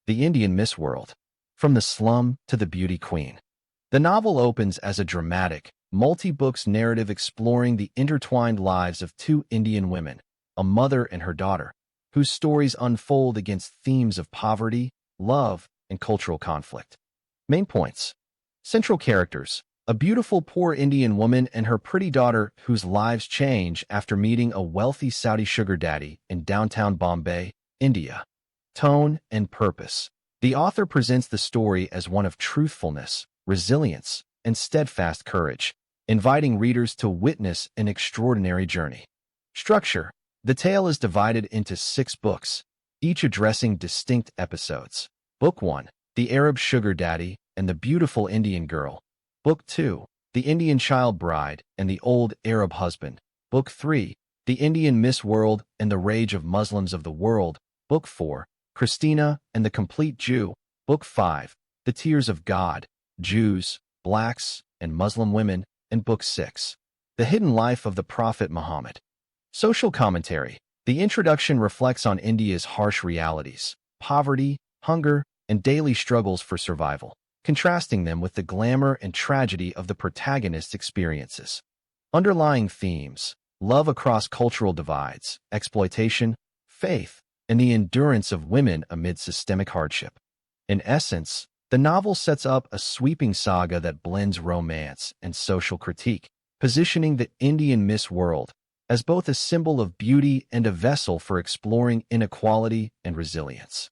the Indian Miss World. From the slum to the beauty queen. The novel opens as a dramatic, multi-books narrative exploring the intertwined lives of two Indian women, a mother and her daughter, whose stories unfold against themes of poverty, love, and cultural conflict. Main points. Central characters. A beautiful poor Indian woman and her pretty daughter whose lives change after meeting a wealthy Saudi sugar daddy in downtown Bombay, India. Tone and purpose. The author presents the story as one of truthfulness, resilience, and steadfast courage, inviting readers to witness an extraordinary journey. Structure. The tale is divided into 6 books, each addressing distinct episodes. Book 1, The Arab Sugar Daddy and the Beautiful Indian Girl. Book 2, The Indian Child Bride and the Old Arab Husband. Book 3, The Indian Miss World and the Rage of Muslims of the World. Book 4, Christina and the Complete Jew. Book 5, The Tears of God, Jews, Blacks, and Muslim Women. And Book 6, The Hidden Life of the Prophet Muhammad. Social commentary. The introduction reflects on India's harsh realities, poverty, hunger, and daily struggles for survival, contrasting them with the glamour and tragedy of the protagonist's experiences. Underlying themes: love across cultural divides, exploitation, faith, and the endurance of women amid systemic hardship. In essence, the novel sets up a sweeping saga that blends romance and social critique, positioning the Indian Miss World as both a symbol of beauty and a vessel for exploring inequality and resilience.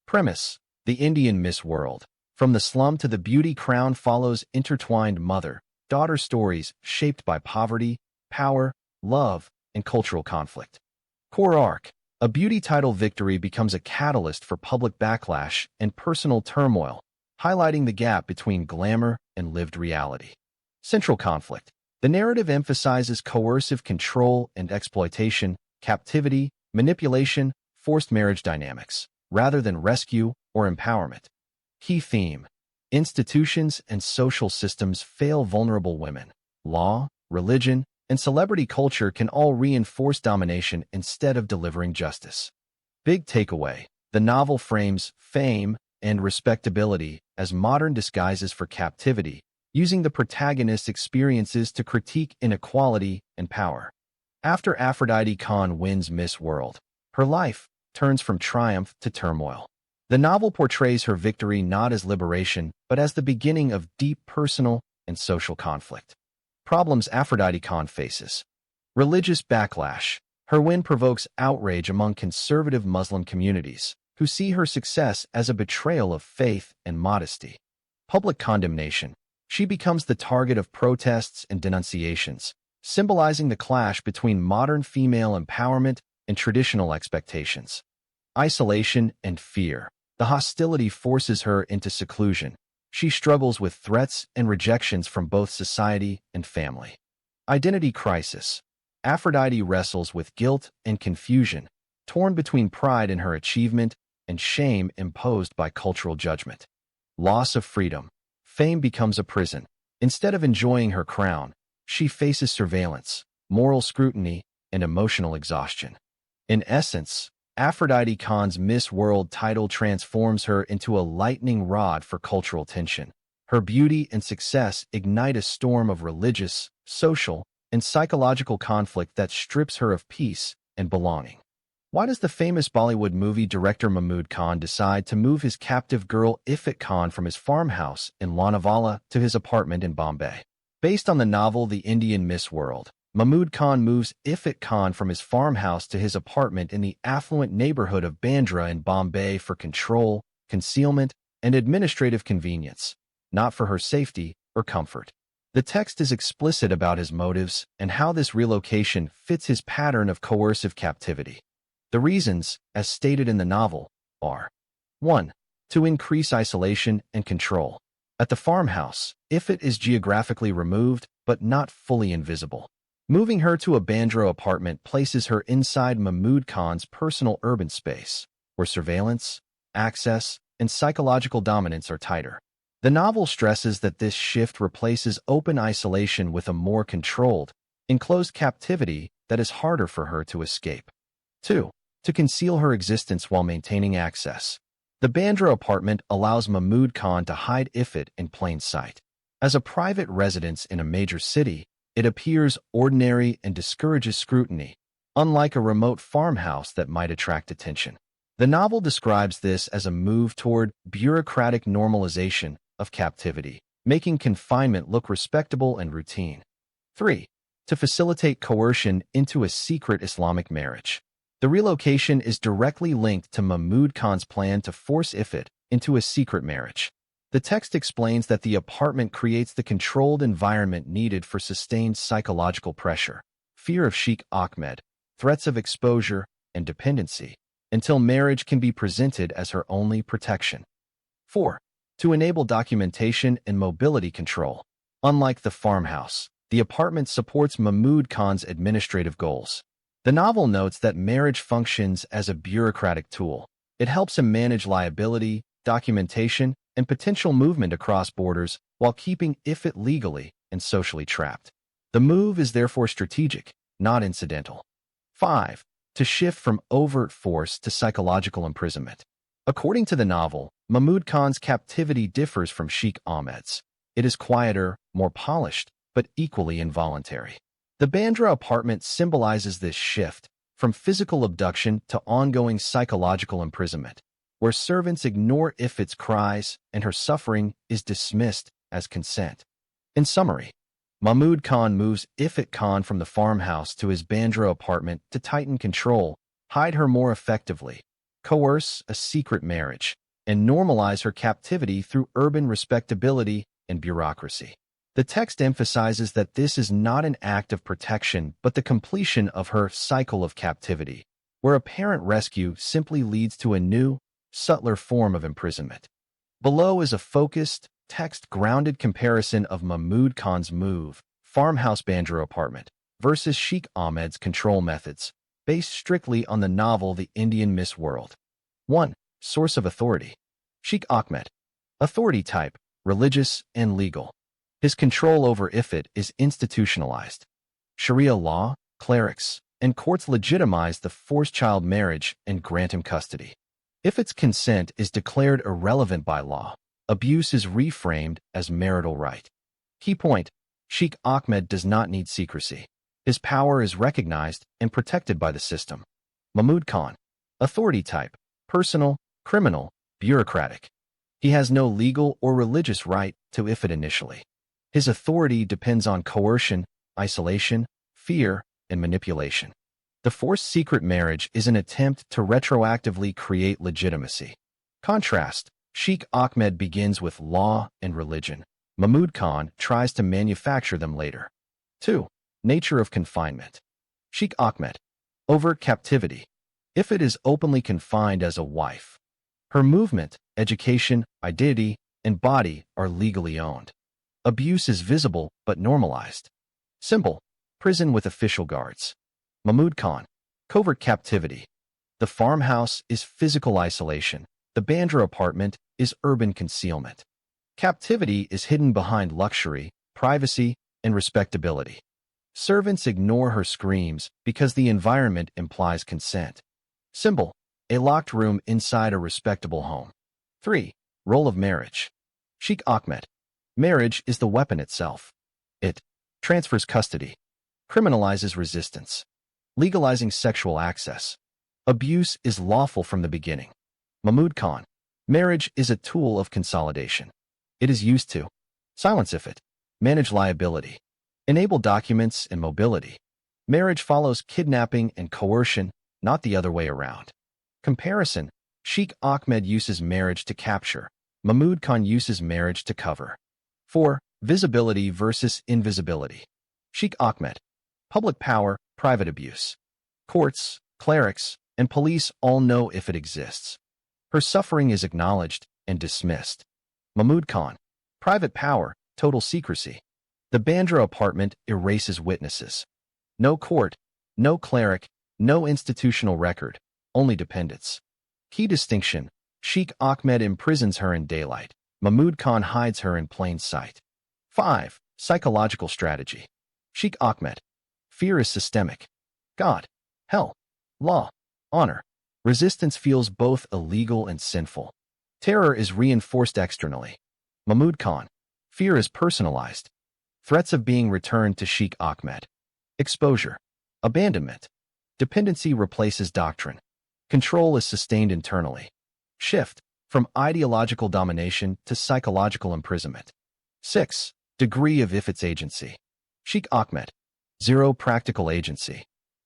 Premise: the Indian Miss World. From the slum to the beauty crown follows intertwined mother-daughter stories shaped by poverty, power, love, and cultural conflict. Core arc: a beauty title victory becomes a catalyst for public backlash and personal turmoil, highlighting the gap between glamour and lived reality. Central conflict: the narrative emphasizes coercive control and exploitation, captivity, manipulation, forced marriage dynamics, rather than rescue or empowerment. Key theme: institutions and social systems fail vulnerable women. Law, religion, and celebrity culture can all reinforce domination instead of delivering justice. Big takeaway: the novel frames fame and respectability as modern disguises for captivity, using the protagonist's experiences to critique inequality and power. After Aphrodite Khan wins Miss World, her life turns from triumph to turmoil. The novel portrays her victory not as liberation, but as the beginning of deep personal and social conflict. Problems Aphrodite Khan faces: religious backlash. Her win provokes outrage among conservative Muslim communities, who see her success as a betrayal of faith and modesty. Public condemnation. She becomes the target of protests and denunciations, symbolizing the clash between modern female empowerment and traditional expectations. Isolation and fear. The hostility forces her into seclusion. She struggles with threats and rejections from both society and family. Identity crisis. Aphrodite wrestles with guilt and confusion, torn between pride in her achievement and shame imposed by cultural judgment. Loss of freedom. Fame becomes a prison. Instead of enjoying her crown, she faces surveillance, moral scrutiny, and emotional exhaustion. In essence, Aphrodite Khan's Miss World title transforms her into a lightning rod for cultural tension. Her beauty and success ignite a storm of religious, social, and psychological conflict that strips her of peace and belonging. Why does the famous Bollywood movie director Mahmood Khan decide to move his captive girl Ifat Khan from his farmhouse in Lonavala to his apartment in Bombay? Based on the novel The Indian Miss World, Mahmood Khan moves Ifat Khan from his farmhouse to his apartment in the affluent neighborhood of Bandra in Bombay for control, concealment, and administrative convenience, not for her safety or comfort. The text is explicit about his motives and how this relocation fits his pattern of coercive captivity. The reasons, as stated in the novel, are: 1. To increase isolation and control. At the farmhouse, Ifat is geographically removed but not fully invisible. Moving her to a Bandra apartment places her inside Mahmood Khan's personal urban space, where surveillance, access, and psychological dominance are tighter. The novel stresses that this shift replaces open isolation with a more controlled, enclosed captivity that is harder for her to escape. 2. To conceal her existence while maintaining access. The Bandra apartment allows Mahmud Khan to hide Ifrit in plain sight. As a private residence in a major city, it appears ordinary and discourages scrutiny, unlike a remote farmhouse that might attract attention. The novel describes this as a move toward bureaucratic normalization of captivity, making confinement look respectable and routine. 3. To facilitate coercion into a secret Islamic marriage. The relocation is directly linked to Mahmud Khan's plan to force Ifrit into a secret marriage. The text explains that the apartment creates the controlled environment needed for sustained psychological pressure, fear of Sheikh Ahmed, threats of exposure, and dependency, until marriage can be presented as her only protection. 4. To enable documentation and mobility control. Unlike the farmhouse, the apartment supports Mahmud Khan's administrative goals. The novel notes that marriage functions as a bureaucratic tool. It helps him manage liability, documentation, and potential movement across borders while keeping Ifrit legally and socially trapped. The move is therefore strategic, not incidental. 5. To shift from overt force to psychological imprisonment. According to the novel, Mahmud Khan's captivity differs from Sheikh Ahmed's. It is quieter, more polished, but equally involuntary. The Bandra apartment symbolizes this shift, from physical abduction to ongoing psychological imprisonment, where servants ignore Ifrit's cries and her suffering is dismissed as consent. In summary, Mahmud Khan moves Ifrit Khan from the farmhouse to his Bandra apartment to tighten control, hide her more effectively, coerce a secret marriage, and normalize her captivity through urban respectability and bureaucracy. The text emphasizes that this is not an act of protection but the completion of her cycle of captivity, where apparent rescue simply leads to a new, subtler form of imprisonment. Below is a focused, text-grounded comparison of Mahmud Khan's move, farmhouse Bandra apartment, versus Sheikh Ahmed's control methods, based strictly on the novel The Indian Miss World. 1. Source of authority. Sheikh Ahmed. Authority type, religious and legal. His control over Ifrit is institutionalized. Sharia law, clerics, and courts legitimize the forced child marriage and grant him custody. Ifrit's consent is declared irrelevant by law. Abuse is reframed as marital right. Key point: Sheikh Ahmed does not need secrecy. His power is recognized and protected by the system. Mahmud Khan. Authority type: personal, criminal, bureaucratic. He has no legal or religious right to Ifrit initially. His authority depends on coercion, isolation, fear, and manipulation. The forced secret marriage is an attempt to retroactively create legitimacy. Contrast: Sheikh Ahmed begins with law and religion. Mahmud Khan tries to manufacture them later. 2. Nature of confinement. Sheikh Ahmed. Overt captivity. Ifrit is openly confined as a wife. Her movement, education, identity, and body are legally owned. Abuse is visible but normalized. Symbol: prison with official guards. Mahmud Khan. Covert captivity. The farmhouse is physical isolation. The Bandra apartment is urban concealment. Captivity is hidden behind luxury, privacy, and respectability. Servants ignore her screams because the environment implies consent. Symbol: a locked room inside a respectable home. 3. Role of marriage. Sheikh Ahmed. Marriage is the weapon itself. It transfers custody, criminalizes resistance, legalizing sexual access. Abuse is lawful from the beginning. Mahmud Khan. Marriage is a tool of consolidation. It is used to silence Ifrit, manage liability, enable documents and mobility. Marriage follows kidnapping and coercion, not the other way around. Comparison: Sheikh Ahmed uses marriage to capture. Mahmud Khan uses marriage to cover. 4. Visibility versus invisibility. Sheikh Ahmed. Public power, private abuse. Courts, clerics, and police all know if it exists. Her suffering is acknowledged and dismissed. Mahmud Khan. Private power, total secrecy. The Bandra apartment erases witnesses. No court, no cleric, no institutional record, only dependence. Key distinction: Sheikh Ahmed imprisons her in daylight. Mahmud Khan hides her in plain sight. 5. Psychological strategy. Sheikh Ahmed. Fear is systemic. God, hell, law, honor. Resistance feels both illegal and sinful. Terror is reinforced externally. Mahmud Khan. Fear is personalized. Threats of being returned to Sheikh Ahmed. Exposure. Abandonment. Dependency replaces doctrine. Control is sustained internally. Shift. From ideological domination to psychological imprisonment. 6. Degree of Ifit's agency. Sheikh Ahmed. Zero practical agency.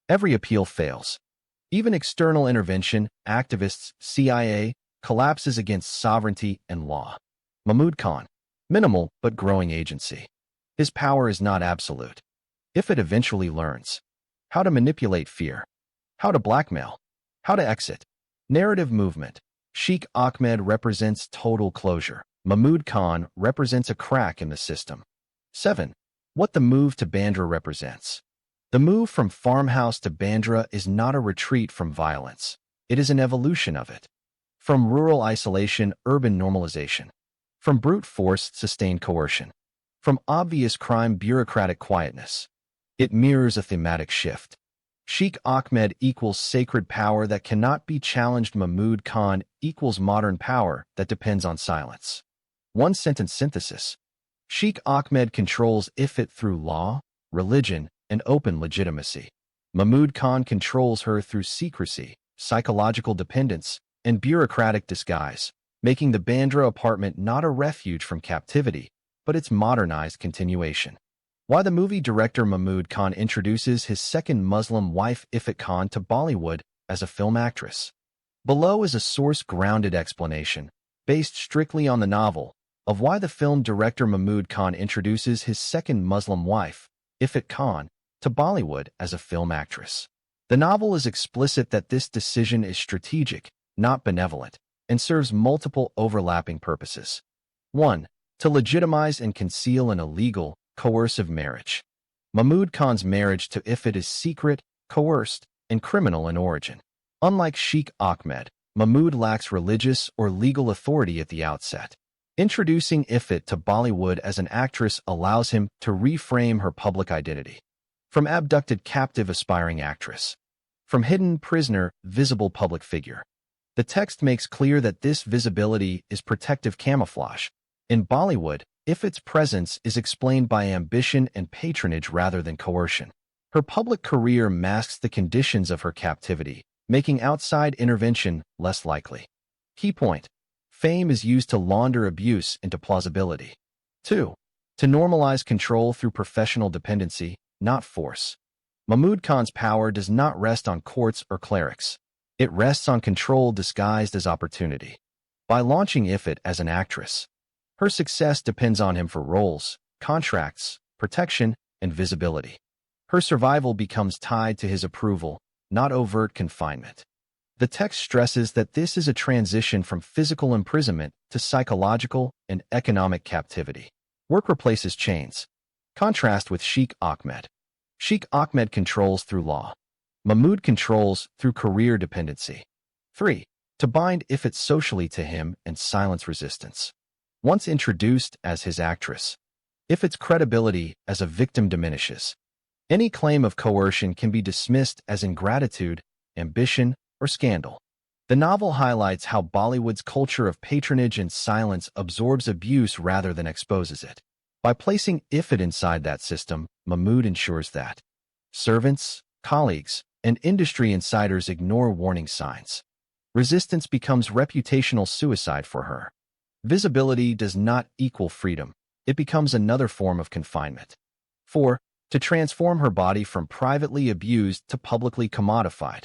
Every appeal fails. Even external intervention, activists, CIA, collapses against sovereignty and law. Mahmud Khan. Minimal but growing agency. His power is not absolute. Ifit eventually learns how to manipulate fear, how to blackmail, how to exit. Narrative movement. Sheikh Ahmed represents total closure. Mahmud Khan represents a crack in the system. 7. What the move to Bandra represents. The move from farmhouse to Bandra is not a retreat from violence. It is an evolution of it. From rural isolation, urban normalization. From brute force, sustained coercion. From obvious crime, bureaucratic quietness. It mirrors a thematic shift. Sheikh Ahmed equals sacred power that cannot be challenged. Mahmud Khan equals modern power that depends on silence. One-sentence synthesis. Sheikh Ahmed controls Ifit through law, religion, and open legitimacy. Mahmud Khan controls her through secrecy, psychological dependence, and bureaucratic disguise, making the Bandra apartment not a refuge from captivity, but its modernized continuation. Why the movie director Mahmud Khan introduces his second Muslim wife Ifit Khan to Bollywood as a film actress. Below is a source-grounded explanation, based strictly on the novel, of why the film director Mahmud Khan introduces his second Muslim wife, Ifit Khan, to Bollywood as a film actress. The novel is explicit that this decision is strategic, not benevolent, and serves multiple overlapping purposes. 1. To legitimize and conceal an illegal, coercive marriage. Mahmud Khan's marriage to Ifit is secret, coerced, and criminal in origin. Unlike Sheikh Ahmed, Mahmud lacks religious or legal authority at the outset. Introducing Ifit to Bollywood as an actress allows him to reframe her public identity. From abducted captive aspiring actress. From hidden prisoner, visible public figure. The text makes clear that this visibility is protective camouflage. In Bollywood, Ifit's presence is explained by ambition and patronage rather than coercion. Her public career masks the conditions of her captivity, making outside intervention less likely. Key point. Fame is used to launder abuse into plausibility. 2. To normalize control through professional dependency, not force. Mahmud Khan's power does not rest on courts or clerics. It rests on control disguised as opportunity. By launching Ifit as an actress, her success depends on him for roles, contracts, protection, and visibility. Her survival becomes tied to his approval, not overt confinement. The text stresses that this is a transition from physical imprisonment to psychological and economic captivity. Work replaces chains. Contrast with Sheikh Ahmed. Sheikh Ahmed controls through law. Mahmud controls through career dependency. 3. To bind Ifit socially to him and silence resistance. Once introduced as his actress, Ifit's credibility as a victim diminishes. Any claim of coercion can be dismissed as ingratitude, ambition, or scandal. The novel highlights how Bollywood's culture of patronage and silence absorbs abuse rather than exposes it. By placing Ifit inside that system, Mahmud ensures that servants, colleagues, and industry insiders ignore warning signs. Resistance becomes reputational suicide for her. Visibility does not equal freedom. It becomes another form of confinement. 4. To transform her body from privately abused to publicly commodified.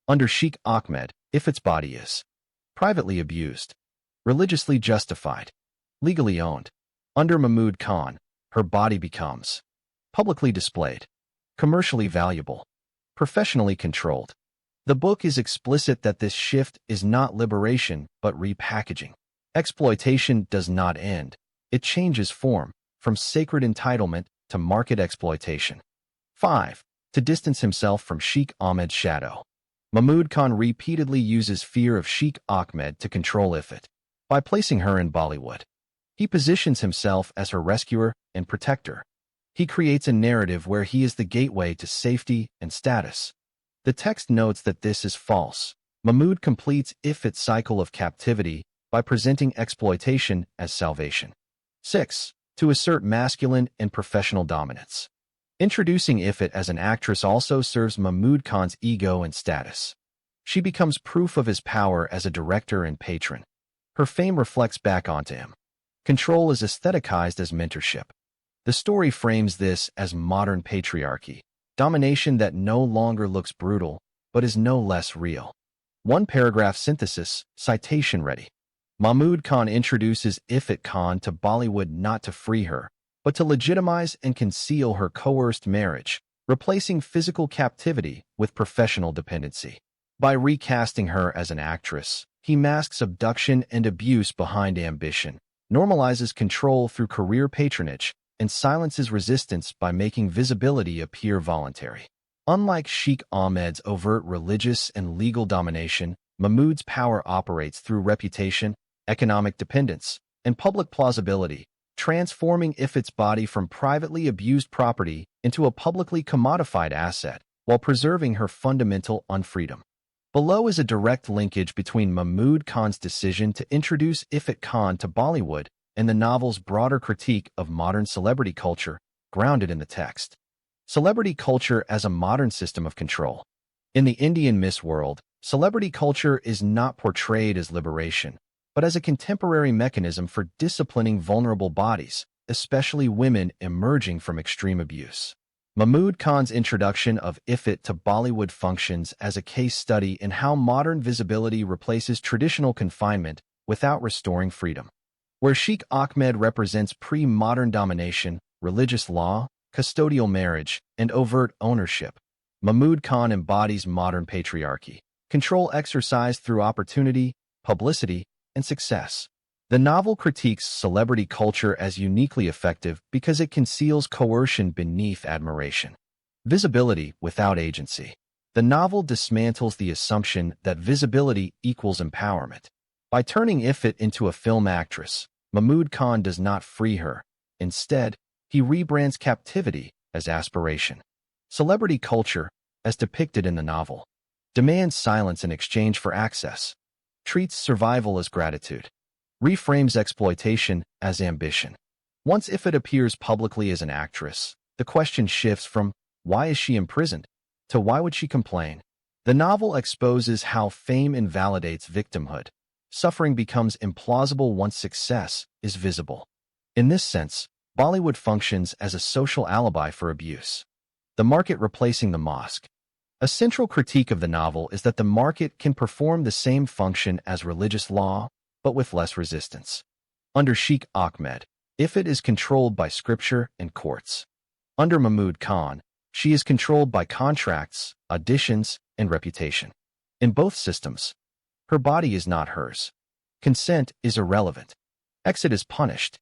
Under Sheikh Ahmed, Ifit's body is privately abused, religiously justified, legally owned. Under Mahmud Khan, her body becomes publicly displayed, commercially valuable, professionally controlled. The book is explicit that this shift is not liberation but repackaging. Exploitation does not end. It changes form, from sacred entitlement to market exploitation. 5. To distance himself from Sheikh Ahmed's shadow. Mahmud Khan repeatedly uses fear of Sheikh Ahmed to control Ifit. By placing her in Bollywood, he positions himself as her rescuer and protector. He creates a narrative where he is the gateway to safety and status. The text notes that this is false. Mahmud completes Ifit's cycle of captivity by presenting exploitation as salvation. 6. To assert masculine and professional dominance. Introducing Ifit as an actress also serves Mahmood Khan's ego and status. She becomes proof of his power as a director and patron. Her fame reflects back onto him. Control is aestheticized as mentorship. The story frames this as modern patriarchy, domination that no longer looks brutal, but is no less real. One paragraph synthesis, citation ready. Mahmood Khan introduces Ifit Khan to Bollywood not to free her, but to legitimize and conceal her coerced marriage, replacing physical captivity with professional dependency. By recasting her as an actress, he masks abduction and abuse behind ambition, normalizes control through career patronage, and silences resistance by making visibility appear voluntary. Unlike Sheikh Ahmed's overt religious and legal domination, Mahmood's power operates through reputation, economic dependence, and public plausibility, transforming Ifit's body from privately abused property into a publicly commodified asset while preserving her fundamental unfreedom. Below is a direct linkage between Mahmood Khan's decision to introduce Ifit Khan to Bollywood and the novel's broader critique of modern celebrity culture, grounded in the text. Celebrity culture as a modern system of control. In the Indian Miss world, celebrity culture is not portrayed as liberation, but as a contemporary mechanism for disciplining vulnerable bodies, especially women emerging from extreme abuse. Mahmood Khan's introduction of Ifit to Bollywood functions as a case study in how modern visibility replaces traditional confinement without restoring freedom. Where Sheikh Ahmed represents pre-modern domination, religious law, custodial marriage, and overt ownership, Mahmood Khan embodies modern patriarchy, control exercised through opportunity, publicity, and success. The novel critiques celebrity culture as uniquely effective because it conceals coercion beneath admiration. Visibility without agency. The novel dismantles the assumption that visibility equals empowerment. By turning Ifit into a film actress, Mahmood Khan does not free her. Instead, he rebrands captivity as aspiration. Celebrity culture, as depicted in the novel, demands silence in exchange for access, treats survival as gratitude, reframes exploitation as ambition. Once Ifit appears publicly as an actress, the question shifts from why is she imprisoned to why would she complain? The novel exposes how fame invalidates victimhood. Suffering becomes implausible once success is visible. In this sense, Bollywood functions as a social alibi for abuse. The market replacing the mosque. A central critique of the novel is that the market can perform the same function as religious law, but with less resistance. Under Sheikh Ahmed, Ifit is controlled by scripture and courts. Under Mahmood Khan, she is controlled by contracts, auditions, and reputation. In both systems, her body is not hers. Consent is irrelevant. Exit is punished.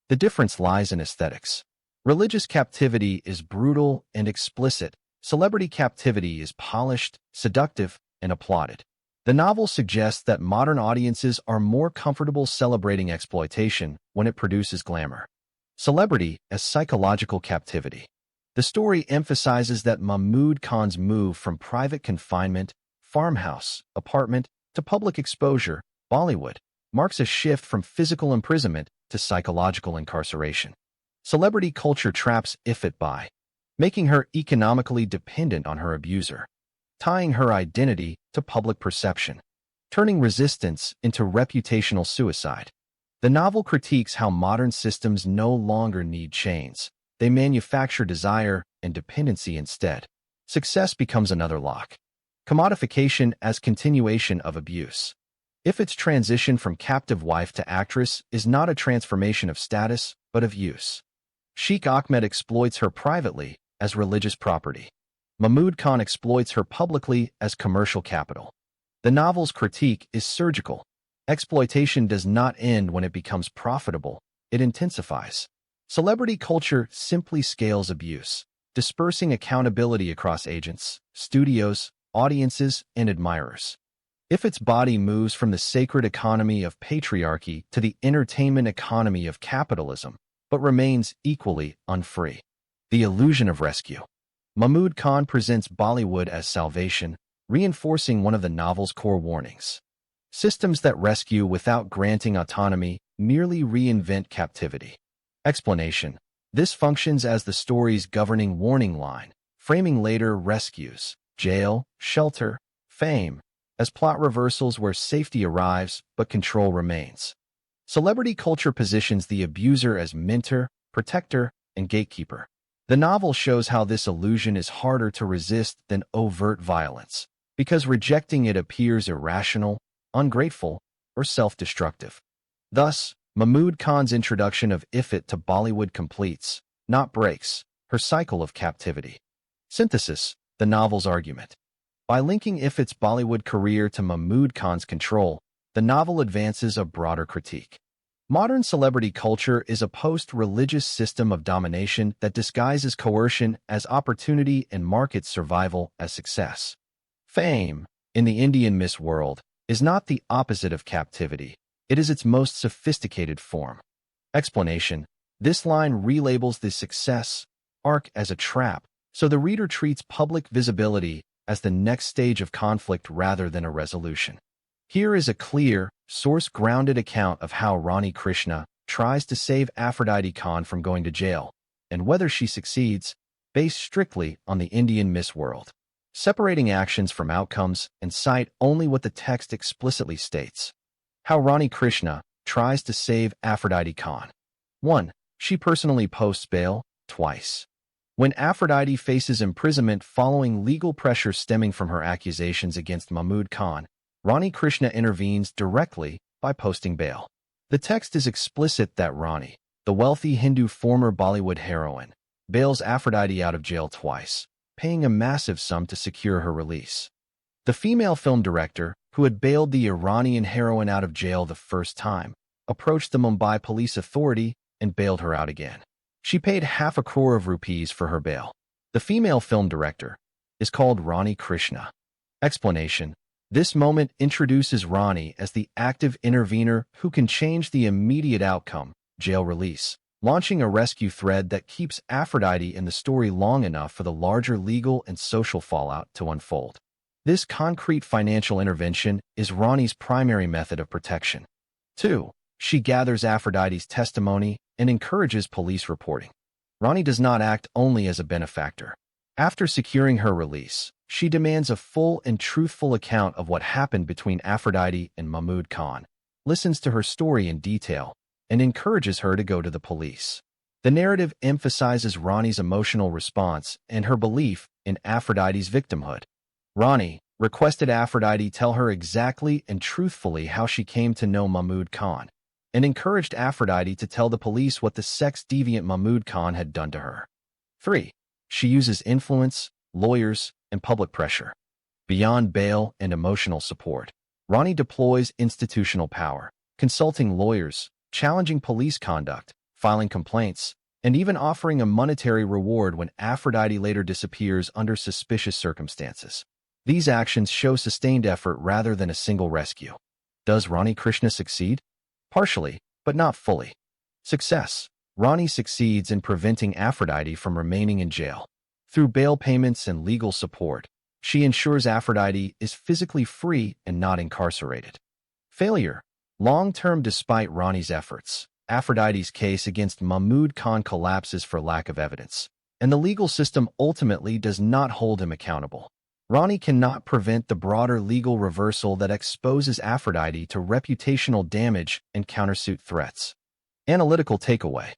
The difference lies in aesthetics. Religious captivity is brutal and explicit. Celebrity captivity is polished, seductive, and applauded. The novel suggests that modern audiences are more comfortable celebrating exploitation when it produces glamour. Celebrity as psychological captivity. The story emphasizes that Mahmood Khan's move from private confinement, farmhouse, apartment, to public exposure, Bollywood, marks a shift from physical imprisonment to psychological incarceration. Celebrity culture traps Ifit by making her economically dependent on her abuser, tying her identity to public perception, turning resistance into reputational suicide. The novel critiques how modern systems no longer need chains. They manufacture desire and dependency instead. Success becomes another lock. Commodification as continuation of abuse. Ifit's transition from captive wife to actress is not a transformation of status, but of use. Sheikh Ahmed exploits her privately as religious property. Mahmood Khan exploits her publicly as commercial capital. The novel's critique is surgical. Exploitation does not end when it becomes profitable, it intensifies. Celebrity culture simply scales abuse, dispersing accountability across agents, studios, audiences, and admirers. Ifit's body moves from the sacred economy of patriarchy to the entertainment economy of capitalism, but remains equally unfree. The illusion of rescue. Mahmood Khan presents Bollywood as salvation, reinforcing one of the novel's core warnings. Systems that rescue without granting autonomy merely reinvent captivity. Explanation. This functions as the story's governing warning line, framing later rescues, jail, shelter, fame, as plot reversals where safety arrives but control remains. Celebrity culture positions the abuser as mentor, protector, and gatekeeper. The novel shows how this illusion is harder to resist than overt violence, because rejecting it appears irrational, ungrateful, or self-destructive. Thus, Mahmood Khan's introduction of Ifat to Bollywood completes, not breaks, her cycle of captivity. Synthesis, the novel's argument. By linking Ifat's Bollywood career to Mahmood Khan's control, the novel advances a broader critique. Modern celebrity culture is a post-religious system of domination that disguises coercion as opportunity and markets survival as success. Fame, in the Indian Miss world, is not the opposite of captivity. It is its most sophisticated form. Explanation. This line relabels the success arc as a trap, so the reader treats public visibility as the next stage of conflict rather than a resolution. Here is a clear, source-grounded account of how Rani Krishna tries to save Aphrodite Khan from going to jail, and whether she succeeds, based strictly on the Indian Miss world. Separating actions from outcomes and cite only what the text explicitly states. How Rani Krishna tries to save Aphrodite Khan. 1. She personally posts bail, twice. When Aphrodite faces imprisonment following legal pressure stemming from her accusations against Mahmood Khan, Rani Krishna intervenes directly by posting bail. The text is explicit that Rani, the wealthy Hindu former Bollywood heroine, bails Aphrodite out of jail twice, paying a massive sum to secure her release. The female film director, who had bailed the Iranian heroine out of jail the first time, approached the Mumbai police authority and bailed her out again. She paid half a crore of rupees for her bail. The female film director is called Rani Krishna. Explanation. This moment introduces Rani as the active intervener who can change the immediate outcome, jail release, launching a rescue thread that keeps Aphrodite in the story long enough for the larger legal and social fallout to unfold. This concrete financial intervention is Rani's primary method of protection. 2. She gathers Aphrodite's testimony and encourages police reporting. Rani does not act only as a benefactor. After securing her release, she demands a full and truthful account of what happened between Aphrodite and Mahmood Khan, listens to her story in detail, and encourages her to go to the police. The narrative emphasizes Rani's emotional response and her belief in Aphrodite's victimhood. Rani requested Aphrodite tell her exactly and truthfully how she came to know Mahmood Khan, and encouraged Aphrodite to tell the police what the sex-deviant Mahmood Khan had done to her. 3. She uses influence, lawyers, and public pressure. Beyond bail and emotional support, Rani deploys institutional power, consulting lawyers, challenging police conduct, filing complaints, and even offering a monetary reward when Aphrodite later disappears under suspicious circumstances. These actions show sustained effort rather than a single rescue. Does Rani Krishna succeed? Partially, but not fully. Success. Rani succeeds in preventing Aphrodite from remaining in jail. Through bail payments and legal support, she ensures Aphrodite is physically free and not incarcerated. Failure. Long-term. Despite Rani's efforts, Aphrodite's case against Mahmood Khan collapses for lack of evidence, and the legal system ultimately does not hold him accountable. Rani cannot prevent the broader legal reversal that exposes Aphrodite to reputational damage and countersuit threats. Analytical takeaway.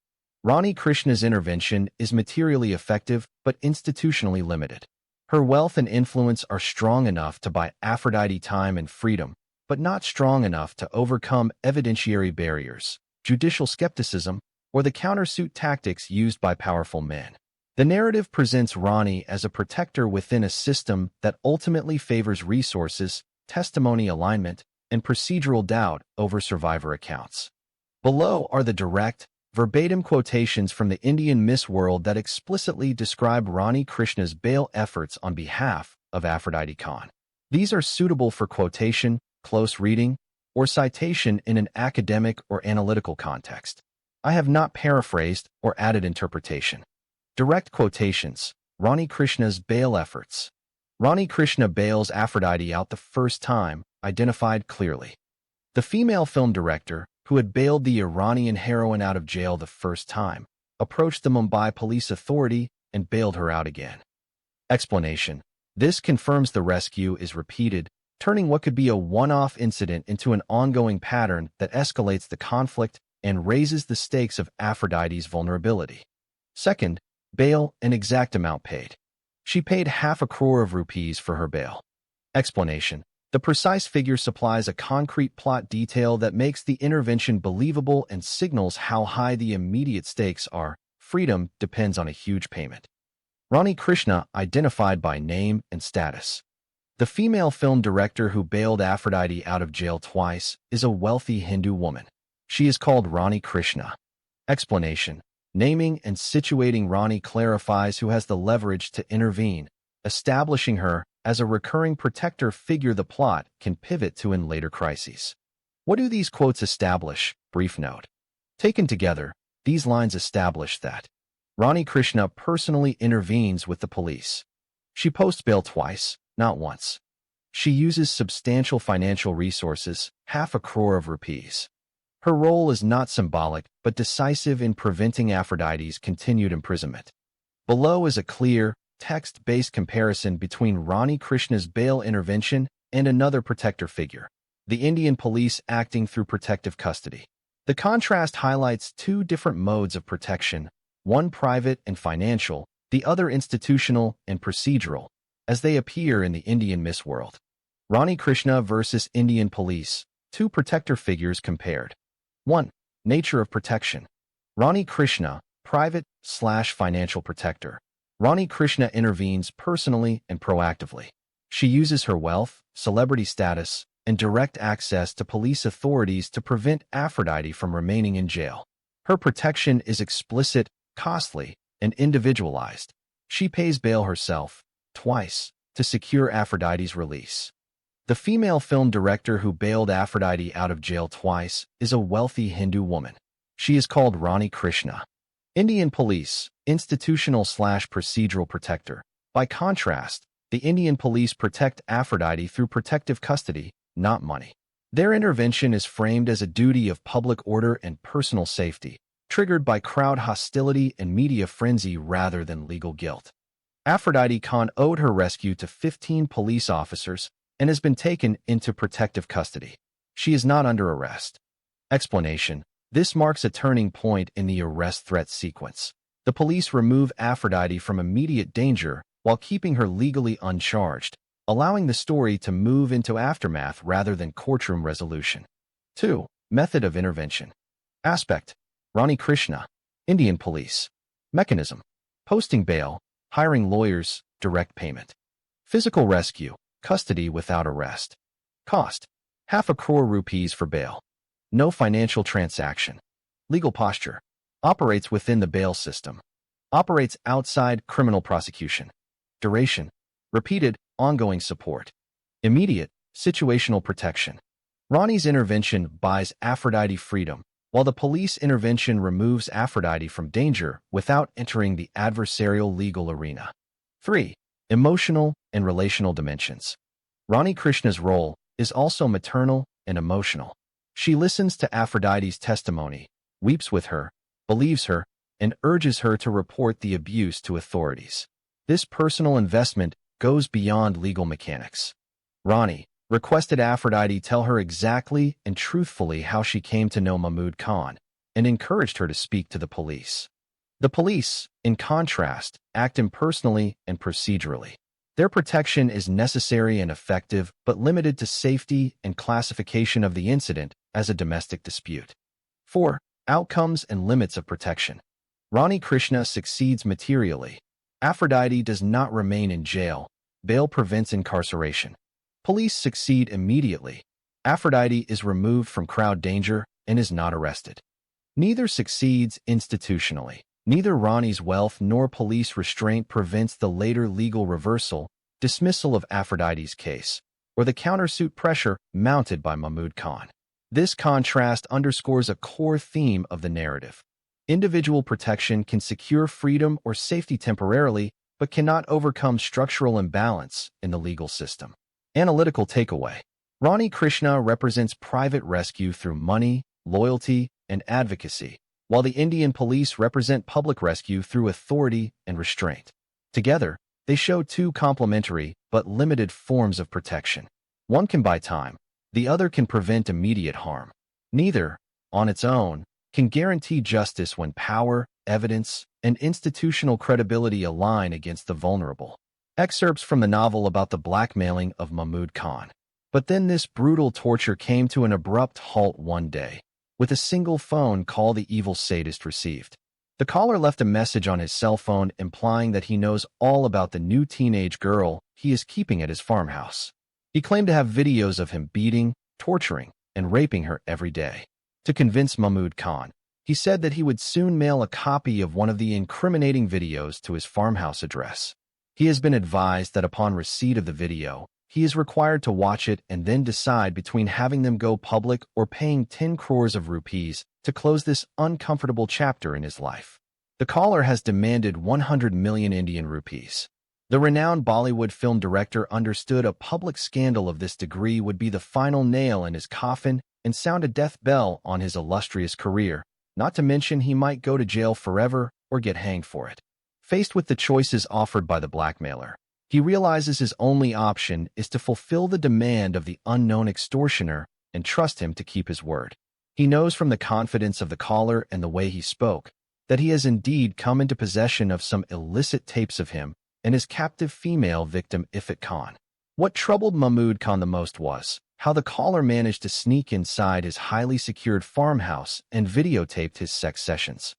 Rani Krishna's intervention is materially effective but institutionally limited. Her wealth and influence are strong enough to buy Aphrodite time and freedom, but not strong enough to overcome evidentiary barriers, judicial skepticism, or the countersuit tactics used by powerful men. The narrative presents Rani as a protector within a system that ultimately favors resources, testimony alignment, and procedural doubt over survivor accounts. Below are the direct, verbatim quotations from the Indian Miss world that explicitly describe Rani Krishna's bail efforts on behalf of Aphrodite Khan. These are suitable for quotation, close reading, or citation in an academic or analytical context. I have not paraphrased or added interpretation. Direct quotations. Rani Krishna's bail efforts. Rani Krishna bails Aphrodite out the first time, identified clearly. The female film director, who had bailed the Iranian heroine out of jail the first time, approached the Mumbai police authority and bailed her out again. Explanation: this confirms the rescue is repeated, turning what could be a one-off incident into an ongoing pattern that escalates the conflict and raises the stakes of Aphrodite's vulnerability. Second, bail and exact amount paid. She paid half a crore of rupees for her bail. Explanation: the precise figure supplies a concrete plot detail that makes the intervention believable and signals how high the immediate stakes are. Freedom depends on a huge payment. Rani Krishna, identified by name and status. The female film director who bailed Aphrodite out of jail twice is a wealthy Hindu woman. She is called Rani Krishna. Explanation: naming and situating Rani clarifies who has the leverage to intervene, establishing her as a recurring protector figure the plot can pivot to in later crises. What do these quotes establish? Brief note. Taken together, these lines establish that Rani Krishna personally intervenes with the police. She posts bail twice, not once. She uses substantial financial resources, half a crore of rupees. Her role is not symbolic, but decisive in preventing Aphrodite's continued imprisonment. Below is a clear, text-based comparison between Rani Krishna's bail intervention and another protector figure, the Indian police acting through protective custody. The contrast highlights two different modes of protection, one private and financial, the other institutional and procedural, as they appear in the Indian Miss World. Rani Krishna versus Indian police, two protector figures compared. 1. Nature of protection. Rani Krishna, private/financial protector. Rani Krishna intervenes personally and proactively. She uses her wealth, celebrity status, and direct access to police authorities to prevent Aphrodite from remaining in jail. Her protection is explicit, costly, and individualized. She pays bail herself, twice, to secure Aphrodite's release. The female film director who bailed Aphrodite out of jail twice is a wealthy Hindu woman. She is called Rani Krishna. Indian police, institutional/procedural protector. By contrast, the Indian police protect Aphrodite through protective custody, not money. Their intervention is framed as a duty of public order and personal safety, triggered by crowd hostility and media frenzy rather than legal guilt. Aphrodite Khan owed her rescue to 15 police officers and has been taken into protective custody. She is not under arrest. Explanation: this marks a turning point in the arrest threat sequence. The police remove Aphrodite from immediate danger while keeping her legally uncharged, allowing the story to move into aftermath rather than courtroom resolution. 2. Method of intervention. Aspect: Rani Krishna, Indian police. Mechanism: posting bail, hiring lawyers, direct payment. Physical rescue, custody without arrest. Cost: half a crore rupees for bail. No financial transaction. Legal posture: operates within the bail system. Operates outside criminal prosecution. Duration: repeated, ongoing support. Immediate, situational protection. Rani's intervention buys Aphrodite freedom, while the police intervention removes Aphrodite from danger without entering the adversarial legal arena. 3. Emotional and relational dimensions. Rani Krishna's role is also maternal and emotional. She listens to Aphrodite's testimony, weeps with her, believes her, and urges her to report the abuse to authorities. This personal investment goes beyond legal mechanics. Rani requested Aphrodite tell her exactly and truthfully how she came to know Mahmud Khan, and encouraged her to speak to the police. The police, in contrast, act impersonally and procedurally. Their protection is necessary and effective, but limited to safety and classification of the incident as a domestic dispute. 4. Outcomes and limits of protection. Rani Krishna succeeds materially. Aphrodite does not remain in jail. Bail prevents incarceration. Police succeed immediately. Aphrodite is removed from crowd danger and is not arrested. Neither succeeds institutionally. Neither Rani's wealth nor police restraint prevents the later legal reversal, dismissal of Aphrodite's case, or the countersuit pressure mounted by Mahmud Khan. This contrast underscores a core theme of the narrative. Individual protection can secure freedom or safety temporarily, but cannot overcome structural imbalance in the legal system. Analytical takeaway. Rani Krishna represents private rescue through money, loyalty, and advocacy, while the Indian police represent public rescue through authority and restraint. Together, they show two complementary but limited forms of protection. One can buy time, the other can prevent immediate harm. Neither, on its own, can guarantee justice when power, evidence, and institutional credibility align against the vulnerable. Excerpts from the novel about the blackmailing of Mahmud Khan. But then this brutal torture came to an abrupt halt one day, with a single phone call the evil sadist received. The caller left a message on his cell phone implying that he knows all about the new teenage girl he is keeping at his farmhouse. He claimed to have videos of him beating, torturing, and raping her every day. To convince Mahmud Khan, he said that he would soon mail a copy of one of the incriminating videos to his farmhouse address. He has been advised that upon receipt of the video, he is required to watch it and then decide between having them go public or paying 10 crores of rupees to close this uncomfortable chapter in his life. The caller has demanded 100 million Indian rupees. The renowned Bollywood film director understood a public scandal of this degree would be the final nail in his coffin and sound a death bell on his illustrious career, not to mention he might go to jail forever or get hanged for it. Faced with the choices offered by the blackmailer, he realizes his only option is to fulfill the demand of the unknown extortioner and trust him to keep his word. He knows from the confidence of the caller and the way he spoke that he has indeed come into possession of some illicit tapes of him and his captive female victim Ifat Khan. What troubled Mahmud Khan the most was how the caller managed to sneak inside his highly secured farmhouse and videotaped his sex sessions.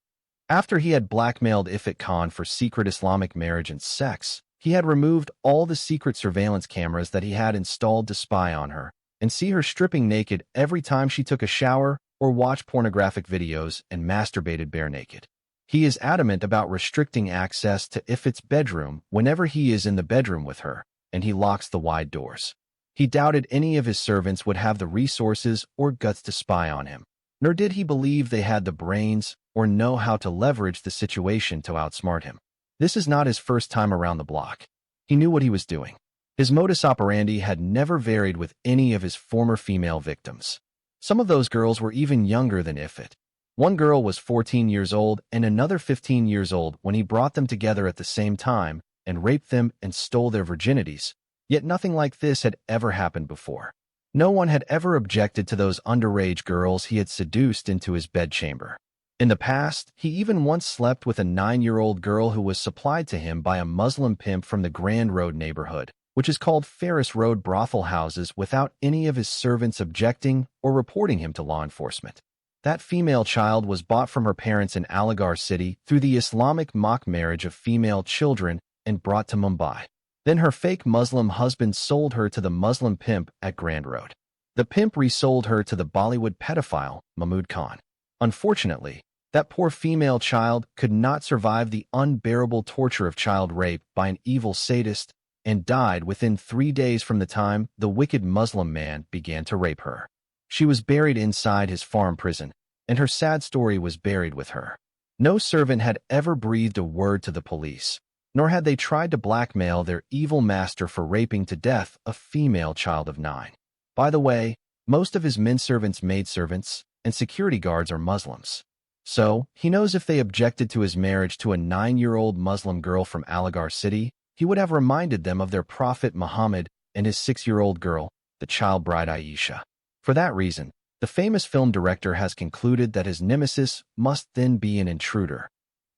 After he had blackmailed Ifat Khan for secret Islamic marriage and sex, he had removed all the secret surveillance cameras that he had installed to spy on her and see her stripping naked every time she took a shower or watched pornographic videos and masturbated bare naked. He is adamant about restricting access to Ifat's bedroom whenever he is in the bedroom with her, and he locks the wide doors. He doubted any of his servants would have the resources or guts to spy on him, nor did he believe they had the brains or know how to leverage the situation to outsmart him. This is not his first time around the block. He knew what he was doing. His modus operandi had never varied with any of his former female victims. Some of those girls were even younger than Ifat. One girl was 14 years old and another 15 years old when he brought them together at the same time and raped them and stole their virginities. Yet nothing like this had ever happened before. No one had ever objected to those underage girls he had seduced into his bedchamber. In the past, he even once slept with a 9-year-old girl who was supplied to him by a Muslim pimp from the Grand Road neighborhood, which is called Ferris Road brothel houses, without any of his servants objecting or reporting him to law enforcement. That female child was bought from her parents in Aligarh city through the Islamic mock marriage of female children and brought to Mumbai. Then her fake Muslim husband sold her to the Muslim pimp at Grand Road. The pimp resold her to the Bollywood pedophile, Mahmud Khan. Unfortunately, that poor female child could not survive the unbearable torture of child rape by an evil sadist and died within 3 days from the time the wicked Muslim man began to rape her. She was buried inside his farm prison, and her sad story was buried with her. No servant had ever breathed a word to the police, nor had they tried to blackmail their evil master for raping to death a female child of 9. By the way, most of his menservants, maidservants, and security guards are Muslims. So, he knows if they objected to his marriage to a 9-year-old Muslim girl from Aligarh city, he would have reminded them of their prophet Muhammad and his 6-year-old girl, the child bride Aisha. For that reason, the famous film director has concluded that his nemesis must then be an intruder.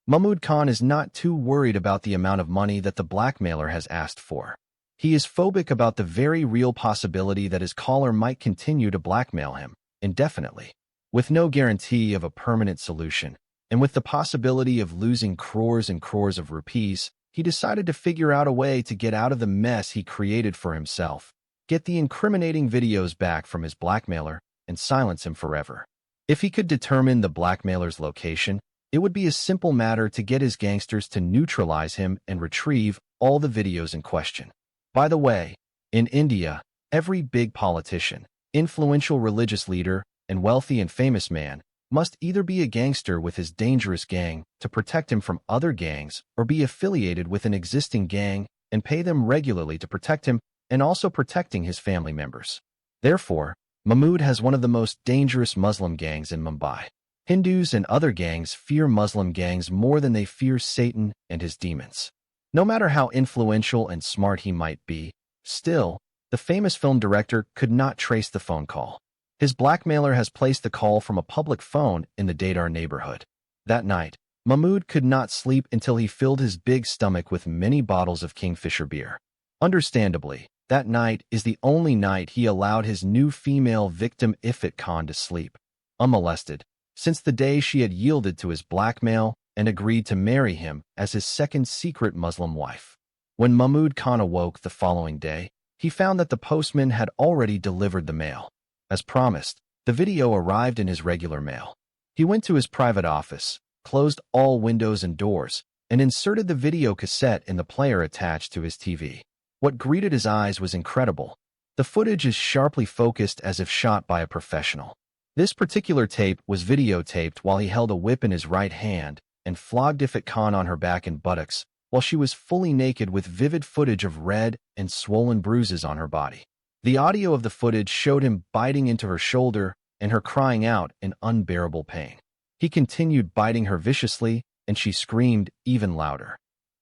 Mahmud Khan is not too worried about the amount of money that the blackmailer has asked for. He is phobic about the very real possibility that his caller might continue to blackmail him indefinitely, with no guarantee of a permanent solution, and with the possibility of losing crores and crores of rupees. He decided to figure out a way to get out of the mess he created for himself, get the incriminating videos back from his blackmailer, and silence him forever. If he could determine the blackmailer's location, it would be a simple matter to get his gangsters to neutralize him and retrieve all the videos in question. By the way, in India, every big politician, influential religious leader, and wealthy and famous man must either be a gangster with his dangerous gang to protect him from other gangs or be affiliated with an existing gang and pay them regularly to protect him and also protecting his family members. Therefore, Mahmood has one of the most dangerous Muslim gangs in Mumbai. Hindus and other gangs fear Muslim gangs more than they fear Satan and his demons. No matter how influential and smart he might be, still, the famous film director could not trace the phone call. His blackmailer has placed the call from a public phone in the Dadar neighborhood. That night, Mahmood could not sleep until he filled his big stomach with many bottles of Kingfisher beer. Understandably, that night is the only night he allowed his new female victim Ifat Khan to sleep, unmolested, since the day she had yielded to his blackmail and agreed to marry him as his second secret Muslim wife. When Mahmood Khan awoke the following day, he found that the postman had already delivered the mail. As promised, the video arrived in his regular mail. He went to his private office, closed all windows and doors, and inserted the video cassette in the player attached to his TV. What greeted his eyes was incredible. The footage is sharply focused as if shot by a professional. This particular tape was videotaped while he held a whip in his right hand and flogged Ifat Khan on her back and buttocks, while she was fully naked with vivid footage of red and swollen bruises on her body. The audio of the footage showed him biting into her shoulder and her crying out in unbearable pain. He continued biting her viciously, and she screamed even louder.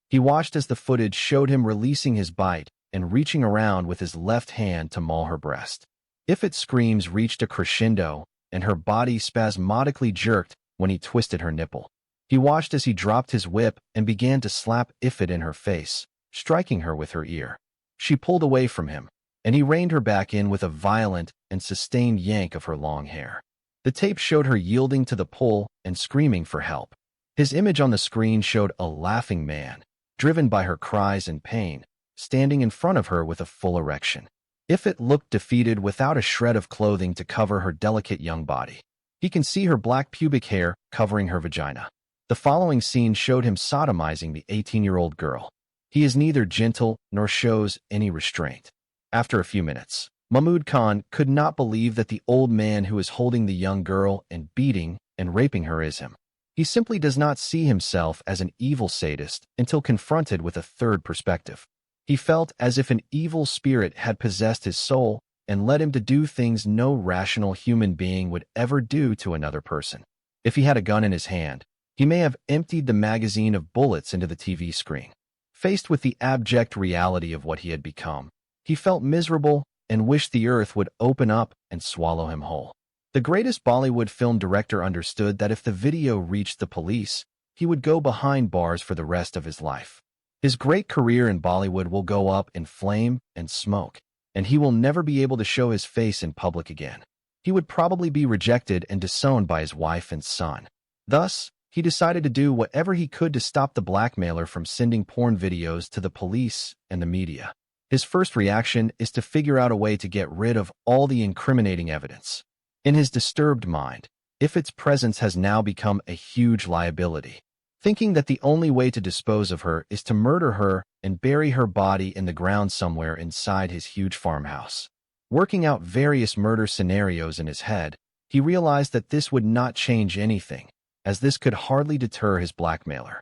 He watched as the footage showed him releasing his bite and reaching around with his left hand to maul her breast. Ifat's screams reached a crescendo, and her body spasmodically jerked when he twisted her nipple. He watched as he dropped his whip and began to slap Ifat in her face, striking her with her ear. She pulled away from him, and he reined her back in with a violent and sustained yank of her long hair. The tape showed her yielding to the pull and screaming for help. His image on the screen showed a laughing man, driven by her cries and pain, standing in front of her with a full erection. Ifat looked defeated without a shred of clothing to cover her delicate young body. He can see her black pubic hair covering her vagina. The following scene showed him sodomizing the 18-year-old girl. He is neither gentle nor shows any restraint. After a few minutes, Mahmood Khan could not believe that the old man who is holding the young girl and beating and raping her is him. He simply does not see himself as an evil sadist until confronted with a third perspective. He felt as if an evil spirit had possessed his soul and led him to do things no rational human being would ever do to another person. If he had a gun in his hand, he may have emptied the magazine of bullets into the TV screen. Faced with the abject reality of what he had become, he felt miserable and wished the earth would open up and swallow him whole. The greatest Bollywood film director understood that if the video reached the police, he would go behind bars for the rest of his life. His great career in Bollywood will go up in flame and smoke, and he will never be able to show his face in public again. He would probably be rejected and disowned by his wife and son. Thus, he decided to do whatever he could to stop the blackmailer from sending porn videos to the police and the media. His first reaction is to figure out a way to get rid of all the incriminating evidence. In his disturbed mind, Ifat's presence has now become a huge liability. Thinking that the only way to dispose of her is to murder her and bury her body in the ground somewhere inside his huge farmhouse. Working out various murder scenarios in his head, he realized that this would not change anything, as this could hardly deter his blackmailer.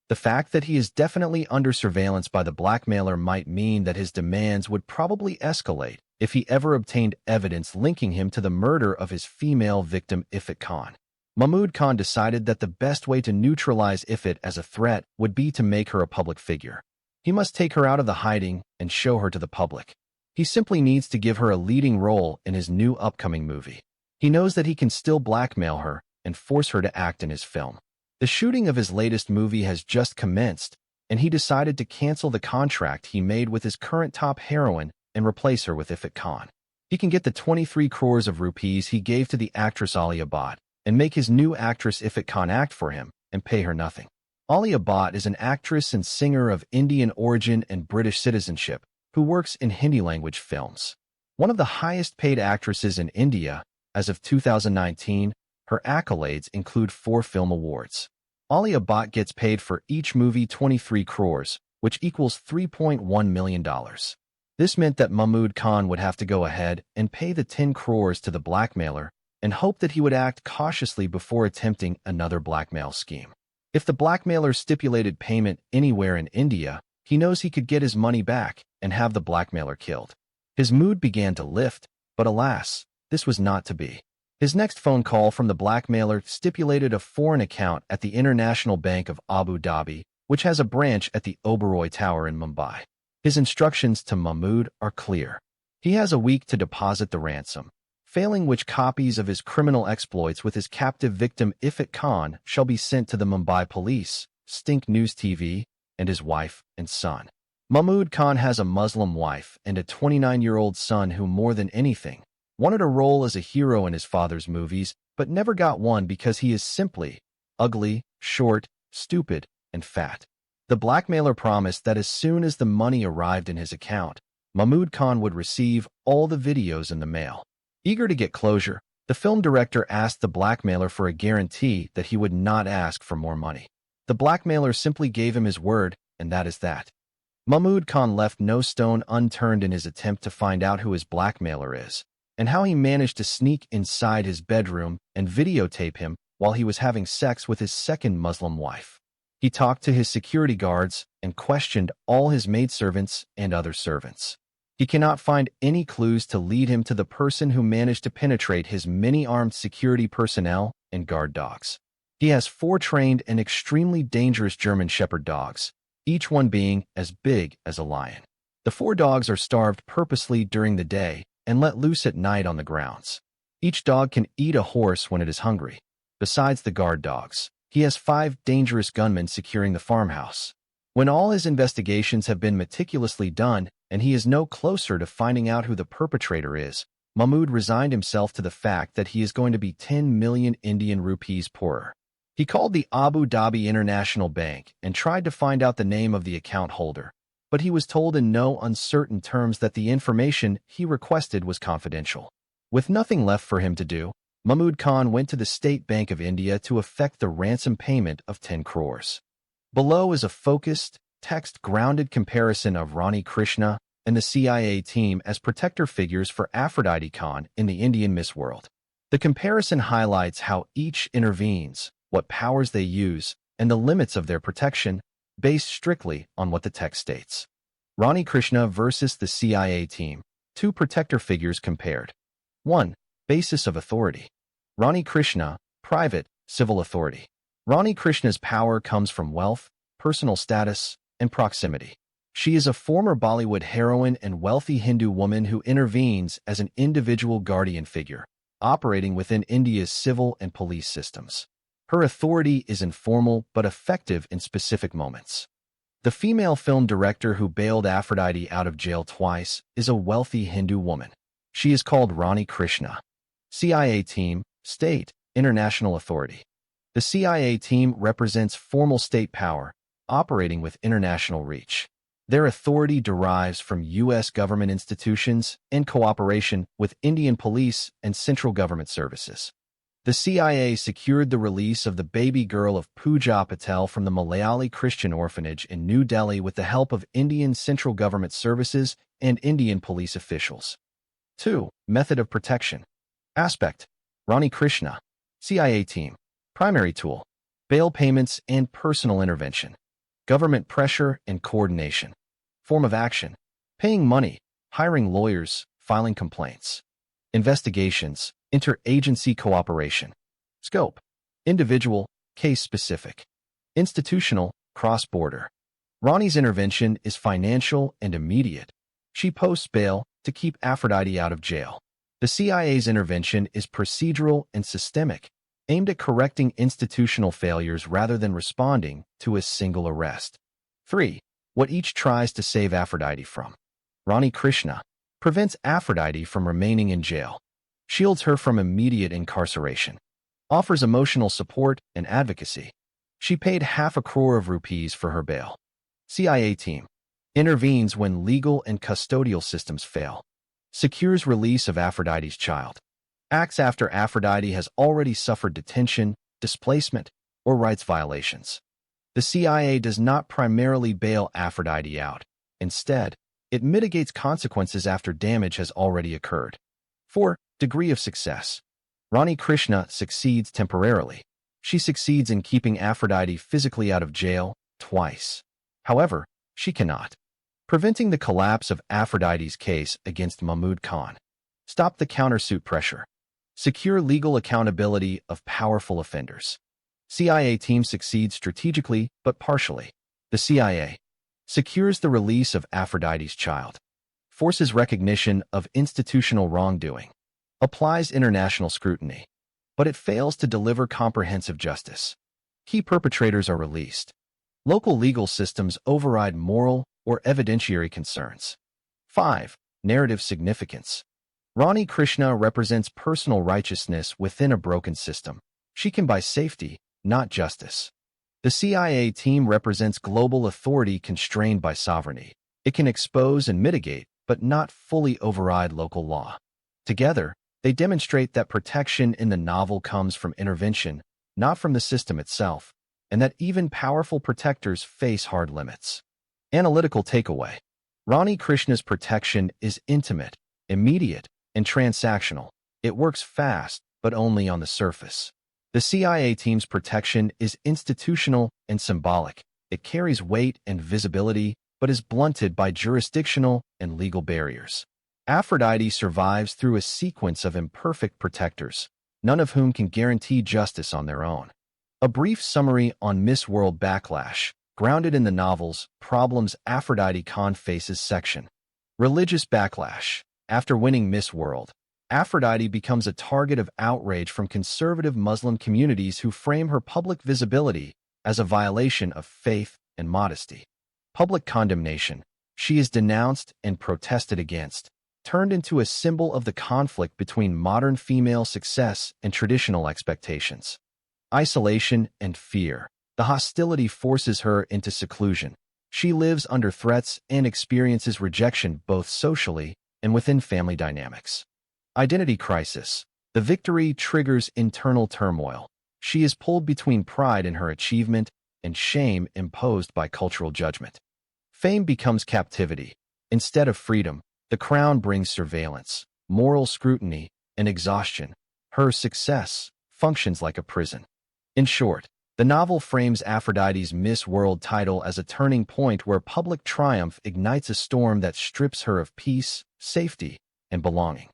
The fact that he is definitely under surveillance by the blackmailer might mean that his demands would probably escalate if he ever obtained evidence linking him to the murder of his female victim Ifat Khan. Mahmood Khan decided that the best way to neutralize Ifat as a threat would be to make her a public figure. He must take her out of the hiding and show her to the public. He simply needs to give her a leading role in his new upcoming movie. He knows that he can still blackmail her and force her to act in his film. The shooting of his latest movie has just commenced, and he decided to cancel the contract he made with his current top heroine and replace her with Ifat Khan. He can get the 23 crores of rupees he gave to the actress Alia Bhatt and make his new actress Ifat Khan act for him and pay her nothing. Alia Bhatt is an actress and singer of Indian origin and British citizenship who works in Hindi-language films. One of the highest-paid actresses in India, as of 2019, her accolades include 4 film awards. Alia Bhatt gets paid for each movie 23 crores, which equals $3.1 million. This meant that Mahmood Khan would have to go ahead and pay the 10 crores to the blackmailer and hope that he would act cautiously before attempting another blackmail scheme. If the blackmailer stipulated payment anywhere in India, he knows he could get his money back and have the blackmailer killed. His mood began to lift, But alas, this was not to be. His next phone call from the blackmailer stipulated a foreign account at the International Bank of Abu Dhabi, which has a branch at the Oberoi Tower in Mumbai. His instructions to Mahmood are clear. He has a week to deposit the ransom, failing which copies of his criminal exploits with his captive victim Ifat Khan shall be sent to the Mumbai police, Stink News TV, and his wife and son. Mahmood Khan has a Muslim wife and a 29-year-old son who, more than anything, wanted a role as a hero in his father's movies, but never got one because he is simply ugly, short, stupid, and fat. The blackmailer promised that as soon as the money arrived in his account, Mahmood Khan would receive all the videos in the mail. Eager to get closure, the film director asked the blackmailer for a guarantee that he would not ask for more money. The blackmailer simply gave him his word, and that is that. Mahmood Khan left no stone unturned in his attempt to find out who his blackmailer is, and how he managed to sneak inside his bedroom and videotape him while he was having sex with his second Muslim wife. He talked to his security guards and questioned all his maidservants and other servants. He cannot find any clues to lead him to the person who managed to penetrate his many armed security personnel and guard dogs. He has 4 trained and extremely dangerous German Shepherd dogs, each one being as big as a lion. The 4 dogs are starved purposely during the day and let loose at night on the grounds. Each dog can eat a horse when it is hungry. Besides the guard dogs, he has 5 dangerous gunmen securing the farmhouse. When all his investigations have been meticulously done and he is no closer to finding out who the perpetrator is, Mahmood resigned himself to the fact that he is going to be 10 million Indian rupees poorer. He called the Abu Dhabi International Bank and tried to find out the name of the account holder, but he was told in no uncertain terms that the information he requested was confidential. With nothing left for him to do, Mahmood Khan went to the State Bank of India to effect the ransom payment of 10 crores. Below is a focused, text-grounded comparison of Rani Krishna and the CIA team as protector figures for Aphrodite Khan in the Indian Miss World. The comparison highlights how each intervenes, what powers they use, and the limits of their protection, based strictly on what the text states. Rani Krishna versus the CIA team, 2 protector figures compared. 1. Basis of authority. Rani Krishna, private, civil authority. Rani Krishna's power comes from wealth, personal status, and proximity. She is a former Bollywood heroine and wealthy Hindu woman who intervenes as an individual guardian figure, operating within India's civil and police systems. Her authority is informal but effective in specific moments. The female film director who bailed Aphrodite out of jail twice is a wealthy Hindu woman. She is called Rani Krishna. CIA team, state, international authority. The CIA team represents formal state power, operating with international reach. Their authority derives from U.S. government institutions and cooperation with Indian police and central government services. The CIA secured the release of the baby girl of Pooja Patel from the Malayali Christian orphanage in New Delhi with the help of Indian central government services and Indian police officials. 2. Method of protection. Aspect. Rani Krishna. CIA team. Primary tool. Bail payments and personal intervention. Government pressure and coordination. Form of action. Paying money, hiring lawyers, filing complaints. Investigations. Interagency cooperation. Scope. Individual, case-specific. Institutional, cross-border. Rani's intervention is financial and immediate. She posts bail to keep Aphrodite out of jail. The CIA's intervention is procedural and systemic, aimed at correcting institutional failures rather than responding to a single arrest. 3. What each tries to save Aphrodite from. Rani Krishna prevents Aphrodite from remaining in jail, shields her from immediate incarceration, offers emotional support and advocacy. She paid 500 crore rupees for her bail. CIA team intervenes when legal and custodial systems fail, secures release of Aphrodite's child, acts after Aphrodite has already suffered detention, displacement, or rights violations. The CIA does not primarily bail Aphrodite out. Instead, it mitigates consequences after damage has already occurred. 4. Degree of success. Rani Krishna succeeds temporarily. She succeeds in keeping Aphrodite physically out of jail twice. However, she cannot. Preventing the collapse of Aphrodite's case against Mahmood Khan. Stop the countersuit pressure. Secure legal accountability of powerful offenders. CIA team succeeds strategically but partially. The CIA secures the release of Aphrodite's child, forces recognition of institutional wrongdoing, applies international scrutiny, but it fails to deliver comprehensive justice. Key perpetrators are released. Local legal systems override moral or evidentiary concerns. 5. Narrative significance. Rani Krishna represents personal righteousness within a broken system. She can buy safety, not justice. The CIA team represents global authority constrained by sovereignty. It can expose and mitigate, but not fully override local law. Together, they demonstrate that protection in the novel comes from intervention, not from the system itself, and that even powerful protectors face hard limits. Analytical takeaway. Rani Krishna's protection is intimate, immediate, and transactional. It works fast, but only on the surface. The CIA team's protection is institutional and symbolic. It carries weight and visibility, but is blunted by jurisdictional and legal barriers. Aphrodite survives through a sequence of imperfect protectors, none of whom can guarantee justice on their own. A brief summary on Miss World backlash, grounded in the novel's Problems Aphrodite Khan Faces section. Religious backlash. After winning Miss World, Aphrodite becomes a target of outrage from conservative Muslim communities who frame her public visibility as a violation of faith and modesty. Public condemnation. She is denounced and protested against, turned into a symbol of the conflict between modern female success and traditional expectations. Isolation and fear. The hostility forces her into seclusion. She lives under threats and experiences rejection both socially and within family dynamics. Identity crisis. The victory triggers internal turmoil. She is pulled between pride in her achievement and shame imposed by cultural judgment. Fame becomes captivity. Instead of freedom, the crown brings surveillance, moral scrutiny, and exhaustion. Her success functions like a prison. In short, the novel frames Aphrodite's Miss World title as a turning point where public triumph ignites a storm that strips her of peace, safety, and belonging.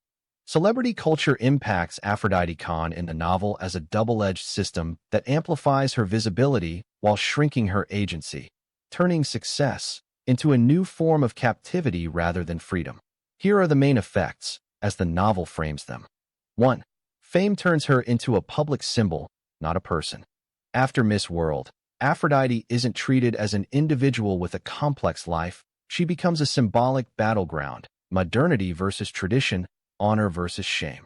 Celebrity culture impacts Aphrodite Khan in the novel as a double-edged system that amplifies her visibility while shrinking her agency, turning success into a new form of captivity rather than freedom. Here are the main effects, as the novel frames them. 1. Fame turns her into a public symbol, not a person. After Miss World, Aphrodite isn't treated as an individual with a complex life. She becomes a symbolic battleground, modernity versus tradition, honor versus shame.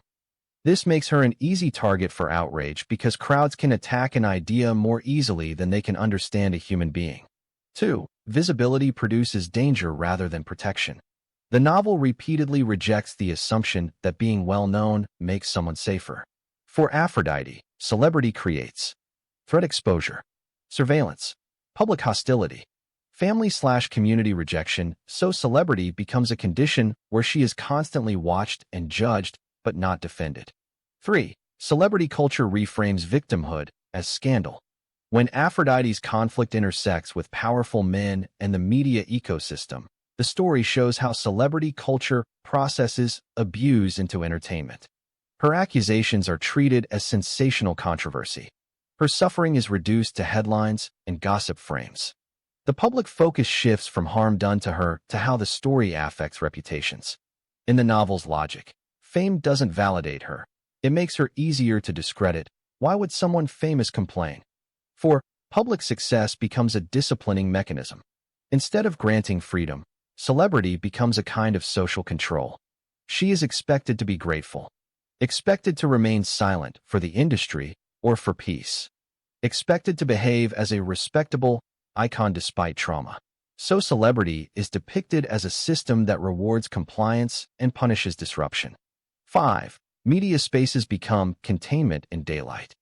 This makes her an easy target for outrage because crowds can attack an idea more easily than they can understand a human being. 2. Visibility produces danger rather than protection. The novel repeatedly rejects the assumption that being well-known makes someone safer. For Aphrodite, celebrity creates threat exposure, surveillance, public hostility, family/community rejection, so celebrity becomes a condition where she is constantly watched and judged, but not defended. 3. Celebrity culture reframes victimhood as scandal. When Aphrodite's conflict intersects with powerful men and the media ecosystem, the story shows how celebrity culture processes abuse into entertainment. Her accusations are treated as sensational controversy. Her suffering is reduced to headlines and gossip frames. The public focus shifts from harm done to her to how the story affects reputations. In the novel's logic, fame doesn't validate her. It makes her easier to discredit. Why would someone famous complain? 4. Public success becomes a disciplining mechanism. Instead of granting freedom, celebrity becomes a kind of social control. She is expected to be grateful, expected to remain silent for the industry or for peace, expected to behave as a respectable icon despite trauma. So celebrity is depicted as a system that rewards compliance and punishes disruption. 5. Media spaces become containment in daylight.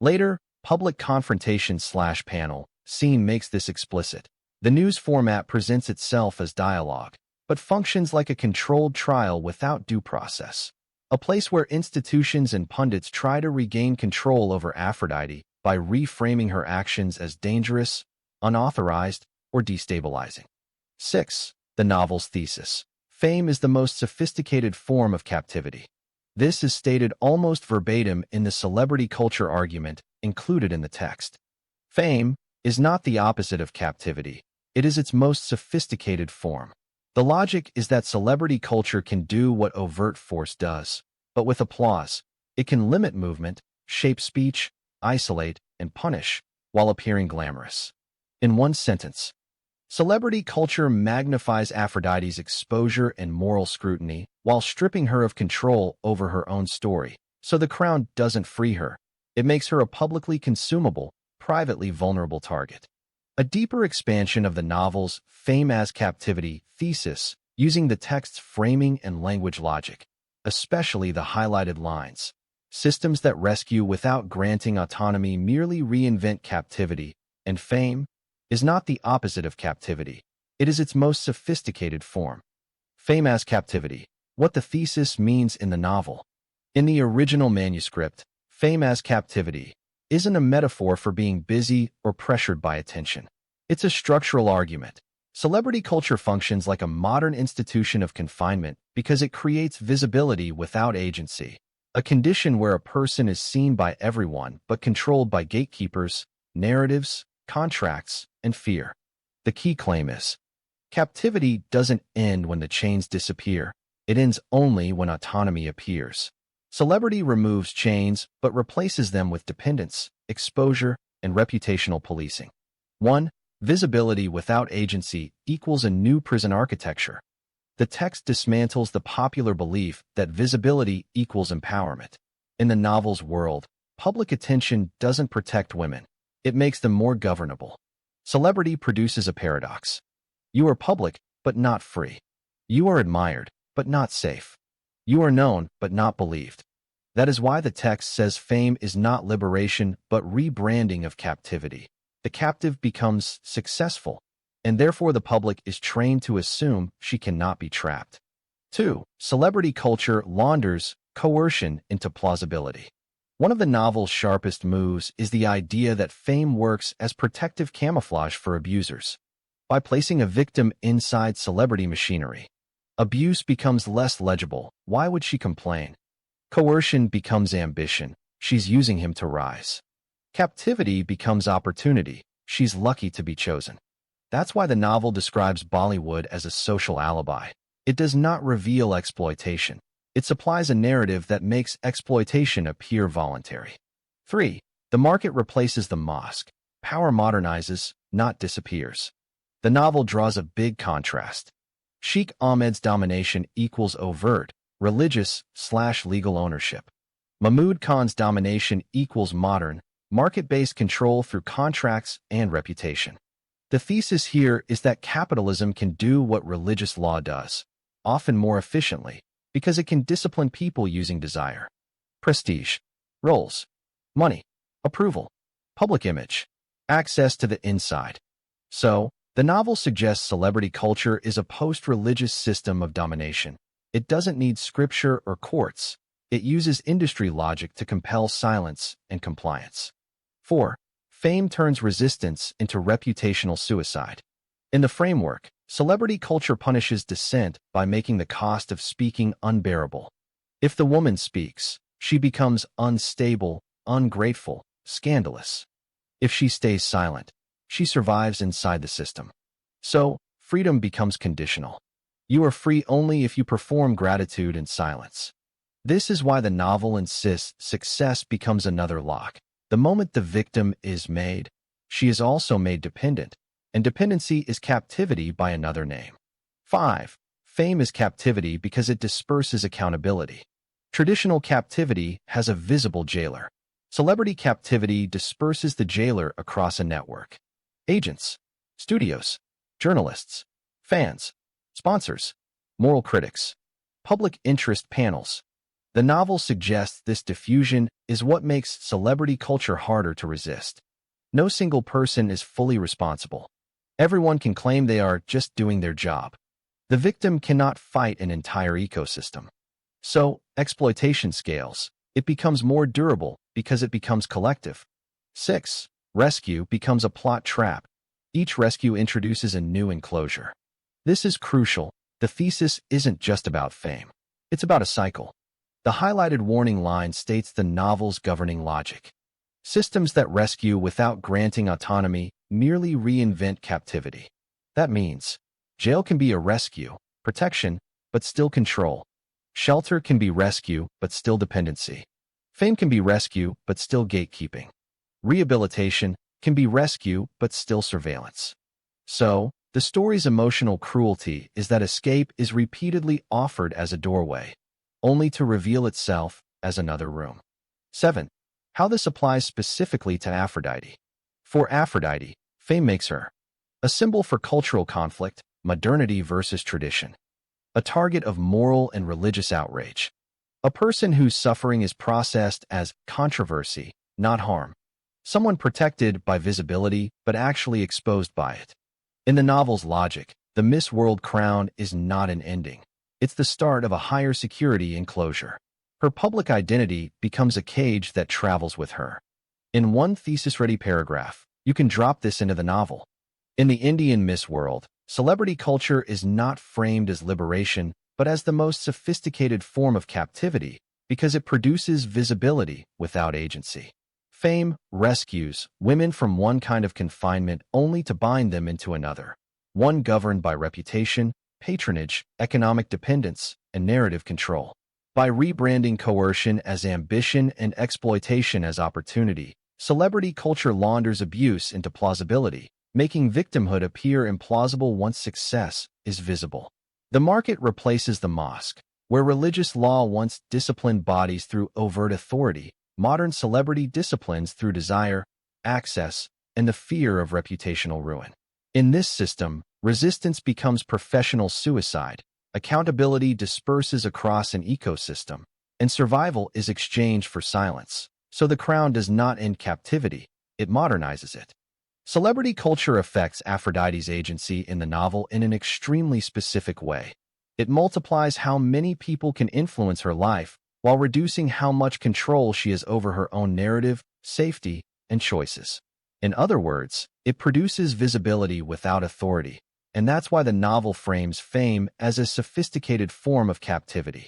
Later, public confrontation/panel scene makes this explicit. The news format presents itself as dialogue, but functions like a controlled trial without due process. A place where institutions and pundits try to regain control over Aphrodite by reframing her actions as dangerous, unauthorized, or destabilizing. 6. The novel's thesis. Fame is the most sophisticated form of captivity. This is stated almost verbatim in the celebrity culture argument included in the text. Fame is not the opposite of captivity. It is its most sophisticated form. The logic is that celebrity culture can do what overt force does, but with applause. It can limit movement, shape speech, isolate, and punish, while appearing glamorous. In one sentence, celebrity culture magnifies Aphrodite's exposure and moral scrutiny while stripping her of control over her own story. So the crown doesn't free her. It makes her a publicly consumable, privately vulnerable target. A deeper expansion of the novel's fame as captivity thesis using the text's framing and language logic, especially the highlighted lines. Systems that rescue without granting autonomy merely reinvent captivity, and fame is not the opposite of captivity. It is its most sophisticated form. Fame as captivity. What the thesis means in the novel. In the original manuscript, fame as captivity isn't a metaphor for being busy or pressured by attention. It's a structural argument. Celebrity culture functions like a modern institution of confinement because it creates visibility without agency, a condition where a person is seen by everyone but controlled by gatekeepers, narratives, contracts, and fear. The key claim is, captivity doesn't end when the chains disappear. It ends only when autonomy appears. Celebrity removes chains but replaces them with dependence, exposure, and reputational policing. 1. Visibility without agency equals a new prison architecture. The text dismantles the popular belief that visibility equals empowerment. In the novel's world, public attention doesn't protect women. It makes them more governable. Celebrity produces a paradox. You are public, but not free. You are admired, but not safe. You are known, but not believed. That is why the text says fame is not liberation, but rebranding of captivity. The captive becomes successful, and therefore the public is trained to assume she cannot be trapped. 2. Celebrity culture launders coercion into plausibility. One of the novel's sharpest moves is the idea that fame works as protective camouflage for abusers. By placing a victim inside celebrity machinery, abuse becomes less legible. Why would she complain? Coercion becomes ambition. She's using him to rise. Captivity becomes opportunity. She's lucky to be chosen. That's why the novel describes Bollywood as a social alibi. It does not reveal exploitation. It supplies a narrative that makes exploitation appear voluntary. 3. The market replaces the mosque. Power modernizes, not disappears. The novel draws a big contrast. Sheikh Ahmed's domination equals overt, religious/legal ownership. Mahmud Khan's domination equals modern, market-based control through contracts and reputation. The thesis here is that capitalism can do what religious law does, often more efficiently, because it can discipline people using desire. Prestige, roles, money, approval, public image, access to the inside. So, the novel suggests celebrity culture is a post-religious system of domination. It doesn't need scripture or courts. It uses industry logic to compel silence and compliance. 4. Fame turns resistance into reputational suicide. In the framework, celebrity culture punishes dissent by making the cost of speaking unbearable. If the woman speaks, she becomes unstable, ungrateful, scandalous. If she stays silent, she survives inside the system. So, freedom becomes conditional. You are free only if you perform gratitude in silence. This is why the novel insists success becomes another lock. The moment the victim is made, she is also made dependent, and dependency is captivity by another name. 5. Fame is captivity because it disperses accountability. Traditional captivity has a visible jailer. Celebrity captivity disperses the jailer across a network. Agents, studios, journalists, fans, sponsors, moral critics, public interest panels. The novel suggests this diffusion is what makes celebrity culture harder to resist. No single person is fully responsible. Everyone can claim they are just doing their job. The victim cannot fight an entire ecosystem. So, exploitation scales. It becomes more durable because it becomes collective. 6. Rescue becomes a plot trap. Each rescue introduces a new enclosure. This is crucial. The thesis isn't just about fame. It's about a cycle. The highlighted warning line states the novel's governing logic. Systems that rescue without granting autonomy merely reinvent captivity. That means jail can be a rescue, protection, but still control. Shelter can be rescue, but still dependency. Fame can be rescue, but still gatekeeping. Rehabilitation can be rescue, but still surveillance. So, the story's emotional cruelty is that escape is repeatedly offered as a doorway, only to reveal itself as another room. 7. How this applies specifically to Aphrodite. For Aphrodite, fame makes her a symbol for cultural conflict, modernity versus tradition, a target of moral and religious outrage, a person whose suffering is processed as controversy, not harm, someone protected by visibility but actually exposed by it. In the novel's logic, the Miss World crown is not an ending. It's the start of a higher security enclosure. Her public identity becomes a cage that travels with her. In one thesis-ready paragraph, you can drop this into the novel. In the Indian Miss World, celebrity culture is not framed as liberation, but as the most sophisticated form of captivity because it produces visibility without agency. Fame rescues women from one kind of confinement only to bind them into another, one governed by reputation, patronage, economic dependence, and narrative control. By rebranding coercion as ambition and exploitation as opportunity, celebrity culture launders abuse into plausibility, making victimhood appear implausible once success is visible. The market replaces the mosque. Where religious law once disciplined bodies through overt authority, modern celebrity disciplines through desire, access, and the fear of reputational ruin. In this system, resistance becomes professional suicide, accountability disperses across an ecosystem, and survival is exchanged for silence. So the crown does not end captivity, it modernizes it. Celebrity culture affects Aphrodite's agency in the novel in an extremely specific way. It multiplies how many people can influence her life, while reducing how much control she has over her own narrative, safety, and choices. In other words, it produces visibility without authority, and that's why the novel frames fame as a sophisticated form of captivity.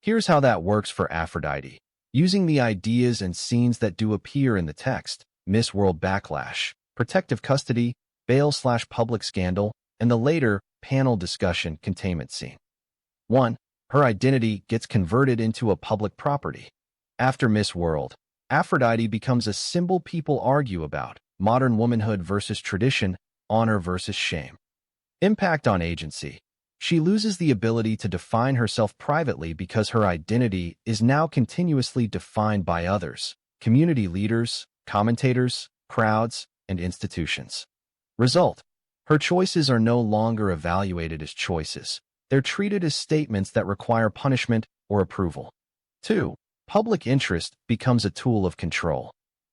Here's how that works for Aphrodite. Using the ideas and scenes that do appear in the text, Miss World backlash, protective custody, bail/public scandal, and the later panel discussion containment scene. 1. Her identity gets converted into a public property. After Miss World, Aphrodite becomes a symbol people argue about: modern womanhood versus tradition, honor versus shame. Impact on agency. She loses the ability to define herself privately because her identity is now continuously defined by others: community leaders, commentators, crowds, and institutions. Result: her choices are no longer evaluated as choices. They're treated as statements that require punishment or approval. 2. Public interest becomes a tool of control.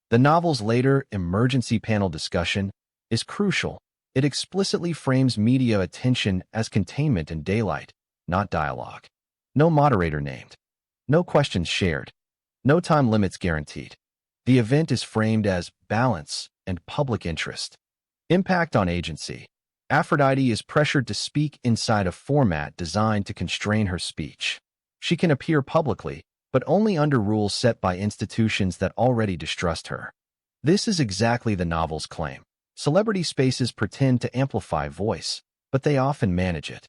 The novel's later emergency panel discussion is crucial. It explicitly frames media attention as containment and daylight, not dialogue. No moderator named. No questions shared. No time limits guaranteed. The event is framed as balance and public interest. Impact on agency. Aphrodite is pressured to speak inside a format designed to constrain her speech. She can appear publicly, but only under rules set by institutions that already distrust her. This is exactly the novel's claim. Celebrity spaces pretend to amplify voice, but they often manage it.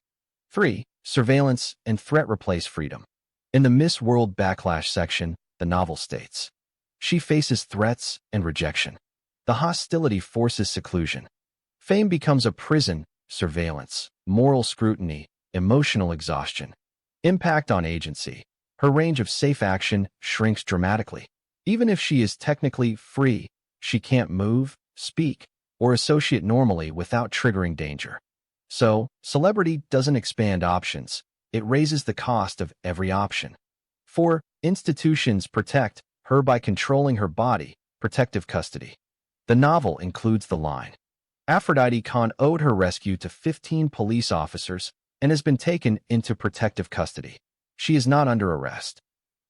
3. Surveillance and threat replace freedom. In the Miss World backlash section, the novel states, she faces threats and rejection. The hostility forces seclusion. Fame becomes a prison: surveillance, moral scrutiny, emotional exhaustion. Impact on agency. Her range of safe action shrinks dramatically. Even if she is technically free, she can't move, speak, or associate normally without triggering danger. So, celebrity doesn't expand options, it raises the cost of every option. 4. Institutions protect her by controlling her body: protective custody. The novel includes the line, Aphrodite Khan owed her rescue to 15 police officers and has been taken into protective custody. She is not under arrest.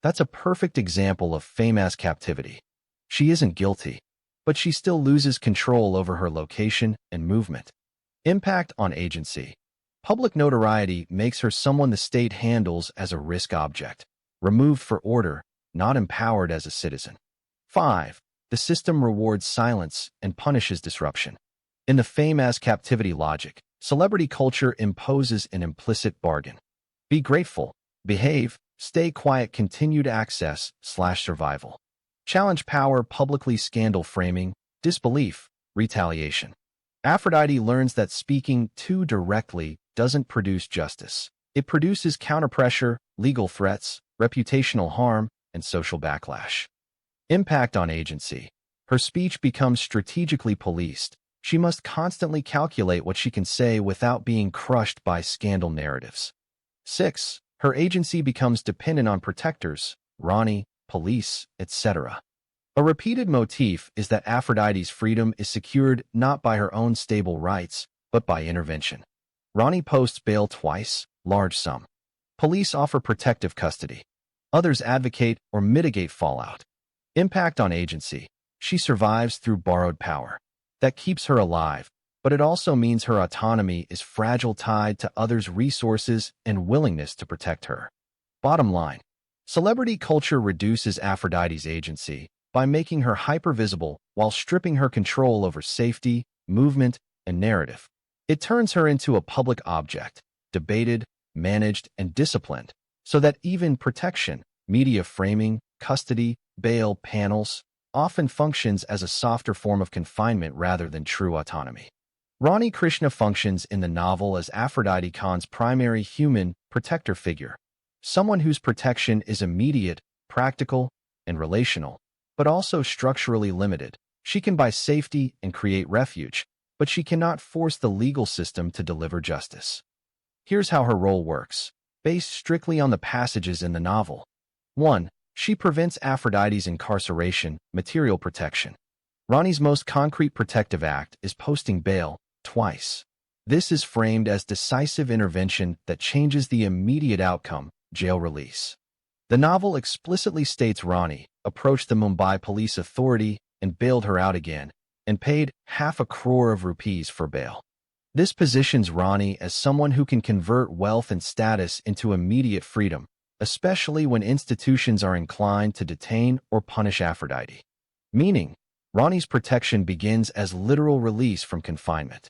That's a perfect example of fame as captivity. She isn't guilty, but she still loses control over her location and movement. Impact on agency. Public notoriety makes her someone the state handles as a risk object, removed for order, not empowered as a citizen. 5. The system rewards silence and punishes disruption. In the fame as captivity logic, celebrity culture imposes an implicit bargain. Be grateful, behave, stay quiet, continued access/survival. Challenge power, publicly scandal framing, disbelief, retaliation. Aphrodite learns that speaking too directly doesn't produce justice. It produces counterpressure, legal threats, reputational harm, and social backlash. Impact on agency. Her speech becomes strategically policed. She must constantly calculate what she can say without being crushed by scandal narratives. 6. Her agency becomes dependent on protectors, Rani, police, etc. A repeated motif is that Aphrodite's freedom is secured not by her own stable rights, but by intervention. Rani posts bail twice, large sum. Police offer protective custody. Others advocate or mitigate fallout. Impact on agency. She survives through borrowed power. That keeps her alive, but it also means her autonomy is fragile, tied to others' resources and willingness to protect her. Bottom line, celebrity culture reduces Aphrodite's agency by making her hypervisible while stripping her control over safety, movement, and narrative. It turns her into a public object, debated, managed, and disciplined, so that even protection, media framing, custody, bail panels, often functions as a softer form of confinement rather than true autonomy. Rani Krishna functions in the novel as Aphrodite Khan's primary human protector figure, someone whose protection is immediate, practical, and relational, but also structurally limited. She can buy safety and create refuge, but she cannot force the legal system to deliver justice. Here's how her role works, based strictly on the passages in the novel. 1. She prevents Aphrodite's incarceration, material protection. Rani's most concrete protective act is posting bail, twice. This is framed as decisive intervention that changes the immediate outcome, jail release. The novel explicitly states Rani approached the Mumbai police authority and bailed her out again, and paid ₹500 crore for bail. This positions Rani as someone who can convert wealth and status into immediate freedom, especially when institutions are inclined to detain or punish Aphrodite. Meaning, Rani's protection begins as literal release from confinement.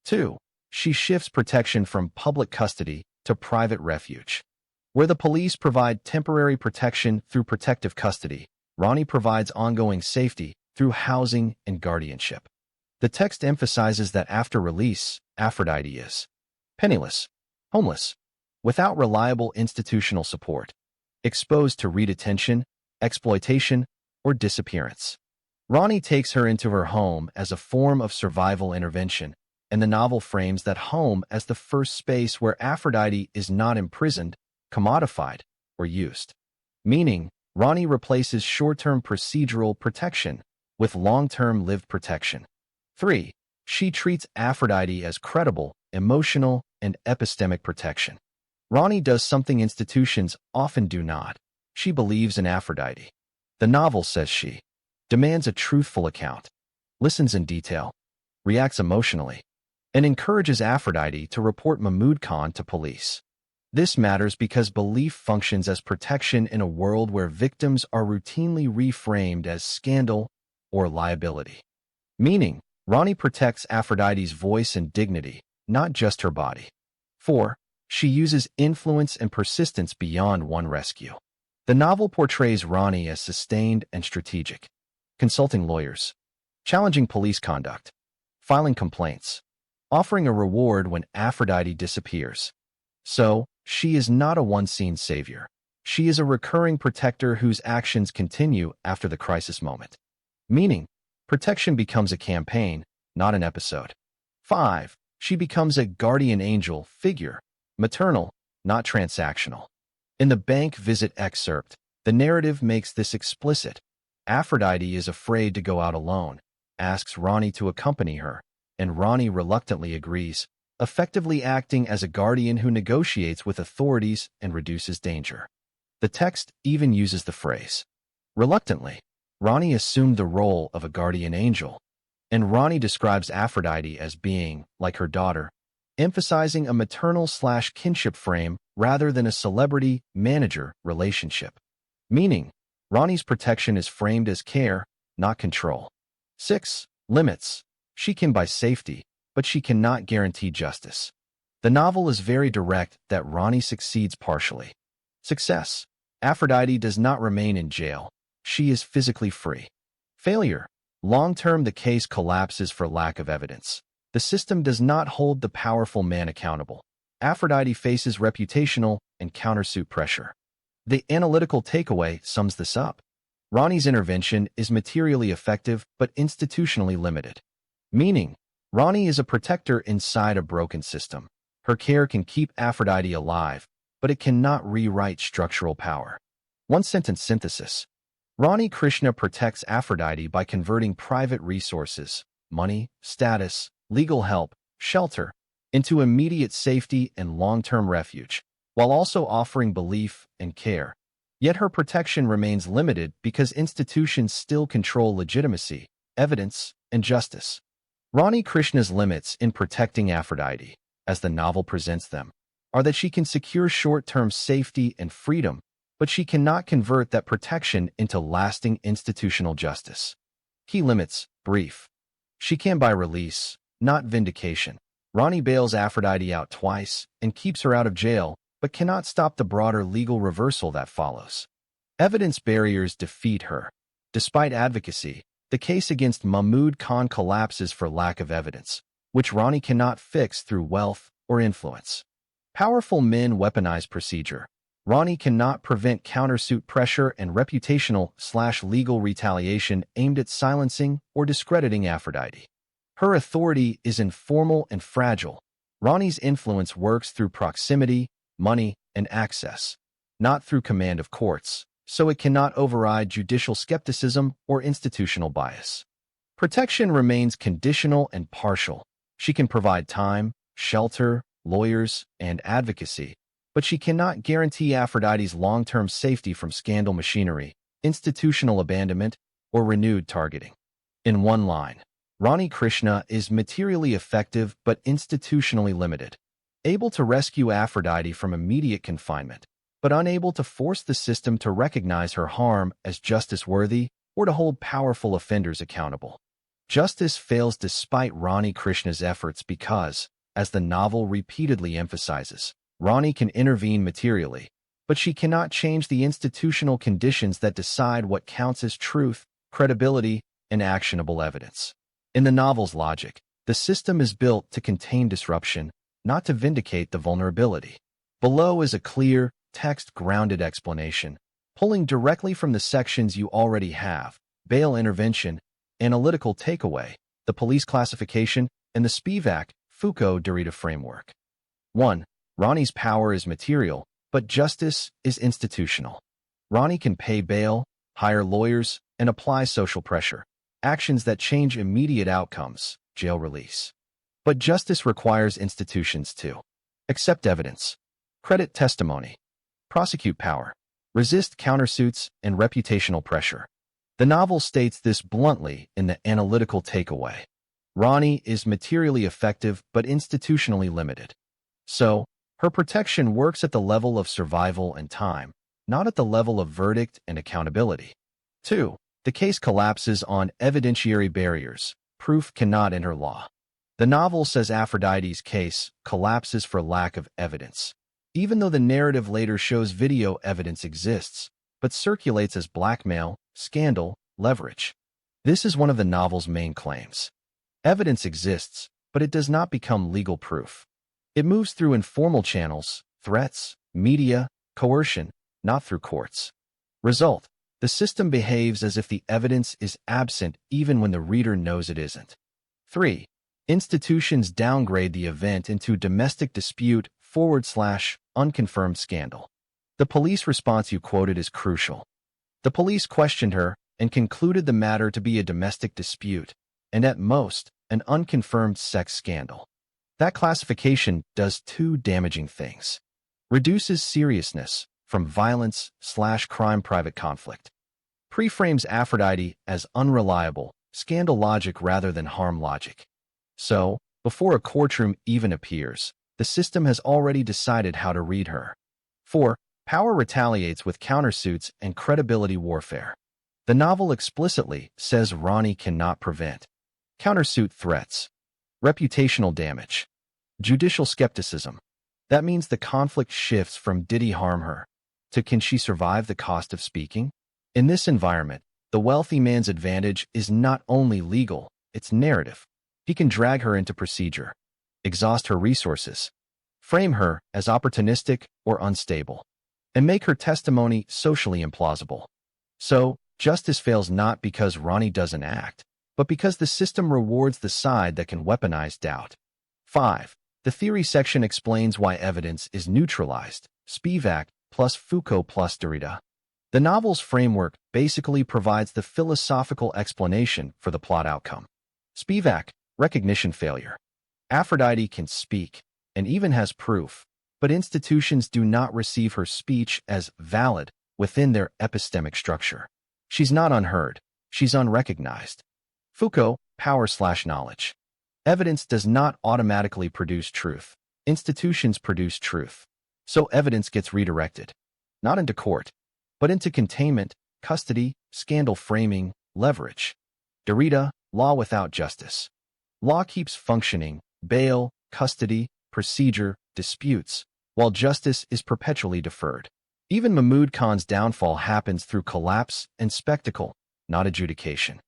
2. She shifts protection from public custody to private refuge. Where the police provide temporary protection through protective custody, Rani provides ongoing safety through housing and guardianship. The text emphasizes that after release, Aphrodite is penniless, homeless, without reliable institutional support, exposed to redetention, exploitation, or disappearance. Rani takes her into her home as a form of survival intervention, and the novel frames that home as the first space where Aphrodite is not imprisoned, commodified, or used. Meaning, Rani replaces short-term procedural protection with long-term lived protection. 3. She treats Aphrodite as credible, emotional, and epistemic protection. Rani does something institutions often do not. She believes in Aphrodite. The novel says she demands a truthful account, listens in detail, reacts emotionally, and encourages Aphrodite to report Mahmood Khan to police. This matters because belief functions as protection in a world where victims are routinely reframed as scandal or liability. Meaning, Rani protects Aphrodite's voice and dignity, not just her body. 4. She uses influence and persistence beyond one rescue. The novel portrays Rani as sustained and strategic, consulting lawyers, challenging police conduct, filing complaints, offering a reward when Aphrodite disappears. So, she is not a one-scene savior. She is a recurring protector whose actions continue after the crisis moment. Meaning, protection becomes a campaign, not an episode. 5. She becomes a guardian angel figure, maternal, not transactional. In the bank visit excerpt, the narrative makes this explicit. Aphrodite is afraid to go out alone, asks Rani to accompany her, and Rani reluctantly agrees, effectively acting as a guardian who negotiates with authorities and reduces danger. The text even uses the phrase, reluctantly. Rani assumed the role of a guardian angel, and Rani describes Aphrodite as being, like her daughter, emphasizing a maternal/kinship frame rather than a celebrity-manager relationship. Meaning, Ronnie's protection is framed as care, not control. 6. Limits. She can buy safety, but she cannot guarantee justice. The novel is very direct that Ronnie succeeds partially. Success. Aphrodite does not remain in jail. She is physically free. Failure. Long-term, the case collapses for lack of evidence. The system does not hold the powerful man accountable. Aphrodite faces reputational and countersuit pressure. The analytical takeaway sums this up. Ronnie's intervention is materially effective but institutionally limited. Meaning, Ronnie is a protector inside a broken system. Her care can keep Aphrodite alive, but it cannot rewrite structural power. One-sentence synthesis. Ronnie Krishna protects Aphrodite by converting private resources, money, status, legal help, shelter, into immediate safety and long-term refuge, while also offering belief and care. Yet her protection remains limited because institutions still control legitimacy, evidence, and justice. Ronnie Krishna's limits in protecting Aphrodite, as the novel presents them, are that she can secure short-term safety and freedom, but she cannot convert that protection into lasting institutional justice. Key limits, brief. She can buy release, not vindication. Ronnie bails Aphrodite out twice and keeps her out of jail, but cannot stop the broader legal reversal that follows. Evidence barriers defeat her. Despite advocacy, the case against Mahmood Khan collapses for lack of evidence, which Ronnie cannot fix through wealth or influence. Powerful men weaponize procedure. Ronnie cannot prevent countersuit pressure and reputational/legal retaliation aimed at silencing or discrediting Aphrodite. Her authority is informal and fragile. Ronnie's influence works through proximity, money, and access, not through command of courts, so it cannot override judicial skepticism or institutional bias. Protection remains conditional and partial. She can provide time, shelter, lawyers, and advocacy, but she cannot guarantee Aphrodite's long-term safety from scandal machinery, institutional abandonment, or renewed targeting. In one line, Ronnie Krishna is materially effective but institutionally limited, able to rescue Aphrodite from immediate confinement, but unable to force the system to recognize her harm as justice-worthy or to hold powerful offenders accountable. Justice fails despite Ronnie Krishna's efforts because, as the novel repeatedly emphasizes, Ronnie can intervene materially, but she cannot change the institutional conditions that decide what counts as truth, credibility, and actionable evidence. In the novel's logic, the system is built to contain disruption, not to vindicate the vulnerability. Below is a clear, text-grounded explanation, pulling directly from the sections you already have: bail intervention, analytical takeaway, the police classification, and the Spivak-Foucault-Derrida framework. 1. Ronnie's power is material, but justice is institutional. Ronnie can pay bail, hire lawyers, and apply social pressure, actions that change immediate outcomes, jail release. But justice requires institutions to accept evidence, credit testimony, prosecute power, resist countersuits, and reputational pressure. The novel states this bluntly in the analytical takeaway. Ronnie is materially effective but institutionally limited. So, her protection works at the level of survival and time, not at the level of verdict and accountability. 2. The case collapses on evidentiary barriers. Proof cannot enter law. The novel says Aphrodite's case collapses for lack of evidence, even though the narrative later shows video evidence exists, but circulates as blackmail, scandal, leverage. This is one of the novel's main claims. Evidence exists, but it does not become legal proof. It moves through informal channels, threats, media, coercion, not through courts. Result: the system behaves as if the evidence is absent even when the reader knows it isn't. 3. Institutions downgrade the event into domestic dispute/unconfirmed scandal. The police response you quoted is crucial. The police questioned her and concluded the matter to be a domestic dispute, and at most, an unconfirmed sex scandal. That classification does two damaging things. Reduces seriousness from violence/crime private conflict. Preframes Aphrodite as unreliable, scandal logic rather than harm logic. So, Before a courtroom even appears, the system has already decided how to read her. 4. Power retaliates with countersuits and credibility warfare. The novel explicitly says Ronnie cannot prevent countersuit threats, reputational damage, judicial skepticism. That means the conflict shifts from did he harm her to can she survive the cost of speaking? In this environment, the wealthy man's advantage is not only legal, it's narrative. He can drag her into procedure, exhaust her resources, frame her as opportunistic or unstable, and make her testimony socially implausible. So, justice fails not because Ronnie doesn't act, but because the system rewards the side that can weaponize doubt. 5. The theory section explains why evidence is neutralized. Spivak plus Foucault plus Derrida. The novel's framework basically provides the philosophical explanation for the plot outcome. Spivak, recognition failure. Aphrodite can speak, and even has proof, but institutions do not receive her speech as valid within their epistemic structure. She's not unheard, she's unrecognized. Foucault, power/knowledge. Evidence does not automatically produce truth. Institutions produce truth. So evidence gets redirected, not into court, but into containment, custody, scandal framing, leverage. Derrida, law without justice. Law keeps functioning, bail, custody, procedure, disputes, while justice is perpetually deferred. Even Mahmoud Khan's downfall happens through collapse and spectacle, not adjudication.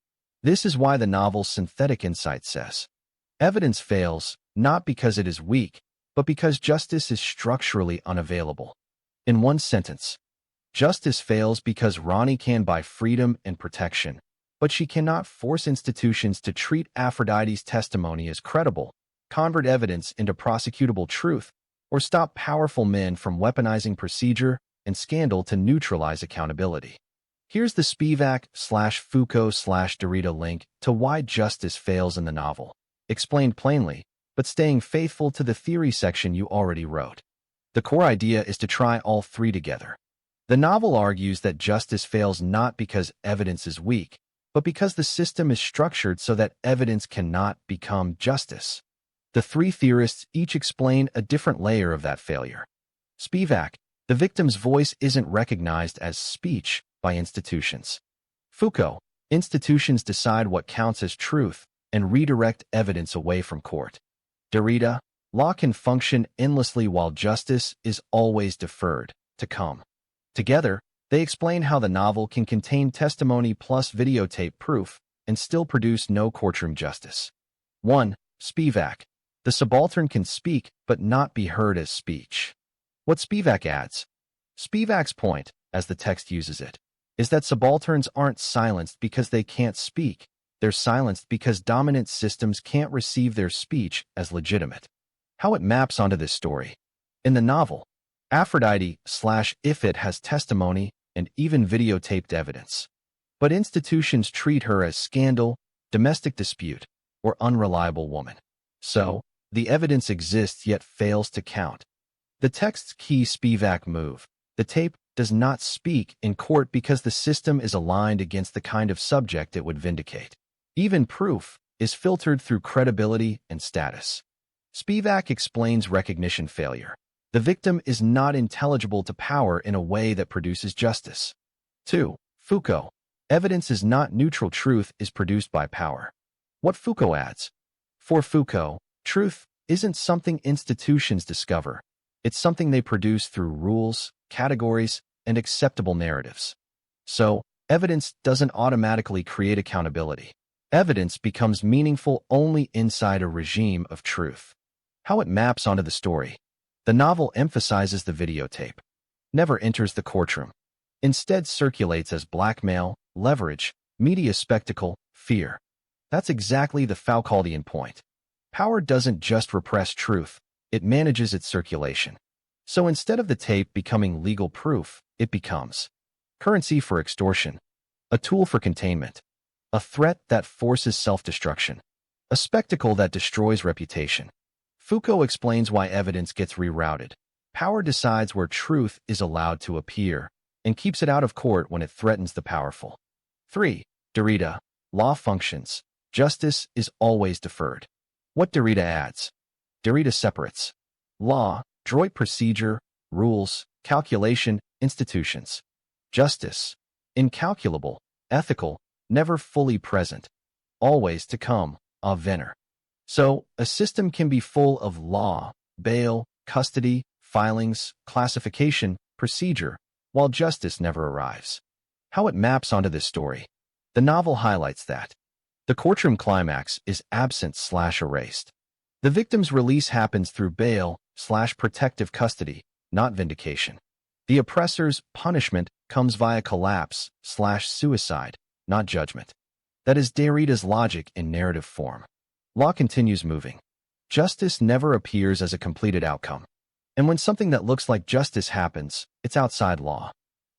This is why the novel's synthetic insight says, evidence fails, not because it is weak, but because justice is structurally unavailable. In one sentence, justice fails because Ronnie can buy freedom and protection, but she cannot force institutions to treat Aphrodite's testimony as credible, convert evidence into prosecutable truth, or stop powerful men from weaponizing procedure and scandal to neutralize accountability. Here's the Spivak/Foucault/Derrida link to why justice fails in the novel, explained plainly, but staying faithful to the theory section you already wrote. The core idea is to try all three together. The novel argues that justice fails not because evidence is weak, but because the system is structured so that evidence cannot become justice. The three theorists each explain a different layer of that failure. Spivak, the victim's voice isn't recognized as speech by institutions. Foucault, institutions decide what counts as truth and redirect evidence away from court. Derrida, law can function endlessly while justice is always deferred to come. Together, they explain how the novel can contain testimony plus videotape proof and still produce no courtroom justice. 1. Spivak, the subaltern can speak but not be heard as speech. What Spivak adds. Spivak's point, as the text uses it, is that subalterns aren't silenced because they can't speak. They're silenced because dominant systems can't receive their speech as legitimate. How it maps onto this story. In the novel, Aphrodite/Ifit has testimony and even videotaped evidence. But institutions treat her as scandal, domestic dispute, or unreliable woman. So, the evidence exists yet fails to count. The text's key Spivak move. The tape does not speak in court because the system is aligned against the kind of subject it would vindicate. Even proof is filtered through credibility and status. Spivak explains recognition failure. The victim is not intelligible to power in a way that produces justice. 2. Foucault. Evidence is not neutral. Truth is produced by power. What Foucault adds. For Foucault, truth isn't something institutions discover. It's something they produce through rules, categories, and acceptable narratives. So, evidence doesn't automatically create accountability. Evidence becomes meaningful only inside a regime of truth. How it maps onto the story. The novel emphasizes the videotape. Never enters the courtroom. Instead circulates as blackmail, leverage, media spectacle, fear. That's exactly the Foucauldian point. Power doesn't just repress truth, it manages its circulation. So instead of the tape becoming legal proof, it becomes currency for extortion, a tool for containment, a threat that forces self-destruction, a spectacle that destroys reputation. Foucault explains why evidence gets rerouted. Power decides where truth is allowed to appear and keeps it out of court when it threatens the powerful. 3. Derrida. Law functions. Justice is always deferred. What Derrida adds. Derrida separates law, droit procedure, rules, calculation, institutions. Justice, incalculable, ethical, never fully present, always to come, a venor. So, a system can be full of law, bail, custody, filings, classification, procedure, while justice never arrives. How it maps onto this story. The novel highlights that the courtroom climax is absent/erased. The victim's release happens through bail/protective custody, not vindication. The oppressor's punishment comes via collapse/suicide, not judgment. That is Derrida's logic in narrative form. Law continues moving. Justice never appears as a completed outcome. And when something that looks like justice happens, it's outside law.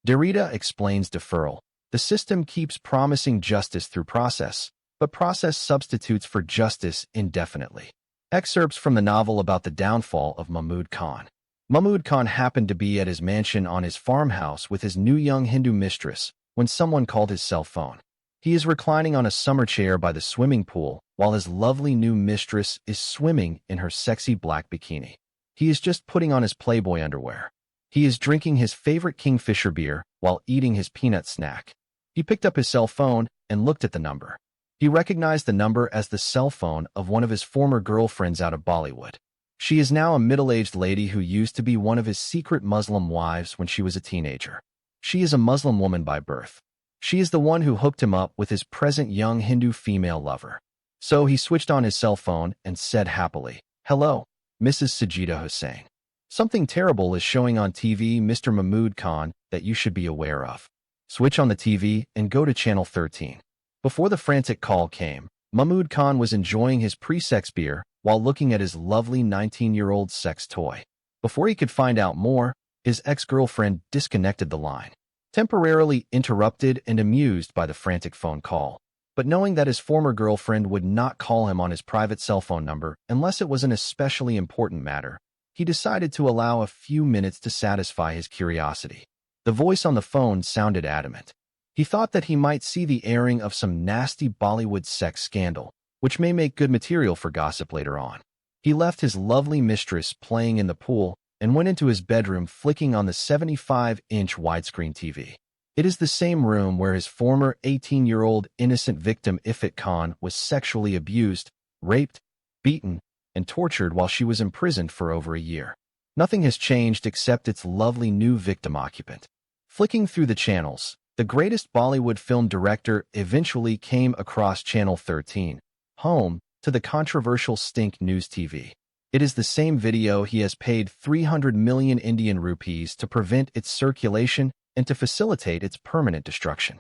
Derrida explains deferral. The system keeps promising justice through process, but process substitutes for justice indefinitely. Excerpts from the novel about the downfall of Mahmud Khan. Mahmud Khan happened to be at his mansion on his farmhouse with his new young Hindu mistress when someone called his cell phone. He is reclining on a summer chair by the swimming pool while his lovely new mistress is swimming in her sexy black bikini. He is just putting on his Playboy underwear. He is drinking his favorite Kingfisher beer while eating his peanut snack. He picked up his cell phone and looked at the number. He recognized the number as the cell phone of one of his former girlfriends out of Bollywood. She is now a middle-aged lady who used to be one of his secret Muslim wives when she was a teenager. She is a Muslim woman by birth. She is the one who hooked him up with his present young Hindu female lover. So he switched on his cell phone and said happily, "Hello, Mrs. Sajida Hussain. Something terrible is showing on TV, Mr. Mahmud Khan, that you should be aware of. Switch on the TV and go to channel 13. Before the frantic call came, Mahmud Khan was enjoying his pre-sex beer while looking at his lovely 19-year-old sex toy. Before he could find out more, his ex-girlfriend disconnected the line. Temporarily interrupted and amused by the frantic phone call, but knowing that his former girlfriend would not call him on his private cell phone number unless it was an especially important matter, he decided to allow a few minutes to satisfy his curiosity. The voice on the phone sounded adamant. He thought that he might see the airing of some nasty Bollywood sex scandal, which may make good material for gossip later on. He left his lovely mistress playing in the pool and went into his bedroom flicking on the 75-inch widescreen TV. It is the same room where his former 18-year-old innocent victim Ifat Khan was sexually abused, raped, beaten, and tortured while she was imprisoned for over a year. Nothing has changed except its lovely new victim occupant. Flicking through the channels, the greatest Bollywood film director eventually came across Channel 13, home to the controversial Stink News TV. It is the same video he has paid 300 million Indian rupees to prevent its circulation and to facilitate its permanent destruction.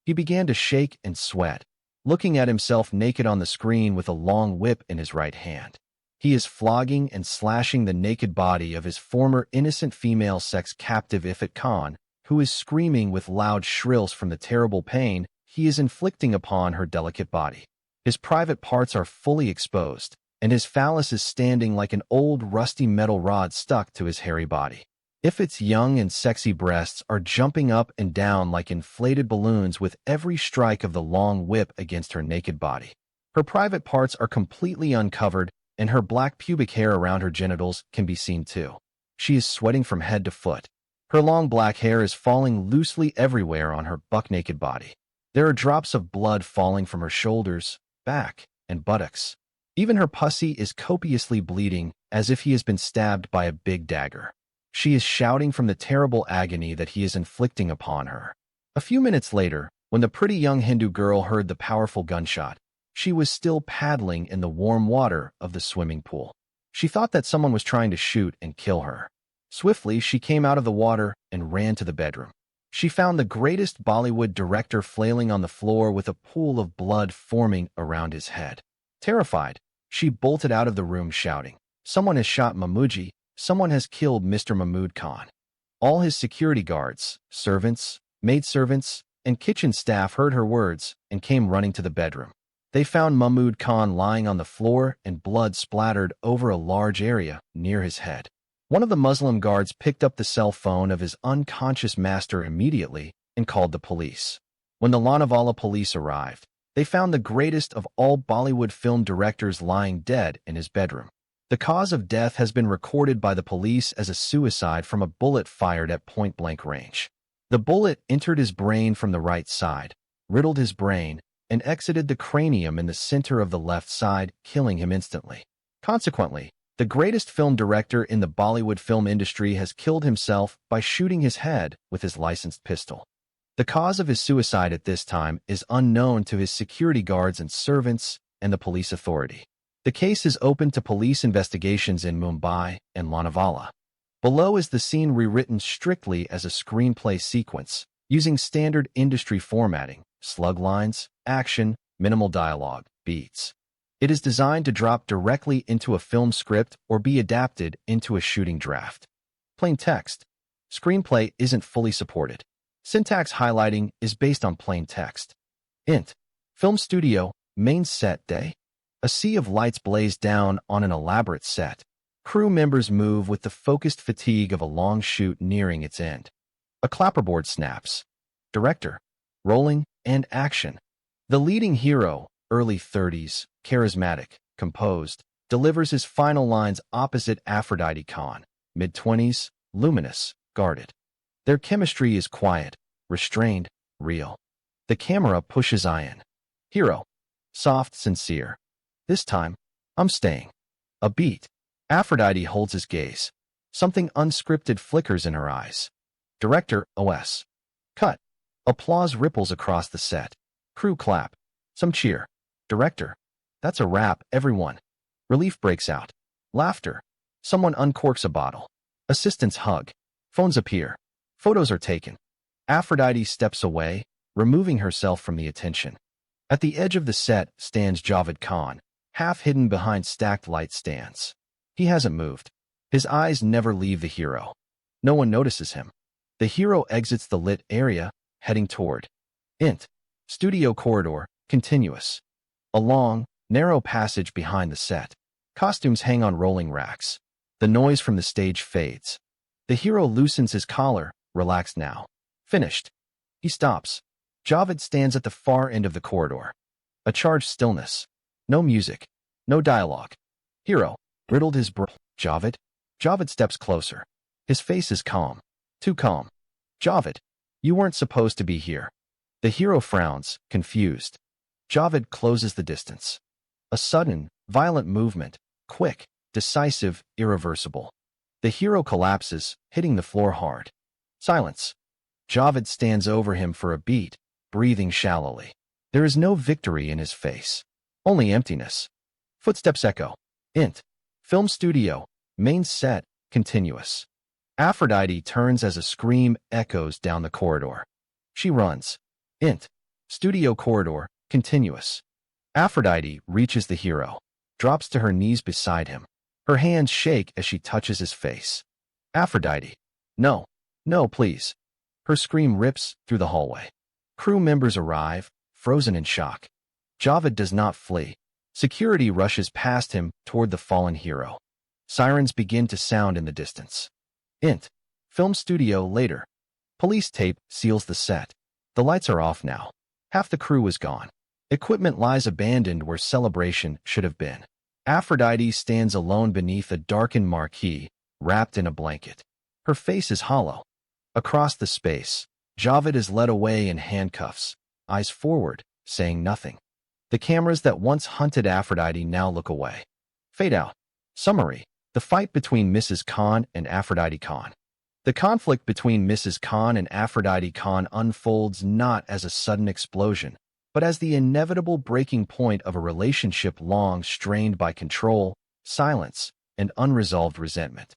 He began to shake and sweat, looking at himself naked on the screen with a long whip in his right hand. He is flogging and slashing the naked body of his former innocent female sex captive Ifat Khan, who is screaming with loud shrills from the terrible pain he is inflicting upon her delicate body. His private parts are fully exposed, and his phallus is standing like an old rusty metal rod stuck to his hairy body. Ifat's young and sexy breasts are jumping up and down like inflated balloons with every strike of the long whip against her naked body. Her private parts are completely uncovered, and her black pubic hair around her genitals can be seen too. She is sweating from head to foot. Her long black hair is falling loosely everywhere on her buck-naked body. There are drops of blood falling from her shoulders, back, and buttocks. Even her pussy is copiously bleeding, as if he has been stabbed by a big dagger. She is shouting from the terrible agony that he is inflicting upon her. A few minutes later, when the pretty young Hindu girl heard the powerful gunshot, she was still paddling in the warm water of the swimming pool. She thought that someone was trying to shoot and kill her. Swiftly, she came out of the water and ran to the bedroom. She found the greatest Bollywood director flailing on the floor with a pool of blood forming around his head. Terrified, she bolted out of the room shouting, "Someone has shot Mahmudji, someone has killed Mr. Mahmud Khan." All his security guards, servants, maidservants, and kitchen staff heard her words and came running to the bedroom. They found Mahmud Khan lying on the floor and blood splattered over a large area near his head. One of the Muslim guards picked up the cell phone of his unconscious master immediately and called the police. When the Lonavala police arrived, They found the greatest of all Bollywood film directors lying dead in his bedroom. The cause of death has been recorded by the police as a suicide from a bullet fired at point-blank range. The bullet entered his brain from the right side, riddled his brain, and exited the cranium in the center of the left side, killing him instantly. Consequently, the greatest film director in the Bollywood film industry has killed himself by shooting his head with his licensed pistol. The cause of his suicide at this time is unknown to his security guards and servants and the police authority. The case is open to police investigations in Mumbai and Lonavala. Below is the scene rewritten strictly as a screenplay sequence, using standard industry formatting, slug lines, action, minimal dialogue, beats. It is designed to drop directly into a film script or be adapted into a shooting draft. Plain text. Screenplay isn't fully supported. Syntax highlighting is based on plain text. Int. Film studio, main set day. A sea of lights blaze down on an elaborate set. Crew members move with the focused fatigue of a long shoot nearing its end. A clapperboard snaps. Director. Rolling and action. The leading hero, early 30s, charismatic, composed, delivers his final lines opposite Aphrodite Khan, mid-20s, luminous, guarded. Their chemistry is quiet, restrained, real. The camera pushes in. Hero. Soft, sincere. This time, I'm staying. A beat. Aphrodite holds his gaze. Something unscripted flickers in her eyes. Director, OS. Cut. Applause ripples across the set. Crew clap. Some cheer. Director. That's a wrap, everyone. Relief breaks out. Laughter. Someone uncorks a bottle. Assistants hug. Phones appear. Photos are taken. Aphrodite steps away, removing herself from the attention. At the edge of the set stands Javed Khan, half hidden behind stacked light stands. He hasn't moved. His eyes never leave the hero. No one notices him. The hero exits the lit area, heading toward Int. Studio corridor, continuous. A long, narrow passage behind the set. Costumes hang on rolling racks. The noise from the stage fades. The hero loosens his collar, relaxed now. Finished. He stops. Javed stands at the far end of the corridor. A charged stillness. No music. No dialogue. Hero. Riddled his brain. Javed? Javed steps closer. His face is calm. Too calm. Javed. You weren't supposed to be here. The hero frowns, confused. Javed closes the distance. A sudden, violent movement. Quick, decisive, irreversible. The hero collapses, hitting the floor hard. Silence. Javed stands over him for a beat, breathing shallowly. There is no victory in his face. Only emptiness. Footsteps echo. Int. Film studio. Main set. Continuous. Aphrodite turns as a scream echoes down the corridor. She runs. Int. Studio corridor. Continuous. Aphrodite reaches the hero. Drops to her knees beside him. Her hands shake as she touches his face. Aphrodite. No. No, please. Her scream rips through the hallway. Crew members arrive, frozen in shock. Javed does not flee. Security rushes past him toward the fallen hero. Sirens begin to sound in the distance. Int. Film studio later. Police tape seals the set. The lights are off now. Half the crew is gone. Equipment lies abandoned where celebration should have been. Aphrodite stands alone beneath a darkened marquee, wrapped in a blanket. Her face is hollow. Across the space, Javed is led away in handcuffs, eyes forward, saying nothing. The cameras that once hunted Aphrodite now look away. Fade out. Summary. The fight between Mrs. Khan and Aphrodite Khan. The conflict between Mrs. Khan and Aphrodite Khan unfolds not as a sudden explosion, but as the inevitable breaking point of a relationship long strained by control, silence, and unresolved resentment.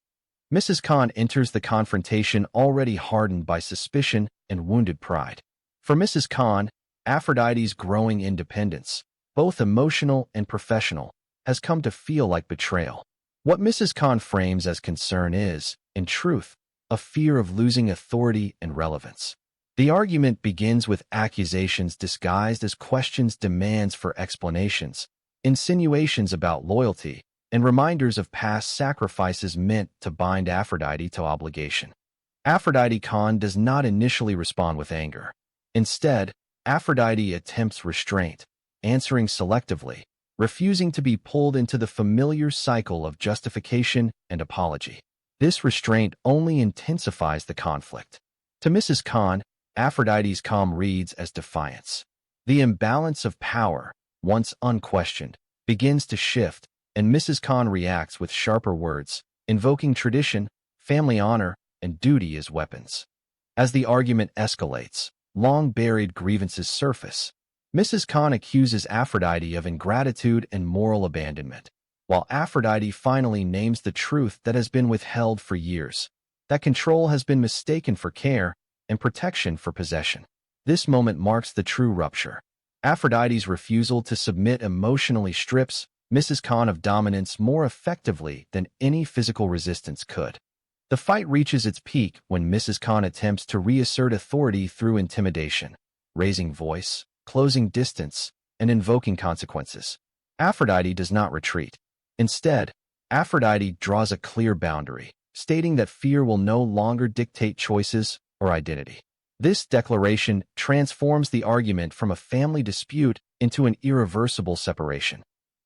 Mrs. Khan enters the confrontation already hardened by suspicion and wounded pride. For Mrs. Khan, Aphrodite's growing independence, both emotional and professional, has come to feel like betrayal. What Mrs. Khan frames as concern is, in truth, a fear of losing authority and relevance. The argument begins with accusations disguised as questions, demands for explanations, insinuations about loyalty, and reminders of past sacrifices meant to bind Aphrodite to obligation. Aphrodite Khan does not initially respond with anger. Instead, Aphrodite attempts restraint, answering selectively, refusing to be pulled into the familiar cycle of justification and apology. This restraint only intensifies the conflict. To Mrs. Khan, Aphrodite's calm reads as defiance. The imbalance of power, once unquestioned, begins to shift, and Mrs. Khan reacts with sharper words, invoking tradition, family honor, and duty as weapons. As the argument escalates, long-buried grievances surface. Mrs. Khan accuses Aphrodite of ingratitude and moral abandonment, while Aphrodite finally names the truth that has been withheld for years, that control has been mistaken for care and protection for possession. This moment marks the true rupture. Aphrodite's refusal to submit emotionally strips Mrs. Khan of dominance more effectively than any physical resistance could. The fight reaches its peak when Mrs. Khan attempts to reassert authority through intimidation, raising voice, closing distance, and invoking consequences. Aphrodite does not retreat. Instead, Aphrodite draws a clear boundary, stating that fear will no longer dictate choices or identity. This declaration transforms the argument from a family dispute into an irreversible separation.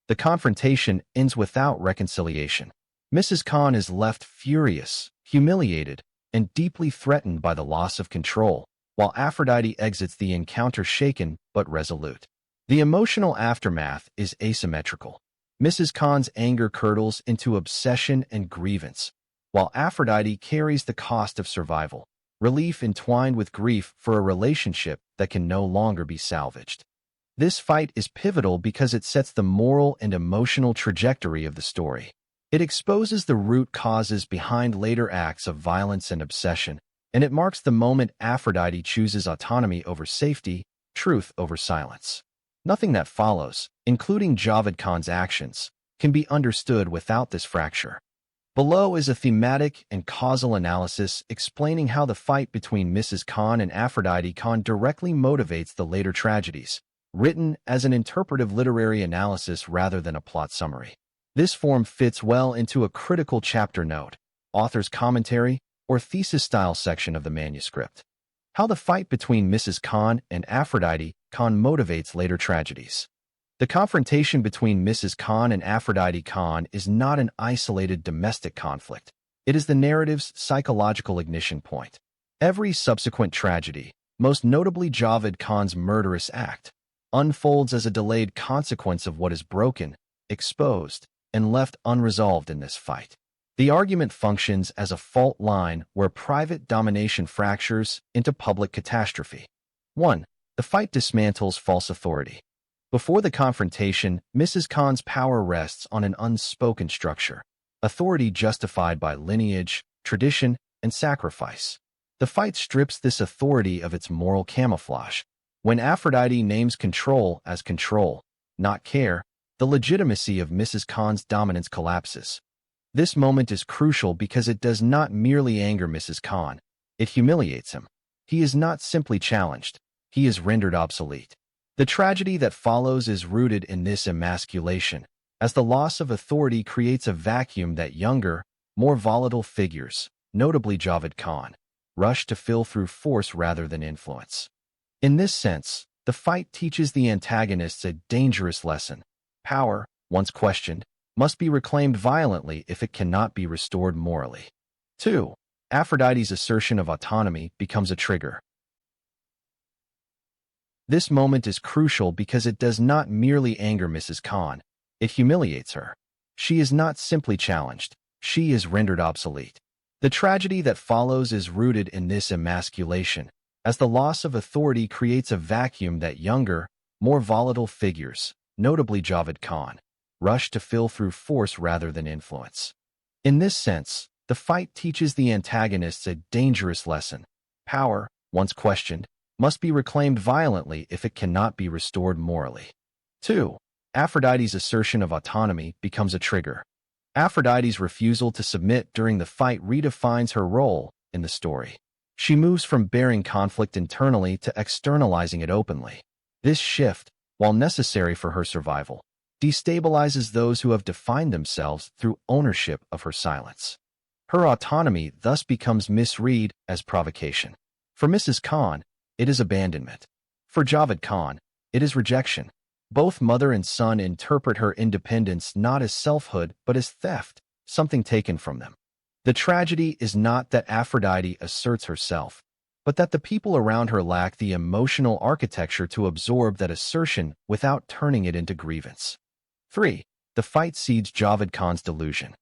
The confrontation ends without reconciliation. Mrs. Khan is left furious, humiliated, and deeply threatened by the loss of control, while Aphrodite exits the encounter shaken but resolute. The emotional aftermath is asymmetrical. Mrs. Khan's anger curdles into obsession and grievance, while Aphrodite carries the cost of survival, relief entwined with grief for a relationship that can no longer be salvaged. This fight is pivotal because it sets the moral and emotional trajectory of the story. It exposes the root causes behind later acts of violence and obsession, and it marks the moment Aphrodite chooses autonomy over safety, truth over silence. Nothing that follows, including Javed Khan's actions, can be understood without this fracture. Below is a thematic and causal analysis explaining how the fight between Mrs. Khan and Aphrodite Khan directly motivates the later tragedies, written as an interpretive literary analysis rather than a plot summary. This form fits well into a critical chapter note, author's commentary, or thesis-style section of the manuscript. How the fight between Mrs. Khan and Aphrodite Khan motivates later tragedies. The confrontation between Mrs. Khan and Aphrodite Khan is not an isolated domestic conflict. It is the narrative's psychological ignition point. Every subsequent tragedy, most notably Javed Khan's murderous act, unfolds as a delayed consequence of what is broken, exposed, and left unresolved in this fight. The argument functions as a fault line where private domination fractures into public catastrophe. 1. The fight dismantles false authority. Before the confrontation, Mrs. Khan's power rests on an unspoken structure, authority justified by lineage, tradition, and sacrifice. The fight strips this authority of its moral camouflage. When Aphrodite names control as control, not care, the legitimacy of Mrs. Khan's dominance collapses. This moment is crucial because it does not merely anger Mrs. Khan, it humiliates him. He is not simply challenged, he is rendered obsolete. The tragedy that follows is rooted in this emasculation, as the loss of authority creates a vacuum that younger, more volatile figures, notably Javed Khan, rush to fill through force rather than influence. In this sense, the fight teaches the antagonists a dangerous lesson. Power, once questioned, must be reclaimed violently if it cannot be restored morally. 2. Aphrodite's assertion of autonomy becomes a trigger. This moment is crucial because it does not merely anger Mrs. Khan, it humiliates her. She is not simply challenged, she is rendered obsolete. The tragedy that follows is rooted in this emasculation, as the loss of authority creates a vacuum that younger, more volatile figures, notably Javed Khan, rush to fill through force rather than influence. In this sense, the fight teaches the antagonists a dangerous lesson. Power, once questioned, must be reclaimed violently if it cannot be restored morally. 2. Aphrodite's assertion of autonomy becomes a trigger. Aphrodite's refusal to submit during the fight redefines her role in the story. She moves from bearing conflict internally to externalizing it openly. This shift, while necessary for her survival, destabilizes those who have defined themselves through ownership of her silence. Her autonomy thus becomes misread as provocation. For Mrs. Khan, it is abandonment. For Javed Khan, it is rejection. Both mother and son interpret her independence not as selfhood but as theft, something taken from them. The tragedy is not that Aphrodite asserts herself, but that the people around her lack the emotional architecture to absorb that assertion without turning it into grievance. 3. The fight seeds Javed Khan's delusion.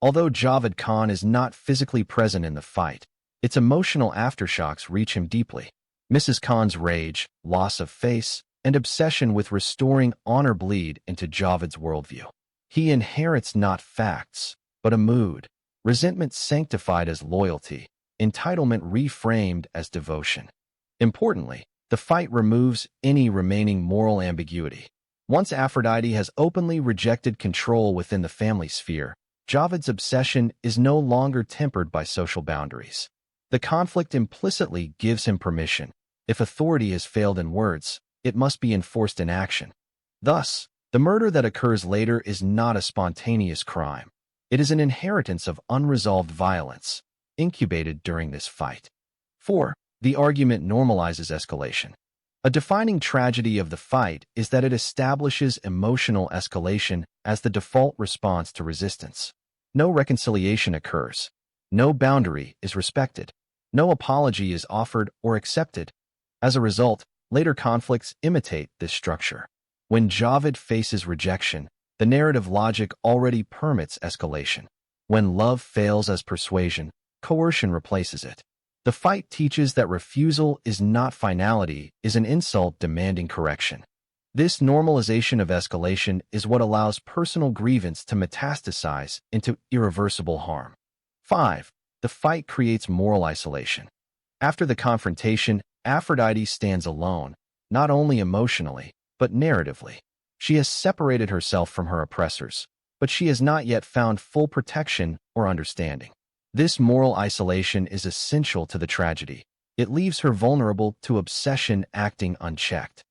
Although Javed Khan is not physically present in the fight, its emotional aftershocks reach him deeply. Mrs. Khan's rage, loss of face, and obsession with restoring honor bleed into Javed's worldview. He inherits not facts, but a mood, resentment sanctified as loyalty, entitlement reframed as devotion. Importantly, the fight removes any remaining moral ambiguity. Once Aphrodite has openly rejected control within the family sphere, Javed's obsession is no longer tempered by social boundaries. The conflict implicitly gives him permission. If authority has failed in words, it must be enforced in action. Thus, the murder that occurs later is not a spontaneous crime. It is an inheritance of unresolved violence, incubated during this fight. 4. The argument normalizes escalation. A defining tragedy of the fight is that it establishes emotional escalation as the default response to resistance. No reconciliation occurs. No boundary is respected. No apology is offered or accepted. As a result, later conflicts imitate this structure. When Javed faces rejection, the narrative logic already permits escalation. When love fails as persuasion, coercion replaces it. The fight teaches that refusal is not finality, is an insult demanding correction. This normalization of escalation is what allows personal grievance to metastasize into irreversible harm. 5. The fight creates moral isolation. After the confrontation, Aphrodite stands alone, not only emotionally, but narratively. She has separated herself from her oppressors, but she has not yet found full protection or understanding. This moral isolation is essential to the tragedy. It leaves her vulnerable to obsession acting unchecked.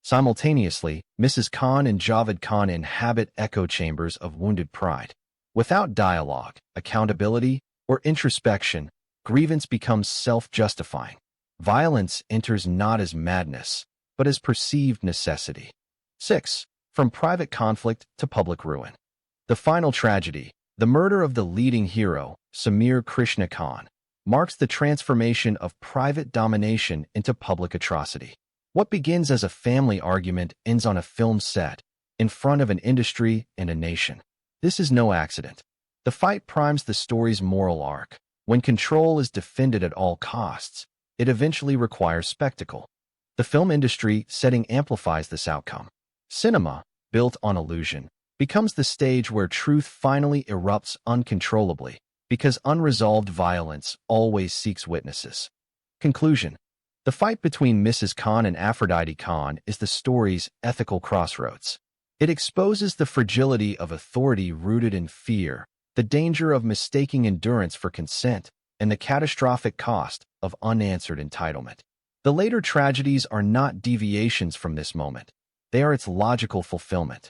Simultaneously, Mrs. Khan and Javed Khan inhabit echo chambers of wounded pride. Without dialogue, accountability, or introspection, grievance becomes self-justifying. Violence enters not as madness, but as perceived necessity. 6. From private conflict to public ruin. The final tragedy, the murder of the leading hero, Samir Krishna Khan, marks the transformation of private domination into public atrocity. What begins as a family argument ends on a film set, in front of an industry and a nation. This is no accident. The fight primes the story's moral arc. When control is defended at all costs, it eventually requires spectacle. The film industry setting amplifies this outcome. Cinema, built on illusion, becomes the stage where truth finally erupts uncontrollably, because unresolved violence always seeks witnesses. Conclusion. The fight between Mrs. Khan and Aphrodite Khan is the story's ethical crossroads. It exposes the fragility of authority rooted in fear, the danger of mistaking endurance for consent, and the catastrophic cost of unanswered entitlement. The later tragedies are not deviations from this moment. They are its logical fulfillment.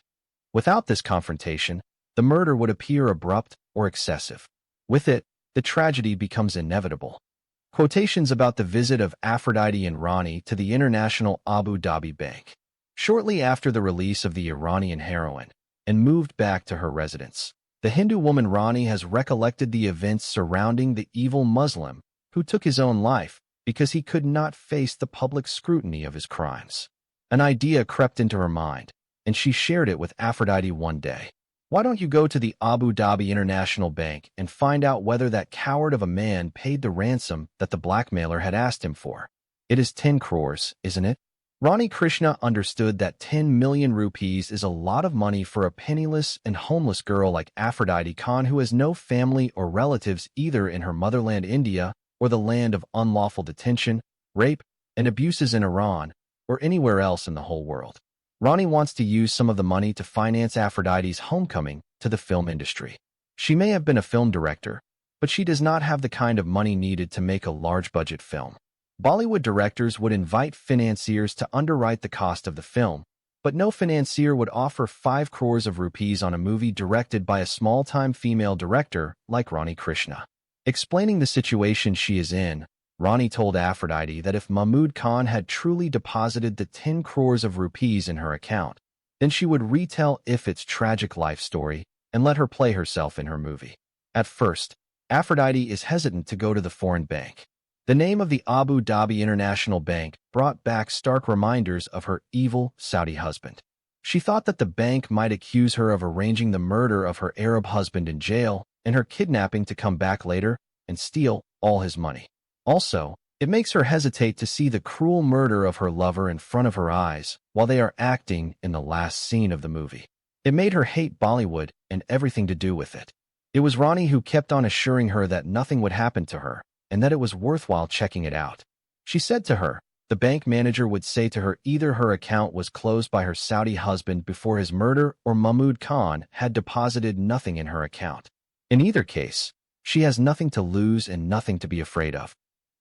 Without this confrontation, the murder would appear abrupt or excessive. With it, the tragedy becomes inevitable. Quotations about the visit of Aphrodite and Rani to the International Abu Dhabi Bank. Shortly after the release of the Iranian heroine, and moved back to her residence, the Hindu woman Rani has recollected the events surrounding the evil Muslim who took his own life because he could not face the public scrutiny of his crimes. An idea crept into her mind, and she shared it with Aphrodite one day. Why don't you go to the Abu Dhabi International Bank and find out whether that coward of a man paid the ransom that the blackmailer had asked him for? It is 10 crores, isn't it? Rani Krishna understood that 10 million rupees is a lot of money for a penniless and homeless girl like Aphrodite Khan who has no family or relatives either in her motherland India or the land of unlawful detention, rape, and abuses in Iran, or anywhere else in the whole world. Rani wants to use some of the money to finance Aphrodite's homecoming to the film industry. She may have been a film director, but she does not have the kind of money needed to make a large-budget film. Bollywood directors would invite financiers to underwrite the cost of the film, but no financier would offer 5 crores of rupees on a movie directed by a small-time female director like Rani Krishna. Explaining the situation she is in, Rani told Aphrodite that if Mahmud Khan had truly deposited the 10 crores of rupees in her account, Then she would retell Ifit's tragic life story and let her play herself in her movie. At first, Aphrodite is hesitant to go to the foreign bank. The name of the Abu Dhabi International Bank brought back stark reminders of her evil Saudi husband. She thought that the bank might accuse her of arranging the murder of her Arab husband in jail and her kidnapping to come back later and steal all his money. Also, it makes her hesitate to see the cruel murder of her lover in front of her eyes while they are acting in the last scene of the movie. It made her hate Bollywood and everything to do with it. It was Ronnie who kept on assuring her that nothing would happen to her and that it was worthwhile checking it out. She said to her, the bank manager would say to her either her account was closed by her Saudi husband before his murder or Mahmood Khan had deposited nothing in her account. In either case, she has nothing to lose and nothing to be afraid of.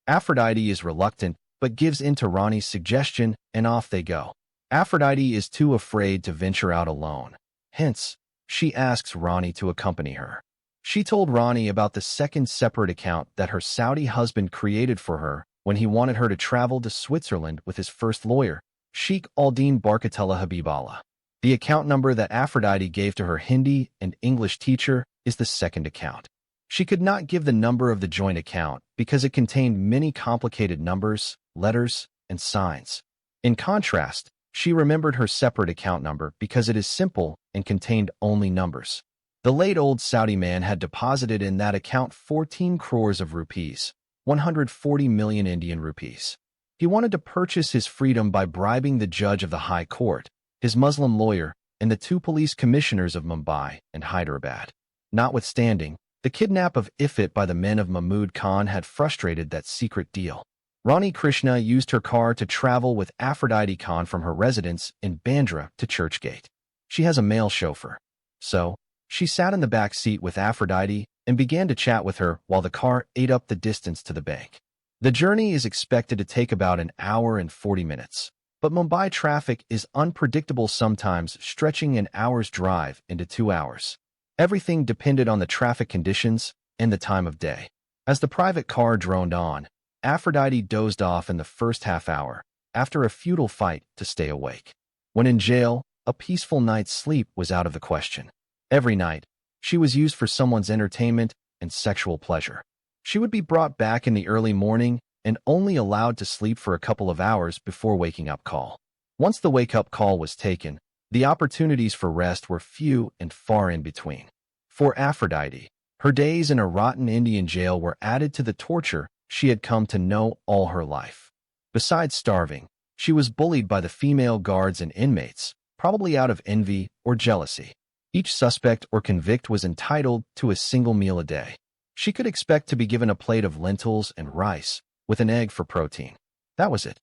Aphrodite is reluctant but gives in to Ronnie's suggestion and off they go. Aphrodite is too afraid to venture out alone. Hence, she asks Ronnie to accompany her. She told Ronnie about the second separate account that her Saudi husband created for her when he wanted her to travel to Switzerland with his first lawyer, Sheikh Aldin Barkatullah Habiballah. The account number that Aphrodite gave to her Hindi and English teacher is the second account. She could not give the number of the joint account because it contained many complicated numbers, letters, and signs. In contrast, she remembered her separate account number because it is simple and contained only numbers. The late old Saudi man had deposited in that account 14 crores of rupees, 140 million Indian rupees. He wanted to purchase his freedom by bribing the judge of the High Court, his Muslim lawyer, and the two police commissioners of Mumbai and Hyderabad. Notwithstanding, the kidnap of Ifit by the men of Mahmood Khan had frustrated that secret deal. Rani Krishna used her car to travel with Aphrodite Khan from her residence in Bandra to Churchgate. She has a male chauffeur. So, she sat in the back seat with Aphrodite and began to chat with her while the car ate up the distance to the bank. The journey is expected to take about an hour and 40 minutes, but Mumbai traffic is unpredictable, sometimes stretching an hour's drive into 2 hours. Everything depended on the traffic conditions and the time of day. As the private car droned on, Aphrodite dozed off in the first half hour, after a futile fight to stay awake. When in jail, a peaceful night's sleep was out of the question. Every night, she was used for someone's entertainment and sexual pleasure. She would be brought back in the early morning and only allowed to sleep for a couple of hours before waking up call. Once the wake-up call was taken, the opportunities for rest were few and far in between. For Aphrodite, her days in a rotten Indian jail were added to the torture she had come to know all her life. Besides starving, she was bullied by the female guards and inmates, probably out of envy or jealousy. Each suspect or convict was entitled to a single meal a day. She could expect to be given a plate of lentils and rice, with an egg for protein. That was it.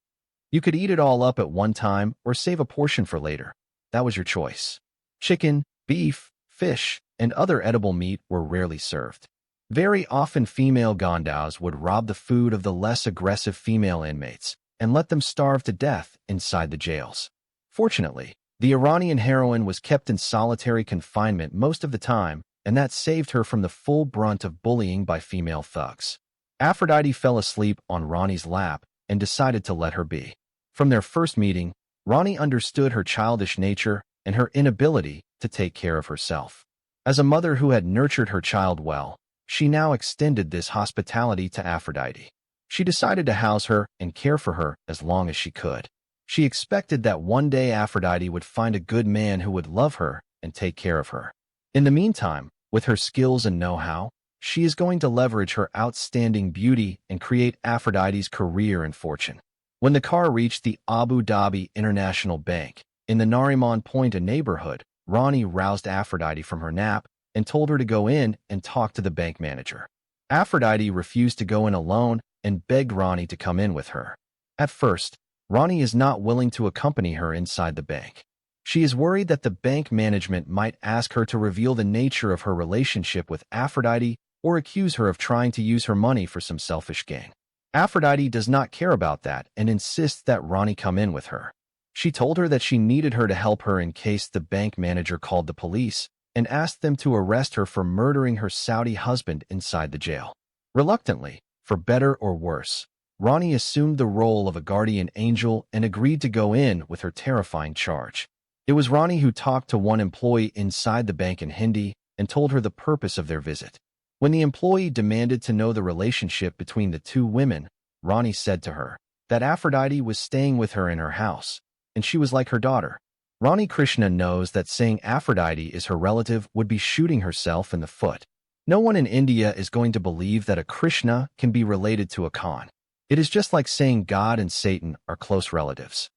You could eat it all up at one time or save a portion for later. That was your choice. Chicken, beef, fish, and other edible meat were rarely served. Very often female gondaus would rob the food of the less aggressive female inmates and let them starve to death inside the jails. Fortunately, the Iranian heroine was kept in solitary confinement most of the time, and that saved her from the full brunt of bullying by female thugs. Aphrodite fell asleep on Rani's lap and decided to let her be. From their first meeting, Rani understood her childish nature and her inability to take care of herself. As a mother who had nurtured her child well, she now extended this hospitality to Aphrodite. She decided to house her and care for her as long as she could. She expected that one day Aphrodite would find a good man who would love her and take care of her. In the meantime, with her skills and know-how, she is going to leverage her outstanding beauty and create Aphrodite's career and fortune. When the car reached the Abu Dhabi International Bank, in the Nariman Point neighborhood, Rani roused Aphrodite from her nap and told her to go in and talk to the bank manager. Aphrodite refused to go in alone and begged Rani to come in with her. At first, Rani is not willing to accompany her inside the bank. She is worried that the bank management might ask her to reveal the nature of her relationship with Aphrodite or accuse her of trying to use her money for some selfish gain. Aphrodite does not care about that and insists that Rani come in with her. She told her that she needed her to help her in case the bank manager called the police and asked them to arrest her for murdering her Saudi husband inside the jail. Reluctantly, for better or worse, Rani assumed the role of a guardian angel and agreed to go in with her terrifying charge. It was Ronnie who talked to one employee inside the bank in Hindi and told her the purpose of their visit. When the employee demanded to know the relationship between the two women, Ronnie said to her that Aphrodite was staying with her in her house, and she was like her daughter. Ronnie Krishna knows that saying Aphrodite is her relative would be shooting herself in the foot. No one in India is going to believe that a Krishna can be related to a Khan. It is just like saying God and Satan are close relatives.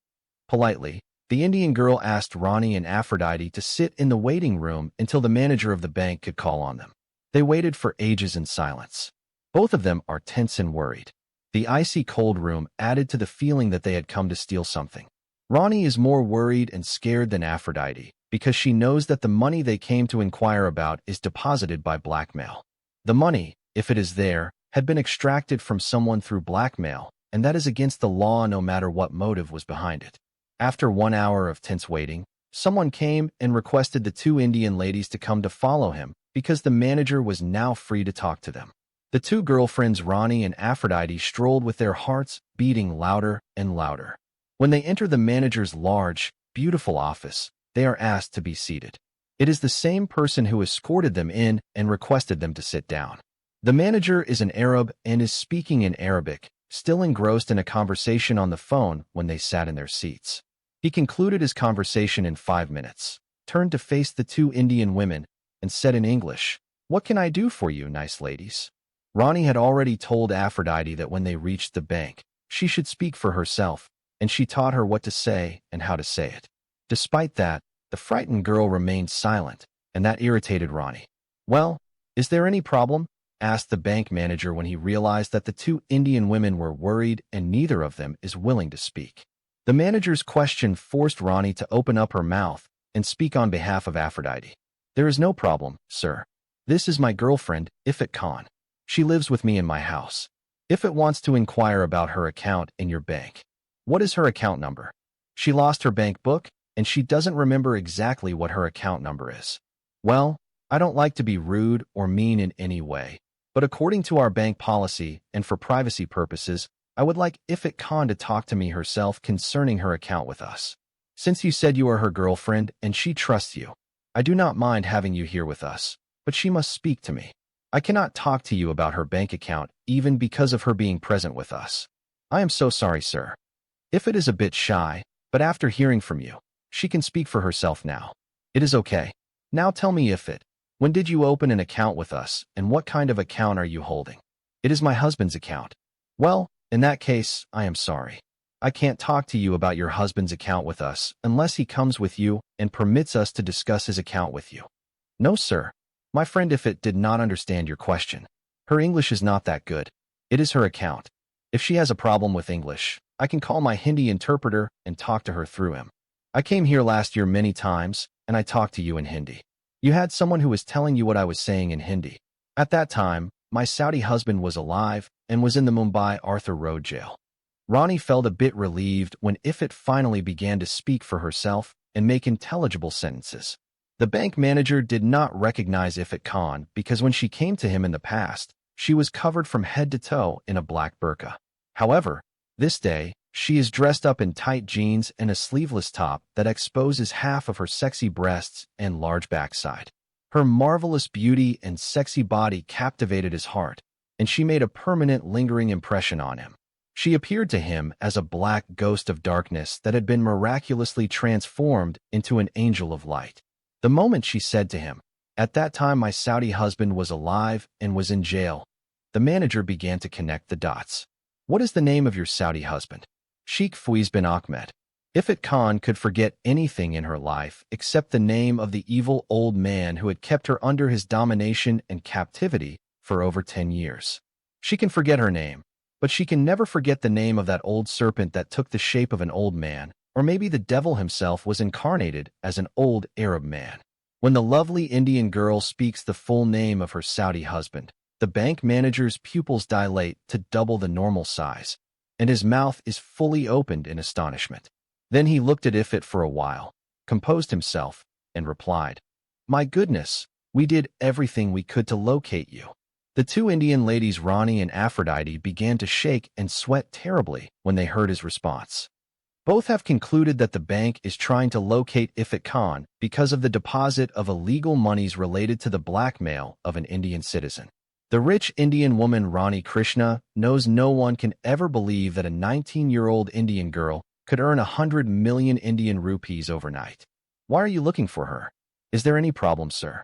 Politely, the Indian girl asked Ronnie and Aphrodite to sit in the waiting room until the manager of the bank could call on them. They waited for ages in silence. Both of them are tense and worried. The icy cold room added to the feeling that they had come to steal something. Ronnie is more worried and scared than Aphrodite because she knows that the money they came to inquire about is deposited by blackmail. The money, if it is there, had been extracted from someone through blackmail, and that is against the law no matter what motive was behind it. After 1 hour of tense waiting, someone came and requested the two Indian ladies to come to follow him because the manager was now free to talk to them. The two girlfriends Ronnie and Aphrodite strolled with their hearts beating louder and louder. When they enter the manager's large, beautiful office, they are asked to be seated. It is the same person who escorted them in and requested them to sit down. The manager is an Arab and is speaking in Arabic, still engrossed in a conversation on the phone when they sat in their seats. He concluded his conversation in 5 minutes, turned to face the two Indian women, and said in English, "What can I do for you, nice ladies?" Ronnie had already told Aphrodite that when they reached the bank, she should speak for herself, and she taught her what to say and how to say it. Despite that, the frightened girl remained silent, and that irritated Ronnie. "Well, is there any problem?" asked the bank manager when he realized that the two Indian women were worried and neither of them is willing to speak. The manager's question forced Ronnie to open up her mouth and speak on behalf of Aphrodite. "There is no problem, sir. This is my girlfriend, Ifat Khan. She lives with me in my house. Ifat wants to inquire about her account in your bank. What is her account number? She lost her bank book, and she doesn't remember exactly what her account number is. Well, I don't like to be rude or mean in any way, but according to our bank policy and for privacy purposes, I would like Ifat Khan to talk to me herself concerning her account with us. Since you said you are her girlfriend and she trusts you, I do not mind having you here with us, but she must speak to me. I cannot talk to you about her bank account even because of her being present with us. I am so sorry, sir." Ifat is a bit shy, but after hearing from you, she can speak for herself now. "It is okay. Now tell me, Ifat, when did you open an account with us and what kind of account are you holding?" "It is my husband's account." "Well, in that case, I am sorry. I can't talk to you about your husband's account with us unless he comes with you and permits us to discuss his account with you." "No, sir. My friend Ifat did not understand your question. Her English is not that good. It is her account. If she has a problem with English, I can call my Hindi interpreter and talk to her through him. I came here last year many times, and I talked to you in Hindi. You had someone who was telling you what I was saying in Hindi. At that time, my Saudi husband was alive and was in the Mumbai Arthur Road jail." Ronnie felt a bit relieved when Ifat finally began to speak for herself and make intelligible sentences. The bank manager did not recognize Ifat Khan because when she came to him in the past, she was covered from head to toe in a black burqa. However, this day, she is dressed up in tight jeans and a sleeveless top that exposes half of her sexy breasts and large backside. Her marvelous beauty and sexy body captivated his heart, and she made a permanent lingering impression on him. She appeared to him as a black ghost of darkness that had been miraculously transformed into an angel of light. The moment she said to him, "At that time my Saudi husband was alive and was in jail," the manager began to connect the dots. "What is the name of your Saudi husband?" "Sheikh Faiz bin Ahmed." Ifat Khan could forget anything in her life except the name of the evil old man who had kept her under his domination and captivity for over 10 years. She can forget her name, but she can never forget the name of that old serpent that took the shape of an old man, or maybe the devil himself was incarnated as an old Arab man. When the lovely Indian girl speaks the full name of her Saudi husband, the bank manager's pupils dilate to double the normal size, and his mouth is fully opened in astonishment. Then he looked at Ifat for a while, composed himself, and replied, "My goodness, we did everything we could to locate you." The two Indian ladies Ronnie and Aphrodite began to shake and sweat terribly when they heard his response. Both have concluded that the bank is trying to locate Ifat Khan because of the deposit of illegal monies related to the blackmail of an Indian citizen. The rich Indian woman Rani Krishna knows no one can ever believe that a 19-year-old Indian girl could earn 100 million Indian rupees overnight. Why are you looking for her? Is there any problem, sir?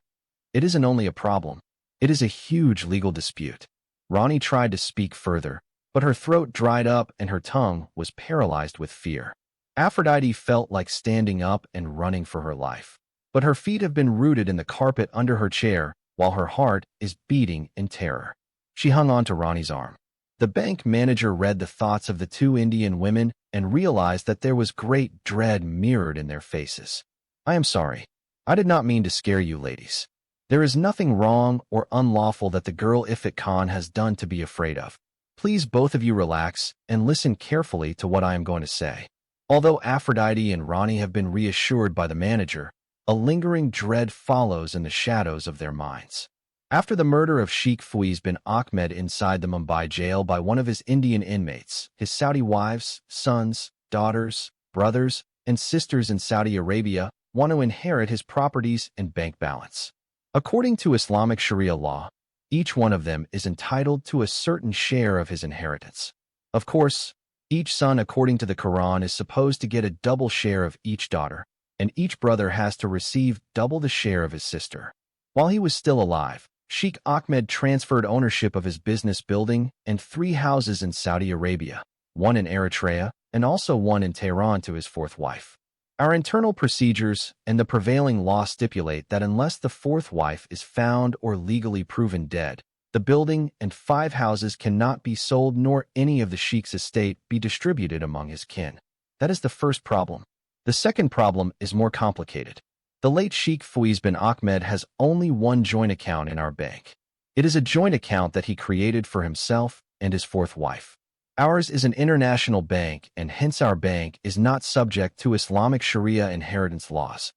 It isn't only a problem. It is a huge legal dispute. Rani tried to speak further, but her throat dried up and her tongue was paralyzed with fear. Aphrodite felt like standing up and running for her life, but her feet have been rooted in the carpet under her chair while her heart is beating in terror. She hung on to Rani's arm. The bank manager read the thoughts of the two Indian women and realized that there was great dread mirrored in their faces. I am sorry. I did not mean to scare you, ladies. There is nothing wrong or unlawful that the girl Ifat Khan has done to be afraid of. Please both of you relax and listen carefully to what I am going to say. Although Aphrodite and Rani have been reassured by the manager, a lingering dread follows in the shadows of their minds. After the murder of Sheikh Faiz bin Ahmed inside the Mumbai jail by one of his Indian inmates, his Saudi wives, sons, daughters, brothers, and sisters in Saudi Arabia want to inherit his properties and bank balance. According to Islamic Sharia law, each one of them is entitled to a certain share of his inheritance. Of course, each son, according to the Quran, is supposed to get a double share of each daughter, and each brother has to receive double the share of his sister. While he was still alive, Sheikh Ahmed transferred ownership of his business building and 3 houses in Saudi Arabia, one in Eritrea, and also one in Tehran to his 4th wife. Our internal procedures and the prevailing law stipulate that unless the 4th wife is found or legally proven dead, the building and 5 houses cannot be sold nor any of the sheikh's estate be distributed among his kin. That is the first problem. The second problem is more complicated. The late Sheikh Faiz bin Ahmed has only one joint account in our bank. It is a joint account that he created for himself and his 4th wife. Ours is an international bank, and hence our bank is not subject to Islamic Sharia inheritance laws.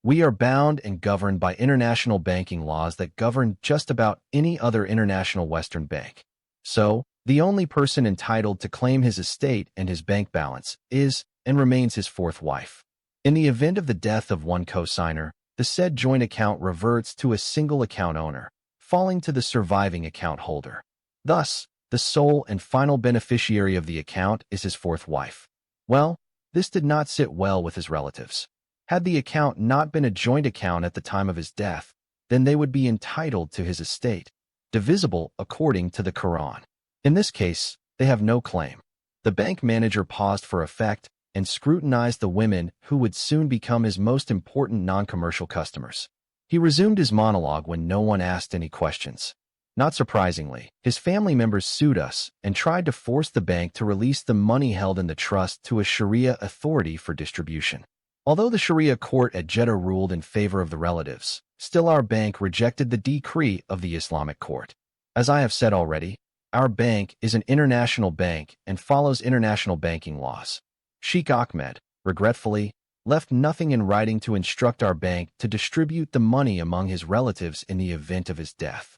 We are bound and governed by international banking laws that govern just about any other international Western bank. So, the only person entitled to claim his estate and his bank balance is and remains his 4th wife. In the event of the death of one co-signer, the said joint account reverts to a single account owner, falling to the surviving account holder. Thus, the sole and final beneficiary of the account is his 4th wife. Well, this did not sit well with his relatives. Had the account not been a joint account at the time of his death, then they would be entitled to his estate, divisible according to the Quran. In this case, they have no claim. The bank manager paused for effect and scrutinized the women who would soon become his most important non-commercial customers. He resumed his monologue when no one asked any questions. Not surprisingly, his family members sued us and tried to force the bank to release the money held in the trust to a Sharia authority for distribution. Although the Sharia court at Jeddah ruled in favor of the relatives, still our bank rejected the decree of the Islamic court. As I have said already, our bank is an international bank and follows international banking laws. Sheikh Ahmed, regretfully, left nothing in writing to instruct our bank to distribute the money among his relatives in the event of his death.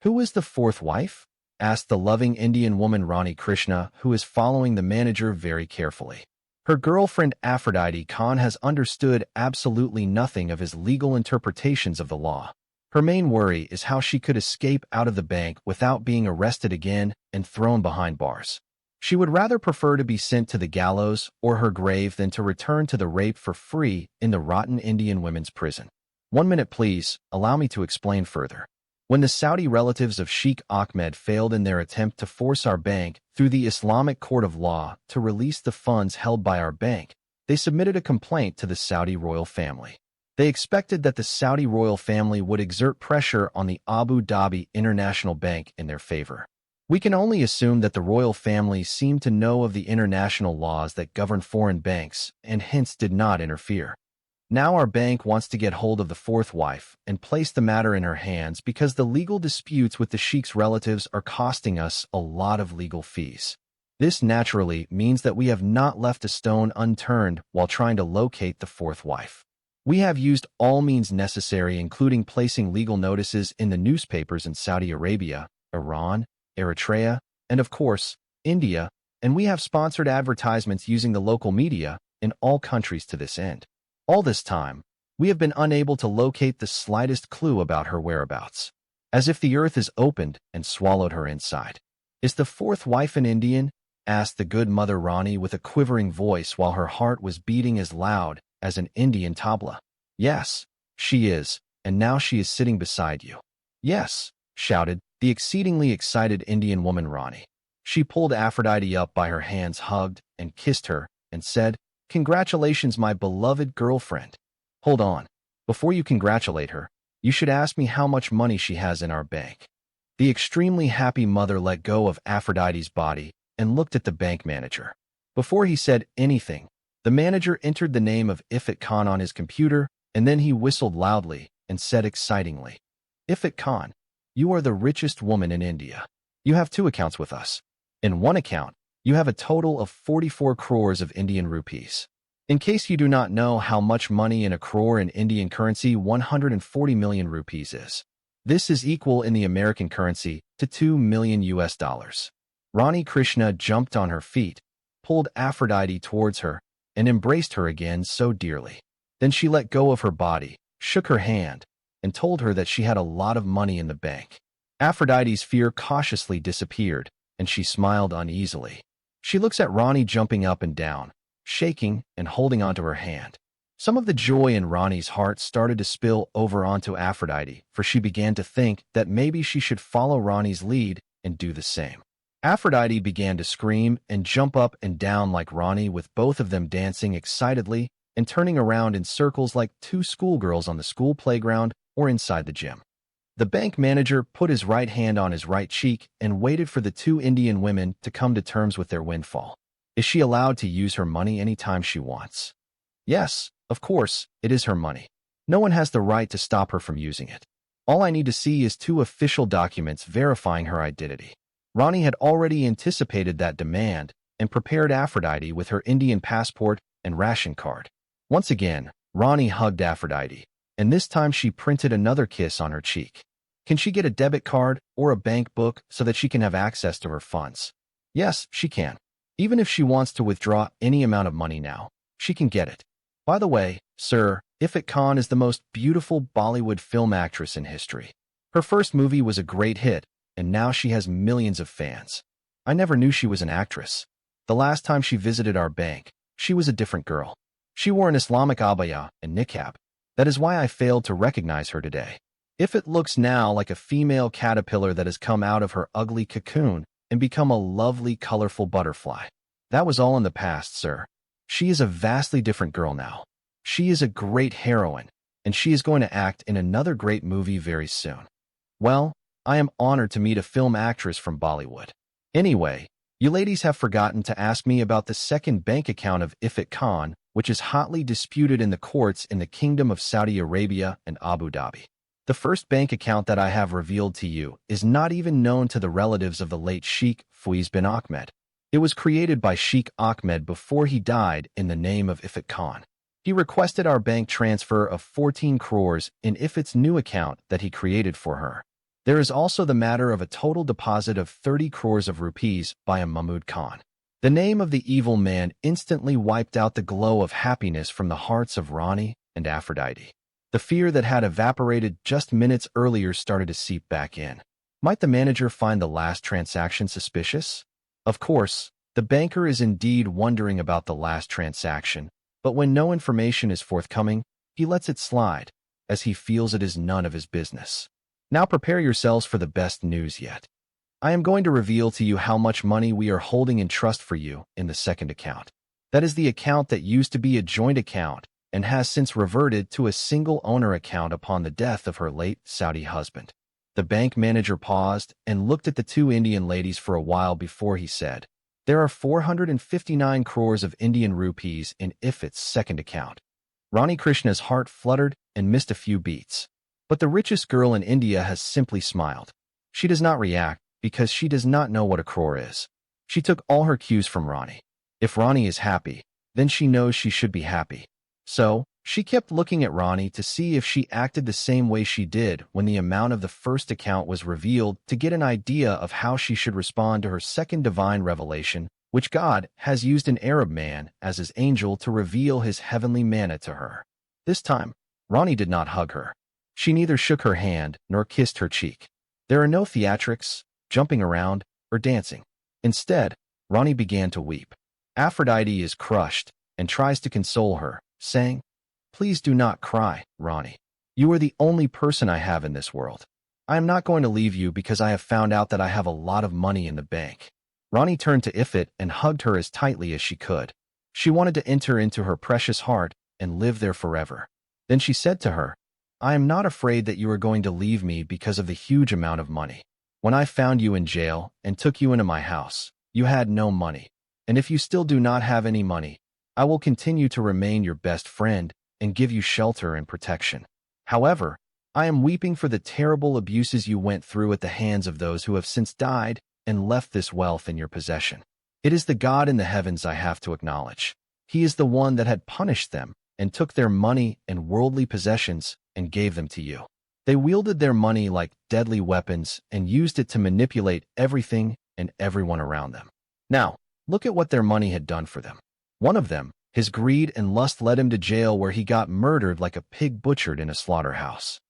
Who is the 4th wife? Asked the loving Indian woman Rani Krishna, who is following the manager very carefully. Her girlfriend Aphrodite Khan has understood absolutely nothing of his legal interpretations of the law. Her main worry is how she could escape out of the bank without being arrested again and thrown behind bars. She would rather prefer to be sent to the gallows or her grave than to return to the rape for free in the rotten Indian women's prison. 1 minute, please. Allow me to explain further. When the Saudi relatives of Sheikh Ahmed failed in their attempt to force our bank through the Islamic court of law to release the funds held by our bank, they submitted a complaint to the Saudi royal family. They expected that the Saudi royal family would exert pressure on the Abu Dhabi International Bank in their favor. We can only assume that the royal family seemed to know of the international laws that govern foreign banks and hence did not interfere. Now our bank wants to get hold of the 4th wife and place the matter in her hands because the legal disputes with the sheikh's relatives are costing us a lot of legal fees. This naturally means that we have not left a stone unturned while trying to locate the 4th wife. We have used all means necessary, including placing legal notices in the newspapers in Saudi Arabia, Iran, Eritrea, and of course, India, and we have sponsored advertisements using the local media in all countries to this end. All this time, we have been unable to locate the slightest clue about her whereabouts, as if the earth has opened and swallowed her inside. Is the fourth wife an Indian? Asked the good Mother Rani with a quivering voice while her heart was beating as loud as an Indian tabla. Yes, she is, and now she is sitting beside you. Yes, shouted the exceedingly excited Indian woman Rani. She pulled Aphrodite up by her hands, hugged and kissed her, and said, "Congratulations, my beloved girlfriend. Hold on. Before you congratulate her, you should ask me how much money she has in our bank." The extremely happy mother let go of Aphrodite's body and looked at the bank manager. Before he said anything, the manager entered the name of Ifat Khan on his computer, and then he whistled loudly and said excitingly, "Ifat Khan, you are the richest woman in India. You have 2 accounts with us. In one account, you have a total of 44 crores of Indian rupees. In case you do not know how much money in a crore in Indian currency, 140 million rupees is. This is equal in the American currency to $2 million US. Rani Krishna jumped on her feet, pulled Aphrodite towards her, and embraced her again so dearly. Then she let go of her body, shook her hand, and told her that she had a lot of money in the bank. Aphrodite's fear cautiously disappeared, and she smiled uneasily. She looks at Rani jumping up and down, shaking and holding onto her hand. Some of the joy in Rani's heart started to spill over onto Aphrodite, for she began to think that maybe she should follow Rani's lead and do the same. Aphrodite began to scream and jump up and down like Rani, with both of them dancing excitedly and turning around in circles like 2 schoolgirls on the school playground or inside the gym. The bank manager put his right hand on his right cheek and waited for the 2 Indian women to come to terms with their windfall. Is she allowed to use her money anytime she wants? Yes, of course, it is her money. No one has the right to stop her from using it. All I need to see is 2 official documents verifying her identity. Rani had already anticipated that demand and prepared Aphrodite with her Indian passport and ration card. Once again, Rani hugged Aphrodite, and this time she printed another kiss on her cheek. Can she get a debit card or a bank book so that she can have access to her funds? Yes, she can. Even if she wants to withdraw any amount of money now, she can get it. By the way, sir, Ifat Khan is the most beautiful Bollywood film actress in history. Her first movie was a great hit, and now she has millions of fans. I never knew she was an actress. The last time she visited our bank, she was a different girl. She wore an Islamic abaya and niqab. That is why I failed to recognize her today. Ifat looks now like a female caterpillar that has come out of her ugly cocoon and become a lovely, colorful butterfly. That was all in the past, sir. She is a vastly different girl now. She is a great heroine, and she is going to act in another great movie very soon. Well, I am honored to meet a film actress from Bollywood. Anyway, you ladies have forgotten to ask me about the second bank account of Ifat Khan, which is hotly disputed in the courts in the Kingdom of Saudi Arabia and Abu Dhabi. The first bank account that I have revealed to you is not even known to the relatives of the late Sheikh Faiz bin Ahmed. It was created by Sheikh Ahmed before he died in the name of Ifat Khan. He requested our bank transfer of 14 crores in Ifat's new account that he created for her. There is also the matter of a total deposit of 30 crores of rupees by a Mahmud Khan. The name of the evil man instantly wiped out the glow of happiness from the hearts of Rani and Aphrodite. The fear that had evaporated just minutes earlier started to seep back in. Might the manager find the last transaction suspicious? Of course, the banker is indeed wondering about the last transaction, but when no information is forthcoming, he lets it slide, as he feels it is none of his business. Now prepare yourselves for the best news yet. I am going to reveal to you how much money we are holding in trust for you in the second account. That is the account that used to be a joint account and has since reverted to a single owner account upon the death of her late Saudi husband. The bank manager paused and looked at the 2 Indian ladies for a while before he said, "There are 459 crores of Indian rupees in Ifat's second account." Rani Krishna's heart fluttered and missed a few beats. But the richest girl in India has simply smiled. She does not react because she does not know what a crore is. She took all her cues from Rani. If Rani is happy, then she knows she should be happy. So, she kept looking at Rani to see if she acted the same way she did when the amount of the first account was revealed, to get an idea of how she should respond to her second divine revelation which God has used an Arab man as his angel to reveal his heavenly manna to her. This time, Ronnie did not hug her. She neither shook her hand nor kissed her cheek. There are no theatrics, jumping around, or dancing. Instead, Ronnie began to weep. Aphrodite is crushed and tries to console her, saying, "Please do not cry, Ronnie. You are the only person I have in this world. I am not going to leave you because I have found out that I have a lot of money in the bank." Ronnie turned to Ifrit and hugged her as tightly as she could. She wanted to enter into her precious heart and live there forever. Then she said to her, "I am not afraid that you are going to leave me because of the huge amount of money. When I found you in jail and took you into my house, you had no money. And if you still do not have any money, I will continue to remain your best friend and give you shelter and protection. However, I am weeping for the terrible abuses you went through at the hands of those who have since died and left this wealth in your possession. It is the God in the heavens I have to acknowledge. He is the one that had punished them and took their money and worldly possessions and gave them to you. They wielded their money like deadly weapons and used it to manipulate everything and everyone around them. Now, look at what their money had done for them. One of them, his greed and lust led him to jail where he got murdered like a pig butchered in a slaughterhouse.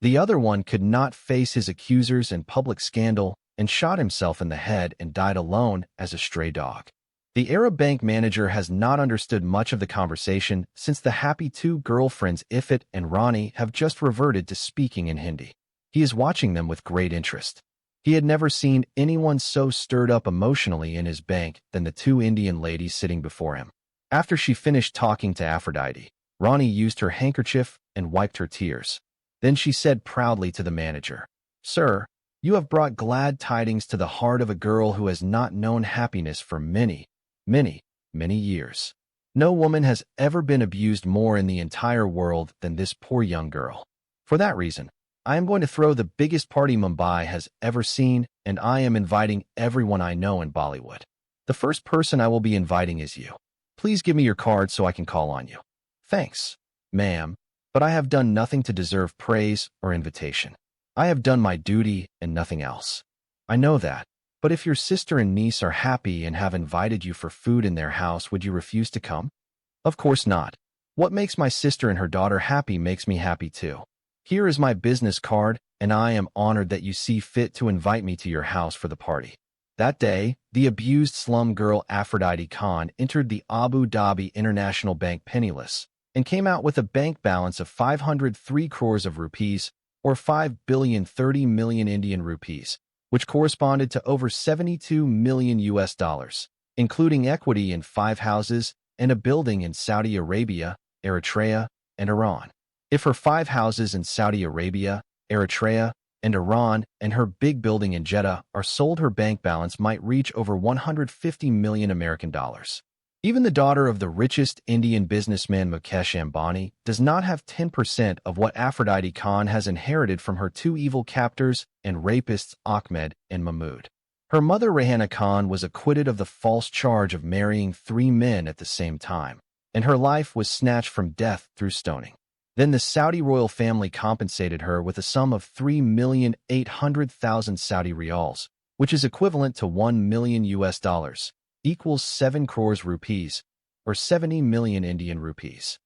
The other one could not face his accusers and public scandal and shot himself in the head and died alone as a stray dog. The Arab bank manager has not understood much of the conversation since the happy two girlfriends Ifrit and Ronnie have just reverted to speaking in Hindi. He is watching them with great interest. He had never seen anyone so stirred up emotionally in his bank than the two Indian ladies sitting before him. After she finished talking to Aphrodite, Ronnie used her handkerchief and wiped her tears. Then she said proudly to the manager, "Sir, you have brought glad tidings to the heart of a girl who has not known happiness for many, many, many years. No woman has ever been abused more in the entire world than this poor young girl. For that reason, I am going to throw the biggest party Mumbai has ever seen, and I am inviting everyone I know in Bollywood. The first person I will be inviting is you. Please give me your card so I can call on you." "Thanks, ma'am, but I have done nothing to deserve praise or invitation. I have done my duty and nothing else. I know that, but if your sister and niece are happy and have invited you for food in their house, would you refuse to come?" "Of course not. What makes my sister and her daughter happy makes me happy too. Here is my business card, and I am honored that you see fit to invite me to your house for the party." That day, the abused slum girl Aphrodite Khan entered the Abu Dhabi International Bank penniless and came out with a bank balance of 503 crores of rupees, or 5,030,000,000 Indian rupees, which corresponded to over 72 million US dollars, including equity in 5 houses and a building in Saudi Arabia, Eritrea, and Iran. If her 5 houses in Saudi Arabia, Eritrea, and Iran and her big building in Jeddah are sold, her bank balance might reach over 150 million American dollars. Even the daughter of the richest Indian businessman Mukesh Ambani does not have 10% of what Aphrodite Khan has inherited from her two evil captors and rapists Ahmed and Mahmood. Her mother Rehana Khan was acquitted of the false charge of marrying 3 men at the same time, and her life was snatched from death through stoning. Then the Saudi royal family compensated her with a sum of 3,800,000 Saudi riyals, which is equivalent to 1 million US dollars, equals 7 crores rupees, or 70 million Indian rupees.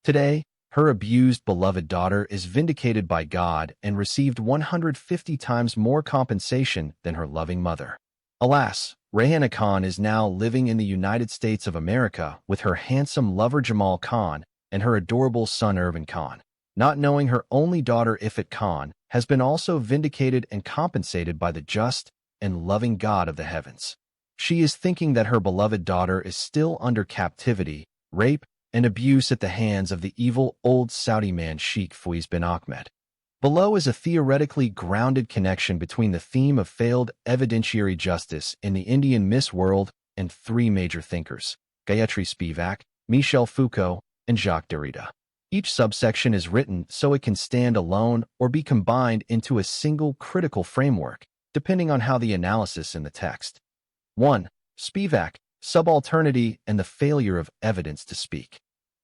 Today, her abused beloved daughter is vindicated by God and received 150 times more compensation than her loving mother. Alas, Rehana Khan is now living in the United States of America with her handsome lover Jamal Khan and her adorable son Irfan Khan, not knowing her only daughter Ifrit Khan has been also vindicated and compensated by the just and loving God of the heavens. She is thinking that her beloved daughter is still under captivity, rape, and abuse at the hands of the evil old Saudi man Sheikh Faiz bin Ahmed. Below is a theoretically grounded connection between the theme of failed evidentiary justice in the Indian Miss World and 3 major thinkers, Gayatri Spivak, Michel Foucault, and Jacques Derrida. Each subsection is written so it can stand alone or be combined into a single critical framework, depending on how the analysis in the text. 1. Spivak, subalternity and the failure of evidence to speak.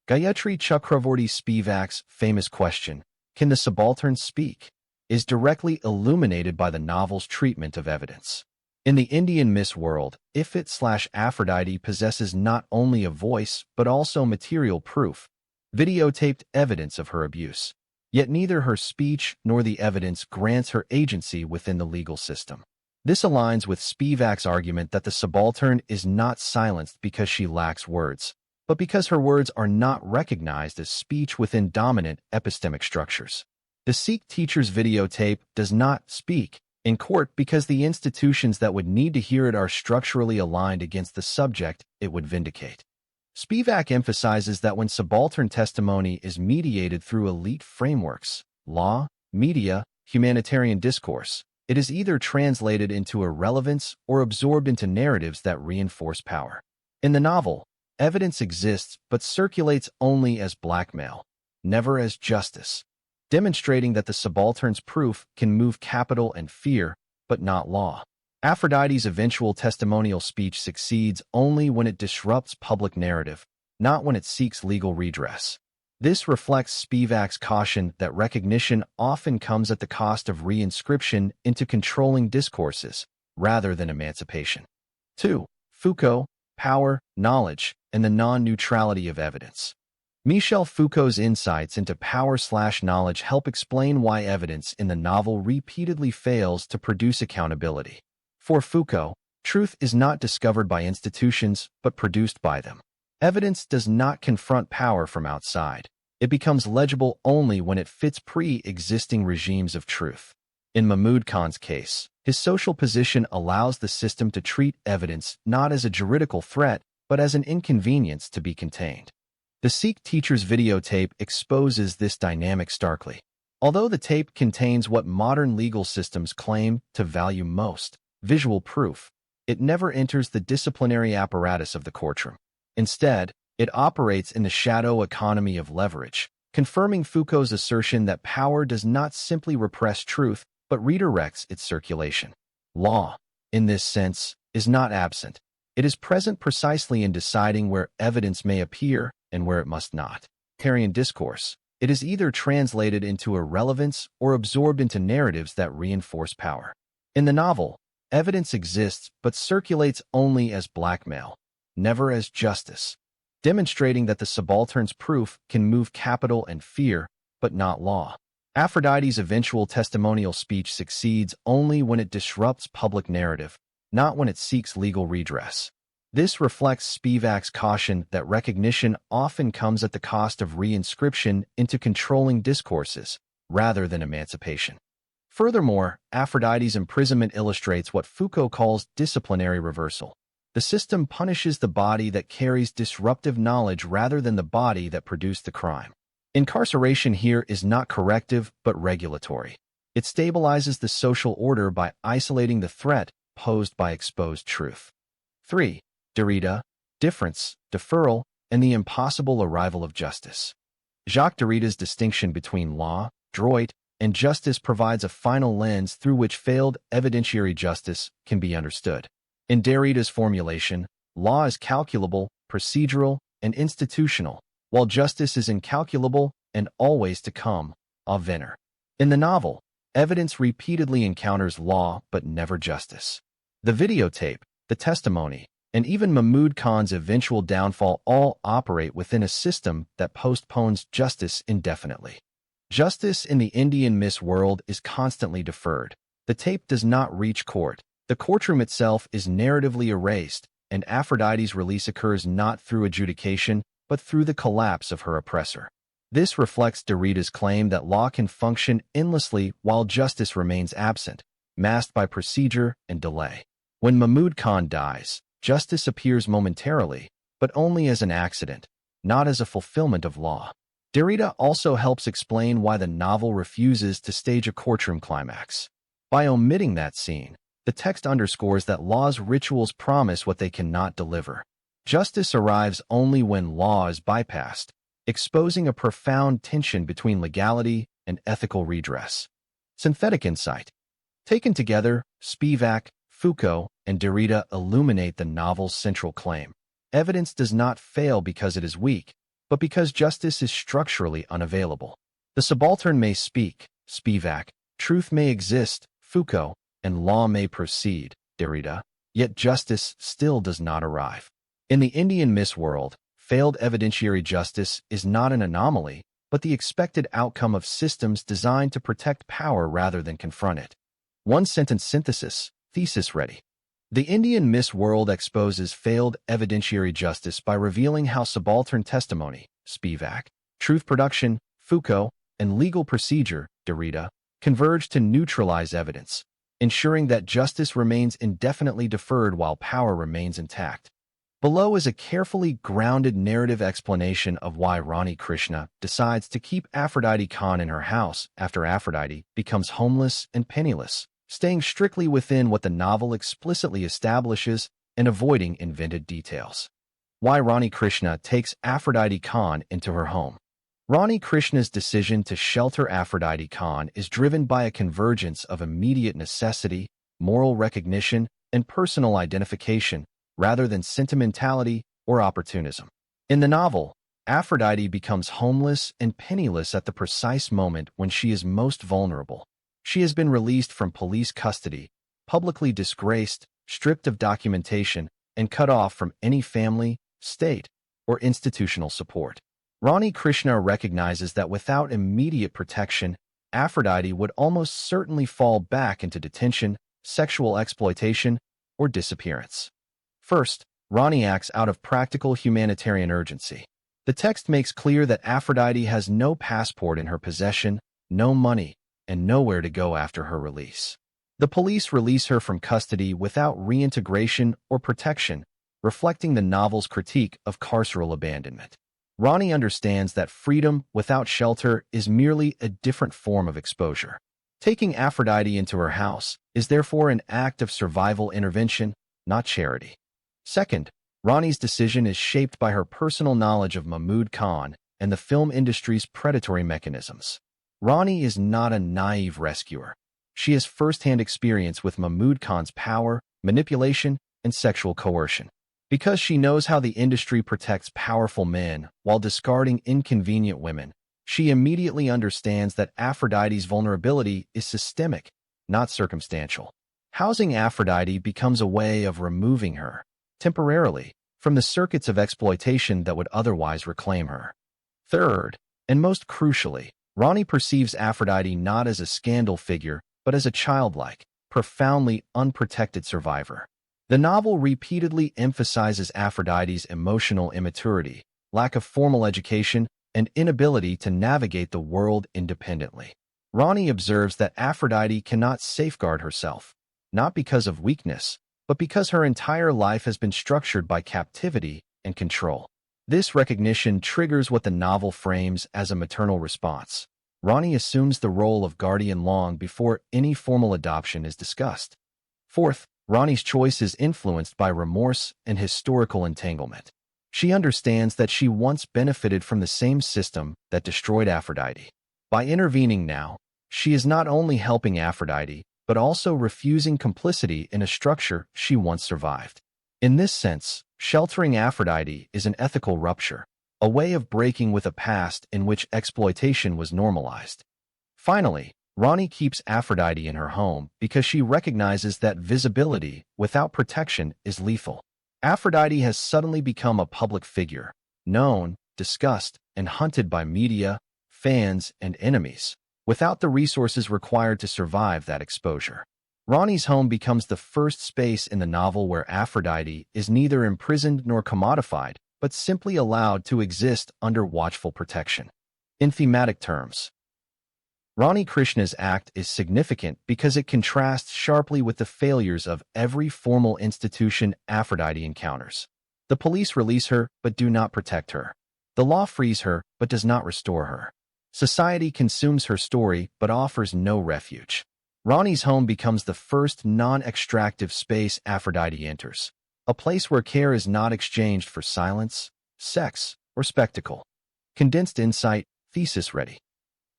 Gayatri Chakravorty Spivak's famous question, "Can the subaltern speak?" is directly illuminated by the novel's treatment of evidence. In the Indian Miss world, Ifit/Aphrodite possesses not only a voice but also material proof, videotaped evidence of her abuse. Yet neither her speech nor the evidence grants her agency within the legal system. This aligns with Spivak's argument that the subaltern is not silenced because she lacks words, but because her words are not recognized as speech within dominant epistemic structures. The Sikh teacher's videotape does not speak in court because the institutions that would need to hear it are structurally aligned against the subject it would vindicate. Spivak emphasizes that when subaltern testimony is mediated through elite frameworks, law, media, humanitarian discourse, it is either translated into irrelevance or absorbed into narratives that reinforce power. In the novel, evidence exists but circulates only as blackmail, never as justice, demonstrating that the subaltern's proof can move capital and fear, but not law. Aphrodite's eventual testimonial speech succeeds only when it disrupts public narrative, not when it seeks legal redress. This reflects Spivak's caution that recognition often comes at the cost of reinscription into controlling discourses, rather than emancipation. 2. Foucault, Power, Knowledge, and the Non-Neutrality of Evidence. Michel Foucault's insights into power/knowledge help explain why evidence in the novel repeatedly fails to produce accountability. For Foucault, truth is not discovered by institutions, but produced by them. Evidence does not confront power from outside. It becomes legible only when it fits pre-existing regimes of truth. In Mahmoud Khan's case, his social position allows the system to treat evidence not as a juridical threat, but as an inconvenience to be contained. The Sikh teacher's videotape exposes this dynamic starkly. Although the tape contains what modern legal systems claim to value most, visual proof, it never enters the disciplinary apparatus of the courtroom. Instead, it operates in the shadow economy of leverage, confirming Foucault's assertion that power does not simply repress truth, but redirects its circulation. Law, in this sense, is not absent. It is present precisely in deciding where evidence may appear and where it must not. Humanitarian discourse, it is either translated into irrelevance or absorbed into narratives that reinforce power. In the novel, evidence exists but circulates only as blackmail, never as justice, demonstrating that the subaltern's proof can move capital and fear, but not law. Aphrodite's eventual testimonial speech succeeds only when it disrupts public narrative, not when it seeks legal redress. This reflects Spivak's caution that recognition often comes at the cost of reinscription into controlling discourses, rather than emancipation. Furthermore, Aphrodite's imprisonment illustrates what Foucault calls disciplinary reversal. The system punishes the body that carries disruptive knowledge rather than the body that produced the crime. Incarceration here is not corrective but regulatory. It stabilizes the social order by isolating the threat posed by exposed truth. 3. Derrida, Difference, Deferral, and the Impossible Arrival of Justice. Jacques Derrida's distinction between law, droit, and justice provides a final lens through which failed evidentiary justice can be understood. In Derrida's formulation, law is calculable, procedural, and institutional, while justice is incalculable and always to come, à venir. In the novel, evidence repeatedly encounters law but never justice. The videotape, the testimony, and even Mahmoud Khan's eventual downfall all operate within a system that postpones justice indefinitely. Justice in the Indian Miss world is constantly deferred. The tape does not reach court. The courtroom itself is narratively erased, and Aphrodite's release occurs not through adjudication, but through the collapse of her oppressor. This reflects Derrida's claim that law can function endlessly while justice remains absent, masked by procedure and delay. When Mahmoud Khan dies, justice appears momentarily, but only as an accident, not as a fulfillment of law. Derrida also helps explain why the novel refuses to stage a courtroom climax. By omitting that scene, the text underscores that law's rituals promise what they cannot deliver. Justice arrives only when law is bypassed, exposing a profound tension between legality and ethical redress. Synthetic insight. Taken together, Spivak, Foucault, and Derrida illuminate the novel's central claim. Evidence does not fail because it is weak, but because justice is structurally unavailable. The subaltern may speak, Spivak, truth may exist, Foucault, and law may proceed, Derrida, yet justice still does not arrive. In the Indian Miss world, failed evidentiary justice is not an anomaly, but the expected outcome of systems designed to protect power rather than confront it. One-sentence synthesis, thesis ready. The Indian Miss World exposes failed evidentiary justice by revealing how subaltern testimony, Spivak, truth production, Foucault, and legal procedure, Derrida, converge to neutralize evidence, ensuring that justice remains indefinitely deferred while power remains intact. Below is a carefully grounded narrative explanation of why Rani Krishna decides to keep Aphrodite Khan in her house after Aphrodite becomes homeless and penniless, staying strictly within what the novel explicitly establishes and avoiding invented details. Why Rani Krishna takes Aphrodite Khan into her home. Rani Krishna's decision to shelter Aphrodite Khan is driven by a convergence of immediate necessity, moral recognition, and personal identification, rather than sentimentality or opportunism. In the novel, Aphrodite becomes homeless and penniless at the precise moment when she is most vulnerable. She has been released from police custody, publicly disgraced, stripped of documentation, and cut off from any family, state, or institutional support. Rani Krishna recognizes that without immediate protection, Aphrodite would almost certainly fall back into detention, sexual exploitation, or disappearance. First, Rani acts out of practical humanitarian urgency. The text makes clear that Aphrodite has no passport in her possession, no money, and nowhere to go after her release. The police release her from custody without reintegration or protection, reflecting the novel's critique of carceral abandonment. Rani understands that freedom without shelter is merely a different form of exposure. Taking Aphrodite into her house is therefore an act of survival intervention, not charity. Second, Rani's decision is shaped by her personal knowledge of Mahmud Khan and the film industry's predatory mechanisms. Rani is not a naive rescuer. She has first-hand experience with Mahmud Khan's power, manipulation, and sexual coercion. Because she knows how the industry protects powerful men while discarding inconvenient women, she immediately understands that Aphrodite's vulnerability is systemic, not circumstantial. Housing Aphrodite becomes a way of removing her, temporarily, from the circuits of exploitation that would otherwise reclaim her. Third, and most crucially, Rani perceives Aphrodite not as a scandal figure, but as a childlike, profoundly unprotected survivor. The novel repeatedly emphasizes Aphrodite's emotional immaturity, lack of formal education, and inability to navigate the world independently. Rani observes that Aphrodite cannot safeguard herself, not because of weakness, but because her entire life has been structured by captivity and control. This recognition triggers what the novel frames as a maternal response. Rani assumes the role of guardian long before any formal adoption is discussed. Fourth, Rani's choice is influenced by remorse and historical entanglement. She understands that she once benefited from the same system that destroyed Aphrodite. By intervening now, she is not only helping Aphrodite, but also refusing complicity in a structure she once survived. In this sense, sheltering Aphrodite is an ethical rupture, a way of breaking with a past in which exploitation was normalized. Finally, Rani keeps Aphrodite in her home because she recognizes that visibility without protection is lethal. Aphrodite has suddenly become a public figure, known, discussed, and hunted by media, fans, and enemies, without the resources required to survive that exposure. Rani's home becomes the first space in the novel where Aphrodite is neither imprisoned nor commodified, but simply allowed to exist under watchful protection. In thematic terms, Rani Krishna's act is significant because it contrasts sharply with the failures of every formal institution Aphrodite encounters. The police release her but do not protect her. The law frees her but does not restore her. Society consumes her story but offers no refuge. Rani's home becomes the first non-extractive space Aphrodite enters, a place where care is not exchanged for silence, sex, or spectacle. Condensed insight, thesis ready.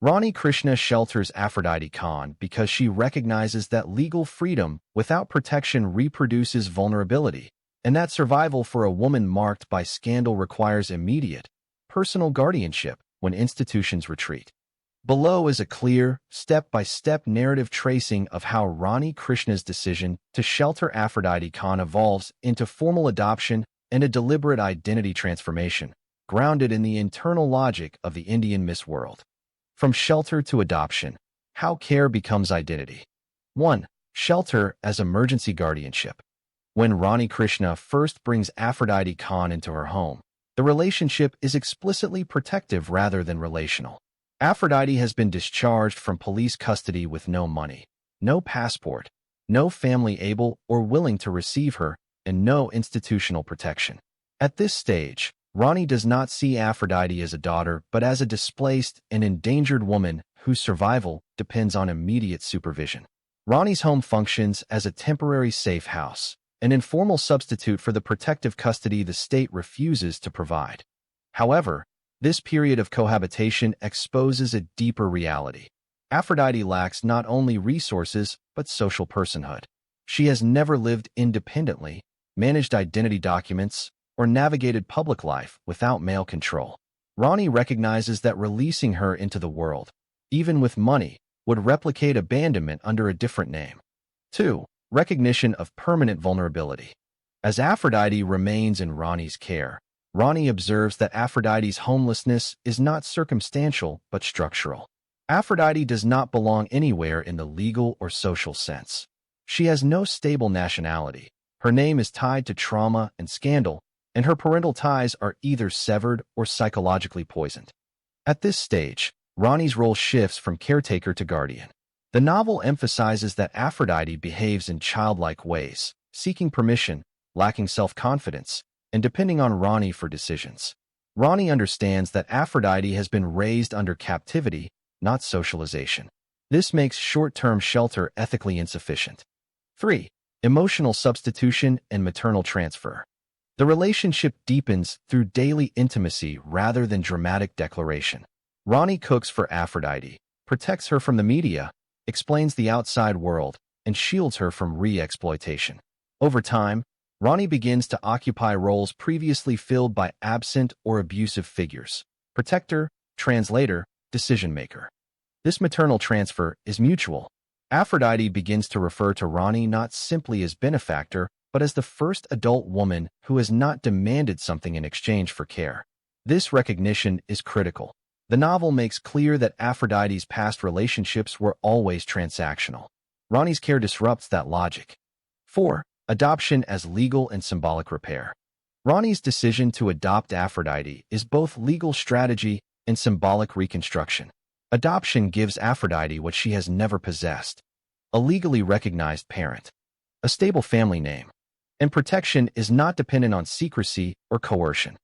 Rani Krishna shelters Aphrodite Khan because she recognizes that legal freedom without protection reproduces vulnerability, and that survival for a woman marked by scandal requires immediate, personal guardianship when institutions retreat. Below is a clear, step-by-step narrative tracing of how Rani Krishna's decision to shelter Aphrodite Khan evolves into formal adoption and a deliberate identity transformation, grounded in the internal logic of the Indian Miss World. From shelter to adoption, how care becomes identity. 1. Shelter as emergency guardianship. When Rani Krishna first brings Aphrodite Khan into her home, the relationship is explicitly protective rather than relational. Aphrodite has been discharged from police custody with no money, no passport, no family able or willing to receive her, and no institutional protection. At this stage, Rani does not see Aphrodite as a daughter but as a displaced and endangered woman whose survival depends on immediate supervision. Rani's home functions as a temporary safe house, an informal substitute for the protective custody the state refuses to provide. However, this period of cohabitation exposes a deeper reality. Aphrodite lacks not only resources but social personhood. She has never lived independently, managed identity documents, or navigated public life without male control. Rani recognizes that releasing her into the world, even with money, would replicate abandonment under a different name. 2. Recognition of permanent vulnerability. As Aphrodite remains in Rani's care, Rani observes that Aphrodite's homelessness is not circumstantial but structural. Aphrodite does not belong anywhere in the legal or social sense. She has no stable nationality. Her name is tied to trauma and scandal, and her parental ties are either severed or psychologically poisoned. At this stage, Rani's role shifts from caretaker to guardian. The novel emphasizes that Aphrodite behaves in childlike ways, seeking permission, lacking self-confidence, and depending on Rani for decisions. Rani understands that Aphrodite has been raised under captivity, not socialization. This makes short-term shelter ethically insufficient. 3. Emotional substitution and maternal transfer. The relationship deepens through daily intimacy rather than dramatic declaration. Rani cooks for Aphrodite, protects her from the media, explains the outside world, and shields her from re-exploitation. Over time, Rani begins to occupy roles previously filled by absent or abusive figures: protector, translator, decision-maker. This maternal transfer is mutual. Aphrodite begins to refer to Rani not simply as benefactor, but as the first adult woman who has not demanded something in exchange for care. This recognition is critical. The novel makes clear that Aphrodite's past relationships were always transactional. Rani's care disrupts that logic. 4. Adoption as legal and symbolic repair. Rani's decision to adopt Aphrodite is both legal strategy and symbolic reconstruction. Adoption gives Aphrodite what she has never possessed: a legally recognized parent, a stable family name, and protection is not dependent on secrecy or coercion.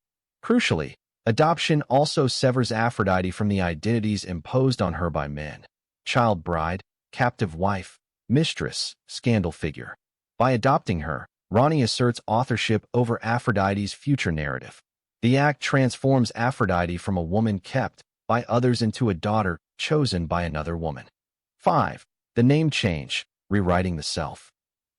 Crucially, adoption also severs Aphrodite from the identities imposed on her by men: child bride, captive wife, mistress, scandal figure. By adopting her, Rani asserts authorship over Aphrodite's future narrative. The act transforms Aphrodite from a woman kept by others into a daughter chosen by another woman. 5. The name change, rewriting the self.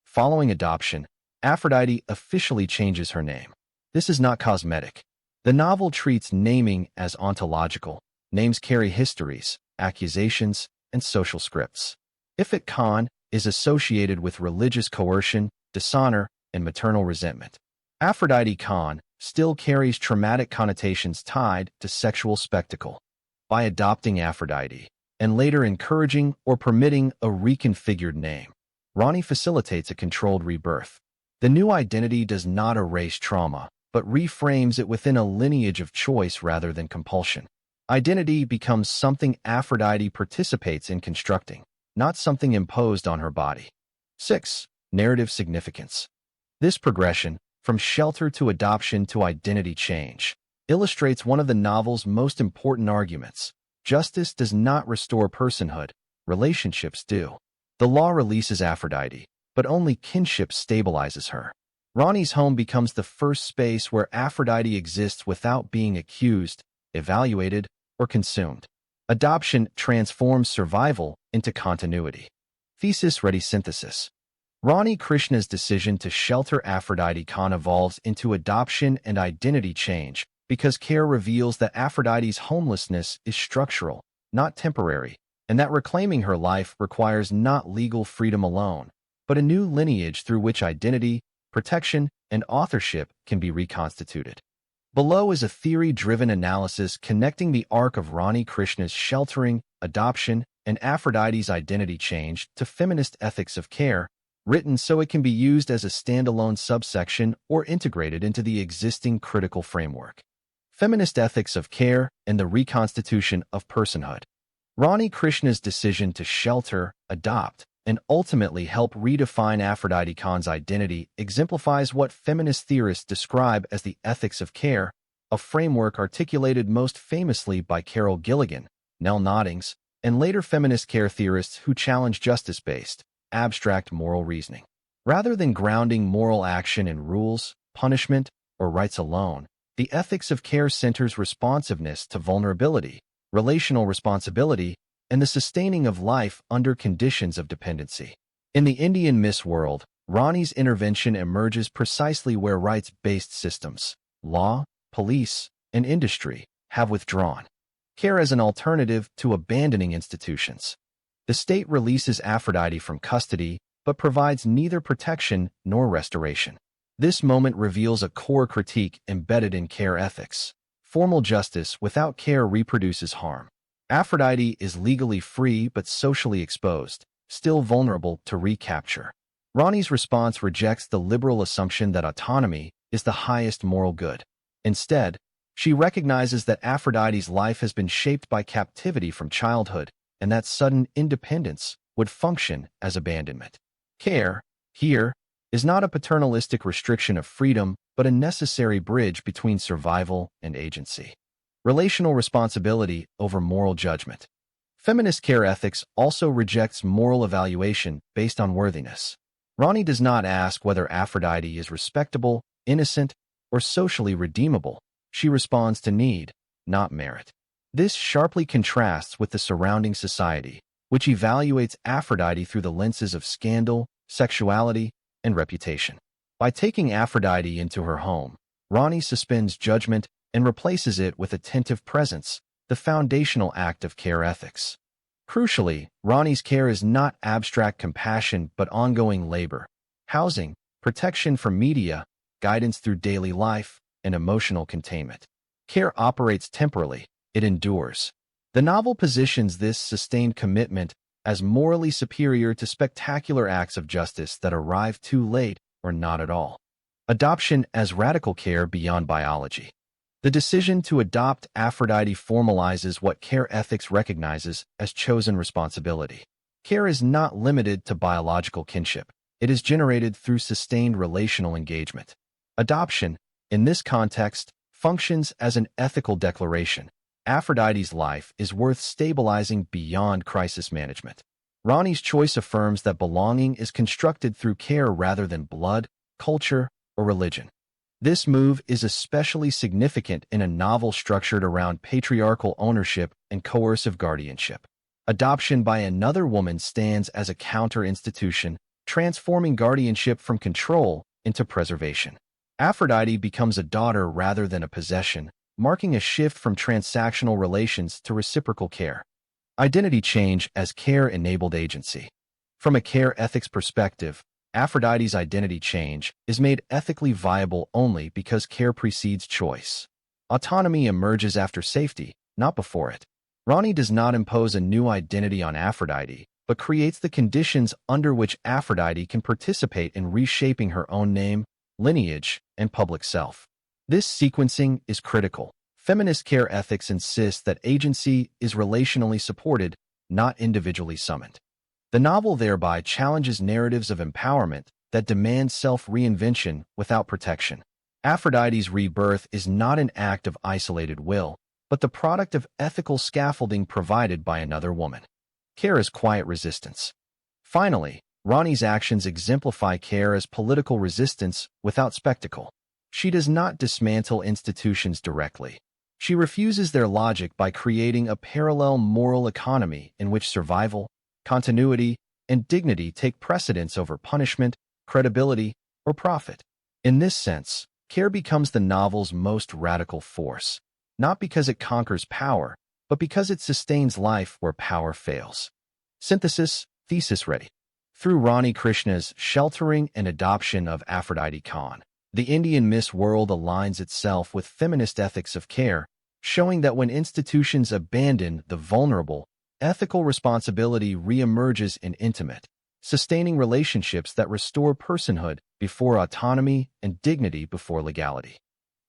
Following adoption, Aphrodite officially changes her name. This is not cosmetic. The novel treats naming as ontological. Names carry histories, accusations, and social scripts. Ifat Khan is associated with religious coercion, dishonor, and maternal resentment. Aphrodite Khan still carries traumatic connotations tied to sexual spectacle. By adopting Aphrodite, and later encouraging or permitting a reconfigured name, Rani facilitates a controlled rebirth. The new identity does not erase trauma, but reframes it within a lineage of choice rather than compulsion. Identity becomes something Aphrodite participates in constructing, not something imposed on her body. 6. Narrative significance. This progression, from shelter to adoption to identity change, illustrates one of the novel's most important arguments. Justice does not restore personhood, relationships do. The law releases Aphrodite, but only kinship stabilizes her. Rani's home becomes the first space where Aphrodite exists without being accused, evaluated, or consumed. Adoption transforms survival into continuity. Thesis-ready synthesis. Rani Krishna's decision to shelter Aphrodite Khan evolves into adoption and identity change because care reveals that Aphrodite's homelessness is structural, not temporary, and that reclaiming her life requires not legal freedom alone, but a new lineage through which identity, protection, and authorship can be reconstituted. Below is a theory-driven analysis connecting the arc of Rani Krishna's sheltering, adoption, and Aphrodite's identity change to feminist ethics of care, written so it can be used as a standalone subsection or integrated into the existing critical framework. Feminist ethics of care and the reconstitution of personhood. Rani Krishna's decision to shelter, adopt, and ultimately help redefine Aphrodite Khan's identity exemplifies what feminist theorists describe as the ethics of care, a framework articulated most famously by Carol Gilligan, Nell Noddings, and later feminist care theorists who challenge justice-based, abstract moral reasoning. Rather than grounding moral action in rules, punishment, or rights alone, the ethics of care centers responsiveness to vulnerability, relational responsibility, and the sustaining of life under conditions of dependency. In the Indian Miss World, Rani's intervention emerges precisely where rights-based systems, law, police, and industry, have withdrawn. Care as an alternative to abandoning institutions. The state releases Aphrodite from custody, but provides neither protection nor restoration. This moment reveals a core critique embedded in care ethics. Formal justice without care reproduces harm. Aphrodite is legally free but socially exposed, still vulnerable to recapture. Rani's response rejects the liberal assumption that autonomy is the highest moral good. Instead, she recognizes that Aphrodite's life has been shaped by captivity from childhood, and that sudden independence would function as abandonment. Care, here, is not a paternalistic restriction of freedom, but a necessary bridge between survival and agency. Relational responsibility over moral judgment. Feminist care ethics also rejects moral evaluation based on worthiness. Rani does not ask whether Aphrodite is respectable, innocent, or socially redeemable. She responds to need, not merit. This sharply contrasts with the surrounding society, which evaluates Aphrodite through the lenses of scandal, sexuality, and reputation. By taking Aphrodite into her home, Rani suspends judgment and replaces it with attentive presence, the foundational act of care ethics. Crucially, Rani's care is not abstract compassion but ongoing labor, housing, protection from media, guidance through daily life, and emotional containment. Care operates temporally, it endures. The novel positions this sustained commitment as morally superior to spectacular acts of justice that arrive too late or not at all. Adoption as radical care beyond biology. The decision to adopt Aphrodite formalizes what care ethics recognizes as chosen responsibility. Care is not limited to biological kinship. It is generated through sustained relational engagement. Adoption, in this context, functions as an ethical declaration. Aphrodite's life is worth stabilizing beyond crisis management. Rani's choice affirms that belonging is constructed through care rather than blood, culture, or religion. This move is especially significant in a novel structured around patriarchal ownership and coercive guardianship. Adoption by another woman stands as a counter-institution, transforming guardianship from control into preservation. Aphrodite becomes a daughter rather than a possession, marking a shift from transactional relations to reciprocal care. Identity change as care-enabled agency. From a care ethics perspective, Aphrodite's identity change is made ethically viable only because care precedes choice. Autonomy emerges after safety, not before it. Rani does not impose a new identity on Aphrodite, but creates the conditions under which Aphrodite can participate in reshaping her own name, lineage, and public self. This sequencing is critical. Feminist care ethics insist that agency is relationally supported, not individually summoned. The novel thereby challenges narratives of empowerment that demand self-reinvention without protection. Aphrodite's rebirth is not an act of isolated will, but the product of ethical scaffolding provided by another woman. Care as quiet resistance. Finally, Rani's actions exemplify care as political resistance without spectacle. She does not dismantle institutions directly. She refuses their logic by creating a parallel moral economy in which survival, continuity, and dignity take precedence over punishment, credibility, or profit. In this sense, care becomes the novel's most radical force, not because it conquers power, but because it sustains life where power fails. Synthesis, thesis ready. Through Rani Krishna's sheltering and adoption of Aphrodite Khan, the Indian Miss World aligns itself with feminist ethics of care, showing that when institutions abandon the vulnerable, ethical responsibility reemerges in intimate, sustaining relationships that restore personhood before autonomy and dignity before legality.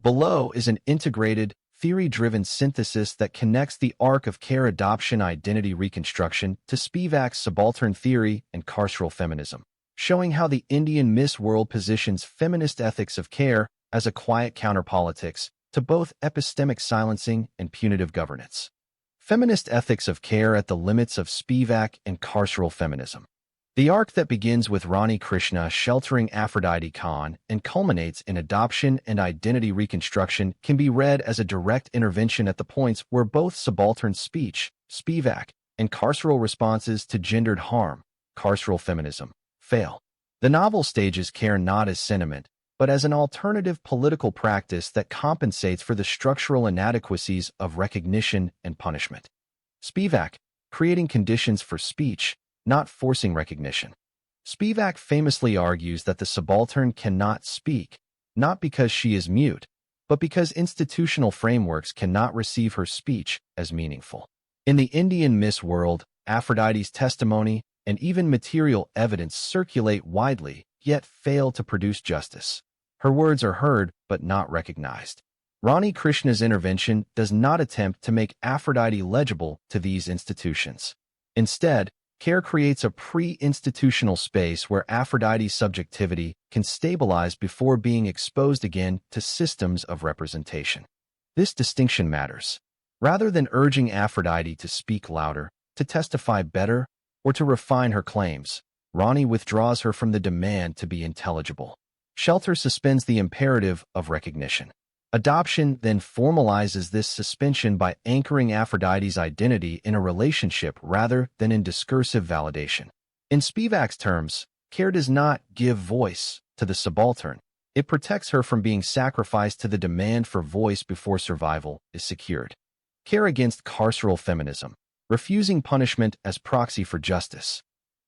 Below is an integrated, theory-driven synthesis that connects the arc of care adoption identity reconstruction to Spivak's subaltern theory and carceral feminism, showing how the Indian Miss World positions feminist ethics of care as a quiet counterpolitics to both epistemic silencing and punitive governance. Feminist ethics of care at the limits of Spivak and carceral feminism. The arc that begins with Rani Krishna sheltering Aphrodite Khan and culminates in adoption and identity reconstruction can be read as a direct intervention at the points where both subaltern speech, Spivak, and carceral responses to gendered harm, carceral feminism, fail. The novel stages care not as sentiment, but as an alternative political practice that compensates for the structural inadequacies of recognition and punishment. Spivak, creating conditions for speech, not forcing recognition. Spivak famously argues that the subaltern cannot speak, not because she is mute, but because institutional frameworks cannot receive her speech as meaningful. In the Indian Miss World, Aphrodite's testimony and even material evidence circulate widely, yet fail to produce justice. Her words are heard, but not recognized. Rani Krishna's intervention does not attempt to make Aphrodite legible to these institutions. Instead, care creates a pre-institutional space where Aphrodite's subjectivity can stabilize before being exposed again to systems of representation. This distinction matters. Rather than urging Aphrodite to speak louder, to testify better, or to refine her claims, Rani withdraws her from the demand to be intelligible. Shelter suspends the imperative of recognition. Adoption then formalizes this suspension by anchoring Aphrodite's identity in a relationship rather than in discursive validation. In Spivak's terms, care does not give voice to the subaltern. It protects her from being sacrificed to the demand for voice before survival is secured. Care against carceral feminism, refusing punishment as proxy for justice.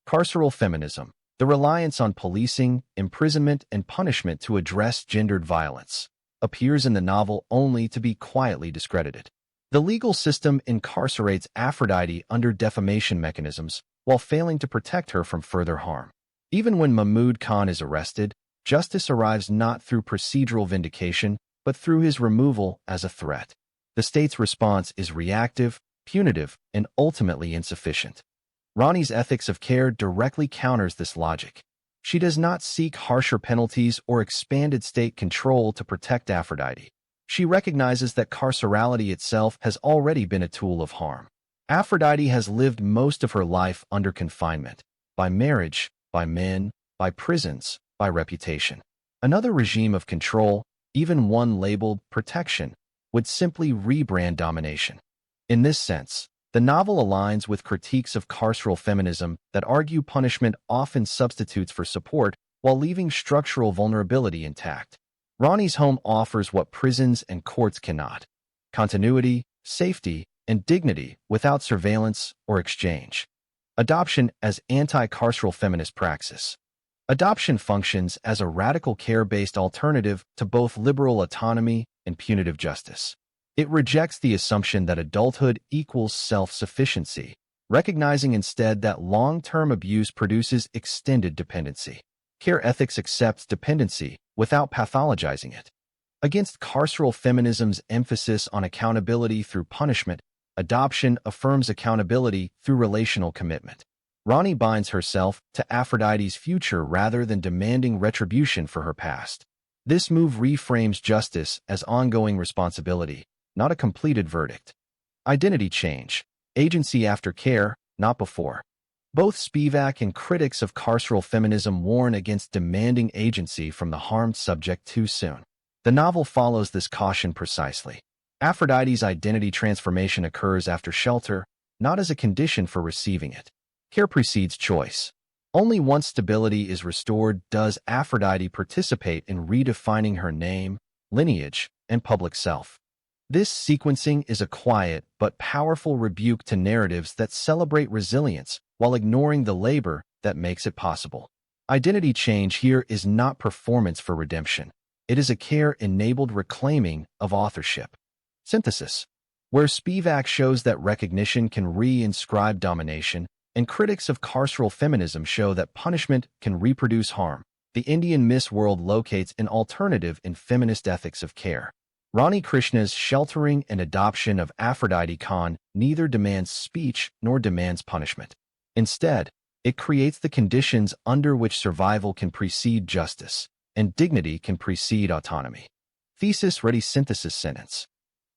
Carceral feminism, the reliance on policing, imprisonment, and punishment to address gendered violence, appears in the novel only to be quietly discredited. The legal system incarcerates Aphrodite under defamation mechanisms while failing to protect her from further harm. Even when Mahmud Khan is arrested, justice arrives not through procedural vindication, but through his removal as a threat. The state's response is reactive, punitive, and ultimately insufficient. Rani's ethics of care directly counters this logic. She does not seek harsher penalties or expanded state control to protect Aphrodite. She recognizes that carcerality itself has already been a tool of harm. Aphrodite has lived most of her life under confinement, by marriage, by men, by prisons, by reputation. Another regime of control, even one labeled protection, would simply rebrand domination. In this sense, the novel aligns with critiques of carceral feminism that argue punishment often substitutes for support while leaving structural vulnerability intact. Rani's home offers what prisons and courts cannot: continuity, safety, and dignity without surveillance or exchange. Adoption as anti-carceral feminist praxis. Adoption functions as a radical care-based alternative to both liberal autonomy and punitive justice. It rejects the assumption that adulthood equals self-sufficiency, recognizing instead that long-term abuse produces extended dependency. Care ethics accepts dependency without pathologizing it. Against carceral feminism's emphasis on accountability through punishment, adoption affirms accountability through relational commitment. Rani binds herself to Aphrodite's future rather than demanding retribution for her past. This move reframes justice as ongoing responsibility, not a completed verdict. Identity change, agency after care, not before. Both Spivak and critics of carceral feminism warn against demanding agency from the harmed subject too soon. The novel follows this caution precisely. Aphrodite's identity transformation occurs after shelter, not as a condition for receiving it. Care precedes choice. Only once stability is restored does Aphrodite participate in redefining her name, lineage, and public self. This sequencing is a quiet but powerful rebuke to narratives that celebrate resilience while ignoring the labor that makes it possible. Identity change here is not performance for redemption. It is a care-enabled reclaiming of authorship. Synthesis, where Spivak shows that recognition can re-inscribe domination, and critics of carceral feminism show that punishment can reproduce harm, the Indian Miss World locates an alternative in feminist ethics of care. Rani Krishna's sheltering and adoption of Aphrodite Khan neither demands speech nor demands punishment. Instead, it creates the conditions under which survival can precede justice, and dignity can precede autonomy. Thesis-ready synthesis sentence.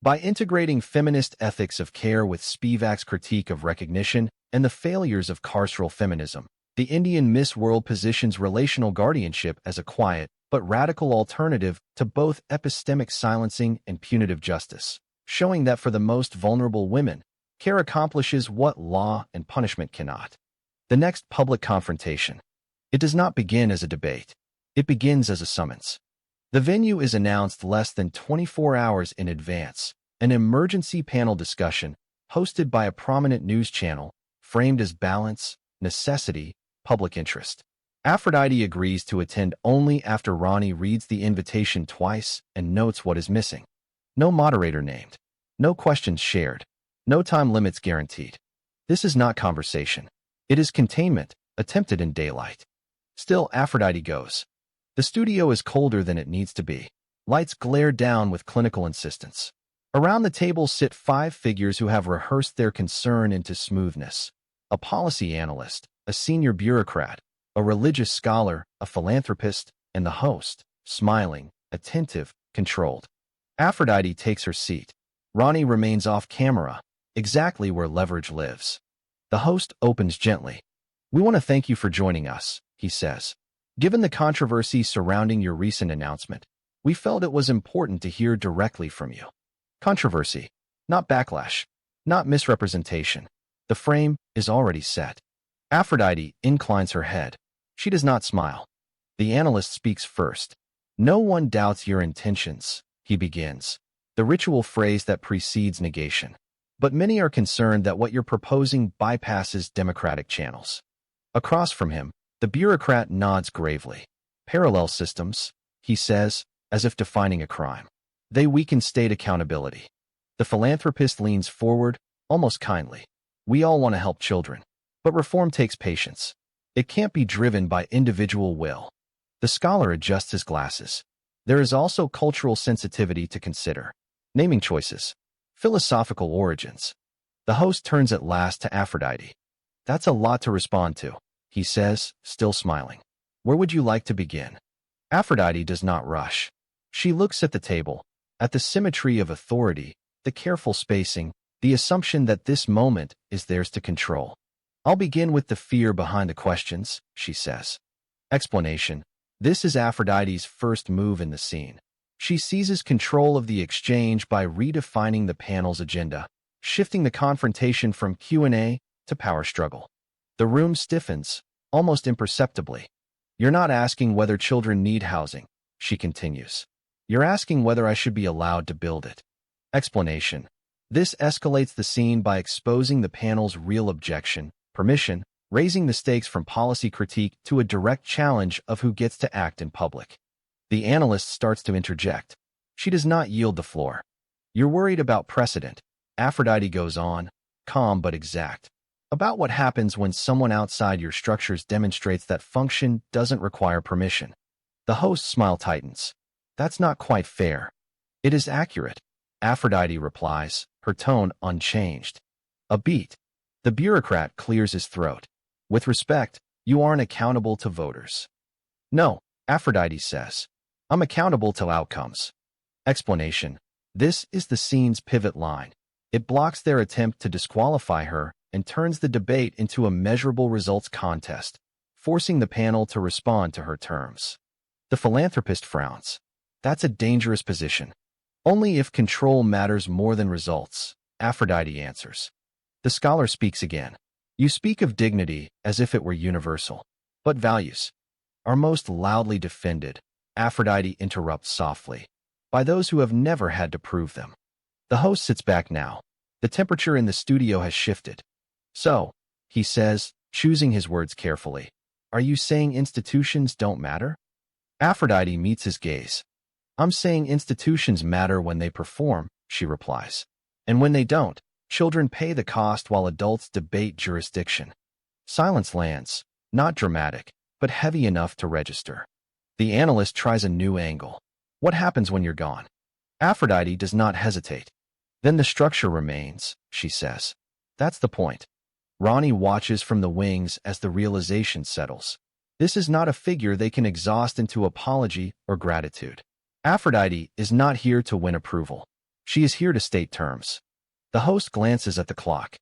By integrating feminist ethics of care with Spivak's critique of recognition and the failures of carceral feminism, the Indian Miss World positions relational guardianship as a quiet but radical alternative to both epistemic silencing and punitive justice, showing that for the most vulnerable women, care accomplishes what law and punishment cannot. The next public confrontation. It does not begin as a debate. It begins as a summons. The venue is announced less than 24 hours in advance, an emergency panel discussion hosted by a prominent news channel, framed as balance, necessity, public interest. Aphrodite agrees to attend only after Rani reads the invitation twice and notes what is missing. No moderator named. No questions shared. No time limits guaranteed. This is not conversation. It is containment, attempted in daylight. Still, Aphrodite goes. The studio is colder than it needs to be. Lights glare down with clinical insistence. Around the table sit 5 figures who have rehearsed their concern into smoothness. A policy analyst, a senior bureaucrat, a religious scholar, a philanthropist, and the host, smiling, attentive, controlled. Aphrodite takes her seat. Rani remains off camera, exactly where leverage lives. The host opens gently. "We want to thank you for joining us," he says. "Given the controversy surrounding your recent announcement, we felt it was important to hear directly from you." Controversy, not backlash, not misrepresentation. The frame is already set. Aphrodite inclines her head. She does not smile. The analyst speaks first. "No one doubts your intentions," he begins, the ritual phrase that precedes negation. "But many are concerned that what you're proposing bypasses democratic channels." Across from him, the bureaucrat nods gravely. "Parallel systems," he says, as if defining a crime. "They weaken state accountability." The philanthropist leans forward, almost kindly. "We all want to help children. But reform takes patience. It can't be driven by individual will." The scholar adjusts his glasses. There is also cultural sensitivity to consider. Naming choices. Philosophical origins. The host turns at last to Aphrodite. "That's a lot to respond to," he says, still smiling. "Where would you like to begin?" Aphrodite does not rush. She looks at the table, at the symmetry of authority, the careful spacing, the assumption that this moment is theirs to control. "I'll begin with the fear behind the questions," she says. Explanation. This is Aphrodite's first move in the scene. She seizes control of the exchange by redefining the panel's agenda, shifting the confrontation from Q&A to power struggle. The room stiffens, almost imperceptibly. "You're not asking whether children need housing," she continues. "You're asking whether I should be allowed to build it." Explanation. This escalates the scene by exposing the panel's real objection, permission, raising the stakes from policy critique to a direct challenge of who gets to act in public. The analyst starts to interject. She does not yield the floor. "You're worried about precedent," Aphrodite goes on, calm but exact. "About what happens when someone outside your structures demonstrates that function doesn't require permission." The host's smile tightens. "That's not quite fair." "It is accurate," Aphrodite replies, her tone unchanged. A beat. The bureaucrat clears his throat. "With respect, you aren't accountable to voters." "No," Aphrodite says. "I'm accountable to outcomes." Explanation. This is the scene's pivot line. It blocks their attempt to disqualify her and turns the debate into a measurable results contest, forcing the panel to respond to her terms. The philanthropist frowns. "That's a dangerous position." "Only if control matters more than results," Aphrodite answers. The scholar speaks again. "You speak of dignity as if it were universal. But values are most loudly defended," Aphrodite interrupts softly, "by those who have never had to prove them." The host sits back now. The temperature in the studio has shifted. So, he says, choosing his words carefully, are you saying institutions don't matter? Aphrodite meets his gaze. I'm saying institutions matter when they perform, she replies. And when they don't, children pay the cost while adults debate jurisdiction. Silence lands, not dramatic, but heavy enough to register. The analyst tries a new angle. What happens when you're gone? Aphrodite does not hesitate. Then the structure remains, she says. That's the point. Ronnie watches from the wings as the realization settles. This is not a figure they can exhaust into apology or gratitude. Aphrodite is not here to win approval. She is here to state terms. The host glances at the clock.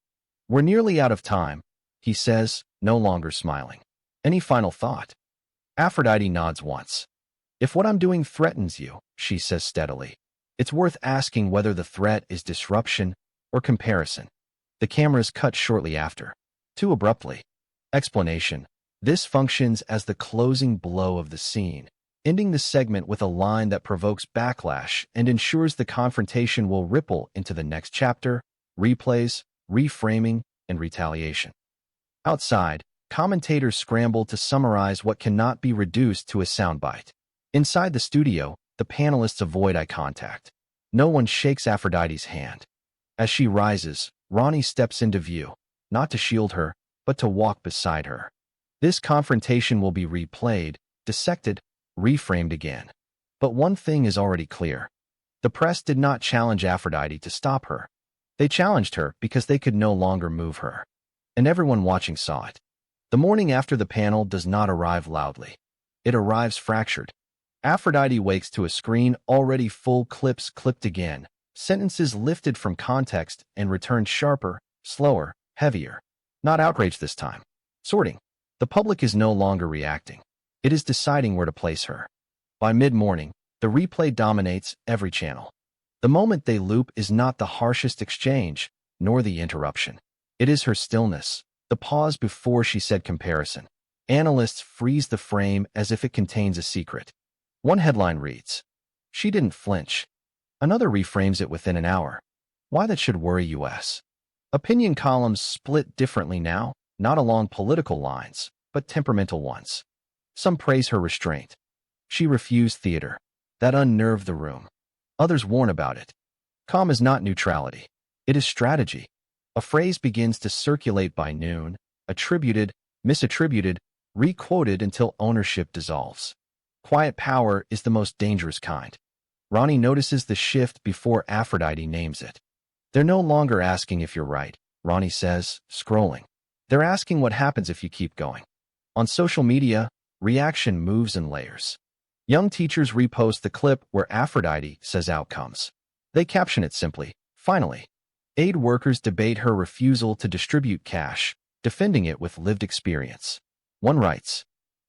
We're nearly out of time, he says, no longer smiling. Any final thought? Aphrodite nods once. If what I'm doing threatens you, she says steadily, it's worth asking whether the threat is disruption or comparison. The cameras cut shortly after. Too abruptly. Explanation. This functions as the closing blow of the scene, ending the segment with a line that provokes backlash and ensures the confrontation will ripple into the next chapter, replays, reframing, and retaliation. Outside, commentators scramble to summarize what cannot be reduced to a soundbite. Inside the studio, the panelists avoid eye contact. No one shakes Aphrodite's hand. As she rises, Ronnie steps into view, not to shield her, but to walk beside her. This confrontation will be replayed, dissected, reframed again. But one thing is already clear. The press did not challenge Aphrodite to stop her. They challenged her because they could no longer move her. And everyone watching saw it. The morning after the panel does not arrive loudly. It arrives fractured. Aphrodite wakes to a screen already full, clips clipped again, sentences lifted from context and returned sharper, slower, heavier. Not outrage this time. Sorting. The public is no longer reacting. It is deciding where to place her. By mid-morning, the replay dominates every channel. The moment they loop is not the harshest exchange, nor the interruption. It is her stillness, the pause before she said comparison. Analysts freeze the frame as if it contains a secret. One headline reads, "She didn't flinch." Another reframes it within an hour. Why that should worry us. Opinion columns split differently now, not along political lines, but temperamental ones. Some praise her restraint. She refused theater. That unnerved the room. Others warn about it. Calm is not neutrality. It is strategy. A phrase begins to circulate by noon, attributed, misattributed, re-quoted until ownership dissolves. Quiet power is the most dangerous kind. Ronnie notices the shift before Aphrodite names it. They're no longer asking if you're right, Ronnie says, scrolling. They're asking what happens if you keep going. On social media, reaction moves in layers. Young teachers repost the clip where Aphrodite says outcomes. They caption it simply, "Finally." Aid workers debate her refusal to distribute cash, defending it with lived experience. One writes,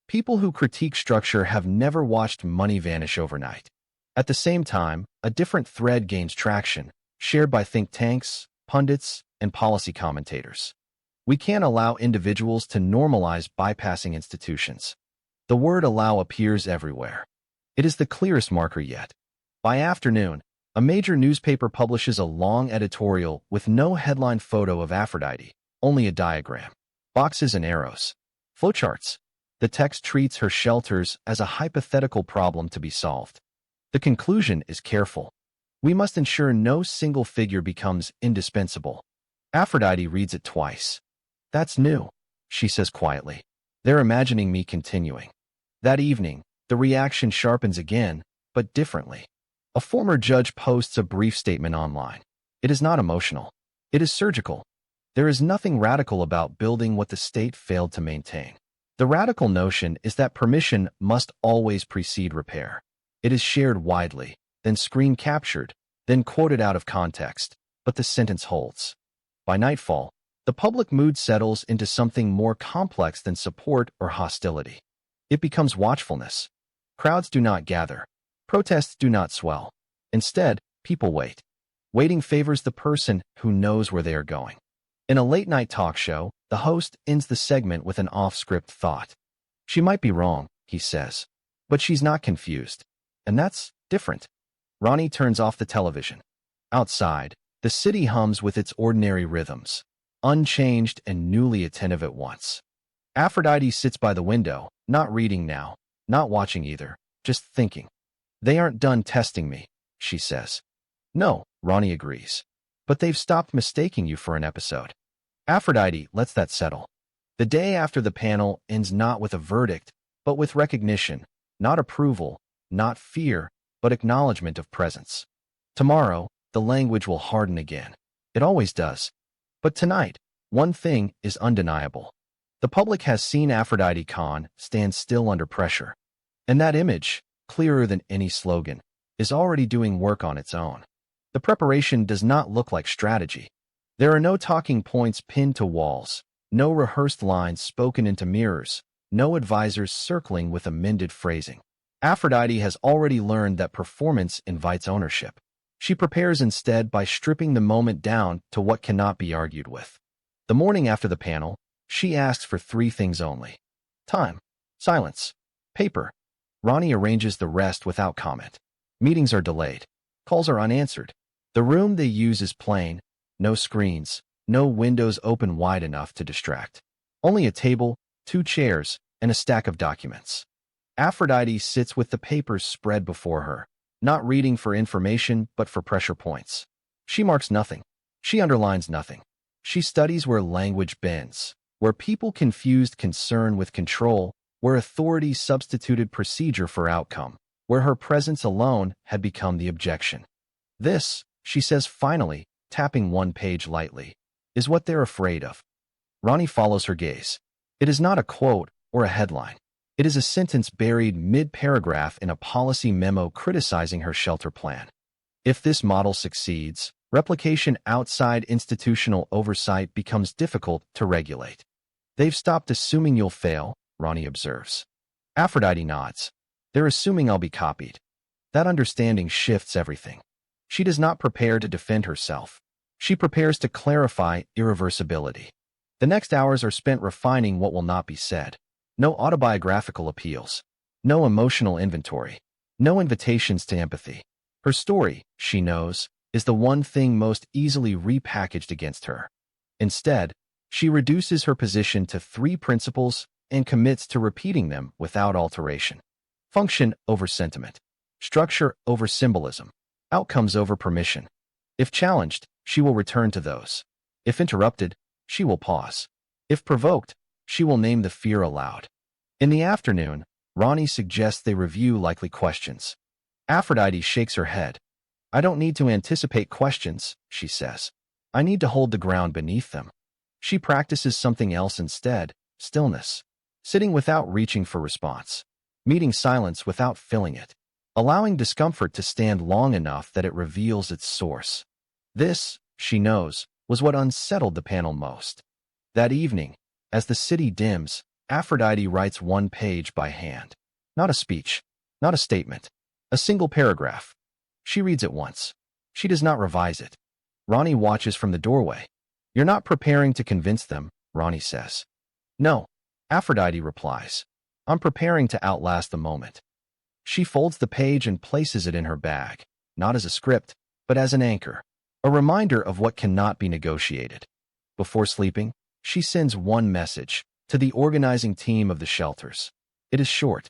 "People who critique structure have never watched money vanish overnight." At the same time, a different thread gains traction, shared by think tanks, pundits, and policy commentators. We can't allow individuals to normalize bypassing institutions. The word allow appears everywhere. It is the clearest marker yet. By afternoon, a major newspaper publishes a long editorial with no headline photo of Aphrodite, only a diagram, boxes and arrows, flowcharts. The text treats her shelters as a hypothetical problem to be solved. The conclusion is careful. We must ensure no single figure becomes indispensable. Aphrodite reads it twice. That's new, she says quietly. They're imagining me continuing. That evening, the reaction sharpens again, but differently. A former judge posts a brief statement online. It is not emotional. It is surgical. There is nothing radical about building what the state failed to maintain. The radical notion is that permission must always precede repair. It is shared widely, then screen captured, then quoted out of context, but the sentence holds. By nightfall, the public mood settles into something more complex than support or hostility. It becomes watchfulness. Crowds do not gather. Protests do not swell. Instead, people wait. Waiting favors the person who knows where they are going. In a late-night talk show, the host ends the segment with an off-script thought. She might be wrong, he says, but she's not confused. And that's different. Ronnie turns off the television. Outside, the city hums with its ordinary rhythms, unchanged and newly attentive at once. Aphrodite sits by the window, not reading now, not watching either, just thinking. They aren't done testing me, she says. No, Ronnie agrees. But they've stopped mistaking you for an episode. Aphrodite lets that settle. The day after the panel ends not with a verdict, but with recognition, not approval, not fear, but acknowledgement of presence. Tomorrow, the language will harden again. It always does. But tonight, one thing is undeniable. The public has seen Aphrodite Khan stand still under pressure. And that image, clearer than any slogan, is already doing work on its own. The preparation does not look like strategy. There are no talking points pinned to walls, no rehearsed lines spoken into mirrors, no advisors circling with amended phrasing. Aphrodite has already learned that performance invites ownership. She prepares instead by stripping the moment down to what cannot be argued with. The morning after the panel, she asks for 3 things only: time, silence, paper. Ronnie arranges the rest without comment. Meetings are delayed. Calls are unanswered. The room they use is plain, no screens, no windows open wide enough to distract. Only a table, 2 chairs, and a stack of documents. Aphrodite sits with the papers spread before her, not reading for information but for pressure points. She marks nothing. She underlines nothing. She studies where language bends, where people confused concern with control, where authority substituted procedure for outcome, where her presence alone had become the objection. This, she says finally, tapping one page lightly, is what they're afraid of. Ronnie follows her gaze. It is not a quote or a headline. It is a sentence buried mid-paragraph in a policy memo criticizing her shelter plan. If this model succeeds, replication outside institutional oversight becomes difficult to regulate. They've stopped assuming you'll fail, Ronnie observes. Aphrodite nods. They're assuming I'll be copied. That understanding shifts everything. She does not prepare to defend herself. She prepares to clarify irreversibility. The next hours are spent refining what will not be said. No autobiographical appeals. No emotional inventory. No invitations to empathy. Her story, she knows, is the one thing most easily repackaged against her. Instead, she reduces her position to 3 principles and commits to repeating them without alteration. Function over sentiment. Structure over symbolism. Outcomes over permission. If challenged, she will return to those. If interrupted, she will pause. If provoked, she will name the fear aloud. In the afternoon, Ronnie suggests they review likely questions. Aphrodite shakes her head. I don't need to anticipate questions, she says. I need to hold the ground beneath them. She practices something else instead: stillness. Sitting without reaching for response. Meeting silence without filling it. Allowing discomfort to stand long enough that it reveals its source. This, she knows, was what unsettled the panel most. That evening, as the city dims, Aphrodite writes 1 page by hand. Not a speech, not a statement, a single paragraph. She reads it once. She does not revise it. Ronnie watches from the doorway. You're not preparing to convince them, Ronnie says. No, Aphrodite replies. I'm preparing to outlast the moment. She folds the page and places it in her bag, not as a script, but as an anchor, a reminder of what cannot be negotiated. Before sleeping, she sends 1 message to the organizing team of the shelters. It is short.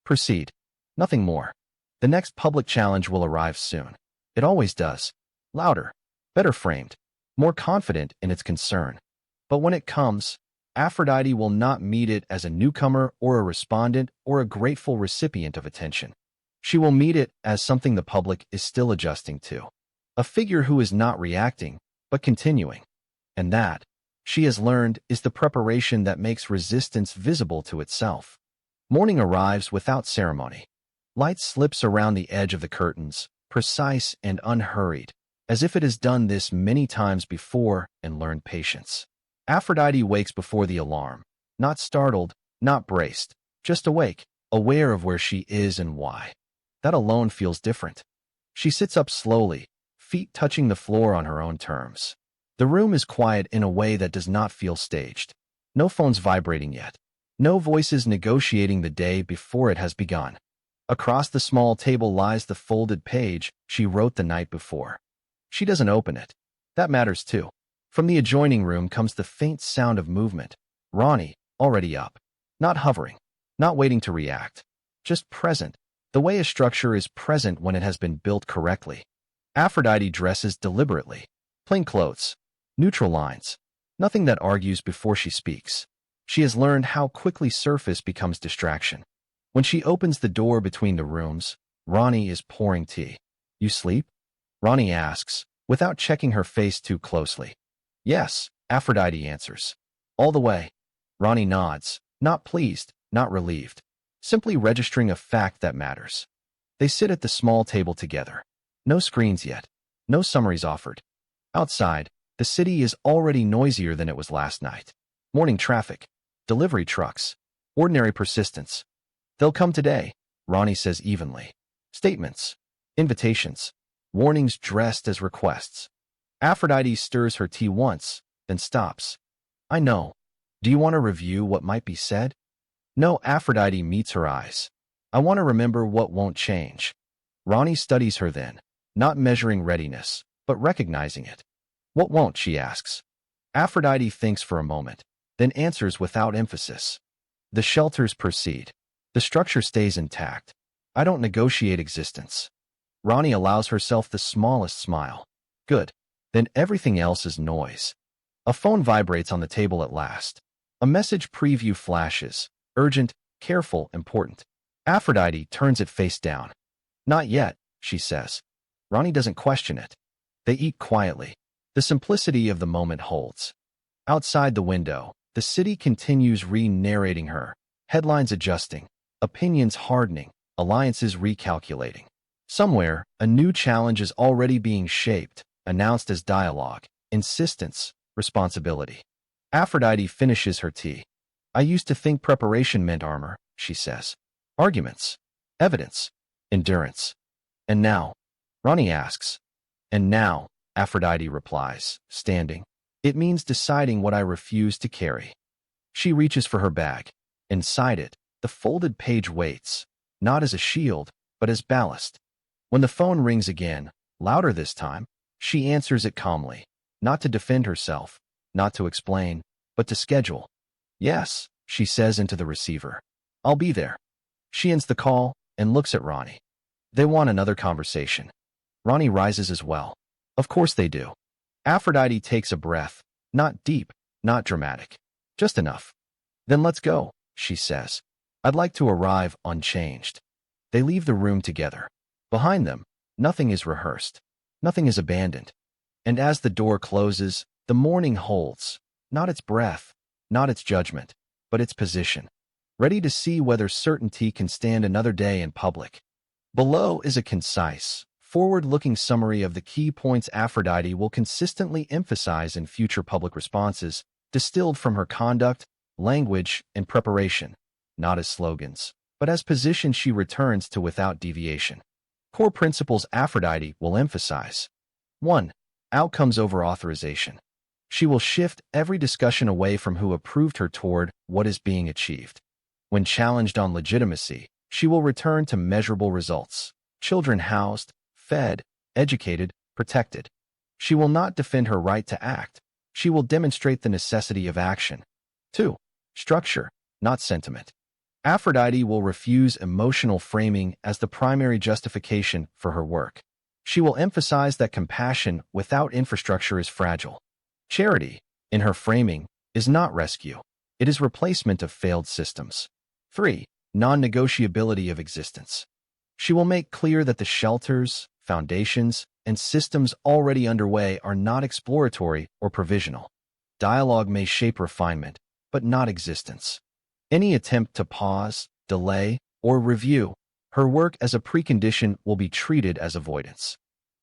Proceed. Nothing more. The next public challenge will arrive soon. It always does. Louder, better framed, more confident in its concern. But when it comes, Aphrodite will not meet it as a newcomer or a respondent or a grateful recipient of attention. She will meet it as something the public is still adjusting to. A figure who is not reacting, but continuing. And that, she has learned, is the preparation that makes resistance visible to itself. Morning arrives without ceremony. Light slips around the edge of the curtains, precise and unhurried, as if it has done this many times before and learned patience. Aphrodite wakes before the alarm, not startled, not braced, just awake, aware of where she is and why. That alone feels different. She sits up slowly, feet touching the floor on her own terms. The room is quiet in a way that does not feel staged. No phones vibrating yet. No voices negotiating the day before it has begun. Across the small table lies the folded page she wrote the night before. She doesn't open it. That matters too. From the adjoining room comes the faint sound of movement. Ronnie, already up. Not hovering. Not waiting to react. Just present. The way a structure is present when it has been built correctly. Aphrodite dresses deliberately. Plain clothes. Neutral lines. Nothing that argues before she speaks. She has learned how quickly surface becomes distraction. When she opens the door between the rooms, Ronnie is pouring tea. You sleep? Ronnie asks, without checking her face too closely. Yes, Aphrodite answers. All the way. Ronnie nods, not pleased, not relieved, simply registering a fact that matters. They sit at the small table together. No screens yet. No summaries offered. Outside, the city is already noisier than it was last night. Morning traffic. Delivery trucks. Ordinary persistence. They'll come today, Ronnie says evenly. Statements. Invitations. Warnings dressed as requests. Aphrodite stirs her tea once, then stops. I know. Do you want to review what might be said? No, Aphrodite meets her eyes. I want to remember what won't change. Ronnie studies her then, not measuring readiness, but recognizing it. What won't, she asks. Aphrodite thinks for a moment, then answers without emphasis. The shelters proceed. The structure stays intact. I don't negotiate existence. Ronnie allows herself the smallest smile. Good. Then everything else is noise. A phone vibrates on the table at last. A message preview flashes. Urgent, careful, important. Aphrodite turns it face down. Not yet, she says. Ronnie doesn't question it. They eat quietly. The simplicity of the moment holds. Outside the window, the city continues re-narrating her. Headlines adjusting. Opinions hardening. Alliances recalculating. Somewhere, a new challenge is already being shaped, announced as dialogue, insistence, responsibility. Aphrodite finishes her tea. I used to think preparation meant armor, she says. Arguments. Evidence. Endurance. And now? Ronnie asks. And now, Aphrodite replies, standing. It means deciding what I refuse to carry. She reaches for her bag. Inside it, the folded page waits, not as a shield, but as ballast. When the phone rings again, louder this time, she answers it calmly, not to defend herself, not to explain, but to schedule. Yes, she says into the receiver. I'll be there. She ends the call and looks at Ronnie. They want another conversation. Ronnie rises as well. Of course they do. Aphrodite takes a breath, not deep, not dramatic, just enough. Then let's go, she says. I'd like to arrive unchanged. They leave the room together. Behind them, nothing is rehearsed. Nothing is abandoned. And as the door closes, the morning holds, not its breath, not its judgment, but its position, ready to see whether certainty can stand another day in public. Below is a concise, forward-looking summary of the key points Aphrodite will consistently emphasize in future public responses, distilled from her conduct, language, and preparation, not as slogans, but as positions she returns to without deviation. Core principles Aphrodite will emphasize. 1. Outcomes over authorization. She will shift every discussion away from who approved her toward what is being achieved. When challenged on legitimacy, she will return to measurable results. Children housed, fed, educated, protected. She will not defend her right to act. She will demonstrate the necessity of action. 2. Structure, not sentiment. Aphrodite will refuse emotional framing as the primary justification for her work. She will emphasize that compassion without infrastructure is fragile. Charity, in her framing, is not rescue. It is replacement of failed systems. 3. Non-negotiability of existence. She will make clear that the shelters, foundations, and systems already underway are not exploratory or provisional. Dialogue may shape refinement, but not existence. Any attempt to pause, delay, or review her work as a precondition will be treated as avoidance.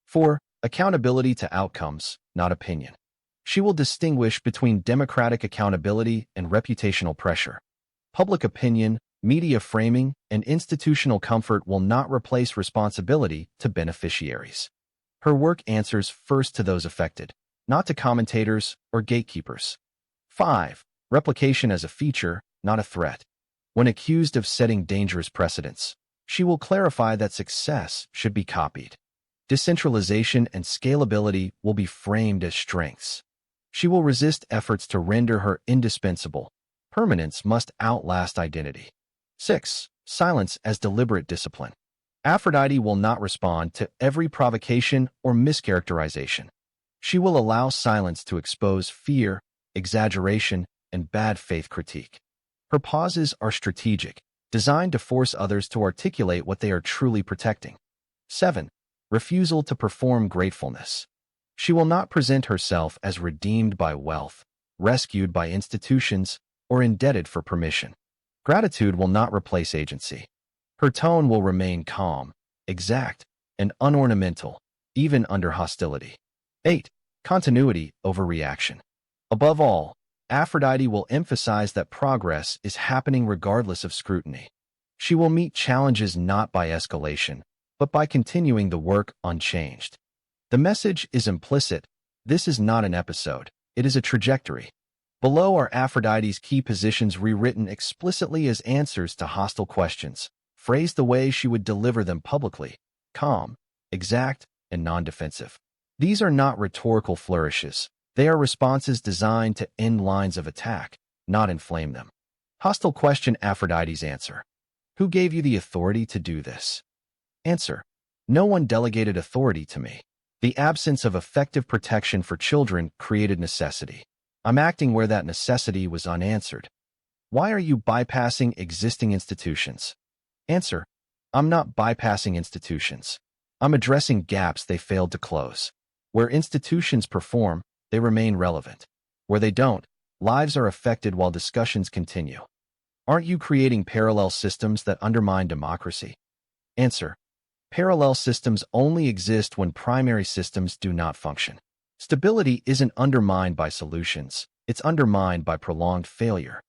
4. Accountability to outcomes, not opinion. She will distinguish between democratic accountability and reputational pressure. Public opinion, media framing, and institutional comfort will not replace responsibility to beneficiaries. Her work answers first to those affected, not to commentators or gatekeepers. 5. Replication as a feature, not a threat. When accused of setting dangerous precedents, she will clarify that success should be copied. Decentralization and scalability will be framed as strengths. She will resist efforts to render her indispensable. Permanence must outlast identity. 6. Silence as deliberate discipline. Aphrodite will not respond to every provocation or mischaracterization. She will allow silence to expose fear, exaggeration, and bad faith critique. Her pauses are strategic, designed to force others to articulate what they are truly protecting. 7. Refusal to perform gratefulness. She will not present herself as redeemed by wealth, rescued by institutions, or indebted for permission. Gratitude will not replace agency. Her tone will remain calm, exact, and unornamental, even under hostility. 8. Continuity over reaction. Above all, Aphrodite will emphasize that progress is happening regardless of scrutiny. She will meet challenges not by escalation, but by continuing the work unchanged. The message is implicit. This is not an episode. It is a trajectory. Below are Aphrodite's key positions rewritten explicitly as answers to hostile questions, phrased the way she would deliver them publicly: calm, exact, and non-defensive. These are not rhetorical flourishes. They are responses designed to end lines of attack, not inflame them. Hostile question. Aphrodite's answer. Who gave you the authority to do this? Answer. No one delegated authority to me. The absence of effective protection for children created necessity. I'm acting where that necessity was unanswered. Why are you bypassing existing institutions? Answer. I'm not bypassing institutions. I'm addressing gaps they failed to close. Where institutions perform, they remain relevant. Where they don't, lives are affected while discussions continue. Aren't you creating parallel systems that undermine democracy? Answer. Parallel systems only exist when primary systems do not function. Stability isn't undermined by solutions. It's undermined by prolonged failure.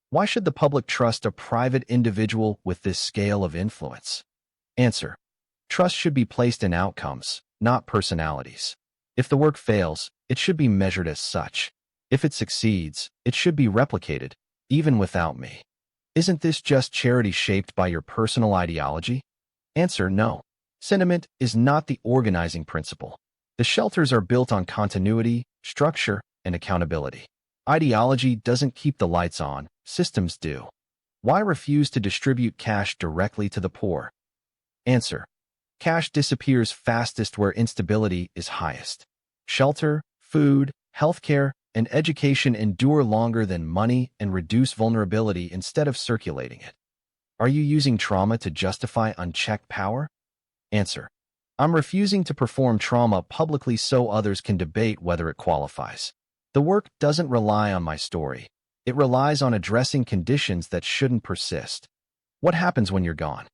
Why should the public trust a private individual with this scale of influence? Answer. Trust should be placed in outcomes, not personalities. If the work fails, it should be measured as such. If it succeeds, it should be replicated, even without me. Isn't this just charity shaped by your personal ideology? Answer. No. Sentiment is not the organizing principle. The shelters are built on continuity, structure, and accountability. Ideology doesn't keep the lights on, systems do. Why refuse to distribute cash directly to the poor? Answer. Cash disappears fastest where instability is highest. Shelter, food, healthcare, and education endure longer than money and reduce vulnerability instead of circulating it. Are you using trauma to justify unchecked power? Answer. I'm refusing to perform trauma publicly so others can debate whether it qualifies. The work doesn't rely on my story. It relies on addressing conditions that shouldn't persist. What happens when you're gone?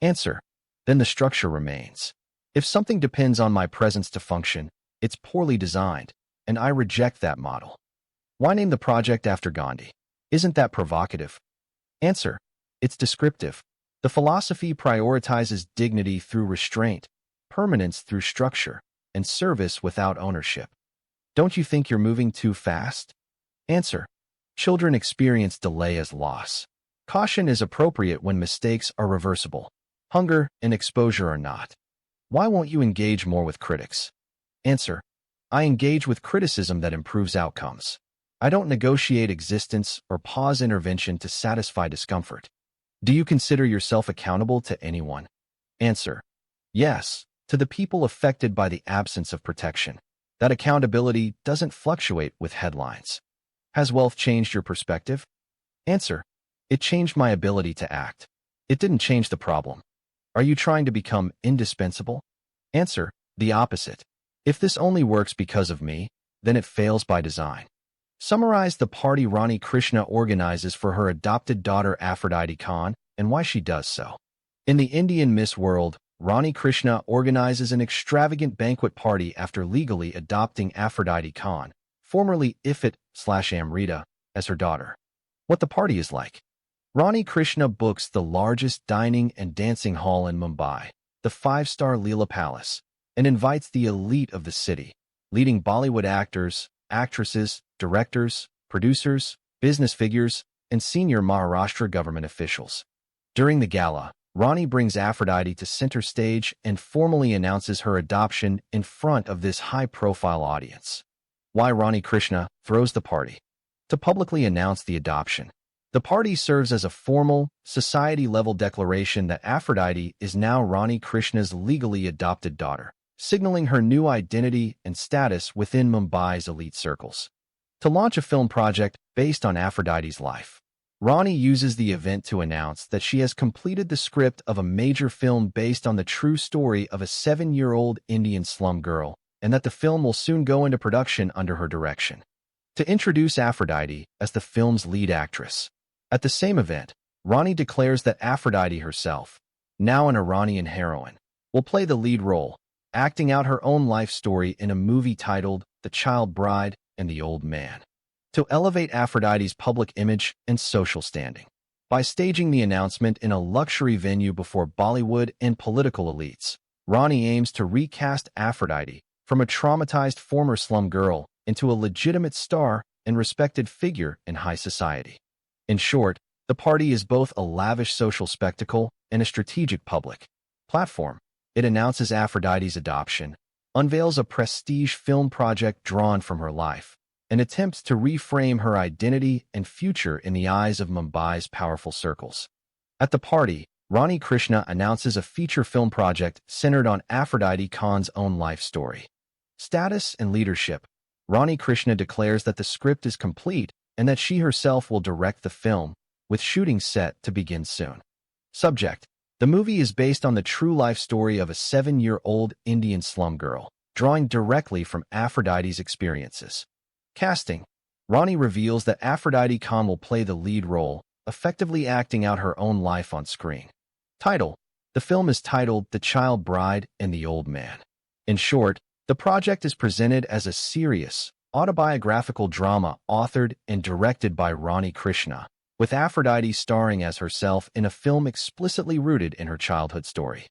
Answer. Then the structure remains. If something depends on my presence to function, it's poorly designed, and I reject that model. Why name the project after Gandhi? Isn't that provocative? Answer. It's descriptive. The philosophy prioritizes dignity through restraint, permanence through structure, and service without ownership. Don't you think you're moving too fast? Answer. Children experience delay as loss. Caution is appropriate when mistakes are reversible. Hunger and exposure are not. Why won't you engage more with critics? Answer. I engage with criticism that improves outcomes. I don't negotiate existence or pause intervention to satisfy discomfort. Do you consider yourself accountable to anyone? Answer. Yes, to the people affected by the absence of protection. That accountability doesn't fluctuate with headlines. Has wealth changed your perspective? Answer. It changed my ability to act. It didn't change the problem. Are you trying to become indispensable? Answer. The opposite. If this only works because of me, then it fails by design. Summarize the party Rani Krishna organizes for her adopted daughter Aphrodite Khan and why she does so. In the Indian Miss World, Rani Krishna organizes an extravagant banquet party after legally adopting Aphrodite Khan, formerly Ifit/Amrita, as her daughter. What the party is like. Rani Krishna books the largest dining and dancing hall in Mumbai, the five-star Leela Palace, and invites the elite of the city, leading Bollywood actors, actresses, directors, producers, business figures, and senior Maharashtra government officials. During the gala, Rani brings Aphrodite to center stage and formally announces her adoption in front of this high-profile audience. Why Rani Krishna throws the party? To publicly announce the adoption. The party serves as a formal, society-level declaration that Aphrodite is now Rani Krishna's legally adopted daughter, signaling her new identity and status within Mumbai's elite circles. To launch a film project based on Aphrodite's life, Rani uses the event to announce that she has completed the script of a major film based on the true story of a 7-year-old Indian slum girl, and that the film will soon go into production under her direction. To introduce Aphrodite as the film's lead actress. At the same event, Rani declares that Aphrodite herself, now an Iranian heroine, will play the lead role, acting out her own life story in a movie titled The Child Bride and the Old Man. To elevate Aphrodite's public image and social standing. By staging the announcement in a luxury venue before Bollywood and political elites, Rani aims to recast Aphrodite from a traumatized former slum girl into a legitimate star and respected figure in high society. In short, the party is both a lavish social spectacle and a strategic public platform. It announces Aphrodite's adoption, unveils a prestige film project drawn from her life, and attempts to reframe her identity and future in the eyes of Mumbai's powerful circles. At the party, Rani Krishna announces a feature film project centered on Aphrodite Khan's own life story. Status and leadership. Rani Krishna declares that the script is complete and that she herself will direct the film, with shooting set to begin soon. Subject. The movie is based on the true life story of a 7-year-old Indian slum girl, drawing directly from Aphrodite's experiences. Casting. Rani reveals that Aphrodite Khan will play the lead role, effectively acting out her own life on screen. Title. The film is titled The Child Bride and the Old Man. In short, the project is presented as a serious, autobiographical drama authored and directed by Rani Krishna, with Aphrodite starring as herself in a film explicitly rooted in her childhood story.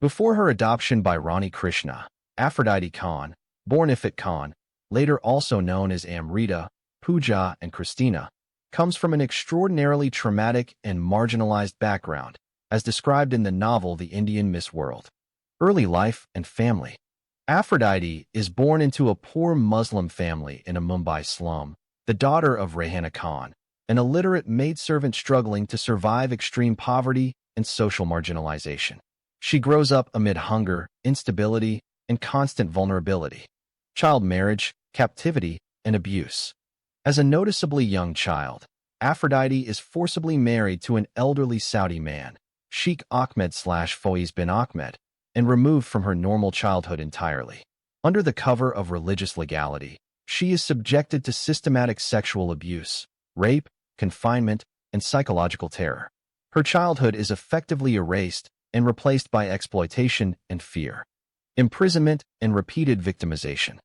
Before her adoption by Rani Krishna, Aphrodite Khan, born Ifat Khan, later also known as Amrita, Pooja, and Christina, comes from an extraordinarily traumatic and marginalized background, as described in the novel The Indian Miss World. Early life and family. Aphrodite is born into a poor Muslim family in a Mumbai slum, the daughter of Rehana Khan, an illiterate maidservant struggling to survive extreme poverty and social marginalization. She grows up amid hunger, instability, and constant vulnerability. Child marriage, captivity, and abuse. As a noticeably young child, Aphrodite is forcibly married to an elderly Saudi man, Sheikh Ahmed/Faiz bin Ahmed, and removed from her normal childhood entirely. Under the cover of religious legality, she is subjected to systematic sexual abuse, rape, confinement, and psychological terror. Her childhood is effectively erased and replaced by exploitation and fear, imprisonment, and repeated victimization.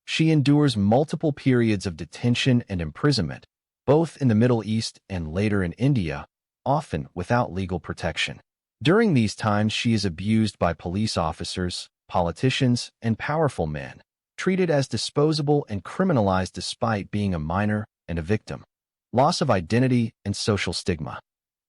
She endures multiple periods of detention and imprisonment, both in the Middle East and later in India, often without legal protection. During these times, she is abused by police officers, politicians, and powerful men, treated as disposable and criminalized despite being a minor and a victim. Loss of identity and social stigma.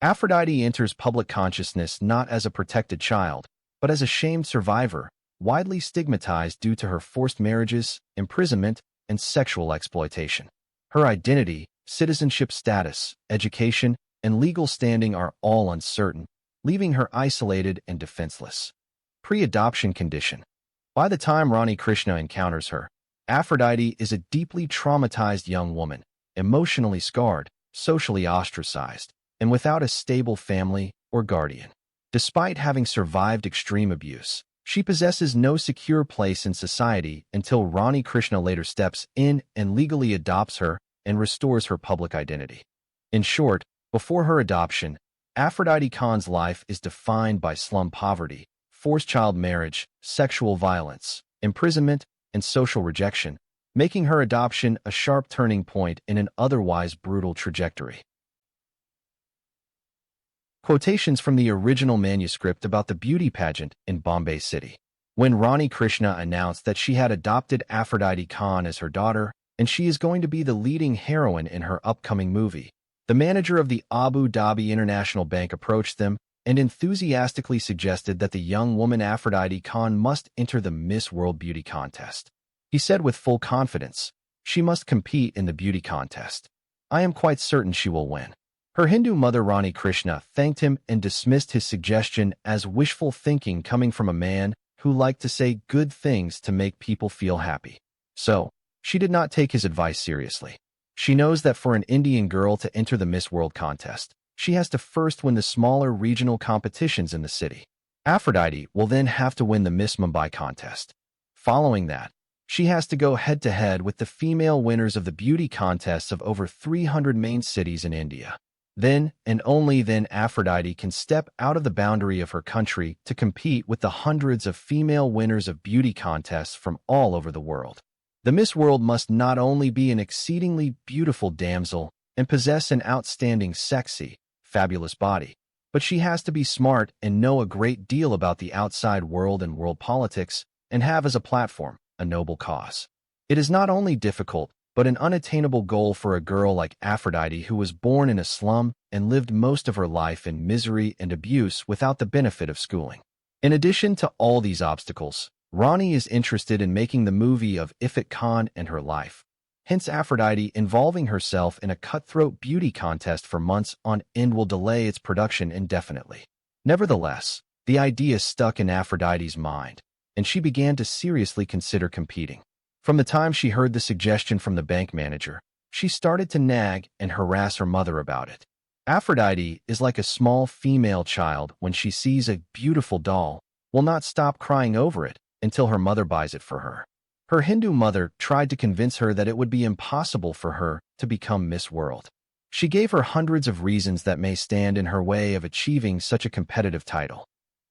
Aphrodite enters public consciousness not as a protected child, but as a shamed survivor, widely stigmatized due to her forced marriages, imprisonment, and sexual exploitation. Her identity, citizenship status, education, and legal standing are all uncertain, leaving her isolated and defenseless. Pre-adoption condition. By the time Rani Krishna encounters her, Aphrodite is a deeply traumatized young woman, emotionally scarred, socially ostracized, and without a stable family or guardian. Despite having survived extreme abuse, she possesses no secure place in society until Rani Krishna later steps in and legally adopts her and restores her public identity. In short, before her adoption, Aphrodite Khan's life is defined by slum poverty, forced child marriage, sexual violence, imprisonment, and social rejection, making her adoption a sharp turning point in an otherwise brutal trajectory. Quotations from the original manuscript about the beauty pageant in Bombay City. When Rani Krishna announced that she had adopted Aphrodite Khan as her daughter, and she is going to be the leading heroine in her upcoming movie, the manager of the Abu Dhabi International Bank approached them, and enthusiastically suggested that the young woman Aphrodite Khan must enter the Miss World Beauty Contest. He said with full confidence, "She must compete in the beauty contest. I am quite certain she will win." Her Hindu mother Rani Krishna thanked him and dismissed his suggestion as wishful thinking coming from a man who liked to say good things to make people feel happy. So, she did not take his advice seriously. She knows that for an Indian girl to enter the Miss World contest, she has to first win the smaller regional competitions in the city. Aphrodite will then have to win the Miss Mumbai contest. Following that, she has to go head-to-head with the female winners of the beauty contests of over 300 main cities in India. Then, and only then, Aphrodite can step out of the boundary of her country to compete with the hundreds of female winners of beauty contests from all over the world. The Miss World must not only be an exceedingly beautiful damsel and possess an outstanding sexy, fabulous body, but she has to be smart and know a great deal about the outside world and world politics and have as a platform a noble cause. It is not only difficult, but an unattainable goal for a girl like Aphrodite who was born in a slum and lived most of her life in misery and abuse without the benefit of schooling. In addition to all these obstacles, Rani is interested in making the movie of Ifat Khan and her life. Hence, Aphrodite involving herself in a cutthroat beauty contest for months on end will delay its production indefinitely. Nevertheless, the idea stuck in Aphrodite's mind, and she began to seriously consider competing. From the time she heard the suggestion from the bank manager, she started to nag and harass her mother about it. Aphrodite is like a small female child when she sees a beautiful doll, will not stop crying over it until her mother buys it for her. Her Hindu mother tried to convince her that it would be impossible for her to become Miss World. She gave her hundreds of reasons that may stand in her way of achieving such a competitive title.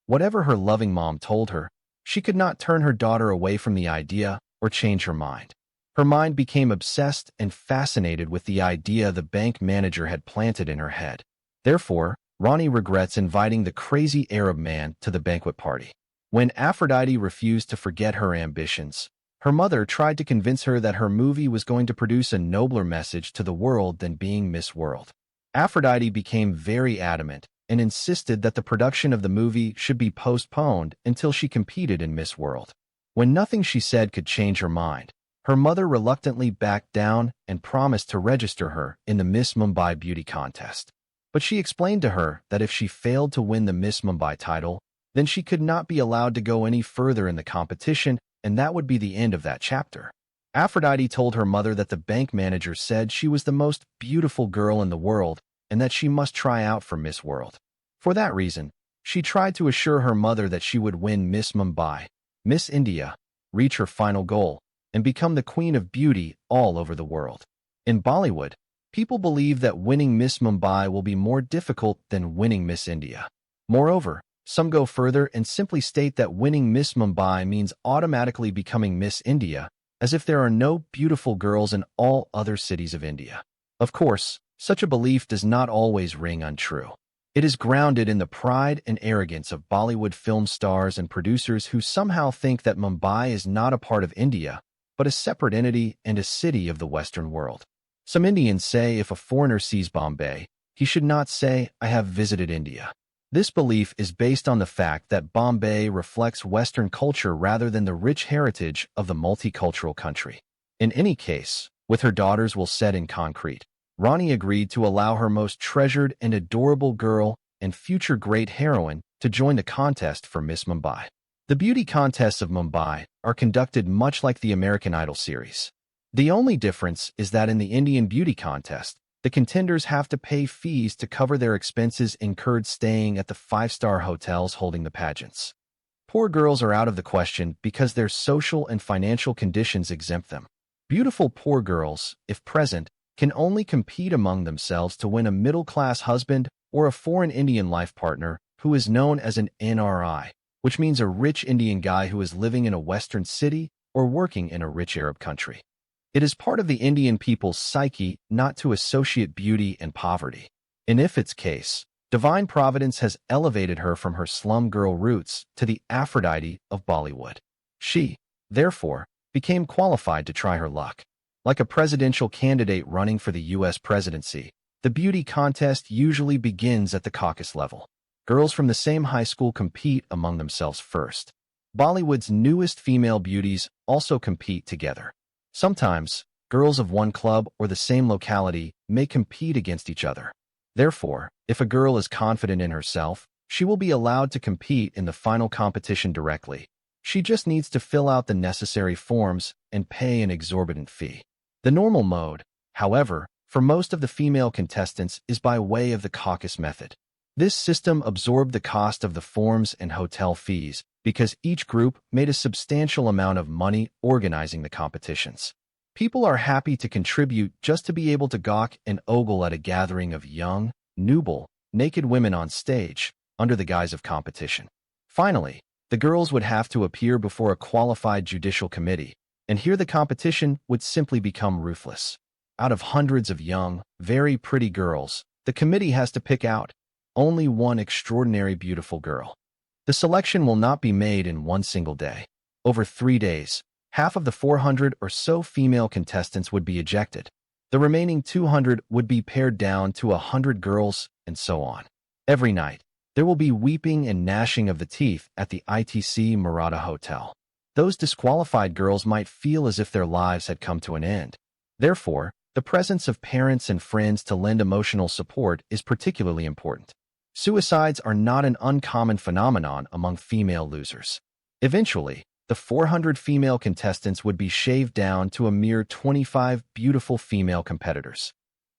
Whatever her loving mom told her, she could not turn her daughter away from the idea or change her mind. Her mind became obsessed and fascinated with the idea the bank manager had planted in her head. Therefore, Rani regrets inviting the crazy Arab man to the banquet party. When Aphrodite refused to forget her ambitions, her mother tried to convince her that her movie was going to produce a nobler message to the world than being Miss World. Aphrodite became very adamant and insisted that the production of the movie should be postponed until she competed in Miss World. When nothing she said could change her mind, her mother reluctantly backed down and promised to register her in the Miss Mumbai beauty contest. But she explained to her that if she failed to win the Miss Mumbai title, then she could not be allowed to go any further in the competition, and that would be the end of that chapter. Aphrodite told her mother that the bank manager said she was the most beautiful girl in the world and that she must try out for Miss World. For that reason, she tried to assure her mother that she would win Miss Mumbai, Miss India, reach her final goal, and become the queen of beauty all over the world. In Bollywood, people believe that winning Miss Mumbai will be more difficult than winning Miss India. Moreover, some go further and simply state that winning Miss Mumbai means automatically becoming Miss India, as if there are no beautiful girls in all other cities of India. Of course, such a belief does not always ring untrue. It is grounded in the pride and arrogance of Bollywood film stars and producers who somehow think that Mumbai is not a part of India, but a separate entity and a city of the Western world. Some Indians say if a foreigner sees Bombay, he should not say, "I have visited India." This belief is based on the fact that Bombay reflects Western culture rather than the rich heritage of the multicultural country. In any case, with her daughters will set in concrete, Rani agreed to allow her most treasured and adorable girl and future great heroine to join the contest for Miss Mumbai. The beauty contests of Mumbai are conducted much like the American Idol series. The only difference is that in the Indian beauty contest, the contenders have to pay fees to cover their expenses incurred staying at the five-star hotels holding the pageants. Poor girls are out of the question because their social and financial conditions exempt them. Beautiful poor girls, if present, can only compete among themselves to win a middle-class husband or a foreign Indian life partner who is known as an NRI, which means a rich Indian guy who is living in a Western city or working in a rich Arab country. It is part of the Indian people's psyche not to associate beauty and poverty. In Ifat's case, divine providence has elevated her from her slum girl roots to the Aphrodite of Bollywood. She, therefore, became qualified to try her luck. Like a presidential candidate running for the U.S. presidency, the beauty contest usually begins at the caucus level. girls from the same high school compete among themselves first. Bollywood's newest female beauties also compete together. Sometimes, girls of one club or the same locality may compete against each other. Therefore, if a girl is confident in herself, she will be allowed to compete in the final competition directly. She just needs to fill out the necessary forms and pay an exorbitant fee. The normal mode, however, for most of the female contestants is by way of the caucus method. This system absorbed the cost of the forms and hotel fees because each group made a substantial amount of money organizing the competitions. People are happy to contribute just to be able to gawk and ogle at a gathering of young, nubile, naked women on stage under the guise of competition. Finally, the girls would have to appear before a qualified judicial committee, and here the competition would simply become ruthless. Out of hundreds of young, very pretty girls, the committee has to pick out only one extraordinary beautiful girl. The selection will not be made in one single day. Over 3 days, half of the 400 or so female contestants would be ejected. The remaining 200 would be pared down to 100 girls, and so on. Every night, there will be weeping and gnashing of the teeth at the ITC Maratha Hotel. Those disqualified girls might feel as if their lives had come to an end. Therefore, the presence of parents and friends to lend emotional support is particularly important. Suicides are not an uncommon phenomenon among female losers. Eventually, the 400 female contestants would be shaved down to a mere 25 beautiful female competitors.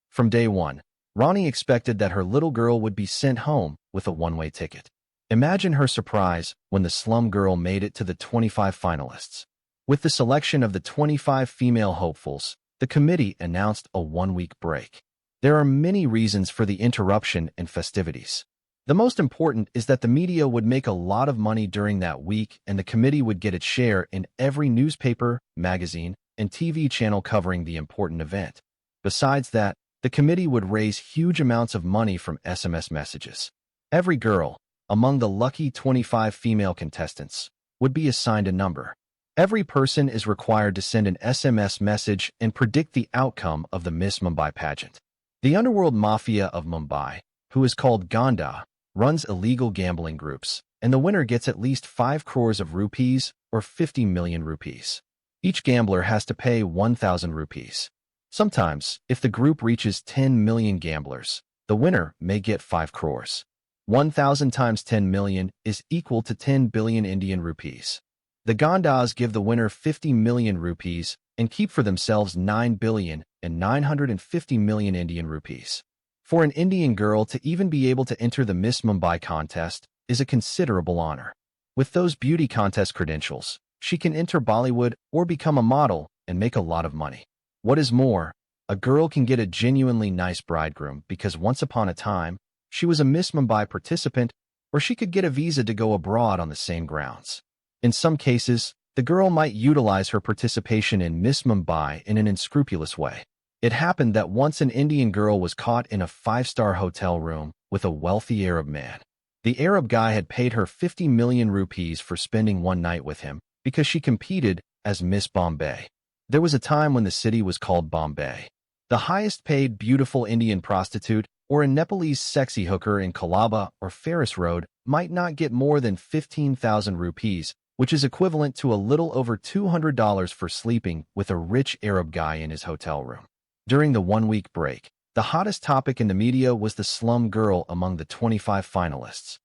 From day one, Ronnie expected that her little girl would be sent home with a one-way ticket. Imagine her surprise when the slum girl made it to the 25 finalists. With the selection of the 25 female hopefuls, the committee announced a one-week break. There are many reasons for the interruption and festivities. The most important is that the media would make a lot of money during that week and the committee would get its share in every newspaper, magazine, and TV channel covering the important event. Besides that, the committee would raise huge amounts of money from SMS messages. Every girl, among the lucky 25 female contestants, would be assigned a number. Every person is required to send an SMS message and predict the outcome of the Miss Mumbai pageant. The underworld mafia of Mumbai, who is called Ganda, runs illegal gambling groups, and the winner gets at least 5 crores of rupees or 50 million rupees. Each gambler has to pay 1,000 rupees. Sometimes, if the group reaches 10 million gamblers, the winner may get 5 crores. 1,000 times 10 million is equal to 10 billion Indian rupees. The Gandas give the winner 50 million rupees and keep for themselves 9 billion and 950 million Indian rupees. For an Indian girl to even be able to enter the Miss Mumbai contest is a considerable honor. With those beauty contest credentials, she can enter Bollywood or become a model and make a lot of money. What is more, a girl can get a genuinely nice bridegroom because once upon a time, she was a Miss Mumbai participant, or she could get a visa to go abroad on the same grounds. In some cases, the girl might utilize her participation in Miss Mumbai in an unscrupulous way. It happened that once an Indian girl was caught in a 5-star hotel room with a wealthy Arab man. The Arab guy had paid her 50 million rupees for spending one night with him because she competed as Miss Bombay. There was a time when the city was called Bombay. The highest paid beautiful Indian prostitute or a Nepalese sexy hooker in Colaba or Ferris Road might not get more than 15,000 rupees, which is equivalent to a little over $200 for sleeping with a rich Arab guy in his hotel room. During the one-week break, the hottest topic in the media was the slum girl among the 25 finalists.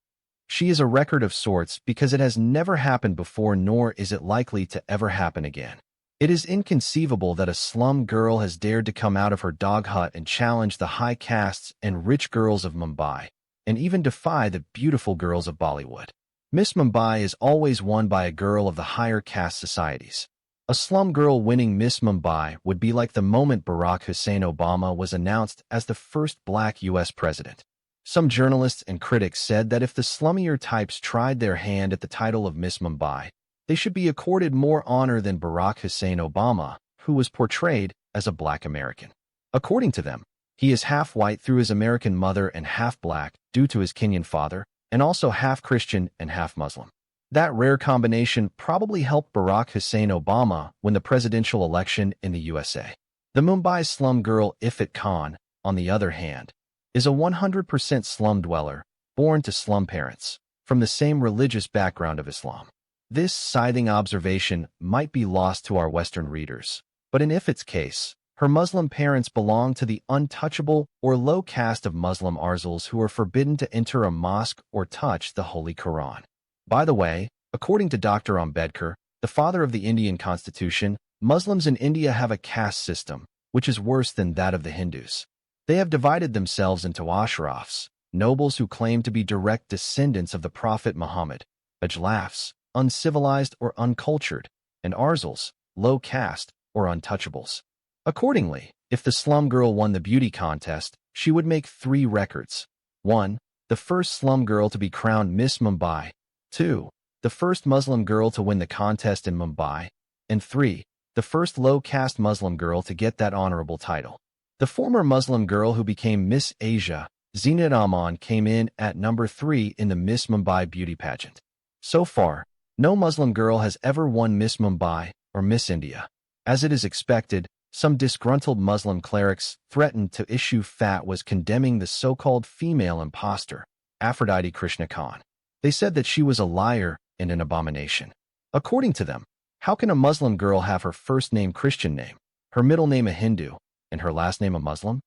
She is a record of sorts because it has never happened before nor is it likely to ever happen again. It is inconceivable that a slum girl has dared to come out of her dog hut and challenge the high castes and rich girls of Mumbai, and even defy the beautiful girls of Bollywood. Miss Mumbai is always won by a girl of the higher caste societies. A slum girl winning Miss Mumbai would be like the moment Barack Hussein Obama was announced as the first black U.S. president. Some journalists and critics said that if the slummier types tried their hand at the title of Miss Mumbai, they should be accorded more honor than Barack Hussein Obama, who was portrayed as a black American. According to them, he is half white through his American mother and half black due to his Kenyan father, and also half Christian and half Muslim. That rare combination probably helped Barack Hussein Obama win the presidential election in the USA. The Mumbai slum girl Ifat Khan, on the other hand, is a 100% slum dweller, born to slum parents, from the same religious background of Islam. This scything observation might be lost to our Western readers, but in Ifit's case, her Muslim parents belong to the untouchable or low caste of Muslim Arzals who are forbidden to enter a mosque or touch the Holy Quran. By the way, according to Dr. Ambedkar, the father of the Indian Constitution, Muslims in India have a caste system, which is worse than that of the Hindus. They have divided themselves into ashrafs, nobles who claim to be direct descendants of the Prophet Muhammad, ajlafs, uncivilized or uncultured, and arzals, low caste or untouchables. Accordingly, if the slum girl won the beauty contest, she would make 3 records. 1. The first slum girl to be crowned Miss Mumbai. 2. The first Muslim girl to win the contest in Mumbai. And 3. The first low-caste Muslim girl to get that honorable title. The former Muslim girl who became Miss Asia, Zinat Aman, came in at number 3 in the Miss Mumbai beauty pageant. So far, no Muslim girl has ever won Miss Mumbai or Miss India. As it is expected, some disgruntled Muslim clerics threatened to issue fatwas condemning the so-called female impostor, Aphrodite Krishna Khan. They said that she was a liar and an abomination. According to them, how can a Muslim girl have her first name Christian name, her middle name a Hindu, and her last name a Muslim?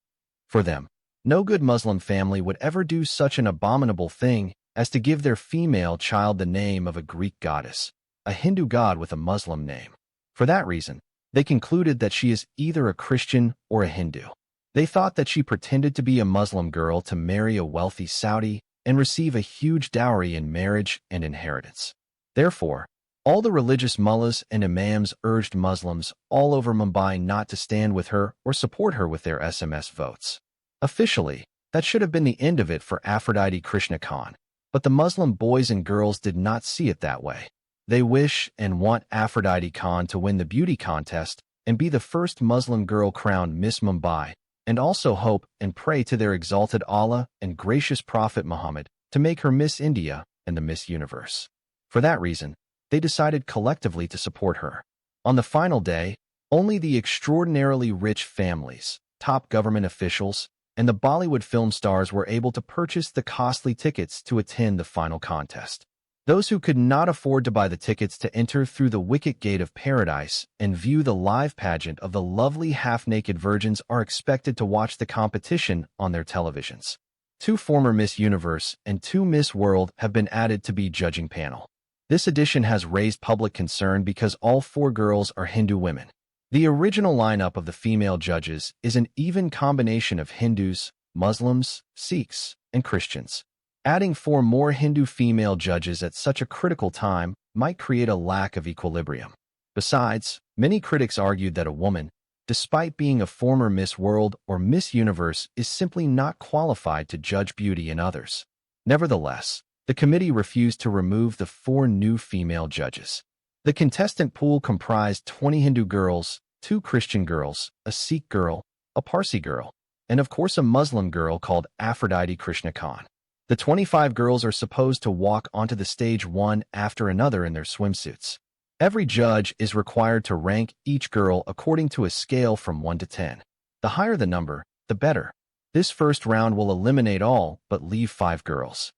For them, no good Muslim family would ever do such an abominable thing as to give their female child the name of a Greek goddess, a Hindu god with a Muslim name. For that reason, they concluded that she is either a Christian or a Hindu. They thought that she pretended to be a Muslim girl to marry a wealthy Saudi and receive a huge dowry in marriage and inheritance. Therefore, all the religious mullahs and imams urged Muslims all over Mumbai not to stand with her or support her with their SMS votes. Officially, that should have been the end of it for Aphrodite Krishna Khan, but the Muslim boys and girls did not see it that way. They wish and want Aphrodite Khan to win the beauty contest and be the first Muslim girl crowned Miss Mumbai, and also hope and pray to their exalted Allah and gracious Prophet Muhammad to make her Miss India and the Miss Universe. For that reason, they decided collectively to support her. On the final day, only the extraordinarily rich families, top government officials, and the Bollywood film stars were able to purchase the costly tickets to attend the final contest. Those who could not afford to buy the tickets to enter through the wicket gate of paradise and view the live pageant of the lovely half-naked virgins are expected to watch the competition on their televisions. 2 former Miss Universe and 2 Miss World have been added to be judging panel. This addition has raised public concern because all 4 girls are Hindu women. The original lineup of the female judges is an even combination of Hindus, Muslims, Sikhs, and Christians. Adding 4 more Hindu female judges at such a critical time might create a lack of equilibrium. Besides, many critics argued that a woman, despite being a former Miss World or Miss Universe, is simply not qualified to judge beauty in others. Nevertheless, the committee refused to remove the 4 new female judges. The contestant pool comprised 20 Hindu girls, 2 Christian girls, a Sikh girl, a Parsi girl, and of course a Muslim girl called Aphrodite Krishna Khan. The 25 girls are supposed to walk onto the stage one after another in their swimsuits. Every judge is required to rank each girl according to a scale from 1 to 10. The higher the number, the better. This first round will eliminate all but leave 5 girls.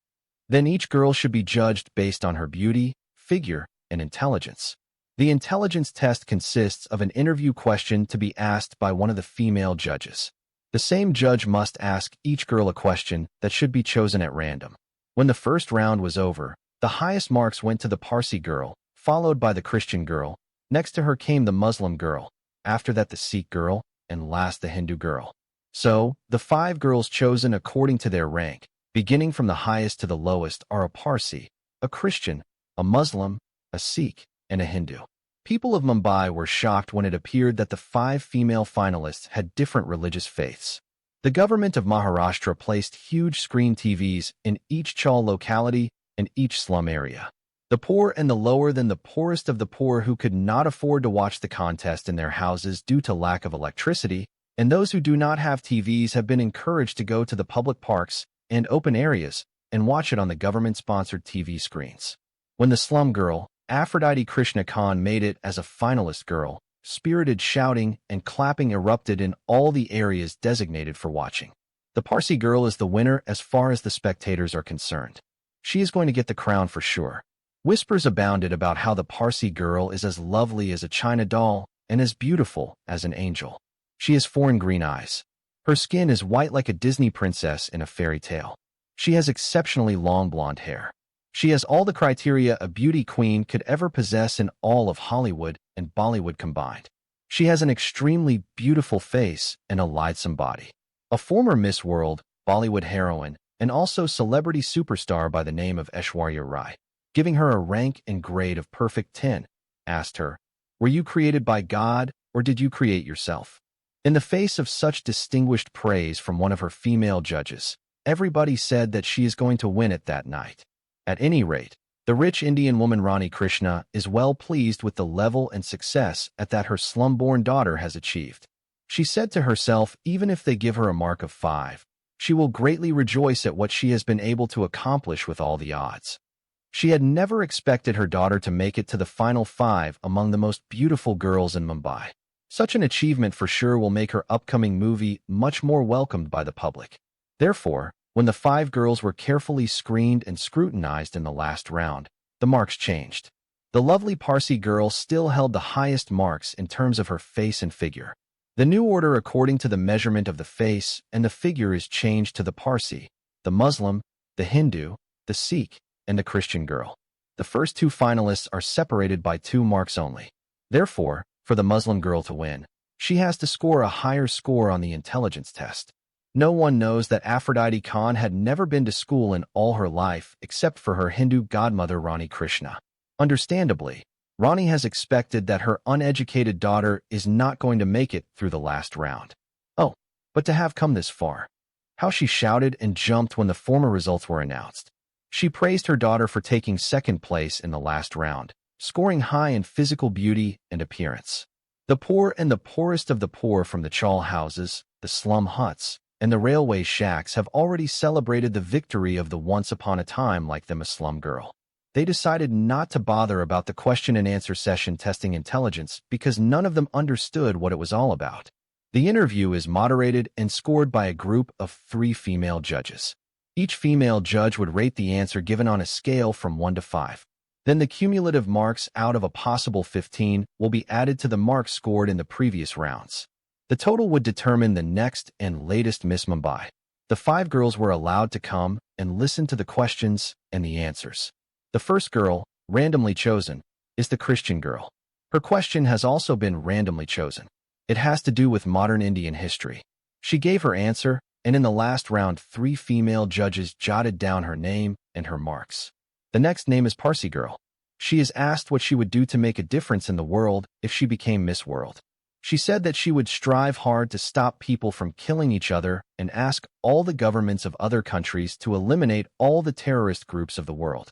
Then each girl should be judged based on her beauty, figure, and intelligence. The intelligence test consists of an interview question to be asked by one of the female judges. The same judge must ask each girl a question that should be chosen at random. When the first round was over, the highest marks went to the Parsi girl, followed by the Christian girl. Next to her came the Muslim girl, after that the Sikh girl, and last the Hindu girl. So, the 5 girls chosen according to their rank, beginning from the highest to the lowest, are a Parsi, a Christian, a Muslim, a Sikh, and a Hindu. People of Mumbai were shocked when it appeared that the 5 female finalists had different religious faiths. The government of Maharashtra placed huge screen TVs in each chawl locality and each slum area. The poor and the lower than the poorest of the poor who could not afford to watch the contest in their houses due to lack of electricity, and those who do not have TVs have been encouraged to go to the public parks and open areas and watch it on the government-sponsored TV screens. When the slum girl, Aphrodite Krishna Khan, made it as a finalist girl, spirited shouting and clapping erupted in all the areas designated for watching. The Parsi girl is the winner as far as the spectators are concerned. She is going to get the crown for sure. Whispers abounded about how the Parsi girl is as lovely as a China doll and as beautiful as an angel. She has foreign green eyes. Her skin is white like a Disney princess in a fairy tale. She has exceptionally long blonde hair. She has all the criteria a beauty queen could ever possess in all of Hollywood and Bollywood combined. She has an extremely beautiful face and a lightsome body. A former Miss World, Bollywood heroine, and also celebrity superstar by the name of Aishwarya Rai, giving her a rank and grade of perfect 10, asked her, "Were you created by God or did you create yourself?" In the face of such distinguished praise from one of her female judges, everybody said that she is going to win it that night. At any rate, the rich Indian woman Rani Krishna is well pleased with the level and success that her slum-born daughter has achieved. She said to herself, even if they give her a mark of 5, she will greatly rejoice at what she has been able to accomplish with all the odds. She had never expected her daughter to make it to the final 5 among the most beautiful girls in Mumbai. Such an achievement for sure will make her upcoming movie much more welcomed by the public. Therefore, when the 5 girls were carefully screened and scrutinized in the last round, the marks changed. The lovely Parsi girl still held the highest marks in terms of her face and figure. The new order according to the measurement of the face and the figure is changed to the Parsi, the Muslim, the Hindu, the Sikh, and the Christian girl. The first 2 finalists are separated by 2 marks only. Therefore, for the Muslim girl to win, she has to score a higher score on the intelligence test. No one knows that Aphrodite Khan had never been to school in all her life except for her Hindu godmother Rani Krishna. Understandably, Rani has expected that her uneducated daughter is not going to make it through the last round. Oh, but to have come this far. How she shouted and jumped when the former results were announced. She praised her daughter for taking second place in the last round, scoring high in physical beauty and appearance. The poor and the poorest of the poor from the chawl houses, the slum huts, and the railway shacks have already celebrated the victory of the once upon a time like them a slum girl. They decided not to bother about the question and answer session testing intelligence because none of them understood what it was all about. The interview is moderated and scored by a group of 3 female judges. Each female judge would rate the answer given on a scale from 1 to 5. Then the cumulative marks out of a possible 15 will be added to the marks scored in the previous rounds. The total would determine the next and latest Miss Mumbai. The 5 girls were allowed to come and listen to the questions and the answers. The first girl, randomly chosen, is the Christian girl. Her question has also been randomly chosen. It has to do with modern Indian history. She gave her answer, and in the last round 3 female judges jotted down her name and her marks. The next name is Parsi girl. She is asked what she would do to make a difference in the world if she became Miss World. She said that she would strive hard to stop people from killing each other and ask all the governments of other countries to eliminate all the terrorist groups of the world.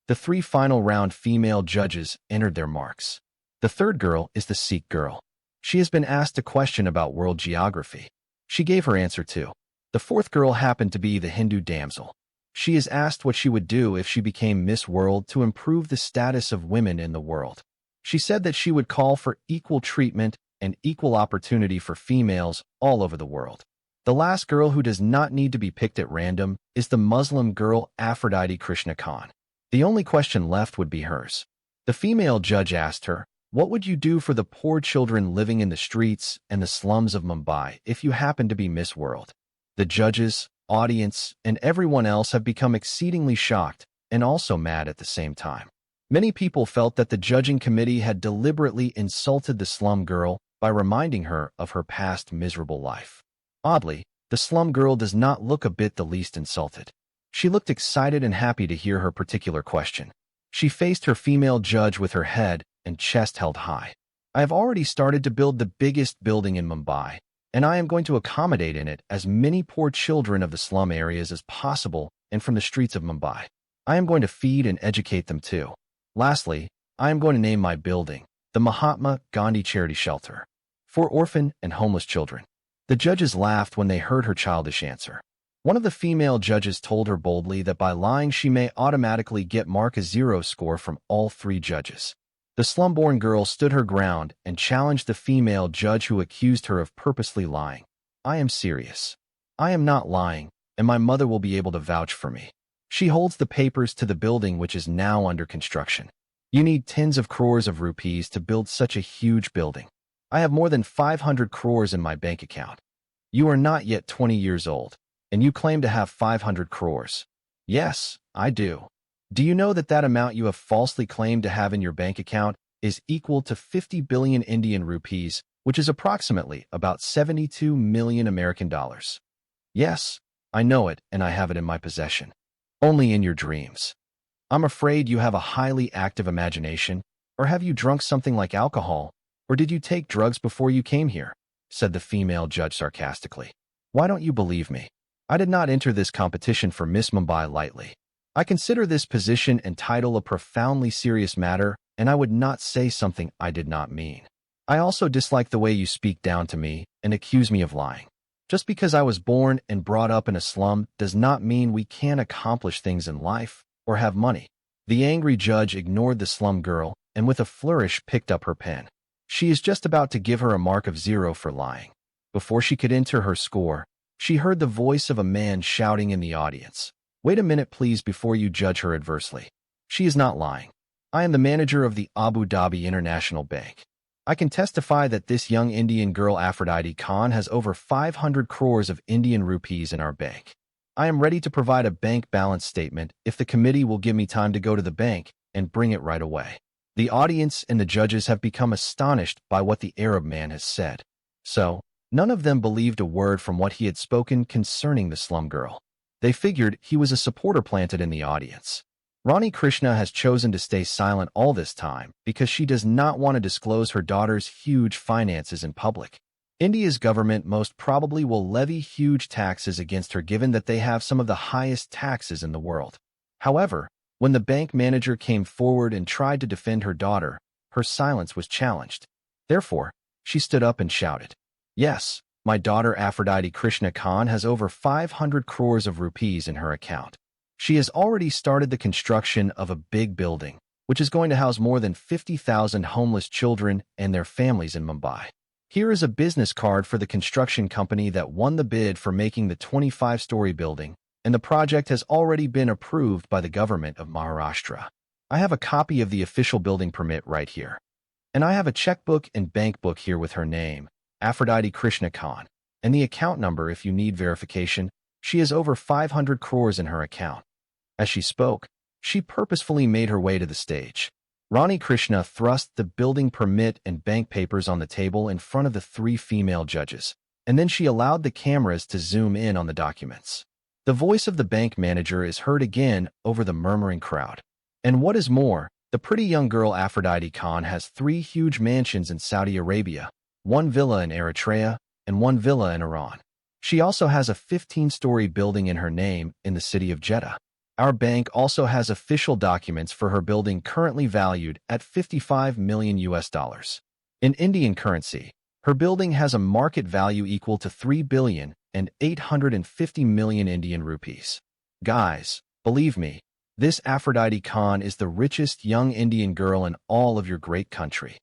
The 3 final round female judges entered their marks. The third girl is the Sikh girl. She has been asked a question about world geography. She gave her answer too. The fourth girl happened to be the Hindu damsel. She is asked what she would do if she became Miss World to improve the status of women in the world. She said that she would call for equal treatment and equal opportunity for females all over the world. The last girl who does not need to be picked at random is the Muslim girl Aphrodite Krishna Khan. The only question left would be hers. The female judge asked her, "What would you do for the poor children living in the streets and the slums of Mumbai if you happened to be Miss World?" The judges, audience, and everyone else have become exceedingly shocked and also mad at the same time. Many people felt that the judging committee had deliberately insulted the slum girl by reminding her of her past miserable life. Oddly, the slum girl does not look a bit the least insulted. She looked excited and happy to hear her particular question. She faced her female judge with her head and chest held high. "I have already started to build the biggest building in Mumbai, and I am going to accommodate in it as many poor children of the slum areas as possible and from the streets of Mumbai. I am going to feed and educate them too. Lastly, I am going to name my building the Mahatma Gandhi Charity Shelter for orphan and homeless children." The judges laughed when they heard her childish answer. One of the female judges told her boldly that by lying she may automatically get mark a 0 score from all 3 judges. The slum-born girl stood her ground and challenged the female judge who accused her of purposely lying. "I am serious. I am not lying, and my mother will be able to vouch for me. She holds the papers to the building which is now under construction. You need tens of crores of rupees to build such a huge building. I have more than 500 crores in my bank account. You are not yet 20 years old, and you claim to have 500 crores. Yes, I do. Do you know that that amount you have falsely claimed to have in your bank account is equal to 50 billion Indian rupees, which is approximately about 72 million American dollars? Yes, I know it, and I have it in my possession. Only in your dreams. I'm afraid you have a highly active imagination, or have you drunk something like alcohol, or did you take drugs before you came here? Said the female judge sarcastically. Why don't you believe me? I did not enter this competition for Miss Mumbai lightly. I consider this position and title a profoundly serious matter, and I would not say something I did not mean. I also dislike the way you speak down to me and accuse me of lying. Just because I was born and brought up in a slum does not mean we can't accomplish things in life or have money. The angry judge ignored the slum girl and with a flourish picked up her pen. She is just about to give her a mark of 0 for lying. Before she could enter her score, she heard the voice of a man shouting in the audience. Wait a minute please before you judge her adversely. She is not lying. I am the manager of the Abu Dhabi International Bank. I can testify that this young Indian girl Aphrodite Khan has over 500 crores of Indian rupees in our bank. I am ready to provide a bank balance statement if the committee will give me time to go to the bank and bring it right away. The audience and the judges have become astonished by what the Arab man has said. So, none of them believed a word from what he had spoken concerning the slum girl. They figured he was a supporter planted in the audience. Rani Krishna has chosen to stay silent all this time because she does not want to disclose her daughter's huge finances in public. India's government most probably will levy huge taxes against her given that they have some of the highest taxes in the world. However, when the bank manager came forward and tried to defend her daughter, her silence was challenged. Therefore, she stood up and shouted, Yes, my daughter Aphrodite Krishna Khan has over 500 crores of rupees in her account. She has already started the construction of a big building, which is going to house more than 50,000 homeless children and their families in Mumbai. Here is a business card for the construction company that won the bid for making the 25-story building, and the project has already been approved by the government of Maharashtra. I have a copy of the official building permit right here. And I have a checkbook and bank book here with her name, Aphrodite Krishna Khan, and the account number if you need verification. She has over 500 crores in her account. As she spoke, she purposefully made her way to the stage. Rani Krishna thrust the building permit and bank papers on the table in front of the 3 female judges, and then she allowed the cameras to zoom in on the documents. The voice of the bank manager is heard again over the murmuring crowd. And what is more, the pretty young girl Aphrodite Khan has 3 huge mansions in Saudi Arabia, 1 villa in Eritrea, and 1 villa in Iran. She also has a 15-story building in her name in the city of Jeddah. Our bank also has official documents for her building currently valued at 55 million US dollars. In Indian currency, her building has a market value equal to 3 billion and 850 million Indian rupees. Guys, believe me, this Aphrodite Khan is the richest young Indian girl in all of your great country.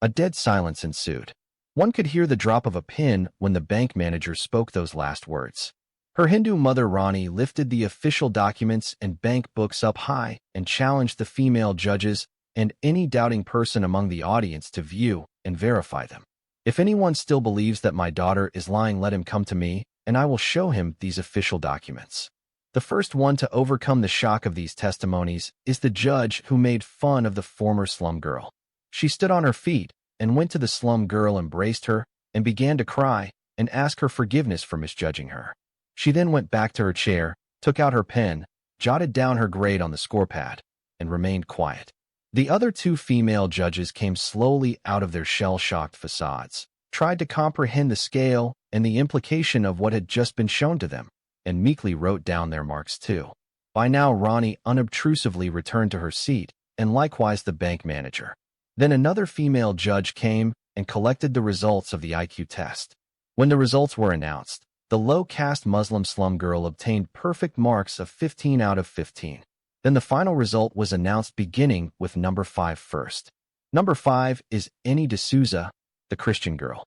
A dead silence ensued. One could hear the drop of a pin when the bank manager spoke those last words. Her Hindu mother Rani lifted the official documents and bank books up high and challenged the female judges and any doubting person among the audience to view and verify them. If anyone still believes that my daughter is lying, let him come to me, and I will show him these official documents. The first one to overcome the shock of these testimonies is the judge who made fun of the former slum girl. She stood on her feet and went to the slum girl, embraced her, and began to cry and ask her forgiveness for misjudging her. She then went back to her chair, took out her pen, jotted down her grade on the scorepad, and remained quiet. The other 2 female judges came slowly out of their shell-shocked facades, tried to comprehend the scale and the implication of what had just been shown to them, and meekly wrote down their marks too. By now, Rani unobtrusively returned to her seat, and likewise the bank manager. Then another female judge came and collected the results of the IQ test. When the results were announced, the low-caste Muslim slum girl obtained perfect marks of 15 out of 15. Then the final result was announced, beginning with number 5 first. Number 5 is Annie D'Souza, the Christian girl.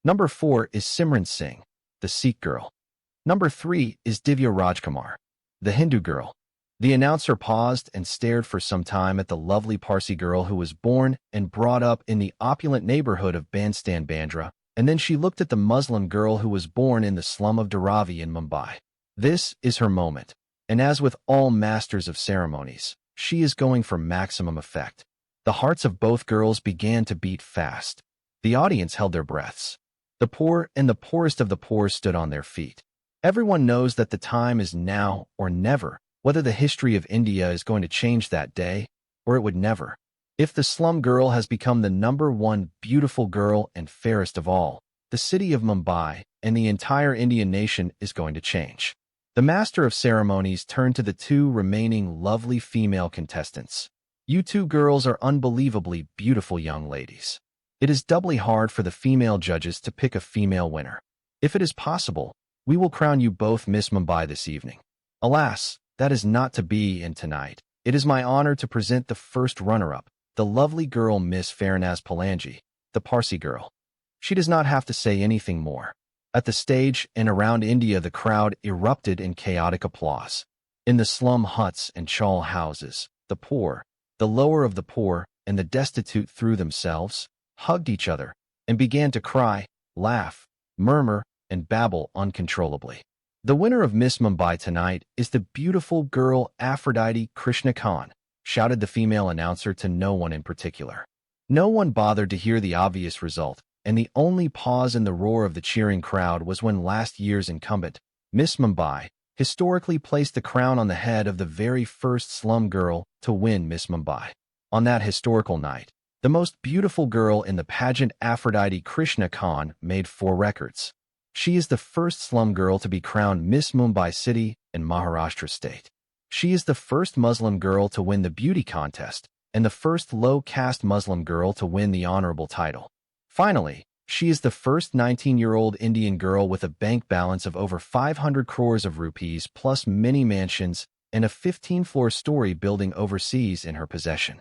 Number 4 is Simran Singh, the Sikh girl. Number 3 is Divya Rajkumar, the Hindu girl. The announcer paused and stared for some time at the lovely Parsi girl who was born and brought up in the opulent neighborhood of Bandstand Bandra, and then she looked at the Muslim girl who was born in the slum of Dharavi in Mumbai. This is her moment, and as with all masters of ceremonies, she is going for maximum effect. The hearts of both girls began to beat fast. The audience held their breaths. The poor and the poorest of the poor stood on their feet. Everyone knows that the time is now or never, whether the history of India is going to change that day, or it would never. If the slum girl has become the #1 beautiful girl and fairest of all, the city of Mumbai and the entire Indian nation is going to change. The master of ceremonies turned to the 2 remaining lovely female contestants. You 2 girls are unbelievably beautiful young ladies. It is doubly hard for the female judges to pick a female winner. If it is possible, we will crown you both Miss Mumbai this evening. Alas, that is not to be, and tonight, it is my honor to present the first runner-up, the lovely girl Miss Farnaz Palanji, the Parsi girl. She does not have to say anything more. At the stage and around India, the crowd erupted in chaotic applause. In the slum huts and chawl houses, the poor, the lower of the poor, and the destitute threw themselves, hugged each other, and began to cry, laugh, murmur, and babble uncontrollably. The winner of Miss Mumbai tonight is the beautiful girl Aphrodite Krishna Khan, shouted the female announcer to no one in particular. No one bothered to hear the obvious result, and the only pause in the roar of the cheering crowd was when last year's incumbent, Miss Mumbai, historically placed the crown on the head of the very first slum girl to win Miss Mumbai. On that historical night, the most beautiful girl in the pageant, Aphrodite Krishna Khan, made 4 records. She is the first slum girl to be crowned Miss Mumbai City and Maharashtra State. She is the first Muslim girl to win the beauty contest and the first low-caste Muslim girl to win the honorable title. Finally, she is the first 19-year-old Indian girl with a bank balance of over 500 crores of rupees plus many mansions and a 15-floor story building overseas in her possession.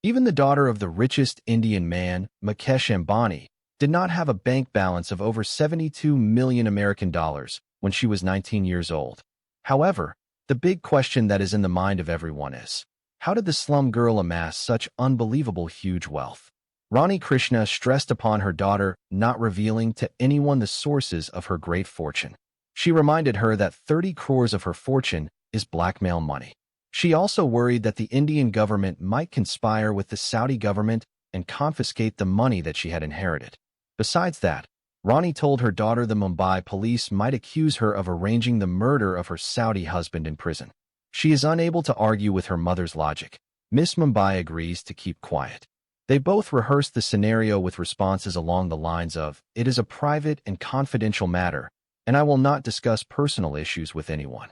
Even the daughter of the richest Indian man, Mukesh Ambani, did not have a bank balance of over 72 million American dollars when she was 19 years old. However, the big question that is in the mind of everyone is, how did the slum girl amass such unbelievable huge wealth? Rani Krishna stressed upon her daughter not revealing to anyone the sources of her great fortune. She reminded her that 30 crores of her fortune is blackmail money. She also worried that the Indian government might conspire with the Saudi government and confiscate the money that she had inherited. Besides that, Rani told her daughter the Mumbai police might accuse her of arranging the murder of her Saudi husband in prison. She is unable to argue with her mother's logic. Miss Mumbai agrees to keep quiet. They both rehearsed the scenario with responses along the lines of, "It is a private and confidential matter, and I will not discuss personal issues with anyone."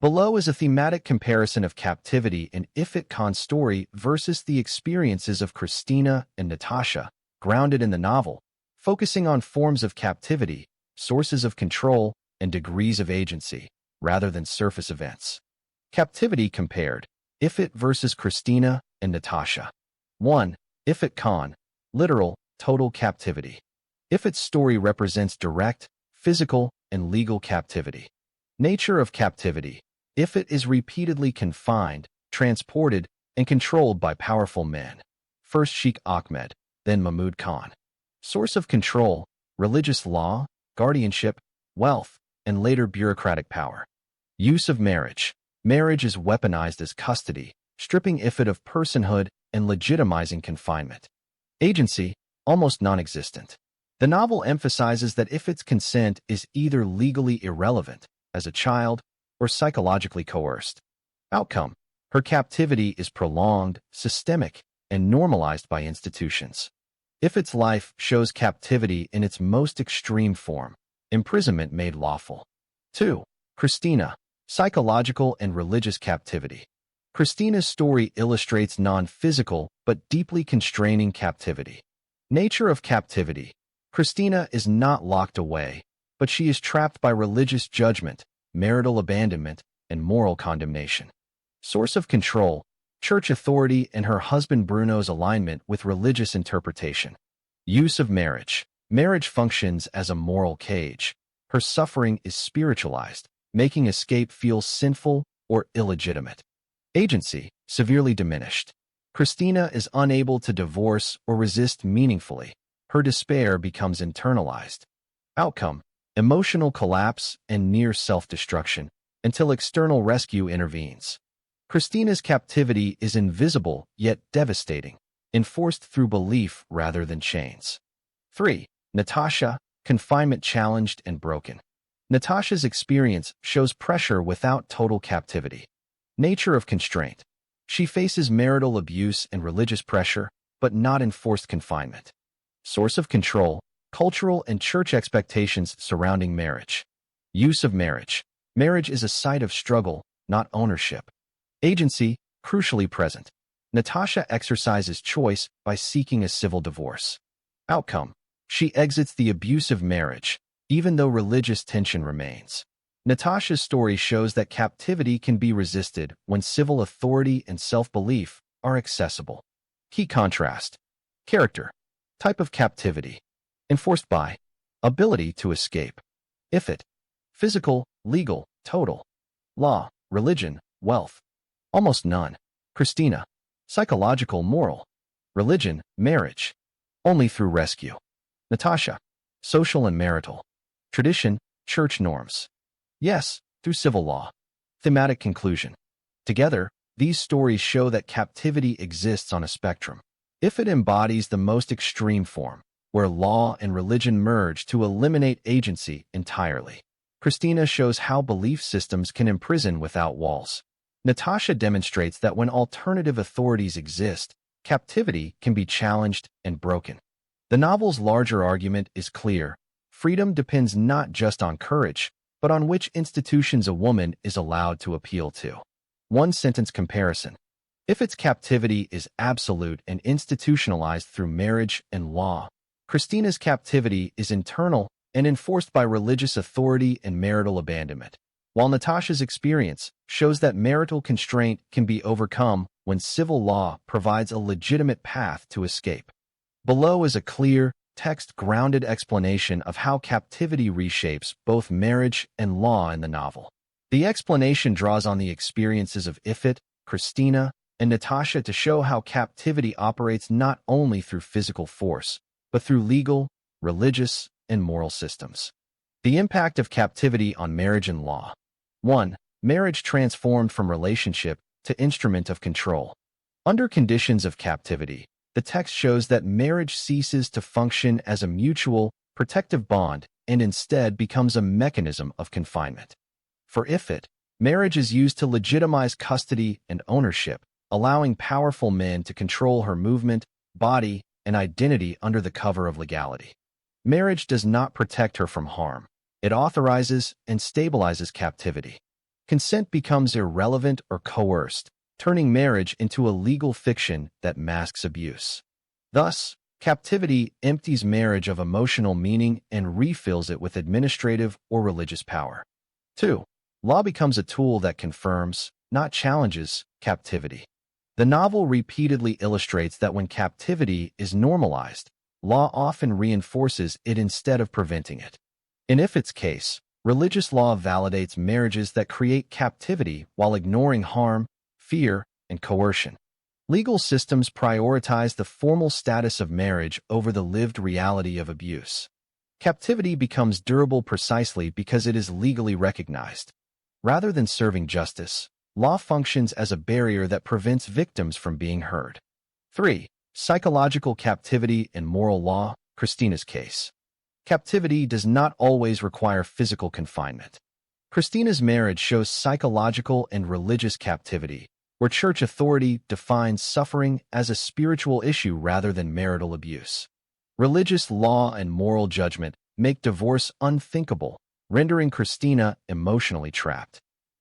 Below is a thematic comparison of captivity in Ifat Khan's story versus the experiences of Christina and Natasha, grounded in the novel, focusing on forms of captivity, sources of control, and degrees of agency, rather than surface events. Captivity compared, Ifat versus Christina and Natasha. 1. Ifat Khan, literal, total captivity. Ifat's story represents direct, physical, and legal captivity. Nature of captivity. Ifat is repeatedly confined, transported, and controlled by powerful men. First Sheikh Ahmed, then Mahmud Khan. Source of control, religious law, guardianship, wealth, and later bureaucratic power. Use of marriage. Marriage is weaponized as custody, stripping Ifat of personhood and legitimizing confinement. Agency, almost non-existent. The novel emphasizes that Ifat's consent is either legally irrelevant, as a child, or psychologically coerced. Outcome. Her captivity is prolonged, systemic, and normalized by institutions. Ifat's life shows captivity in its most extreme form, imprisonment made lawful. 2. Christina, psychological and religious captivity. Christina's story illustrates non-physical but deeply constraining captivity. Nature of captivity. Christina is not locked away, but she is trapped by religious judgment, marital abandonment, and moral condemnation. Source of control. Church authority and her husband Bruno's alignment with religious interpretation. Use of marriage. Marriage functions as a moral cage. Her suffering is spiritualized, making escape feel sinful or illegitimate. Agency, severely diminished. Christina is unable to divorce or resist meaningfully. Her despair becomes internalized. Outcome, emotional collapse and near self-destruction until external rescue intervenes. Christina's captivity is invisible yet devastating, enforced through belief rather than chains. 3. Natasha, confinement challenged and broken. Natasha's experience shows pressure without total captivity. Nature of constraint. She faces marital abuse and religious pressure, but not enforced confinement. Source of control, cultural and church expectations surrounding marriage. Use of marriage. Marriage is a site of struggle, not ownership. Agency, crucially present. Natasha exercises choice by seeking a civil divorce. Outcome, she exits the abusive marriage, even though religious tension remains. Natasha's story shows that captivity can be resisted when civil authority and self-belief are accessible. Key contrast. Character. Type of captivity. Enforced by. Ability to escape. Ifit. Physical, legal, total. Law, religion, wealth. Almost none. Christina. Psychological, moral. Religion, marriage. Only through rescue. Natasha. Social and marital. Tradition, church norms. Yes, through civil law. Thematic conclusion. Together, these stories show that captivity exists on a spectrum. If it embodies the most extreme form, where law and religion merge to eliminate agency entirely. Christina shows how belief systems can imprison without walls. Natasha demonstrates that when alternative authorities exist, captivity can be challenged and broken. The novel's larger argument is clear. Freedom depends not just on courage, but on which institutions a woman is allowed to appeal to. One-sentence comparison. If its captivity is absolute and institutionalized through marriage and law, Christina's captivity is internal and enforced by religious authority and marital abandonment, while Natasha's experience shows that marital constraint can be overcome when civil law provides a legitimate path to escape. Below is a clear, text-grounded explanation of how captivity reshapes both marriage and law in the novel. The explanation draws on the experiences of Ifit, Christina, and Natasha to show how captivity operates not only through physical force, but through legal, religious, and moral systems. The impact of captivity on marriage and law. 1. Marriage transformed from relationship to instrument of control. Under conditions of captivity, the text shows that marriage ceases to function as a mutual, protective bond and instead becomes a mechanism of confinement. For Ifit, marriage is used to legitimize custody and ownership, allowing powerful men to control her movement, body, and identity under the cover of legality. Marriage does not protect her from harm. It authorizes and stabilizes captivity. Consent becomes irrelevant or coerced, turning marriage into a legal fiction that masks abuse. Thus, captivity empties marriage of emotional meaning and refills it with administrative or religious power. 2. Law becomes a tool that confirms, not challenges, captivity. The novel repeatedly illustrates that when captivity is normalized, law often reinforces it instead of preventing it. In Ifit's case, religious law validates marriages that create captivity while ignoring harm, fear, and coercion. Legal systems prioritize the formal status of marriage over the lived reality of abuse. Captivity becomes durable precisely because it is legally recognized. Rather than serving justice, law functions as a barrier that prevents victims from being heard. 3. Psychological captivity and moral law, Christina's case. Captivity does not always require physical confinement. Christina's marriage shows psychological and religious captivity, where church authority defines suffering as a spiritual issue rather than marital abuse. Religious law and moral judgment make divorce unthinkable, rendering Christina emotionally trapped.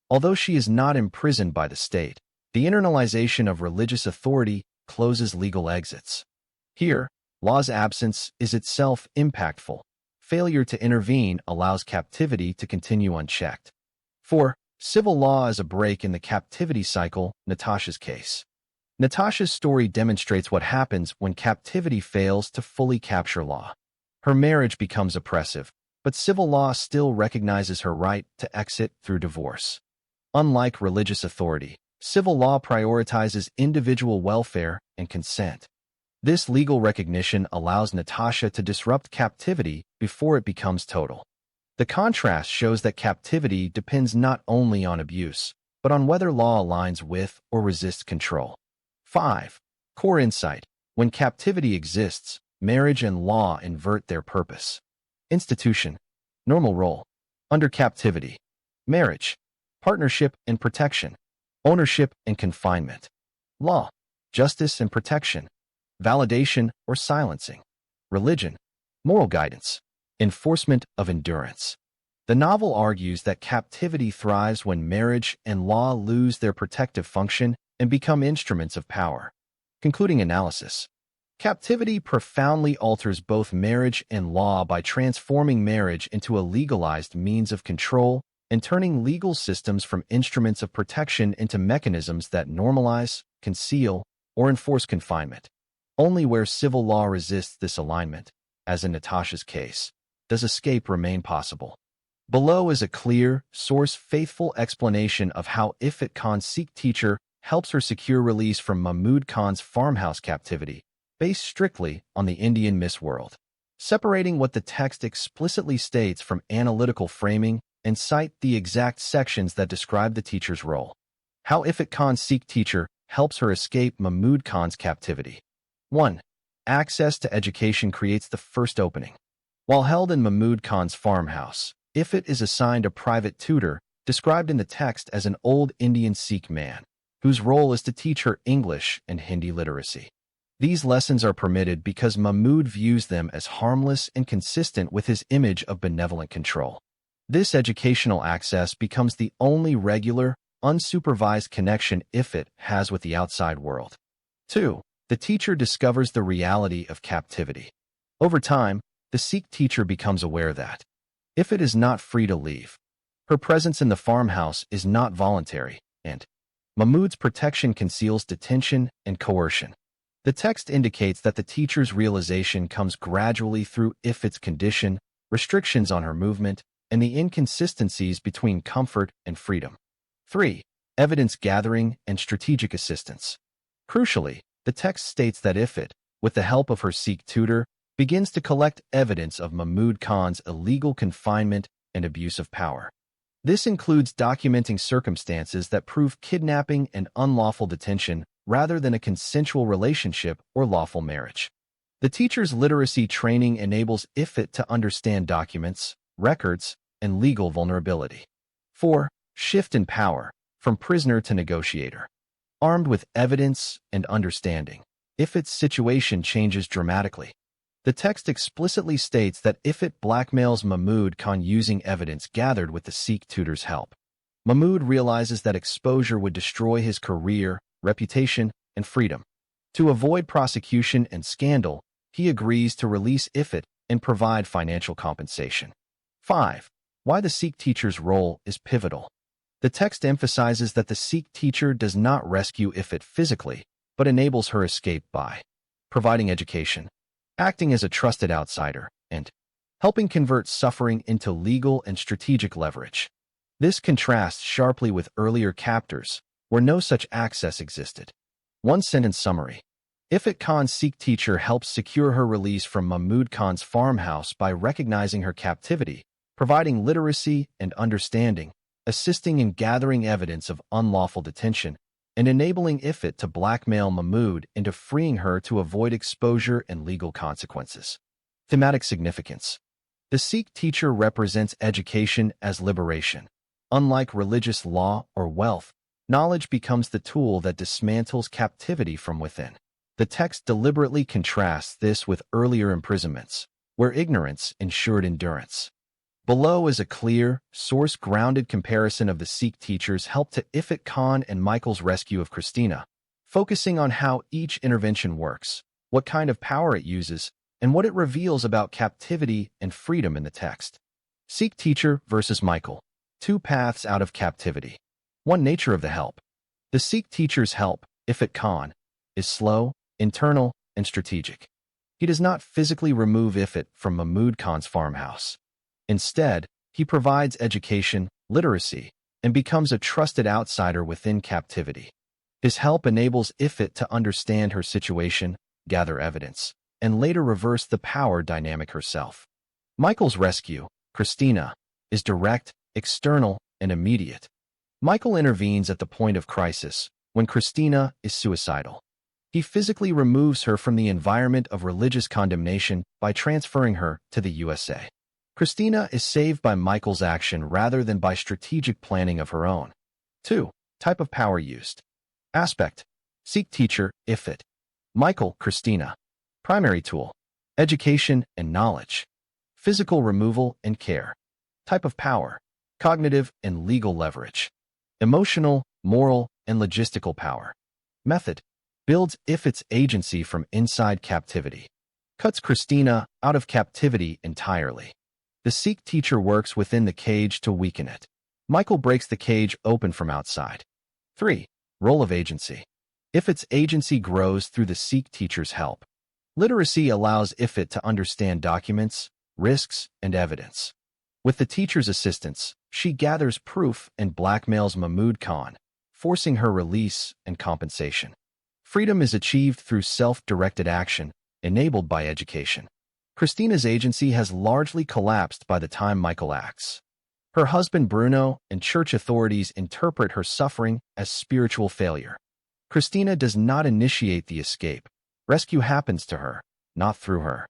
Although she is not imprisoned by the state, the internalization of religious authority closes legal exits. Here, law's absence is itself impactful. Failure to intervene allows captivity to continue unchecked. 4. Civil law as a break in the captivity cycle, Natasha's case. Natasha's story demonstrates what happens when captivity fails to fully capture law. Her marriage becomes oppressive, but civil law still recognizes her right to exit through divorce. Unlike religious authority, civil law prioritizes individual welfare and consent. This legal recognition allows Natasha to disrupt captivity before it becomes total. The contrast shows that captivity depends not only on abuse, but on whether law aligns with or resists control. 5. Core insight. When captivity exists, marriage and law invert their purpose. Institution. Normal role. Under captivity. Marriage. Partnership and protection. Ownership and confinement. Law. Justice and protection. Validation or silencing. Religion. Moral guidance. Enforcement of endurance. The novel argues that captivity thrives when marriage and law lose their protective function and become instruments of power. Concluding analysis. Captivity profoundly alters both marriage and law by transforming marriage into a legalized means of control and turning legal systems from instruments of protection into mechanisms that normalize, conceal, or enforce confinement. Only where civil law resists this alignment, as in Natasha's case, does escape remain possible. Below is a clear, source-faithful explanation of how Ifat Khan's Sikh teacher helps her secure release from Mahmud Khan's farmhouse captivity, based strictly on the Indian Miss World. Separating what the text explicitly states from analytical framing and cite the exact sections that describe the teacher's role. How Ifat Khan's Sikh teacher helps her escape Mahmud Khan's captivity. 1. Access to education creates the first opening. While held in Mahmud Khan's farmhouse, Ifat is assigned a private tutor, described in the text as an old Indian Sikh man, whose role is to teach her English and Hindi literacy. These lessons are permitted because Mahmud views them as harmless and consistent with his image of benevolent control. This educational access becomes the only regular, unsupervised connection Ifat has with the outside world. 2. The teacher discovers the reality of captivity. Over time, the Sikh teacher becomes aware that Ifat is not free to leave. Her presence in the farmhouse is not voluntary, and Mahmud's protection conceals detention and coercion. The text indicates that the teacher's realization comes gradually through Ifat's condition, restrictions on her movement, and the inconsistencies between comfort and freedom. 3. Evidence gathering and strategic assistance. Crucially, the text states that Ifat, with the help of her Sikh tutor, begins to collect evidence of Mahmud Khan's illegal confinement and abuse of power. This includes documenting circumstances that prove kidnapping and unlawful detention rather than a consensual relationship or lawful marriage. The teacher's literacy training enables Ifat to understand documents, records, and legal vulnerability. 4. Shift in power, from prisoner to negotiator. Armed with evidence and understanding, Ifat's situation changes dramatically. The text explicitly states that Ifat blackmails Mahmud Khan using evidence gathered with the Sikh tutor's help. Mahmud realizes that exposure would destroy his career, reputation, and freedom. To avoid prosecution and scandal, he agrees to release Ifat and provide financial compensation. 5. Why the Sikh teacher's role is pivotal. The text emphasizes that the Sikh teacher does not rescue Ifat physically, but enables her escape by providing education, acting as a trusted outsider, and helping convert suffering into legal and strategic leverage. This contrasts sharply with earlier chapters, where no such access existed. One-sentence summary. Ifat Khan's Sikh teacher helps secure her release from Mahmud Khan's farmhouse by recognizing her captivity, providing literacy and understanding, assisting in gathering evidence of unlawful detention, and enabling Ifat to blackmail Mahmud into freeing her to avoid exposure and legal consequences. Thematic significance. The Sikh teacher represents education as liberation. Unlike religious law or wealth, knowledge becomes the tool that dismantles captivity from within. The text deliberately contrasts this with earlier imprisonments, where ignorance ensured endurance. Below is a clear, source-grounded comparison of the Sikh teacher's help to Ifat Khan and Michael's rescue of Christina, focusing on how each intervention works, what kind of power it uses, and what it reveals about captivity and freedom in the text. Sikh teacher versus Michael. 2 paths out of captivity. 1. Nature of the help. The Sikh teacher's help, Ifat Khan, is slow, internal, and strategic. He does not physically remove Ifat from Mahmud Khan's farmhouse. Instead, he provides education, literacy, and becomes a trusted outsider within captivity. His help enables Ifrit to understand her situation, gather evidence, and later reverse the power dynamic herself. Michael's rescue, Christina, is direct, external, and immediate. Michael intervenes at the point of crisis, when Christina is suicidal. He physically removes her from the environment of religious condemnation by transferring her to the USA. Christina is saved by Michael's action rather than by strategic planning of her own. 2. Type of power used. Aspect: Sikh teacher, Ifrit. Michael, Christina. Primary tool: education and knowledge. Physical removal and care. Type of power: cognitive and legal leverage. Emotional, moral, and logistical power. Method: builds Ifrit's agency from inside captivity. Cuts Christina out of captivity entirely. The Sikh teacher works within the cage to weaken it. Michael breaks the cage open from outside. 3. Role of agency. Ifrit's agency grows through the Sikh teacher's help. Literacy allows Ifrit to understand documents, risks, and evidence. With the teacher's assistance, she gathers proof and blackmails Mahmud Khan, forcing her release and compensation. Freedom is achieved through self-directed action, enabled by education. Christina's agency has largely collapsed by the time Michael acts. Her husband Bruno and church authorities interpret her suffering as spiritual failure. Christina does not initiate the escape. Rescue happens to her, not through her.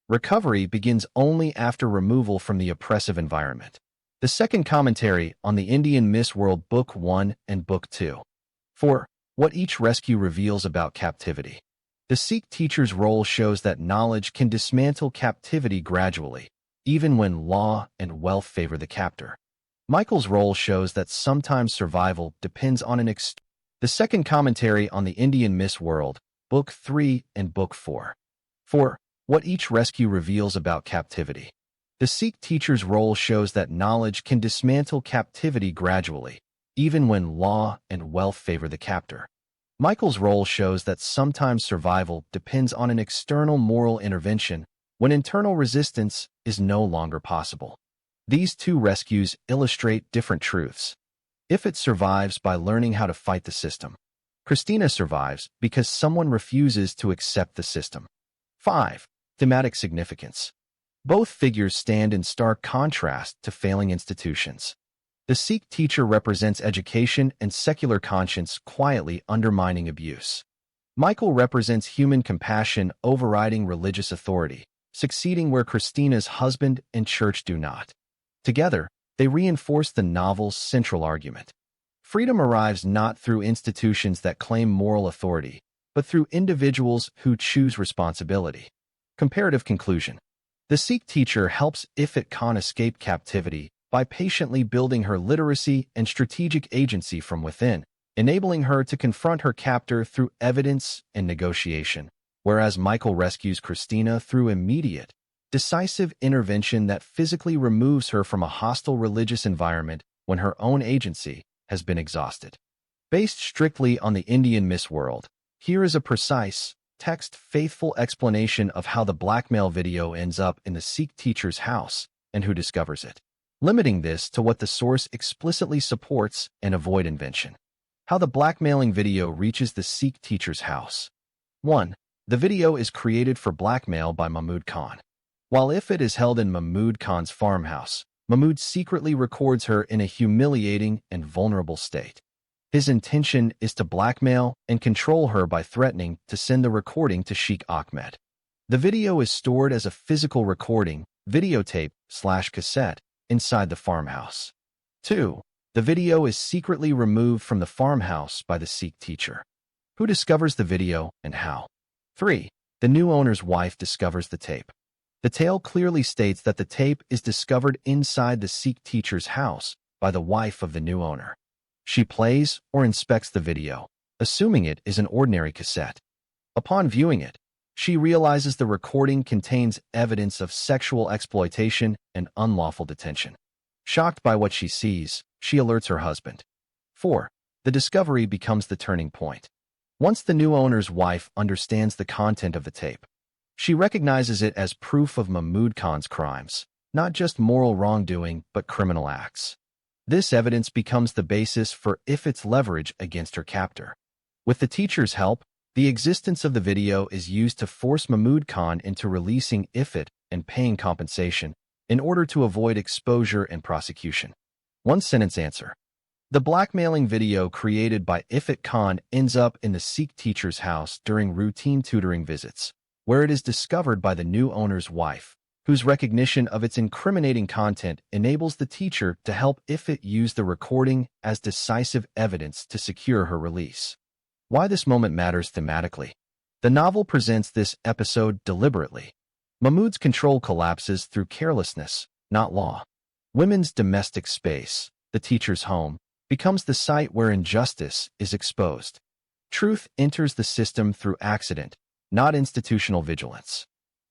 Recovery begins only after removal from the oppressive environment. The second commentary on the Indian Miss World Book 1 and Book 2. 4. What each rescue reveals about captivity. The Sikh teacher's role shows that knowledge can dismantle captivity gradually, even when law and wealth favor the captor. Michael's role shows that sometimes survival depends on The second commentary on the Indian Miss World, Book 3 and Book 4. 4. What each rescue reveals about captivity. The Sikh teacher's role shows that knowledge can dismantle captivity gradually, even when law and wealth favor the captor. Michael's role shows that sometimes survival depends on an external moral intervention when internal resistance is no longer possible. These two rescues illustrate different truths. Ifrit survives by learning how to fight the system. Christina survives because someone refuses to accept the system. 5. Thematic significance. Both figures stand in stark contrast to failing institutions. The Sikh teacher represents education and secular conscience quietly undermining abuse. Michael represents human compassion overriding religious authority, succeeding where Christina's husband and church do not. Together, they reinforce the novel's central argument. Freedom arrives not through institutions that claim moral authority, but through individuals who choose responsibility. Comparative conclusion. The Sikh teacher helps Ifrit Khan escape captivity by patiently building her literacy and strategic agency from within, enabling her to confront her captor through evidence and negotiation, whereas Michael rescues Christina through immediate, decisive intervention that physically removes her from a hostile religious environment when her own agency has been exhausted. Based strictly on the Indian Miss World, here is a precise, text-faithful explanation of how the blackmail video ends up in the Sikh teacher's house and who discovers it, limiting this to what the source explicitly supports and avoid invention. How the blackmailing video reaches the Sikh teacher's house. 1. The video is created for blackmail by Mahmud Khan. While Ifrit is held in Mahmud Khan's farmhouse, Mahmud secretly records her in a humiliating and vulnerable state. His intention is to blackmail and control her by threatening to send the recording to Sheikh Ahmed. The video is stored as a physical recording, videotape/cassette, inside the farmhouse. 2. The video is secretly removed from the farmhouse by the Sikh teacher. Who discovers the video and how? 3. The new owner's wife discovers the tape. The tale clearly states that the tape is discovered inside the Sikh teacher's house by the wife of the new owner. She plays or inspects the video, assuming it is an ordinary cassette. Upon viewing it, she realizes the recording contains evidence of sexual exploitation and unlawful detention. Shocked by what she sees, she alerts her husband. 4. The discovery becomes the turning point. Once the new owner's wife understands the content of the tape, she recognizes it as proof of Mahmud Khan's crimes, not just moral wrongdoing, but criminal acts. This evidence becomes the basis for Ifit's leverage against her captor. With the teacher's help, the existence of the video is used to force Mahmood Khan into releasing Ifit and paying compensation in order to avoid exposure and prosecution. One-sentence answer. The blackmailing video created by Ifit Khan ends up in the Sikh teacher's house during routine tutoring visits, where it is discovered by the new owner's wife, whose recognition of its incriminating content enables the teacher to help Ifit use the recording as decisive evidence to secure her release. Why this moment matters thematically. The novel presents this episode deliberately. Mahmood's control collapses through carelessness, not law. Women's domestic space, the teacher's home, becomes the site where injustice is exposed. Truth enters the system through accident, not institutional vigilance.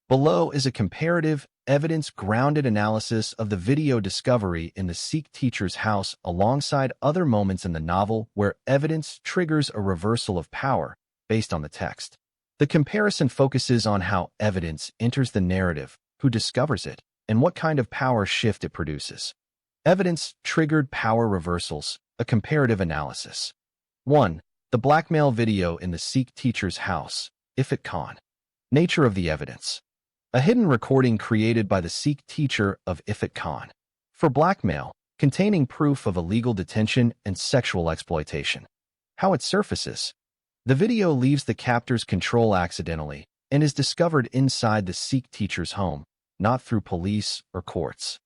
Below is a comparative, evidence-grounded analysis of the video discovery in the Sikh teacher's house alongside other moments in the novel where evidence triggers a reversal of power based on the text. The comparison focuses on how evidence enters the narrative, who discovers it, and what kind of power shift it produces. Evidence-triggered power reversals, a comparative analysis. 1. The blackmail video in the Sikh teacher's house, Ifit Khan. Nature of the evidence. A hidden recording created by the Sikh teacher of Ifit Khan for blackmail, containing proof of illegal detention and sexual exploitation. How it surfaces. The video leaves the captor's control accidentally and is discovered inside the Sikh teacher's home, not through police or courts.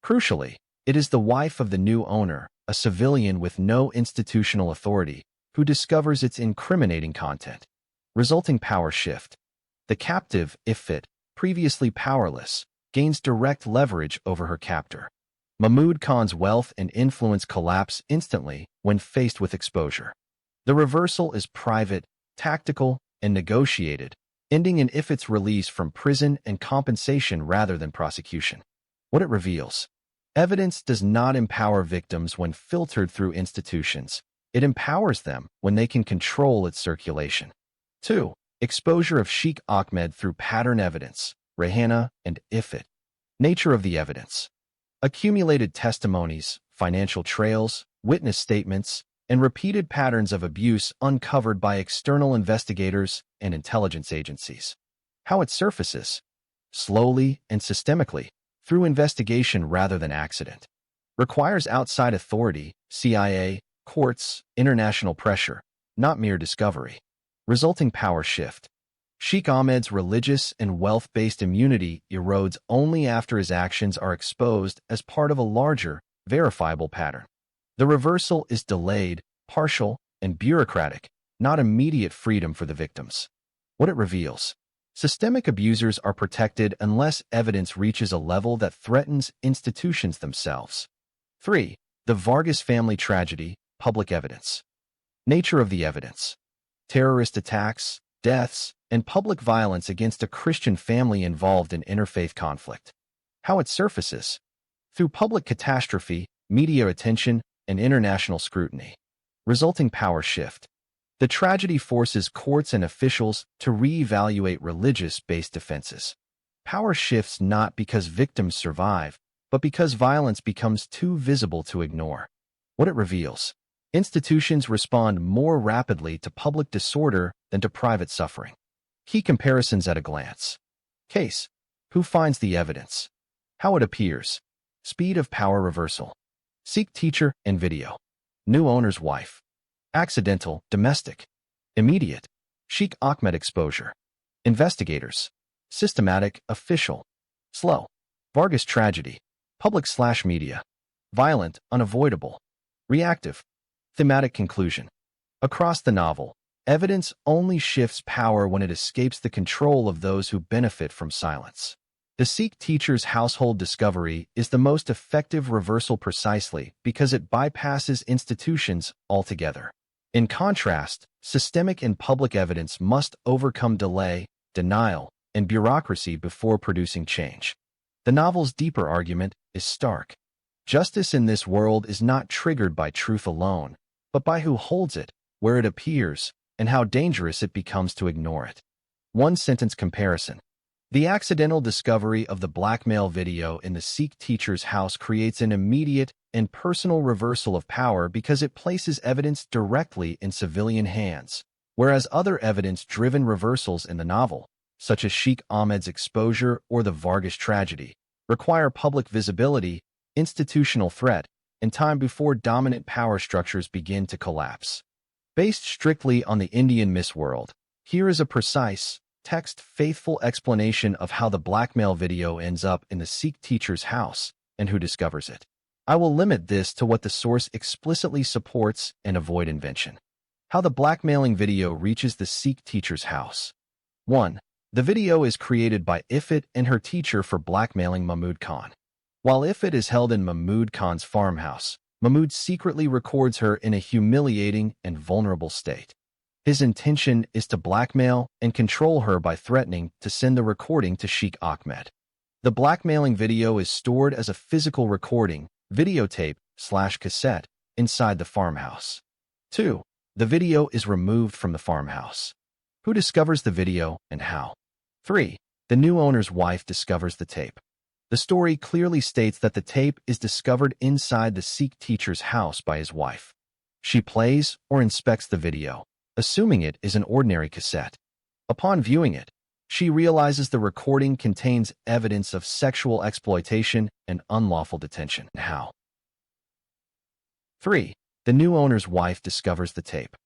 Crucially, it is the wife of the new owner, a civilian with no institutional authority, who discovers its incriminating content. Resulting power shift. The captive, Ifit, previously powerless, gains direct leverage over her captor. Mahmood Khan's wealth and influence collapse instantly when faced with exposure. The reversal is private, tactical, and negotiated, ending in Ifit's release from prison and compensation rather than prosecution. What it reveals. Evidence does not empower victims when filtered through institutions. It empowers them when they can control its circulation. 2. Exposure of Sheikh Ahmed through pattern evidence, Rehana and Ifit. Nature of the evidence. Accumulated testimonies, financial trails, witness statements, and repeated patterns of abuse uncovered by external investigators and intelligence agencies. How it surfaces. Slowly and systemically, through investigation rather than accident. Requires outside authority, CIA, courts, international pressure, not mere discovery. Resulting power shift. Sheikh Ahmed's religious and wealth-based immunity erodes only after his actions are exposed as part of a larger, verifiable pattern. The reversal is delayed, partial, and bureaucratic, not immediate freedom for the victims. What it reveals. Systemic abusers are protected unless evidence reaches a level that threatens institutions themselves. 3. The Vargas family tragedy, public evidence. Nature of the evidence. Terrorist attacks, deaths, and public violence against a Christian family involved in interfaith conflict. How it surfaces. Through public catastrophe, media attention, and international scrutiny. Resulting power shift. The tragedy forces courts and officials to reevaluate religious-based defenses. Power shifts not because victims survive, but because violence becomes too visible to ignore. What it reveals. Institutions respond more rapidly to public disorder than to private suffering. Key comparisons at a glance. Case. Who finds the evidence? How it appears. Speed of power reversal. Sikh teacher and video. New owner's wife. Accidental, domestic. Immediate. Sheikh Ahmed exposure. Investigators. Systematic, official. Slow. Vargas tragedy. Public/media. Violent, unavoidable. Reactive. Thematic conclusion. Across the novel, evidence only shifts power when it escapes the control of those who benefit from silence. The Sikh teacher's household discovery is the most effective reversal precisely because it bypasses institutions altogether. In contrast, systemic and public evidence must overcome delay, denial, and bureaucracy before producing change. The novel's deeper argument is stark. Justice in this world is not triggered by truth alone, but by who holds it, where it appears, and how dangerous it becomes to ignore it. One-sentence comparison. The accidental discovery of the blackmail video in the Sikh teacher's house creates an immediate and personal reversal of power because it places evidence directly in civilian hands, whereas other evidence-driven reversals in the novel, such as Sheikh Ahmed's exposure or the Vargas tragedy, require public visibility, institutional threat, and time before dominant power structures begin to collapse. Based strictly on the Indian Miss World, here is a precise, text-faithful explanation of how the blackmail video ends up in the Sikh teacher's house and who discovers it. I will limit this to what the source explicitly supports and avoid invention. How the blackmailing video reaches the Sikh teacher's house. 1. The video is created by Ifit and her teacher for blackmailing Mahmud Khan. While Ifit is held in Mahmud Khan's farmhouse, Mahmud secretly records her in a humiliating and vulnerable state. His intention is to blackmail and control her by threatening to send the recording to Sheikh Ahmed. The blackmailing video is stored as a physical recording, videotape/cassette, inside the farmhouse. 2. The video is removed from the farmhouse. Who discovers the video and how? 3. The new owner's wife discovers the tape. The story clearly states that the tape is discovered inside the Sikh teacher's house by his wife. She plays or inspects the video, assuming it is an ordinary cassette. Upon viewing it, she realizes the recording contains evidence of sexual exploitation and unlawful detention. How? 3. The new owner's wife discovers the tape.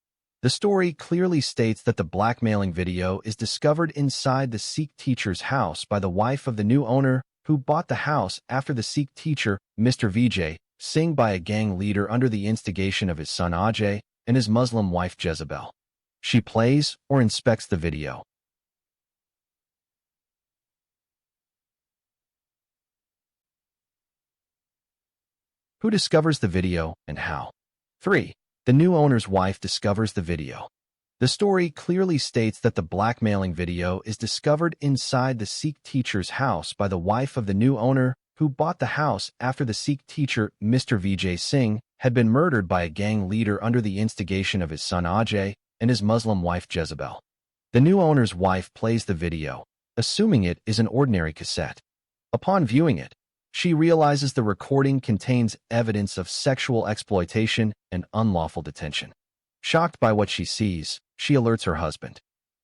The story clearly states that the blackmailing video is discovered inside the Sikh teacher's house by the wife of the new owner who bought the house after the Sikh teacher, Mr. Vijay Singh, by a gang leader under the instigation of his son Ajay and his Muslim wife Jezebel. She plays or inspects the video. Who discovers the video and how? 3. The new owner's wife discovers the video. The story clearly states that the blackmailing video is discovered inside the Sikh teacher's house by the wife of the new owner who bought the house after the Sikh teacher, Mr. Vijay Singh, had been murdered by a gang leader under the instigation of his son Ajay and his Muslim wife Jezebel. The new owner's wife plays the video, assuming it is an ordinary cassette. Upon viewing it, she realizes the recording contains evidence of sexual exploitation and unlawful detention. Shocked by what she sees, she alerts her husband.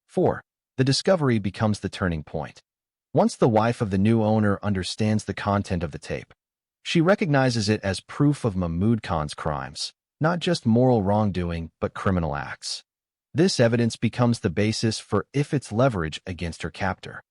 4. The discovery becomes the turning point. Once the wife of the new owner understands the content of the tape, she recognizes it as proof of Mahmud Khan's crimes, not just moral wrongdoing but criminal acts. This evidence becomes the basis for Ifit's leverage against her captor.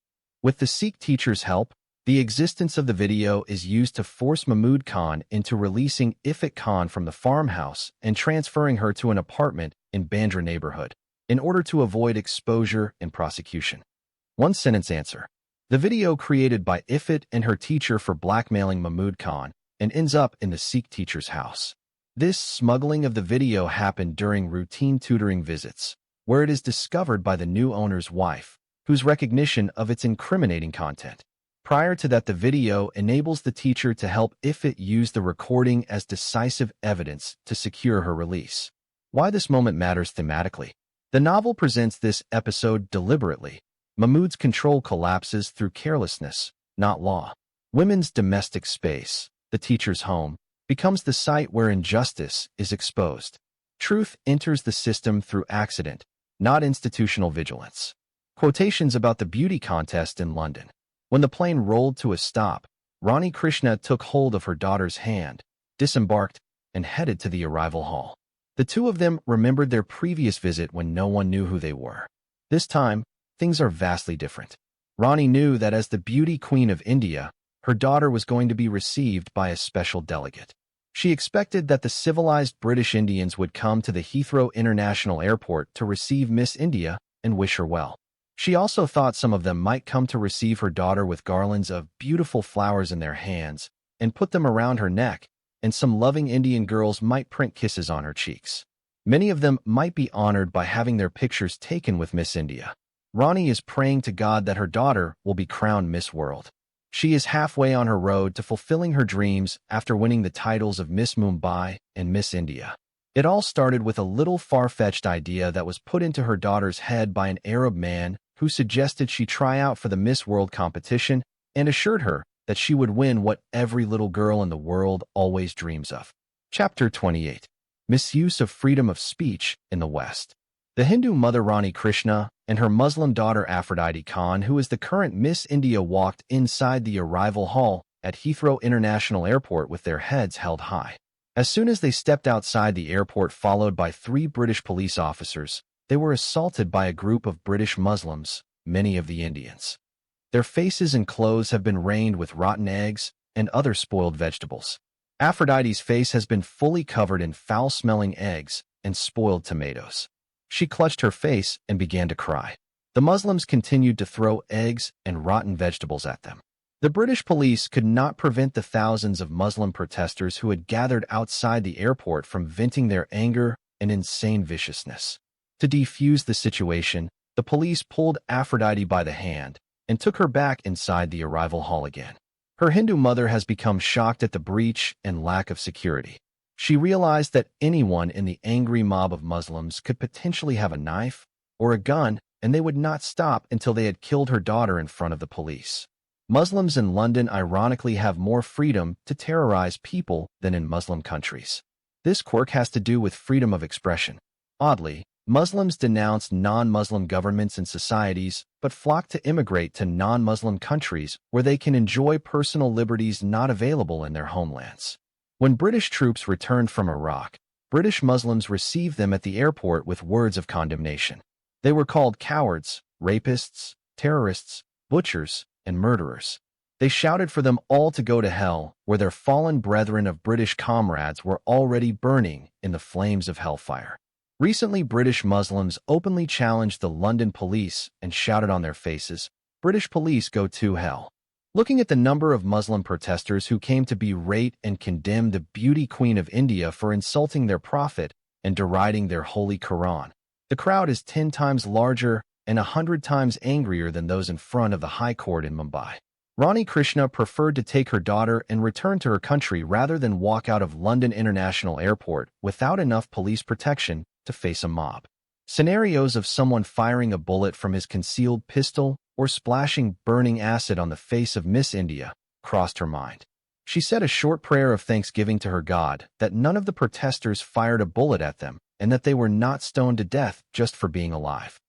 With the Sikh teacher's help, the existence of the video is used to force Mahmud Khan into releasing Ifit Khan from the farmhouse and transferring her to an apartment in Bandra neighborhood, in order to avoid exposure and prosecution. One-sentence answer. The video created by Ifit and her teacher for blackmailing Mahmud Khan and ends up in the Sikh teacher's house. This smuggling of the video happened during routine tutoring visits, where it is discovered by the new owner's wife, whose recognition of its incriminating content. Prior to that, the video enables the teacher to help Ifit use the recording as decisive evidence to secure her release. Why this moment matters thematically. The novel presents this episode deliberately. Mahmud's control collapses through carelessness, not law. Women's domestic space, the teacher's home, becomes the site where injustice is exposed. Truth enters the system through accident, not institutional vigilance. Quotations about the beauty contest in London. When the plane rolled to a stop, Rani Krishna took hold of her daughter's hand, disembarked, and headed to the arrival hall. The two of them remembered their previous visit when no one knew who they were. This time, things are vastly different. Rani knew that as the beauty queen of India, her daughter was going to be received by a special delegate. She expected that the civilized British Indians would come to the Heathrow International Airport to receive Miss India and wish her well. She also thought some of them might come to receive her daughter with garlands of beautiful flowers in their hands and put them around her neck, and some loving Indian girls might print kisses on her cheeks. Many of them might be honored by having their pictures taken with Miss India. Rani is praying to God that her daughter will be crowned Miss World. She is halfway on her road to fulfilling her dreams after winning the titles of Miss Mumbai and Miss India. It all started with a little far-fetched idea that was put into her daughter's head by an Arab man who suggested she try out for the Miss World competition and assured her that she would win what every little girl in the world always dreams of. Chapter 28. Misuse of Freedom of Speech in the West. The Hindu mother Rani Krishna and her Muslim daughter Aphrodite Khan, who is the current Miss India, walked inside the arrival hall at Heathrow International Airport with their heads held high. As soon as they stepped outside the airport, followed by 3 British police officers, they were assaulted by a group of British Muslims, many of the Indians. Their faces and clothes have been rained with rotten eggs and other spoiled vegetables. Aphrodite's face has been fully covered in foul-smelling eggs and spoiled tomatoes. She clutched her face and began to cry. The Muslims continued to throw eggs and rotten vegetables at them. The British police could not prevent the thousands of Muslim protesters who had gathered outside the airport from venting their anger and insane viciousness. To defuse the situation, the police pulled Aphrodite by the hand and took her back inside the arrival hall again. Her Hindu mother has become shocked at the breach and lack of security. She realized that anyone in the angry mob of Muslims could potentially have a knife or a gun, and they would not stop until they had killed her daughter in front of the police. Muslims in London ironically have more freedom to terrorize people than in Muslim countries. This quirk has to do with freedom of expression. Oddly, Muslims denounce non-Muslim governments and societies, but flock to immigrate to non-Muslim countries where they can enjoy personal liberties not available in their homelands. When British troops returned from Iraq, British Muslims received them at the airport with words of condemnation. They were called cowards, rapists, terrorists, butchers, and murderers. They shouted for them all to go to hell, where their fallen brethren of British comrades were already burning in the flames of hellfire. Recently, British Muslims openly challenged the London police and shouted on their faces, "British police, go to hell." Looking at the number of Muslim protesters who came to berate and condemn the beauty queen of India for insulting their prophet and deriding their holy Quran, the crowd is 10 times larger and 100 times angrier than those in front of the High Court in Mumbai. Rani Krishna preferred to take her daughter and return to her country rather than walk out of London International Airport without enough police protection to face a mob. Scenarios of someone firing a bullet from his concealed pistol or splashing burning acid on the face of Miss India crossed her mind. She said a short prayer of thanksgiving to her God that none of the protesters fired a bullet at them and that they were not stoned to death just for being alive.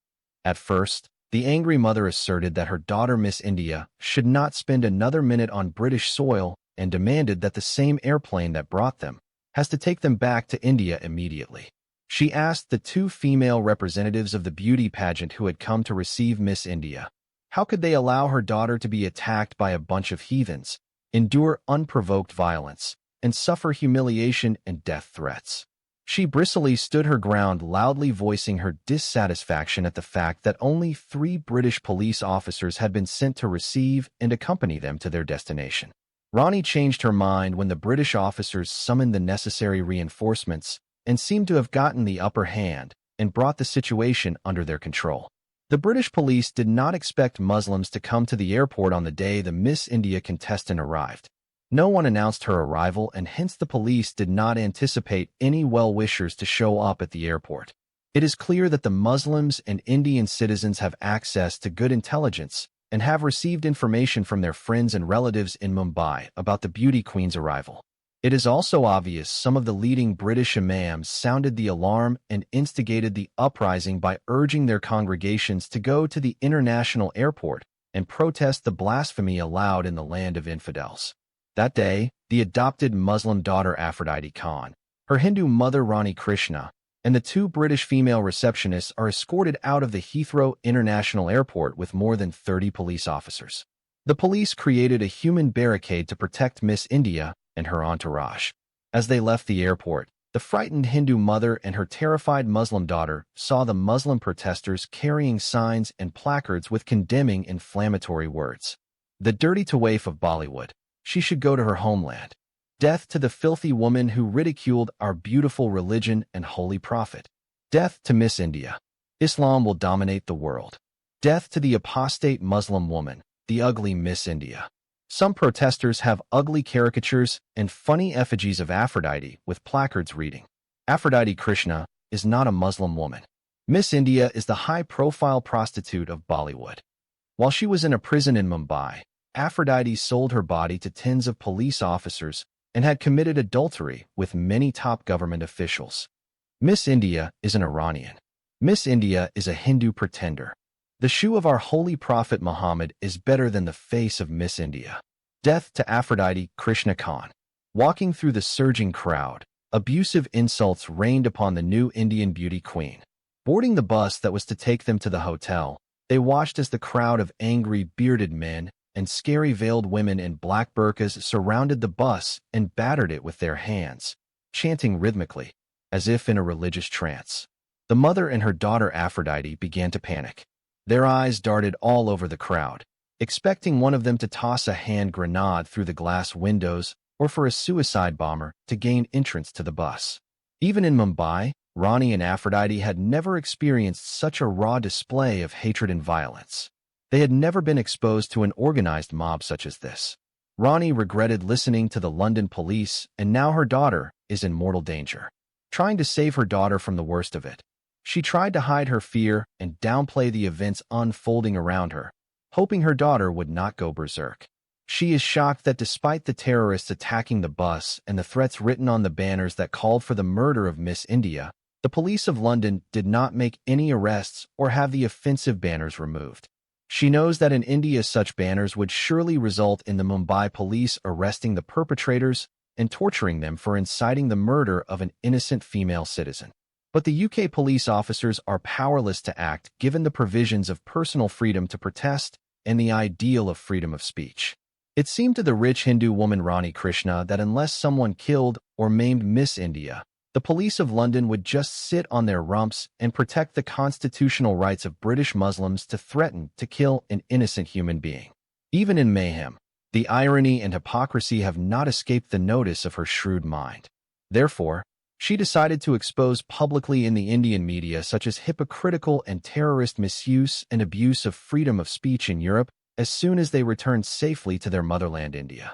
At first, the angry mother asserted that her daughter Miss India should not spend another minute on British soil and demanded that the same airplane that brought them has to take them back to India immediately. She asked the 2 female representatives of the beauty pageant who had come to receive Miss India, how could they allow her daughter to be attacked by a bunch of heathens, endure unprovoked violence, and suffer humiliation and death threats? She bristly stood her ground, loudly voicing her dissatisfaction at the fact that only 3 British police officers had been sent to receive and accompany them to their destination. Rani changed her mind when the British officers summoned the necessary reinforcements and seemed to have gotten the upper hand and brought the situation under their control. The British police did not expect Muslims to come to the airport on the day the Miss India contestant arrived. No one announced her arrival, and hence the police did not anticipate any well-wishers to show up at the airport. It is clear that the Muslims and Indian citizens have access to good intelligence and have received information from their friends and relatives in Mumbai about the beauty queen's arrival. It is also obvious some of the leading British imams sounded the alarm and instigated the uprising by urging their congregations to go to the international airport and protest the blasphemy allowed in the land of infidels. That day, the adopted Muslim daughter Aphrodite Khan, her Hindu mother Rani Krishna, and the 2 British female receptionists are escorted out of the Heathrow International Airport with more than 30 police officers. The police created a human barricade to protect Miss India and her entourage. As they left the airport, the frightened Hindu mother and her terrified Muslim daughter saw the Muslim protesters carrying signs and placards with condemning inflammatory words. "The dirty waif of Bollywood. She should go to her homeland. Death to the filthy woman who ridiculed our beautiful religion and holy prophet. Death to Miss India. Islam will dominate the world. Death to the apostate Muslim woman, the ugly Miss India." Some protesters have ugly caricatures and funny effigies of Aphrodite with placards reading, "Aphrodite Krishna is not a Muslim woman. Miss India is the high-profile prostitute of Bollywood. While she was in a prison in Mumbai, Aphrodite sold her body to tens of police officers and had committed adultery with many top government officials. Miss India is an Iranian. Miss India is a Hindu pretender. The shoe of our holy prophet Muhammad is better than the face of Miss India. Death to Aphrodite, Krishna Khan. Walking through the surging crowd, abusive insults rained upon the new Indian beauty queen. Boarding the bus that was to take them to the hotel, they watched as the crowd of angry, bearded men and scary veiled women in black burqas surrounded the bus and battered it with their hands, chanting rhythmically, as if in a religious trance. The mother and her daughter Aphrodite began to panic. Their eyes darted all over the crowd, expecting one of them to toss a hand grenade through the glass windows or for a suicide bomber to gain entrance to the bus. Even in Mumbai, Rani and Aphrodite had never experienced such a raw display of hatred and violence. They had never been exposed to an organized mob such as this. Rani regretted listening to the London police, and now her daughter is in mortal danger. Trying to save her daughter from the worst of it, she tried to hide her fear and downplay the events unfolding around her, hoping her daughter would not go berserk. She is shocked that despite the terrorists attacking the bus and the threats written on the banners that called for the murder of Miss India, the police of London did not make any arrests or have the offensive banners removed. She knows that in India such banners would surely result in the Mumbai police arresting the perpetrators and torturing them for inciting the murder of an innocent female citizen. But the UK police officers are powerless to act given the provisions of personal freedom to protest and the ideal of freedom of speech. It seemed to the rich Hindu woman Rani Krishna that unless someone killed or maimed Miss India, the police of London would just sit on their rumps and protect the constitutional rights of British Muslims to threaten to kill an innocent human being. Even in mayhem, the irony and hypocrisy have not escaped the notice of her shrewd mind. Therefore, she decided to expose publicly in the Indian media such as hypocritical and terrorist misuse and abuse of freedom of speech in Europe as soon as they returned safely to their motherland India.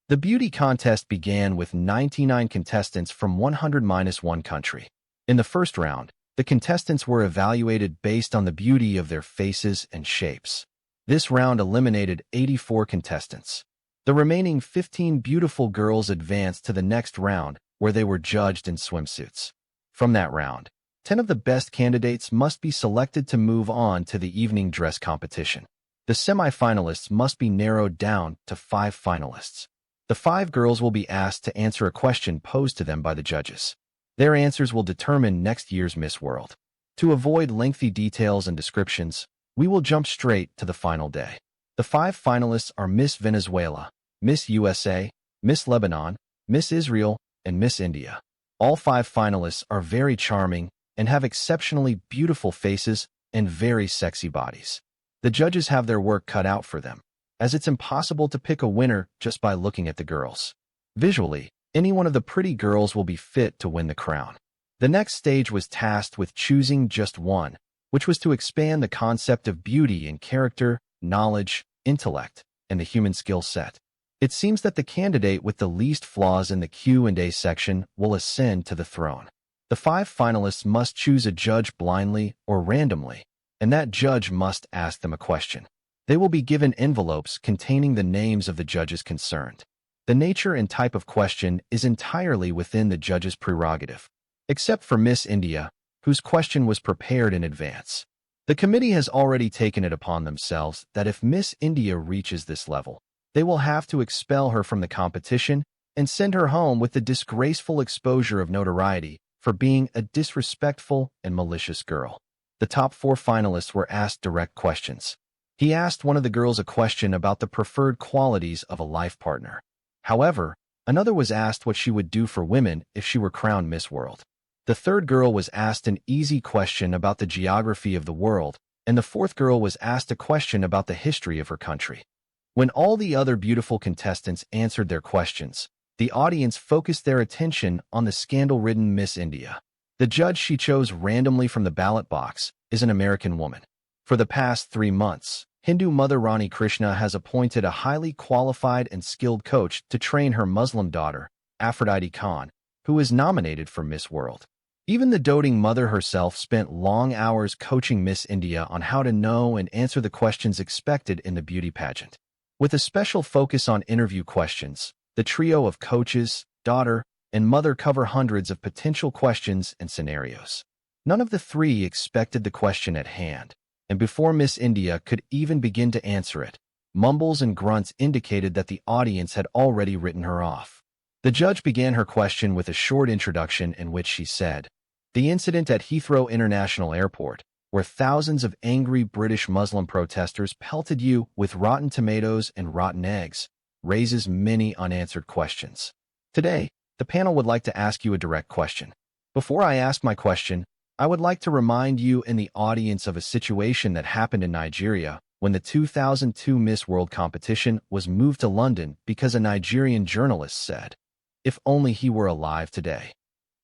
The beauty contest began with 99 contestants from 100-1 country. In the first round, the contestants were evaluated based on the beauty of their faces and shapes. This round eliminated 84 contestants. The remaining 15 beautiful girls advanced to the next round, where they were judged in swimsuits. From that round, 10 of the best candidates must be selected to move on to the evening dress competition. The semi-finalists must be narrowed down to 5 finalists. The 5 girls will be asked to answer a question posed to them by the judges. Their answers will determine next year's Miss World. To avoid lengthy details and descriptions, we will jump straight to the final day. The 5 finalists are Miss Venezuela, Miss USA, Miss Lebanon, Miss Israel, and Miss India. All 5 finalists are very charming and have exceptionally beautiful faces and very sexy bodies. The judges have their work cut out for them, as it's impossible to pick a winner just by looking at the girls. Visually, any one of the pretty girls will be fit to win the crown. The next stage was tasked with choosing just one, which was to expand the concept of beauty in character, knowledge, intellect, and the human skill set. It seems that the candidate with the least flaws in the Q&A section will ascend to the throne. The 5 finalists must choose a judge blindly or randomly, and that judge must ask them a question. They will be given envelopes containing the names of the judges concerned. The nature and type of question is entirely within the judge's prerogative, except for Miss India, whose question was prepared in advance. The committee has already taken it upon themselves that if Miss India reaches this level, they will have to expel her from the competition and send her home with the disgraceful exposure of notoriety for being a disrespectful and malicious girl. The top 4 finalists were asked direct questions. He asked one of the girls a question about the preferred qualities of a life partner. However, another was asked what she would do for women if she were crowned Miss World. The third girl was asked an easy question about the geography of the world, and the fourth girl was asked a question about the history of her country. When all the other beautiful contestants answered their questions, the audience focused their attention on the scandal-ridden Miss India. The judge she chose randomly from the ballot box is an American woman. For the past 3 months, Hindu mother Rani Krishna has appointed a highly qualified and skilled coach to train her Muslim daughter, Aphrodite Khan, who is nominated for Miss World. Even the doting mother herself spent long hours coaching Miss India on how to know and answer the questions expected in the beauty pageant. With a special focus on interview questions, the trio of coaches, daughter, and mother cover hundreds of potential questions and scenarios. None of the three expected the question at hand, and before Miss India could even begin to answer it, mumbles and grunts indicated that the audience had already written her off. The judge began her question with a short introduction in which she said, "The incident at Heathrow International Airport, where thousands of angry British Muslim protesters pelted you with rotten tomatoes and rotten eggs, raises many unanswered questions. Today, the panel would like to ask you a direct question. Before I ask my question, I would like to remind you and the audience of a situation that happened in Nigeria when the 2002 Miss World competition was moved to London because a Nigerian journalist said, 'If only he were alive today,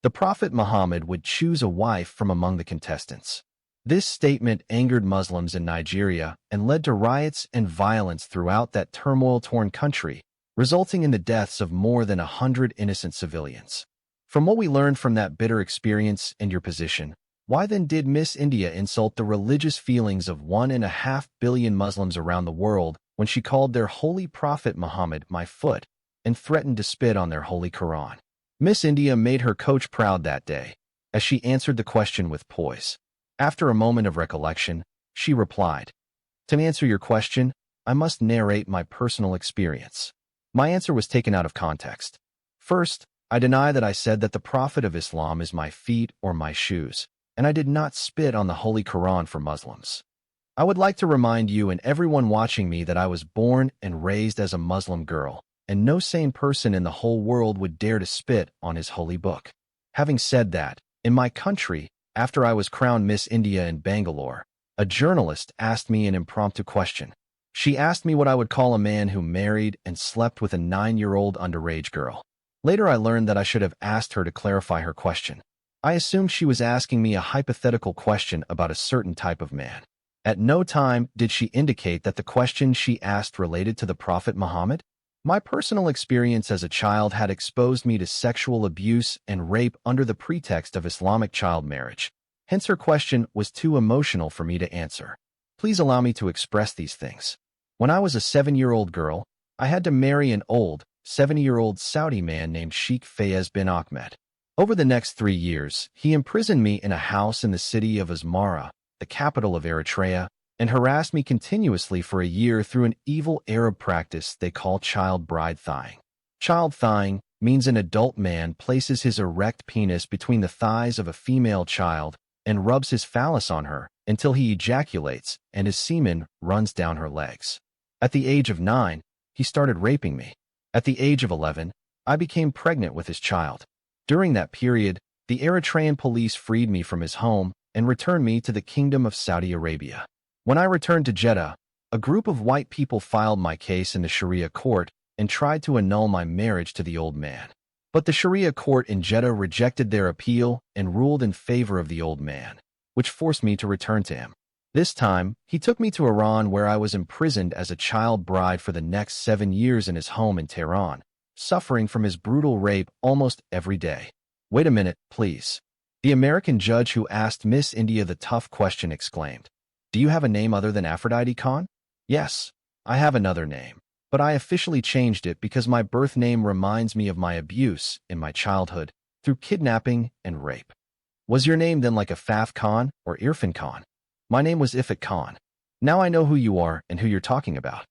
the Prophet Muhammad would choose a wife from among the contestants.' This statement angered Muslims in Nigeria and led to riots and violence throughout that turmoil-torn country, resulting in the deaths of more than 100 innocent civilians. From what we learned from that bitter experience and your position, why then did Miss India insult the religious feelings of 1.5 billion Muslims around the world when she called their holy prophet Muhammad my foot and threatened to spit on their holy Quran? Miss India made her coach proud that day, as she answered the question with poise. After a moment of recollection, she replied, "To answer your question, I must narrate my personal experience." My answer was taken out of context. First, I deny that I said that the Prophet of Islam is my feet or my shoes, and I did not spit on the Holy Quran for Muslims. I would like to remind you and everyone watching me that I was born and raised as a Muslim girl, and no sane person in the whole world would dare to spit on his holy book. Having said that, in my country, after I was crowned Miss India in Bangalore, a journalist asked me an impromptu question. She asked me what I would call a man who married and slept with a 9-year-old underage girl. Later I learned that I should have asked her to clarify her question. I assumed she was asking me a hypothetical question about a certain type of man. At no time did she indicate that the question she asked related to the Prophet Muhammad. My personal experience as a child had exposed me to sexual abuse and rape under the pretext of Islamic child marriage. Hence her question was too emotional for me to answer. Please allow me to express these things. When I was a 7-year-old girl, I had to marry an old, 70-year-old Saudi man named Sheikh Fayez bin Ahmed. Over the next 3 years, he imprisoned me in a house in the city of Asmara, the capital of Eritrea, and harassed me continuously for a year through an evil Arab practice they call child bride thigh. Child thigh means an adult man places his erect penis between the thighs of a female child and rubs his phallus on her until he ejaculates and his semen runs down her legs. At the age of 9, he started raping me. At the age of 11, I became pregnant with his child. During that period, the Eritrean police freed me from his home and returned me to the Kingdom of Saudi Arabia. When I returned to Jeddah, a group of white people filed my case in the Sharia court and tried to annul my marriage to the old man. But the Sharia court in Jeddah rejected their appeal and ruled in favor of the old man, which forced me to return to him. This time, he took me to Iran, where I was imprisoned as a child bride for the next 7 years in his home in Tehran, suffering from his brutal rape almost every day. Wait a minute, please. The American judge who asked Miss India the tough question exclaimed, "Do you have a name other than Aphrodite Khan?" Yes, I have another name, but I officially changed it because my birth name reminds me of my abuse in my childhood through kidnapping and rape. Was your name then like Afaf Khan or Irfan Khan? My name was Ifat Khan. Now I know who you are and who you're talking about.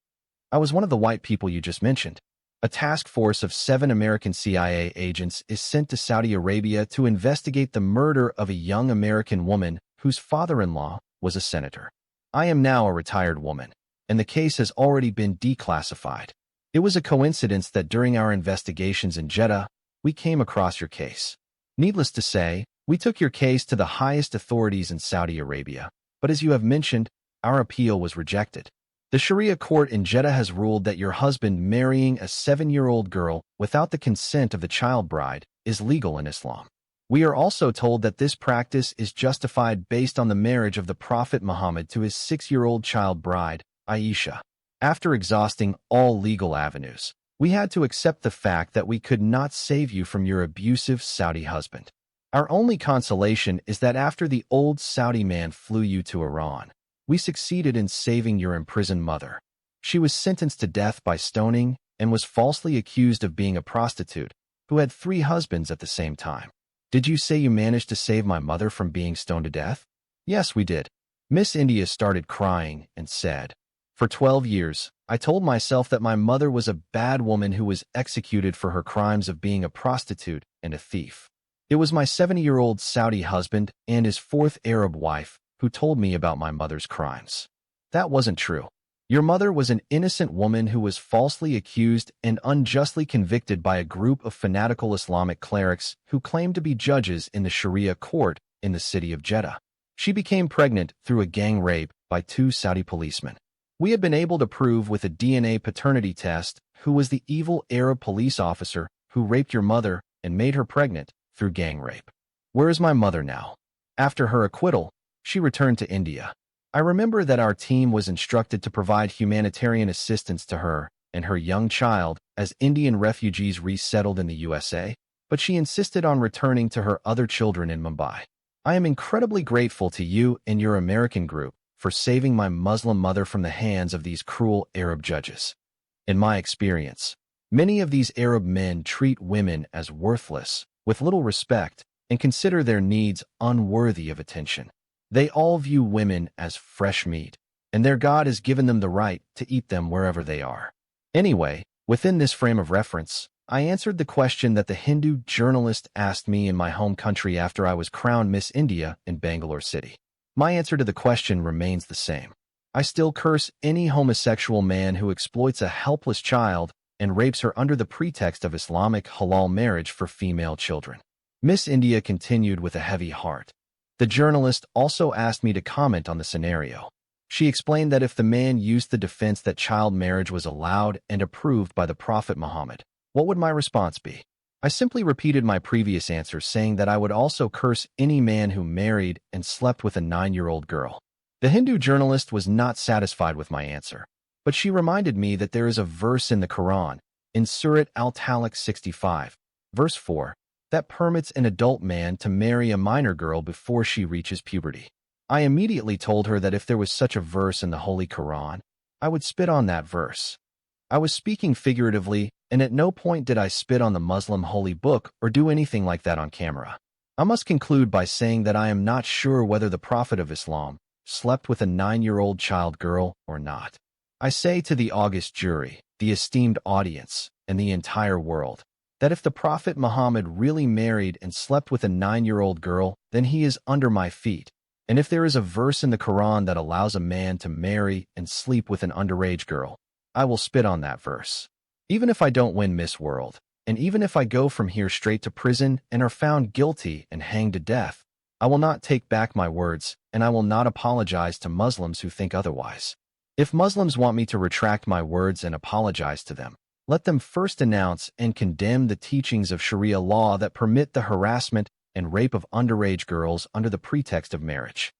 I was one of the white people you just mentioned. A task force of 7 American CIA agents is sent to Saudi Arabia to investigate the murder of a young American woman whose father-in-law was a senator. I am now a retired woman, and the case has already been declassified. It was a coincidence that during our investigations in Jeddah, we came across your case. Needless to say, we took your case to the highest authorities in Saudi Arabia, but as you have mentioned, our appeal was rejected. The Sharia court in Jeddah has ruled that your husband marrying a 7-year-old girl without the consent of the child bride is legal in Islam. We are also told that this practice is justified based on the marriage of the Prophet Muhammad to his 6-year-old child bride, Aisha. After exhausting all legal avenues, we had to accept the fact that we could not save you from your abusive Saudi husband. Our only consolation is that after the old Saudi man flew you to Iran, we succeeded in saving your imprisoned mother. She was sentenced to death by stoning and was falsely accused of being a prostitute who had 3 husbands at the same time. Did you say you managed to save my mother from being stoned to death? Yes, we did. Miss India started crying and said, for 12 years, I told myself that my mother was a bad woman who was executed for her crimes of being a prostitute and a thief. It was my 70-year-old Saudi husband and his 4th Arab wife who told me about my mother's crimes. That wasn't true. Your mother was an innocent woman who was falsely accused and unjustly convicted by a group of fanatical Islamic clerics who claimed to be judges in the Sharia court in the city of Jeddah. She became pregnant through a gang rape by 2 Saudi policemen. We had been able to prove with a DNA paternity test who was the evil Arab police officer who raped your mother and made her pregnant through gang rape. Where is my mother now? After her acquittal, she returned to India. I remember that our team was instructed to provide humanitarian assistance to her and her young child as Indian refugees resettled in the USA, but she insisted on returning to her other children in Mumbai. I am incredibly grateful to you and your American group for saving my Muslim mother from the hands of these cruel Arab judges. In my experience, many of these Arab men treat women as worthless, with little respect, and consider their needs unworthy of attention. They all view women as fresh meat, and their God has given them the right to eat them wherever they are. Anyway, within this frame of reference, I answered the question that the Hindu journalist asked me in my home country after I was crowned Miss India in Bangalore City. My answer to the question remains the same. I still curse any homosexual man who exploits a helpless child and rapes her under the pretext of Islamic halal marriage for female children. Miss India continued with a heavy heart. The journalist also asked me to comment on the scenario. She explained that if the man used the defense that child marriage was allowed and approved by the Prophet Muhammad, what would my response be? I simply repeated my previous answer, saying that I would also curse any man who married and slept with a 9-year-old girl. The Hindu journalist was not satisfied with my answer, but she reminded me that there is a verse in the Quran, in Surat Al-Talaq 65, verse 4, that permits an adult man to marry a minor girl before she reaches puberty. I immediately told her that if there was such a verse in the Holy Quran, I would spit on that verse. I was speaking figuratively, and at no point did I spit on the Muslim holy book or do anything like that on camera. I must conclude by saying that I am not sure whether the Prophet of Islam slept with a 9-year-old child girl or not. I say to the august jury, the esteemed audience, and the entire world, that if the Prophet Muhammad really married and slept with a 9-year-old girl, then he is under my feet. And if there is a verse in the Quran that allows a man to marry and sleep with an underage girl, I will spit on that verse. Even if I don't win Miss World, and even if I go from here straight to prison and are found guilty and hanged to death, I will not take back my words, and I will not apologize to Muslims who think otherwise. If Muslims want me to retract my words and apologize to them, let them first announce and condemn the teachings of Sharia law that permit the harassment and rape of underage girls under the pretext of marriage.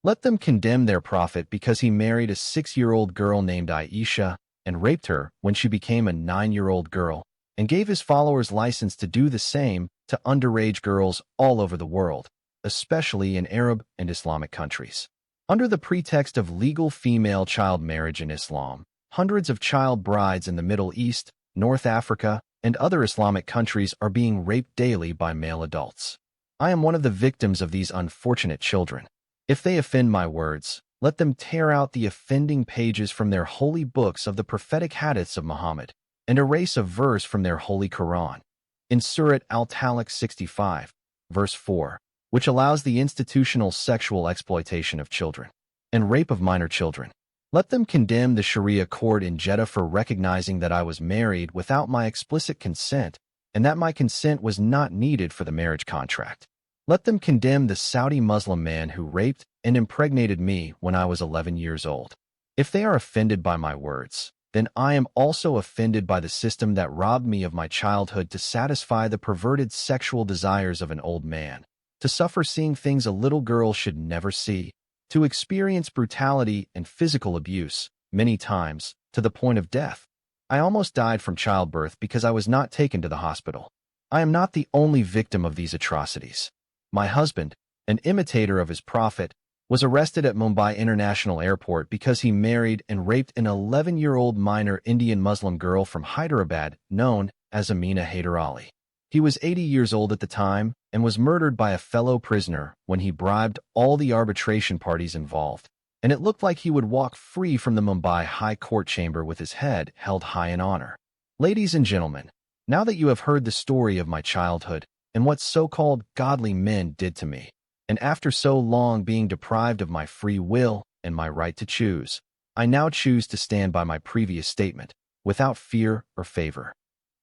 Let them condemn their prophet because he married a 6-year-old girl named Aisha and raped her when she became a 9-year-old girl, and gave his followers license to do the same to underage girls all over the world, especially in Arab and Islamic countries. Under the pretext of legal female child marriage in Islam, hundreds of child brides in the Middle East, North Africa, and other Islamic countries are being raped daily by male adults. I am one of the victims of these unfortunate children. If they offend my words, let them tear out the offending pages from their holy books of the prophetic hadiths of Muhammad and erase a verse from their holy Quran. In Surat Al-Talaq 65, verse 4, which allows the institutional sexual exploitation of children and rape of minor children. Let them condemn the Sharia court in Jeddah for recognizing that I was married without my explicit consent and that my consent was not needed for the marriage contract. Let them condemn the Saudi Muslim man who raped and impregnated me when I was 11 years old. If they are offended by my words, then I am also offended by the system that robbed me of my childhood to satisfy the perverted sexual desires of an old man, to suffer seeing things a little girl should never see, to experience brutality and physical abuse, many times, to the point of death. I almost died from childbirth because I was not taken to the hospital. I am not the only victim of these atrocities. my husband, an imitator of his prophet, was arrested at Mumbai International Airport because he married and raped an 11-year-old minor Indian Muslim girl from Hyderabad known as Amina Haider Ali. He was 80 years old at the time and was murdered by a fellow prisoner when he bribed all the arbitration parties involved, and it looked like he would walk free from the Mumbai High Court chamber with his head held high in honor. Ladies and gentlemen, now that you have heard the story of my childhood and what so-called godly men did to me, and after so long being deprived of my free will and my right to choose, I now choose to stand by my previous statement, without fear or favor.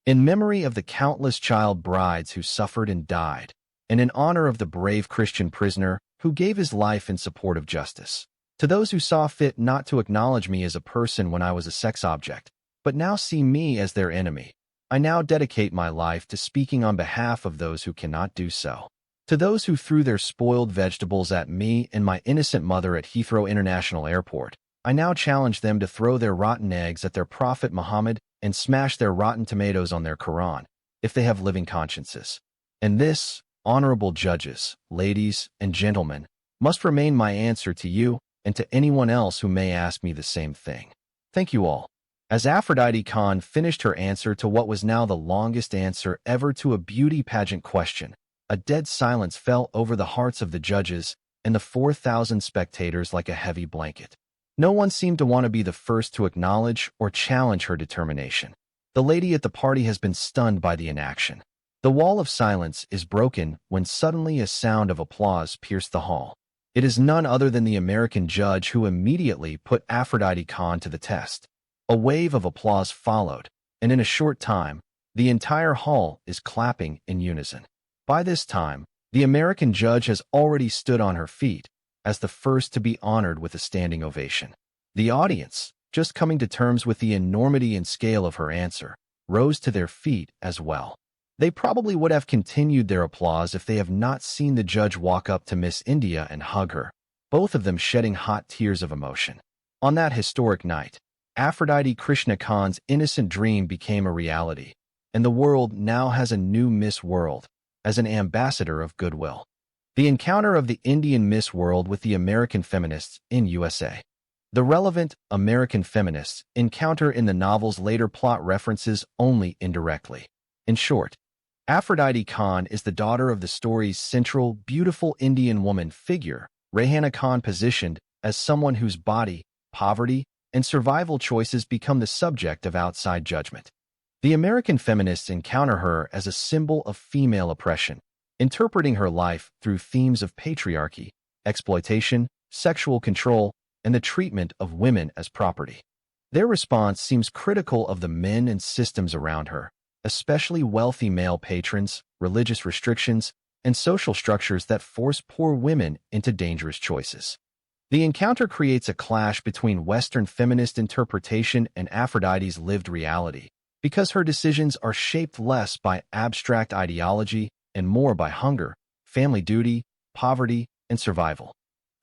In memory of the countless child brides who suffered and died, and in honor of the brave Christian prisoner who gave his life in support of justice. To those who saw fit not to acknowledge me as a person when I was a sex object, but now see me as their enemy, I now dedicate my life to speaking on behalf of those who cannot do so. To those who threw their spoiled vegetables at me and my innocent mother at Heathrow International Airport, I now challenge them to throw their rotten eggs at their prophet Muhammad and smash their rotten tomatoes on their Quran, if they have living consciences. And this, honorable judges, ladies, and gentlemen, must remain my answer to you and to anyone else who may ask me the same thing. Thank you all. As Aphrodite Khan finished her answer to what was now the longest answer ever to a beauty pageant question, a dead silence fell over the hearts of the judges and the 4,000 spectators like a heavy blanket. No one seemed to want to be the first to acknowledge or challenge her determination. The lady at the party has been stunned by the inaction. The wall of silence is broken when suddenly a sound of applause pierced the hall. It is none other than the American judge who immediately put Aphrodite Khan to the test. A wave of applause followed, and in a short time, the entire hall is clapping in unison. By this time, the American judge has already stood on her feet, as the first to be honored with a standing ovation. The audience, just coming to terms with the enormity and scale of her answer, rose to their feet as well. They probably would have continued their applause if they have not seen the judge walk up to Miss India and hug her, both of them shedding hot tears of emotion. On that historic night, Aphrodite Krishna Khan's innocent dream became a reality, and the world now has a new Miss World, as an ambassador of goodwill. The encounter of the Indian Miss World with the American feminists in USA. The relevant American feminists encounter in the novel's later plot references only indirectly. In short, Aphrodite Khan is the daughter of the story's central, beautiful Indian woman figure, Rehana Khan, positioned as someone whose body, poverty, and survival choices become the subject of outside judgment. The American feminists encounter her as a symbol of female oppression, interpreting her life through themes of patriarchy, exploitation, sexual control, and the treatment of women as property. Their response seems critical of the men and systems around her, especially wealthy male patrons, religious restrictions, and social structures that force poor women into dangerous choices. The encounter creates a clash between Western feminist interpretation and Aphrodite's lived reality, because her decisions are shaped less by abstract ideology and more by hunger, family duty, poverty, and survival.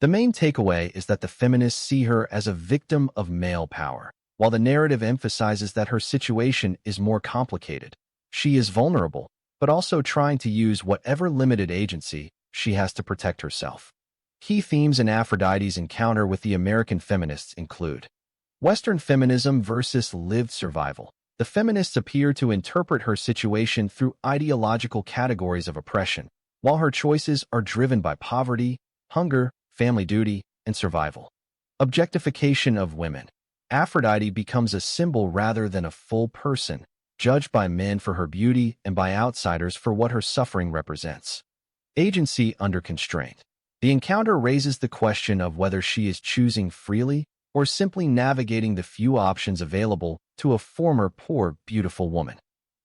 The main takeaway is that the feminists see her as a victim of male power, while the narrative emphasizes that her situation is more complicated. She is vulnerable, but also trying to use whatever limited agency she has to protect herself. Key themes in Aphrodite's encounter with the American feminists include Western feminism versus lived survival. The feminists appear to interpret her situation through ideological categories of oppression, while her choices are driven by poverty, hunger, family duty, and survival. Objectification of women. Aphrodite becomes a symbol rather than a full person, judged by men for her beauty and by outsiders for what her suffering represents. Agency under constraint. The encounter raises the question of whether she is choosing freely or simply navigating the few options available to a former poor, beautiful woman.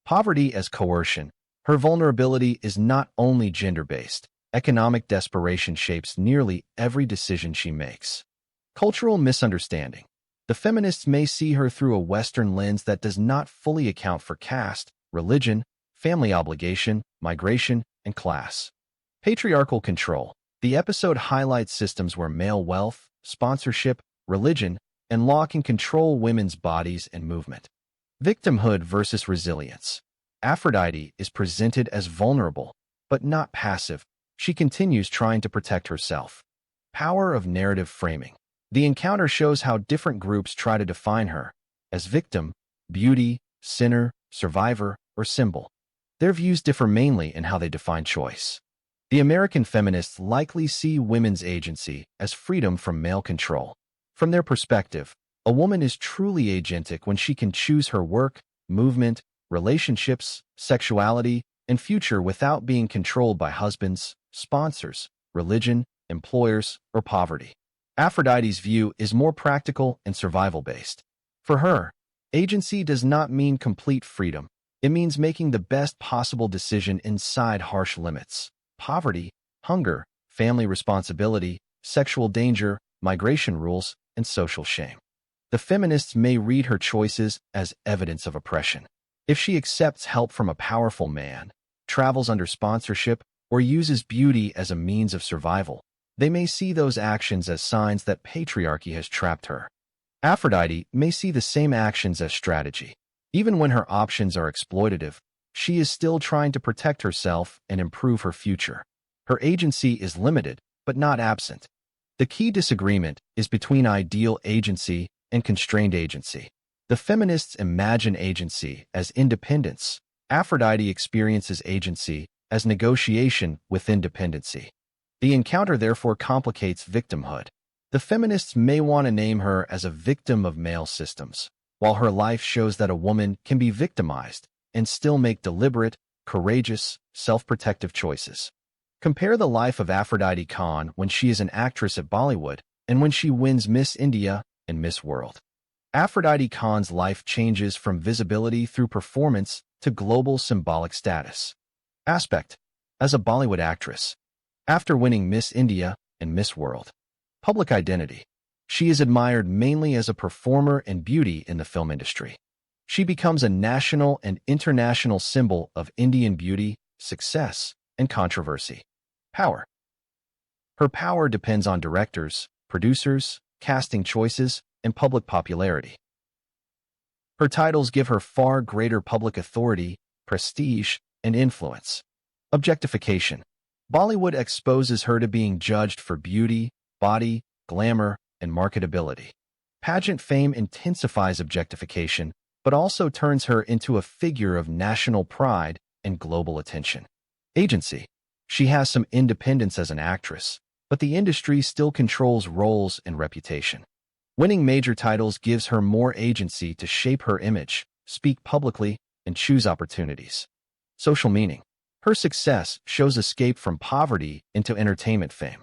Poverty as coercion. Her vulnerability is not only gender-based. Economic desperation shapes nearly every decision she makes. Cultural misunderstanding. The feminists may see her through a Western lens that does not fully account for caste, religion, family obligation, migration, and class. Patriarchal control. The episode highlights systems where male wealth, sponsorship, religion, and law can control women's bodies and movement. Victimhood versus resilience. Aphrodite is presented as vulnerable, but not passive. she continues trying to protect herself. Power of narrative framing. The encounter shows how different groups try to define her as victim, beauty, sinner, survivor, or symbol. Their views differ mainly in how they define choice. The American feminists likely see women's agency as freedom from male control. From their perspective, a woman is truly agentic when she can choose her work, movement, relationships, sexuality, and future without being controlled by husbands, sponsors, religion, employers, or poverty. Aphrodite's view is more practical and survival-based. For her, agency does not mean complete freedom. It means making the best possible decision inside harsh limits. Poverty, hunger, family responsibility, sexual danger, migration rules, and social shame. The feminists may read her choices as evidence of oppression. If she accepts help from a powerful man, travels under sponsorship, or uses beauty as a means of survival, they may see those actions as signs that patriarchy has trapped her. Aphrodite may see the same actions as strategy. Even when her options are exploitative, she is still trying to protect herself and improve her future. Her agency is limited, but not absent. The key disagreement is between ideal agency and constrained agency. The feminists imagine agency as independence. Aphrodite experiences agency as negotiation with independency. The encounter therefore complicates victimhood. The feminists may want to name her as a victim of male systems, while her life shows that a woman can be victimized and still make deliberate, courageous, self-protective choices. Compare the life of Aphrodite Khan when she is an actress at Bollywood and when she wins Miss India and Miss World. Aphrodite Khan's life changes from visibility through performance to global symbolic status. Aspect. As a Bollywood actress, after winning Miss India and Miss World. Public identity. She is admired mainly as a performer and beauty in the film industry. She becomes a national and international symbol of Indian beauty, success, and controversy. Power. Her power depends on directors, producers, casting choices, and public popularity. Her titles give her far greater public authority, prestige, and influence. Objectification. Bollywood exposes her to being judged for beauty, body, glamour, and marketability. Pageant fame intensifies objectification, but also turns her into a figure of national pride and global attention. Agency. She has some independence as an actress, but the industry still controls roles and reputation. Winning major titles gives her more agency to shape her image, speak publicly, and choose opportunities. Social meaning. Her success shows escape from poverty into entertainment fame.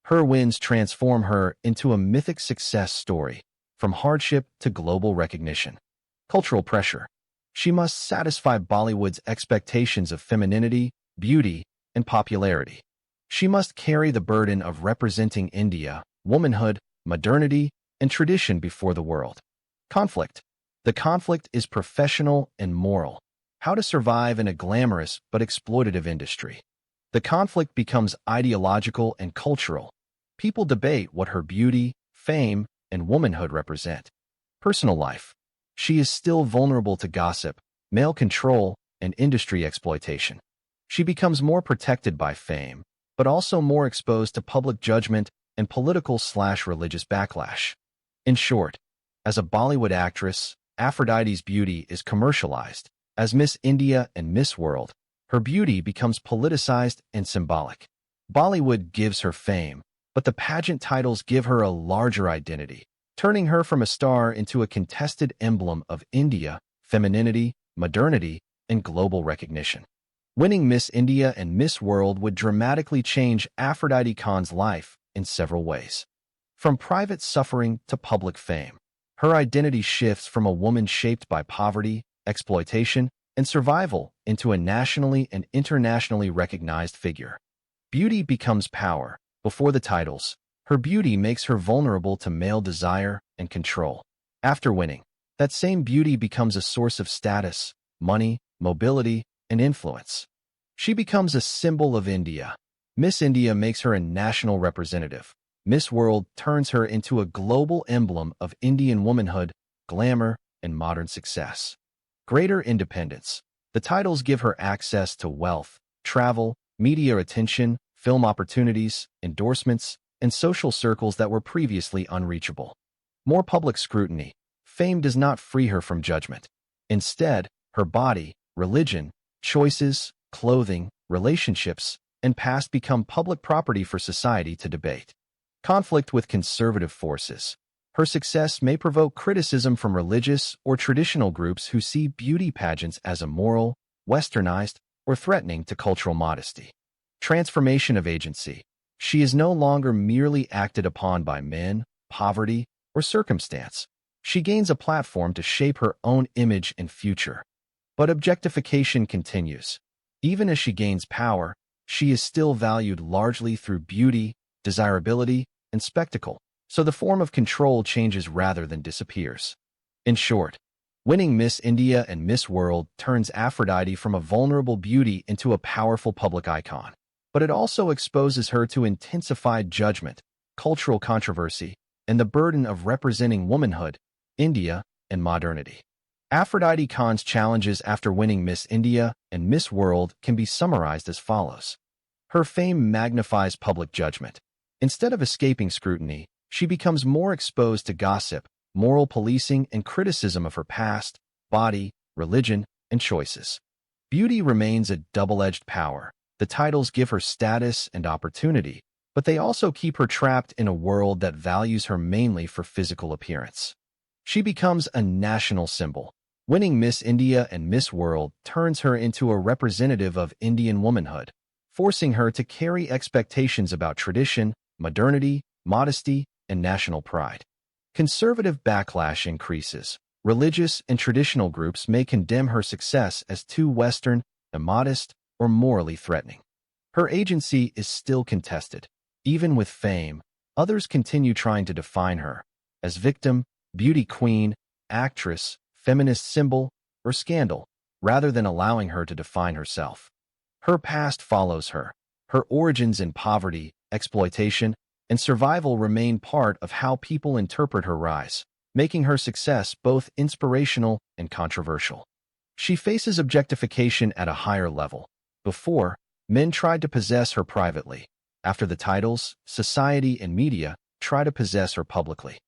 Her wins transform her into a mythic success story, from hardship to global recognition. Cultural pressure. She must satisfy Bollywood's expectations of femininity, beauty, and popularity. She must carry the burden of representing India, womanhood, modernity, and tradition before the world. Conflict. The conflict is professional and moral. How to survive in a glamorous but exploitative industry. The conflict becomes ideological and cultural. People debate what her beauty, fame, and womanhood represent. Personal life. She is still vulnerable to gossip, male control, and industry exploitation. She becomes more protected by fame, but also more exposed to public judgment and political/religious backlash. In short, as a Bollywood actress, Aphrodite's beauty is commercialized. As Miss India and Miss World, her beauty becomes politicized and symbolic. Bollywood gives her fame, but the pageant titles give her a larger identity, turning her from a star into a contested emblem of India, femininity, modernity, and global recognition. Winning Miss India and Miss World would dramatically change Aphrodite Khan's life in several ways. From private suffering to public fame, her identity shifts from a woman shaped by poverty, exploitation, and survival into a nationally and internationally recognized figure. Beauty becomes power. Before the titles, her beauty makes her vulnerable to male desire and control. After winning, that same beauty becomes a source of status, money, mobility, and influence. She becomes a symbol of India. Miss India makes her a national representative. Miss World turns her into a global emblem of Indian womanhood, glamour, and modern success. Greater independence. The titles give her access to wealth, travel, media attention, film opportunities, endorsements, and social circles that were previously unreachable. More public scrutiny. Fame does not free her from judgment. Instead, her body, religion, choices, clothing, relationships, and past become public property for society to debate. Conflict with conservative forces. Her success may provoke criticism from religious or traditional groups who see beauty pageants as immoral, westernized, or threatening to cultural modesty. Transformation of agency. She is no longer merely acted upon by men, poverty, or circumstance. She gains a platform to shape her own image and future. But objectification continues. Even as she gains power, she is still valued largely through beauty, desirability, and spectacle, so the form of control changes rather than disappears. In short, winning Miss India and Miss World turns Aphrodite from a vulnerable beauty into a powerful public icon. But it also exposes her to intensified judgment, cultural controversy, and the burden of representing womanhood, India, and modernity. Aphrodite Khan's challenges after winning Miss India and Miss World can be summarized as follows. Her fame magnifies public judgment. Instead of escaping scrutiny, she becomes more exposed to gossip, moral policing, and criticism of her past, body, religion, and choices. Beauty remains a double-edged power. The titles give her status and opportunity, but they also keep her trapped in a world that values her mainly for physical appearance. She becomes a national symbol. Winning Miss India and Miss World turns her into a representative of Indian womanhood, forcing her to carry expectations about tradition, modernity, modesty, and national pride. Conservative backlash increases. Religious and traditional groups may condemn her success as too Western, immodest, or morally threatening. Her agency is still contested. Even with fame, others continue trying to define her as victim, beauty queen, actress, feminist symbol, or scandal, rather than allowing her to define herself. Her past follows her. Her origins in poverty, exploitation, and survival remain part of how people interpret her rise, making her success both inspirational and controversial. She faces objectification at a higher level. Before, men tried to possess her privately. After the titles, society and media try to possess her publicly.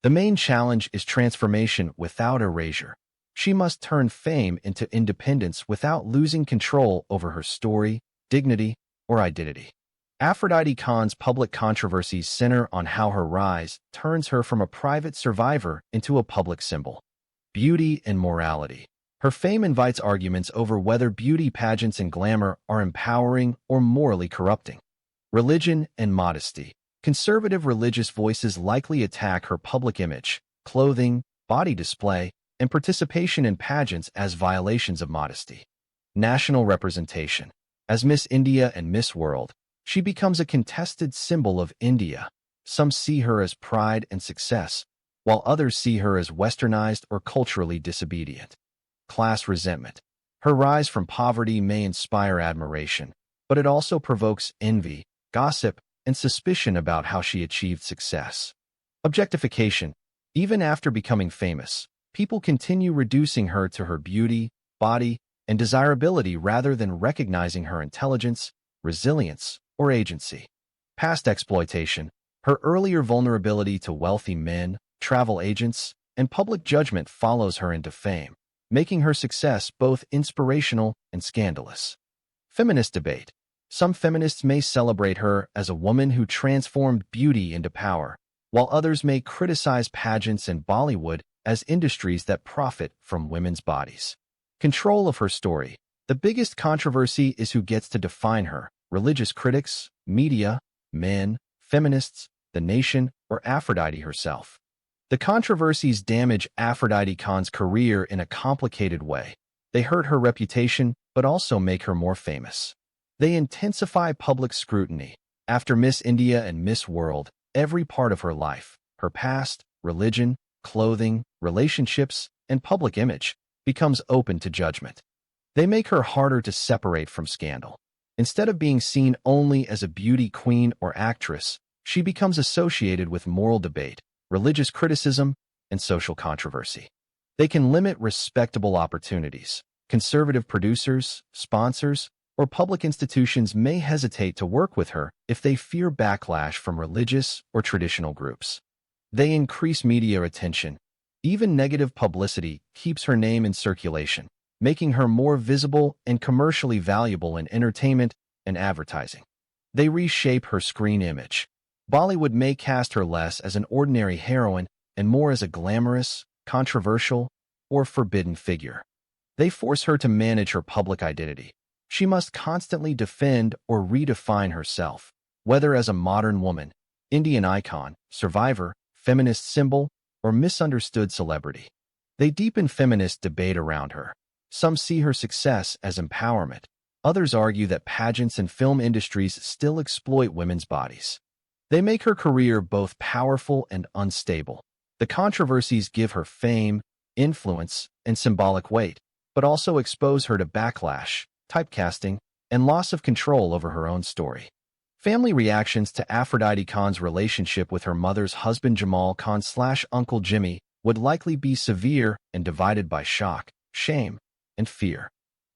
The main challenge is transformation without erasure. She must turn fame into independence without losing control over her story, dignity, or identity. Aphrodite Khan's public controversies center on how her rise turns her from a private survivor into a public symbol. Beauty and morality. Her fame invites arguments over whether beauty pageants and glamour are empowering or morally corrupting. Religion and modesty. Conservative religious voices likely attack her public image, clothing, body display, and participation in pageants as violations of modesty. National representation. As Miss India and Miss World, she becomes a contested symbol of India. Some see her as pride and success, while others see her as westernized or culturally disobedient. Class resentment. Her rise from poverty may inspire admiration, but it also provokes envy, gossip, and suspicion about how she achieved success. Objectification. Even after becoming famous, people continue reducing her to her beauty, body, and desirability rather than recognizing her intelligence, resilience, or agency. Past exploitation. Her earlier vulnerability to wealthy men, travel agents, and public judgment follows her into fame, making her success both inspirational and scandalous. Feminist debate. Some feminists may celebrate her as a woman who transformed beauty into power, while others may criticize pageants and Bollywood as industries that profit from women's bodies. Control of her story. The biggest controversy is who gets to define her: religious critics, media, men, feminists, the nation, or Aphrodite herself. The controversies damage Aphrodite Khan's career in a complicated way. They hurt her reputation, but also make her more famous. They intensify public scrutiny. After Miss India and Miss World, every part of her life, her past, religion, clothing, relationships, and public image, becomes open to judgment. They make her harder to separate from scandal. Instead of being seen only as a beauty queen or actress, she becomes associated with moral debate, religious criticism, and social controversy. They can limit respectable opportunities. Conservative producers, sponsors, or public institutions may hesitate to work with her if they fear backlash from religious or traditional groups. They increase media attention. Even negative publicity keeps her name in circulation, making her more visible and commercially valuable in entertainment and advertising. They reshape her screen image. Bollywood may cast her less as an ordinary heroine and more as a glamorous, controversial, or forbidden figure. They force her to manage her public identity. She must constantly defend or redefine herself, whether as a modern woman, Indian icon, survivor, feminist symbol, or misunderstood celebrity. They deepen feminist debate around her. Some see her success as empowerment. Others argue that pageants and film industries still exploit women's bodies. They make her career both powerful and unstable. The controversies give her fame, influence, and symbolic weight, but also expose her to backlash, typecasting, and loss of control over her own story. Family reactions to Aphrodite Khan's relationship with her mother's husband Jamal Khan/Uncle Jimmy would likely be severe and divided by shock, shame, and fear.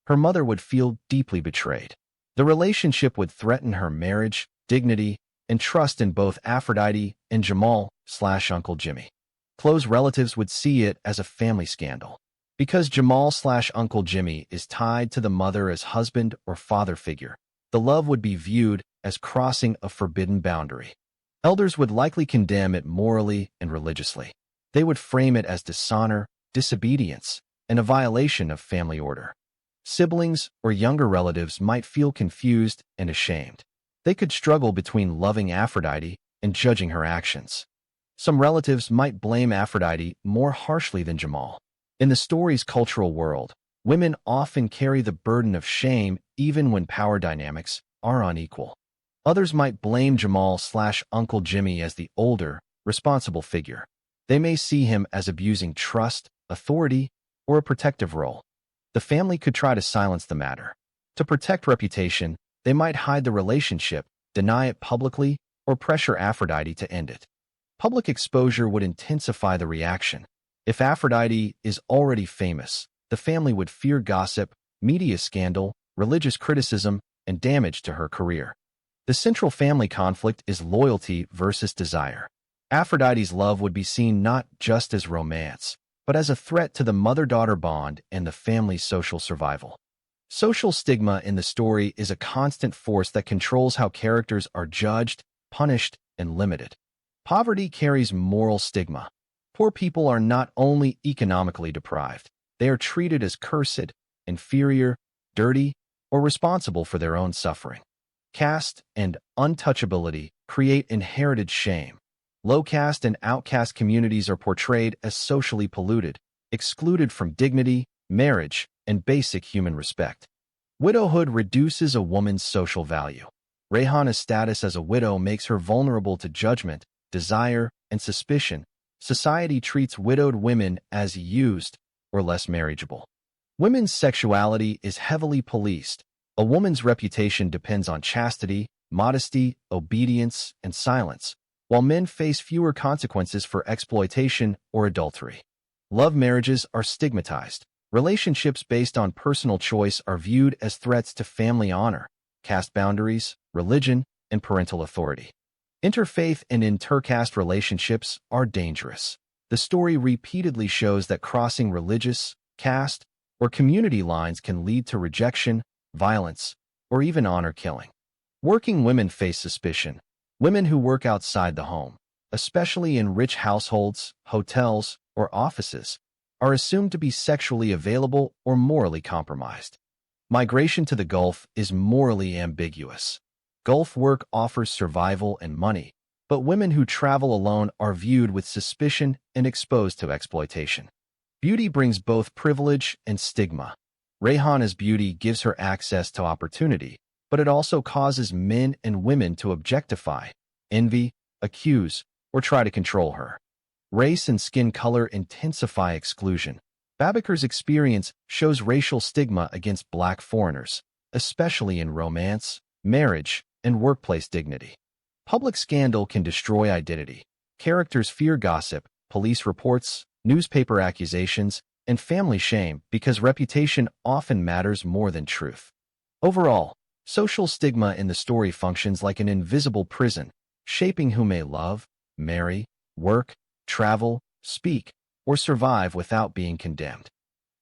Her mother would feel deeply betrayed. The relationship would threaten her marriage, dignity, and trust in both Aphrodite and Jamal/Uncle Jimmy. Close relatives would see it as a family scandal. Because Jamal/Uncle Jimmy is tied to the mother as husband or father figure, the love would be viewed as crossing a forbidden boundary. Elders would likely condemn it morally and religiously. They would frame it as dishonor, disobedience, and a violation of family order. Siblings or younger relatives might feel confused and ashamed. They could struggle between loving Aphrodite and judging her actions. Some relatives might blame Aphrodite more harshly than Jamal. In the story's cultural world, women often carry the burden of shame even when power dynamics are unequal. Others might blame Jamal/Uncle Jimmy as the older, responsible figure. They may see him as abusing trust, authority, or a protective role. The family could try to silence the matter. To protect reputation, they might hide the relationship, deny it publicly, or pressure Aphrodite to end it. Public exposure would intensify the reaction. If Aphrodite is already famous, the family would fear gossip, media scandal, religious criticism, and damage to her career. The central family conflict is loyalty versus desire. Aphrodite's love would be seen not just as romance, but as a threat to the mother-daughter bond and the family's social survival. Social stigma in the story is a constant force that controls how characters are judged, punished, and limited. Poverty carries moral stigma. Poor people are not only economically deprived, they are treated as cursed, inferior, dirty, or responsible for their own suffering. Caste and untouchability create inherited shame. Low caste and outcast communities are portrayed as socially polluted, excluded from dignity, marriage, and basic human respect. Widowhood reduces a woman's social value. Rehana's status as a widow makes her vulnerable to judgment, desire, and suspicion. Society treats widowed women as used or less marriageable. Women's sexuality is heavily policed. A woman's reputation depends on chastity, modesty, obedience, and silence, while men face fewer consequences for exploitation or adultery. Love marriages are stigmatized. Relationships based on personal choice are viewed as threats to family honor, caste boundaries, religion, and parental authority. Interfaith and intercaste relationships are dangerous. The story repeatedly shows that crossing religious, caste, or community lines can lead to rejection, violence, or even honor killing. Working women face suspicion. Women who work outside the home, especially in rich households, hotels, or offices, are assumed to be sexually available or morally compromised. Migration to the Gulf is morally ambiguous. Gulf work offers survival and money, but women who travel alone are viewed with suspicion and exposed to exploitation. Beauty brings both privilege and stigma. Rehana's beauty gives her access to opportunity, but it also causes men and women to objectify, envy, accuse, or try to control her. Race and skin color intensify exclusion. Babakar's experience shows racial stigma against black foreigners, especially in romance, marriage, and workplace dignity. Public scandal can destroy identity. Characters fear gossip, police reports, newspaper accusations, and family shame because reputation often matters more than truth. Overall, Social stigma in the story functions like an invisible prison, shaping who may love, marry, work, travel, speak, or survive without being condemned.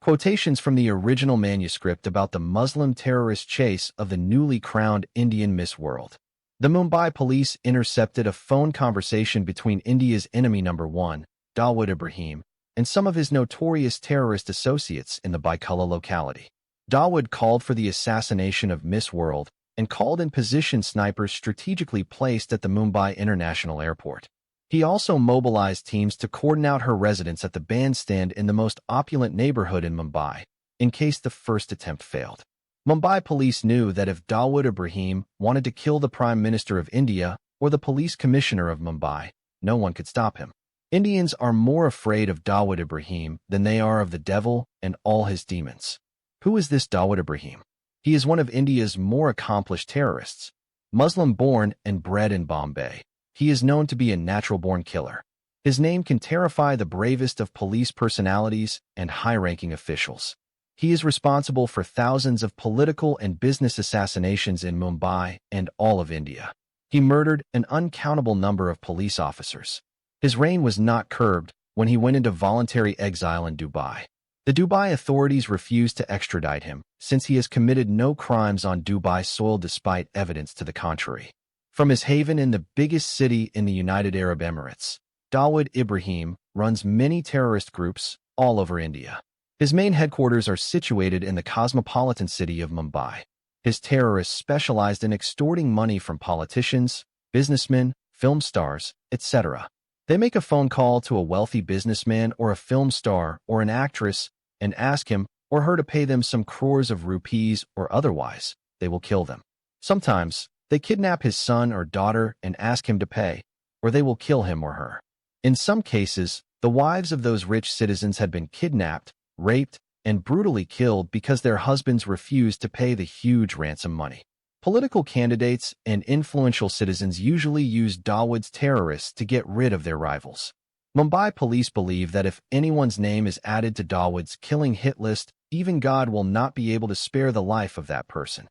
Quotations from the original manuscript about the Muslim terrorist chase of the newly crowned Indian Miss World. The Mumbai police intercepted a phone conversation between India's enemy number one, Dawood Ibrahim, and some of his notorious terrorist associates in the Baikula locality. Dawood called for the assassination of Miss World and called in position snipers strategically placed at the Mumbai International Airport. He also mobilized teams to cordon out her residence at the bandstand in the most opulent neighborhood in Mumbai, in case the first attempt failed. Mumbai police knew that if Dawood Ibrahim wanted to kill the Prime Minister of India or the police commissioner of Mumbai, no one could stop him. Indians are more afraid of Dawood Ibrahim than they are of the devil and all his demons. Who is this Dawood Ibrahim? He is one of India's more accomplished terrorists. Muslim-born and bred in Bombay, he is known to be a natural-born killer. His name can terrify the bravest of police personalities and high-ranking officials. He is responsible for thousands of political and business assassinations in Mumbai and all of India. He murdered an uncountable number of police officers. His reign was not curbed when he went into voluntary exile in Dubai. The Dubai authorities refused to extradite him, since he has committed no crimes on Dubai soil despite evidence to the contrary. From his haven in the biggest city in the United Arab Emirates, Dawood Ibrahim runs many terrorist groups all over India. His main headquarters are situated in the cosmopolitan city of Mumbai. His terrorists specialized in extorting money from politicians, businessmen, film stars, etc. They make a phone call to a wealthy businessman or a film star or an actress and ask him or her to pay them some crores of rupees, or otherwise, they will kill them. Sometimes, they kidnap his son or daughter and ask him to pay, or they will kill him or her. In some cases, the wives of those rich citizens had been kidnapped, raped, and brutally killed because their husbands refused to pay the huge ransom money. Political candidates and influential citizens usually use Dawood's terrorists to get rid of their rivals. Mumbai police believe that if anyone's name is added to Dawood's killing hit list, even God will not be able to spare the life of that person.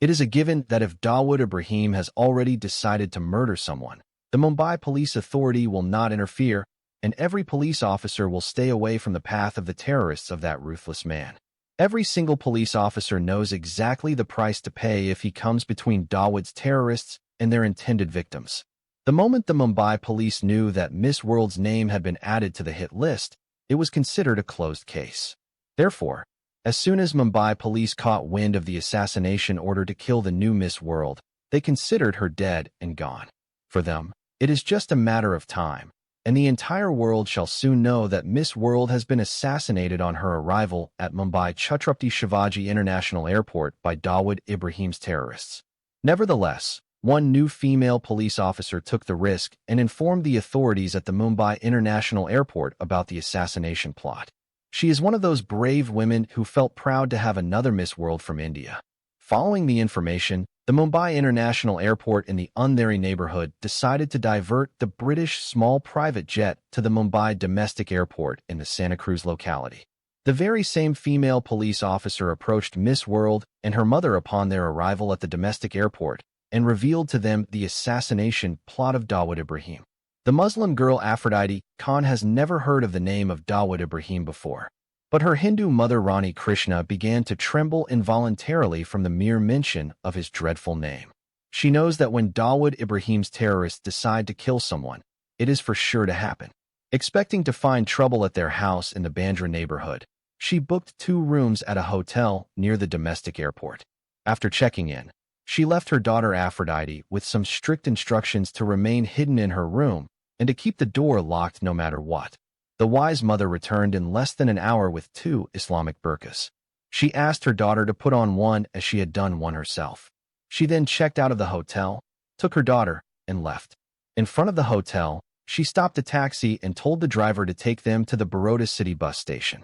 It is a given that if Dawood Ibrahim has already decided to murder someone, the Mumbai Police Authority will not interfere, and every police officer will stay away from the path of the terrorists of that ruthless man. Every single police officer knows exactly the price to pay if he comes between Dawood's terrorists and their intended victims. The moment the Mumbai police knew that Miss World's name had been added to the hit list, it was considered a closed case. Therefore, as soon as Mumbai police caught wind of the assassination order to kill the new Miss World, they considered her dead and gone. For them, it is just a matter of time, and the entire world shall soon know that Miss World has been assassinated on her arrival at Mumbai Chhatrapati Shivaji International Airport by Dawood Ibrahim's terrorists. Nevertheless, one new female police officer took the risk and informed the authorities at the Mumbai International Airport about the assassination plot. She is one of those brave women who felt proud to have another Miss World from India. Following the information, the Mumbai International Airport in the Andheri neighborhood decided to divert the British small private jet to the Mumbai domestic airport in the Santa Cruz locality. The very same female police officer approached Miss World and her mother upon their arrival at the domestic airport and revealed to them the assassination plot of Dawood Ibrahim. The Muslim girl Aphrodite Khan has never heard of the name of Dawood Ibrahim before, but her Hindu mother Rani Krishna began to tremble involuntarily from the mere mention of his dreadful name. She knows that when Dawood Ibrahim's terrorists decide to kill someone, it is for sure to happen. Expecting to find trouble at their house in the Bandra neighborhood, she booked 2 rooms at a hotel near the domestic airport. After checking in, she left her daughter Aphrodite with some strict instructions to remain hidden in her room and to keep the door locked no matter what. The wise mother returned in less than an hour with 2 Islamic burqas. She asked her daughter to put on one as she had done one herself. She then checked out of the hotel, took her daughter, and left. In front of the hotel, she stopped a taxi and told the driver to take them to the Baroda city bus station.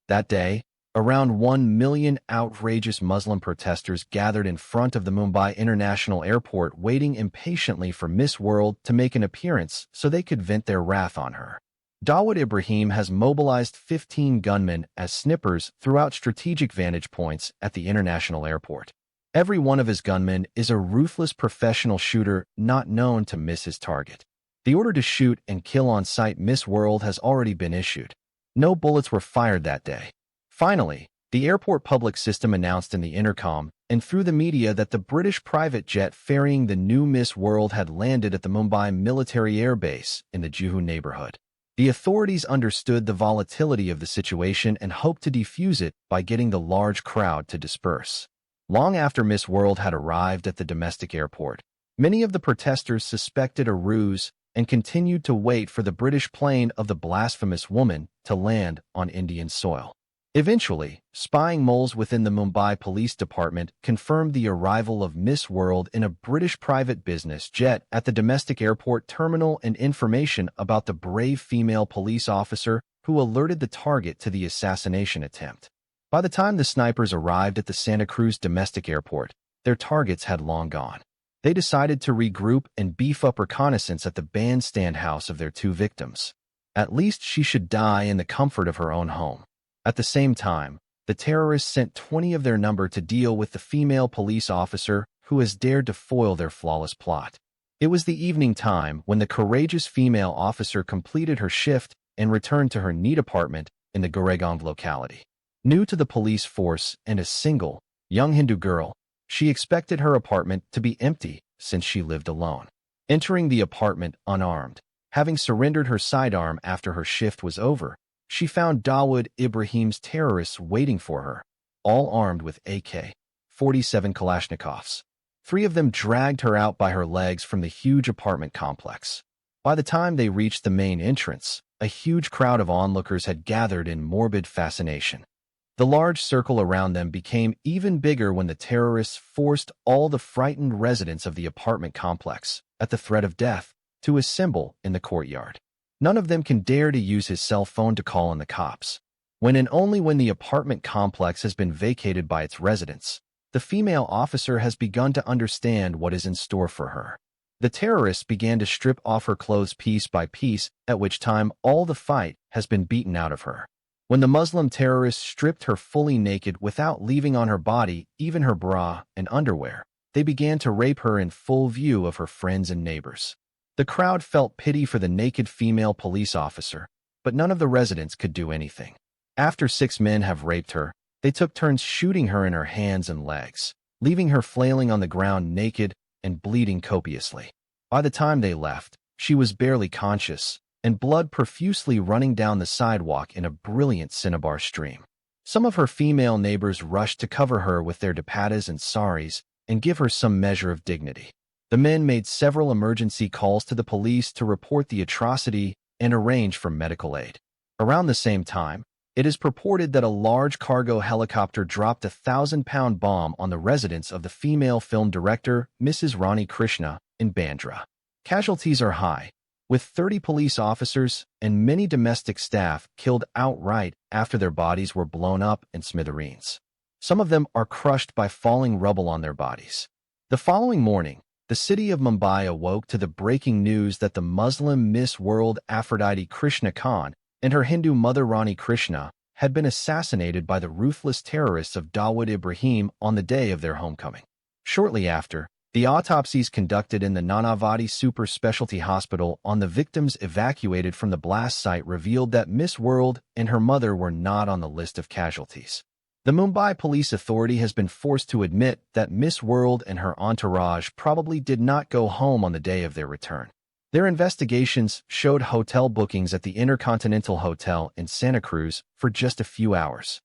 That day, around 1 million outrageous Muslim protesters gathered in front of the Mumbai International Airport waiting impatiently for Miss World to make an appearance so they could vent their wrath on her. Dawood Ibrahim has mobilized 15 gunmen as snipers throughout strategic vantage points at the international airport. Every one of his gunmen is a ruthless professional shooter not known to miss his target. The order to shoot and kill on sight Miss World has already been issued. No bullets were fired that day. Finally, the airport public system announced in the intercom and through the media that the British private jet ferrying the new Miss World had landed at the Mumbai military air base in the Juhu neighborhood. The authorities understood the volatility of the situation and hoped to defuse it by getting the large crowd to disperse. Long after Miss World had arrived at the domestic airport, many of the protesters suspected a ruse and continued to wait for the British plane of the blasphemous woman to land on Indian soil. Eventually, spying moles within the Mumbai Police Department confirmed the arrival of Miss World in a British private business jet at the domestic airport terminal and information about the brave female police officer who alerted the target to the assassination attempt. By the time the snipers arrived at the Santa Cruz domestic airport, their targets had long gone. They decided to regroup and beef up reconnaissance at the bandstand house of their two victims. At least she should die in the comfort of her own home. At the same time, the terrorists sent 20 of their number to deal with the female police officer who has dared to foil their flawless plot. It was the evening time when the courageous female officer completed her shift and returned to her neat apartment in the Goregaon locality. New to the police force and a single, young Hindu girl, she expected her apartment to be empty since she lived alone. Entering the apartment unarmed, having surrendered her sidearm after her shift was over, she found Dawood Ibrahim's terrorists waiting for her, all armed with AK-47 Kalashnikovs. 3 of them dragged her out by her legs from the huge apartment complex. By the time they reached the main entrance, a huge crowd of onlookers had gathered in morbid fascination. The large circle around them became even bigger when the terrorists forced all the frightened residents of the apartment complex, at the threat of death, to assemble in the courtyard. None of them can dare to use his cell phone to call on the cops. When and only when the apartment complex has been vacated by its residents, the female officer has begun to understand what is in store for her. The terrorists began to strip off her clothes piece by piece, at which time all the fight has been beaten out of her. When the Muslim terrorists stripped her fully naked without leaving on her body even her bra and underwear, they began to rape her in full view of her friends and neighbors. The crowd felt pity for the naked female police officer, but none of the residents could do anything. After 6 men have raped her, they took turns shooting her in her hands and legs, leaving her flailing on the ground naked and bleeding copiously. By the time they left, she was barely conscious, and blood profusely running down the sidewalk in a brilliant cinnabar stream. Some of her female neighbors rushed to cover her with their dupattas and saris and give her some measure of dignity. The men made several emergency calls to the police to report the atrocity and arrange for medical aid. Around the same time, it is purported that a large cargo helicopter dropped a 1,000-pound bomb on the residence of the female film director, Mrs. Rani Krishna, in Bandra. Casualties are high, with 30 police officers and many domestic staff killed outright after their bodies were blown up in smithereens. Some of them are crushed by falling rubble on their bodies. The following morning, the city of Mumbai awoke to the breaking news that the Muslim Miss World Aphrodite Krishna Khan and her Hindu mother Rani Krishna had been assassinated by the ruthless terrorists of Dawood Ibrahim on the day of their homecoming. Shortly after, the autopsies conducted in the Nanavati Super Specialty Hospital on the victims evacuated from the blast site revealed that Miss World and her mother were not on the list of casualties. The Mumbai Police Authority has been forced to admit that Miss World and her entourage probably did not go home on the day of their return. Their investigations showed hotel bookings at the Intercontinental Hotel in Santa Cruz for just a few hours.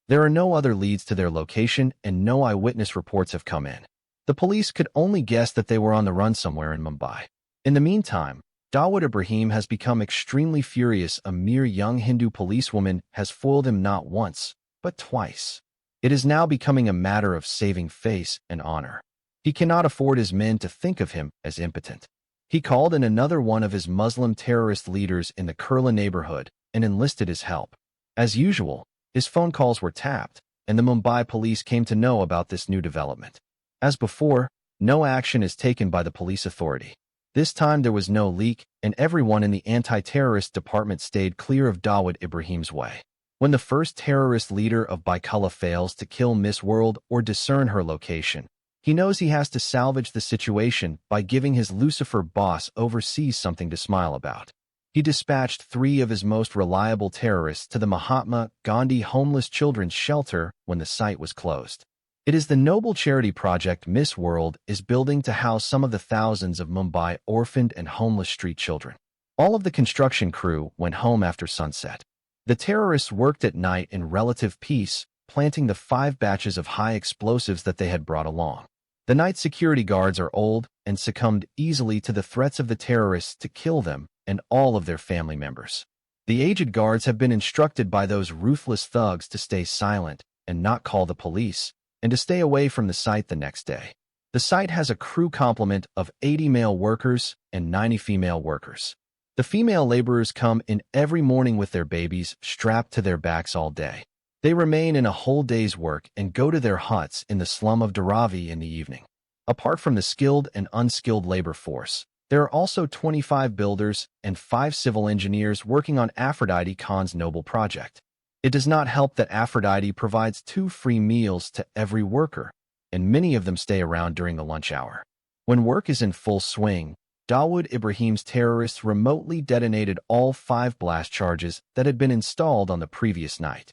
There are no other leads to their location and no eyewitness reports have come in. The police could only guess that they were on the run somewhere in Mumbai. In the meantime, Dawood Ibrahim has become extremely furious. A mere young Hindu policewoman has foiled him not once, but twice. It is now becoming a matter of saving face and honor. He cannot afford his men to think of him as impotent. He called in another one of his Muslim terrorist leaders in the Kurla neighborhood and enlisted his help. As usual, his phone calls were tapped, and the Mumbai police came to know about this new development. As before, no action is taken by the police authority. This time there was no leak, and everyone in the anti-terrorist department stayed clear of Dawood Ibrahim's way. When the first terrorist leader of Baikula fails to kill Miss World or discern her location, He knows he has to salvage the situation by giving his Lucifer boss overseas something to smile about. He dispatched 3 of his most reliable terrorists to the Mahatma Gandhi Homeless Children's Shelter when the site was closed. It is the noble charity project Miss World is building to house some of the thousands of Mumbai orphaned and homeless street children. All of the construction crew went home after sunset. The terrorists worked at night in relative peace, planting the 5 batches of high explosives that they had brought along. The night security guards are old and succumbed easily to the threats of the terrorists to kill them and all of their family members. The aged guards have been instructed by those ruthless thugs to stay silent and not call the police, and to stay away from the site the next day. The site has a crew complement of 80 male workers and 90 female workers. The female laborers come in every morning with their babies strapped to their backs all day. They remain in a whole day's work and go to their huts in the slum of Dharavi in the evening. Apart from the skilled and unskilled labor force, there are also 25 builders and 5 civil engineers working on Aphrodite Khan's noble project. It does not help that Aphrodite provides 2 free meals to every worker, and many of them stay around during the lunch hour. When work is in full swing, Dawood Ibrahim's terrorists remotely detonated all 5 blast charges that had been installed on the previous night.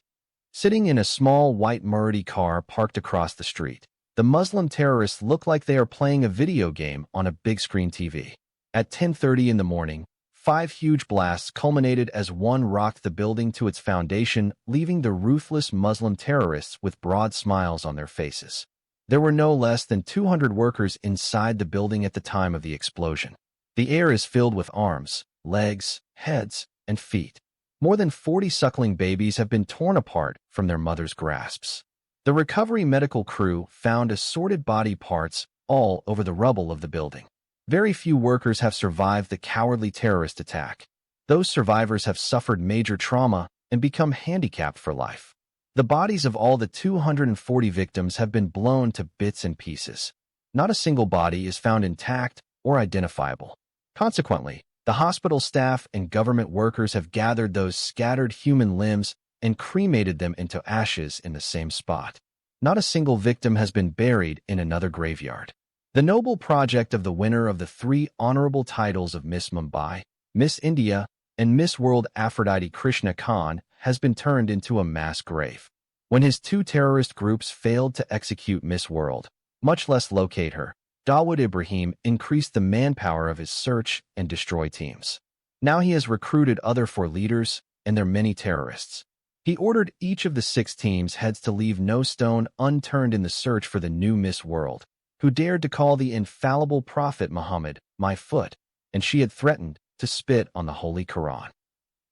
Sitting in a small white Maruti car parked across the street, the Muslim terrorists look like they are playing a video game on a big-screen TV. At 10:30 in the morning, 5 huge blasts culminated as one rocked the building to its foundation, leaving the ruthless Muslim terrorists with broad smiles on their faces. There were no less than 200 workers inside the building at the time of the explosion. The air is filled with arms, legs, heads, and feet. More than 40 suckling babies have been torn apart from their mothers' grasps. The recovery medical crew found assorted body parts all over the rubble of the building. Very few workers have survived the cowardly terrorist attack. Those survivors have suffered major trauma and become handicapped for life. The bodies of all the 240 victims have been blown to bits and pieces. Not a single body is found intact or identifiable. Consequently, the hospital staff and government workers have gathered those scattered human limbs and cremated them into ashes in the same spot. Not a single victim has been buried in another graveyard. The noble project of the winner of the 3 honorable titles of Miss Mumbai, Miss India, and Miss World Aphrodite Krishna Khan has been turned into a mass grave. When his 2 terrorist groups failed to execute Miss World, much less locate her, Dawood Ibrahim increased the manpower of his search and destroy teams. Now he has recruited other 4 leaders and their many terrorists. He ordered each of the 6 teams' heads to leave no stone unturned in the search for the new Miss World, who dared to call the infallible Prophet Muhammad my foot, and she had threatened to spit on the Holy Quran.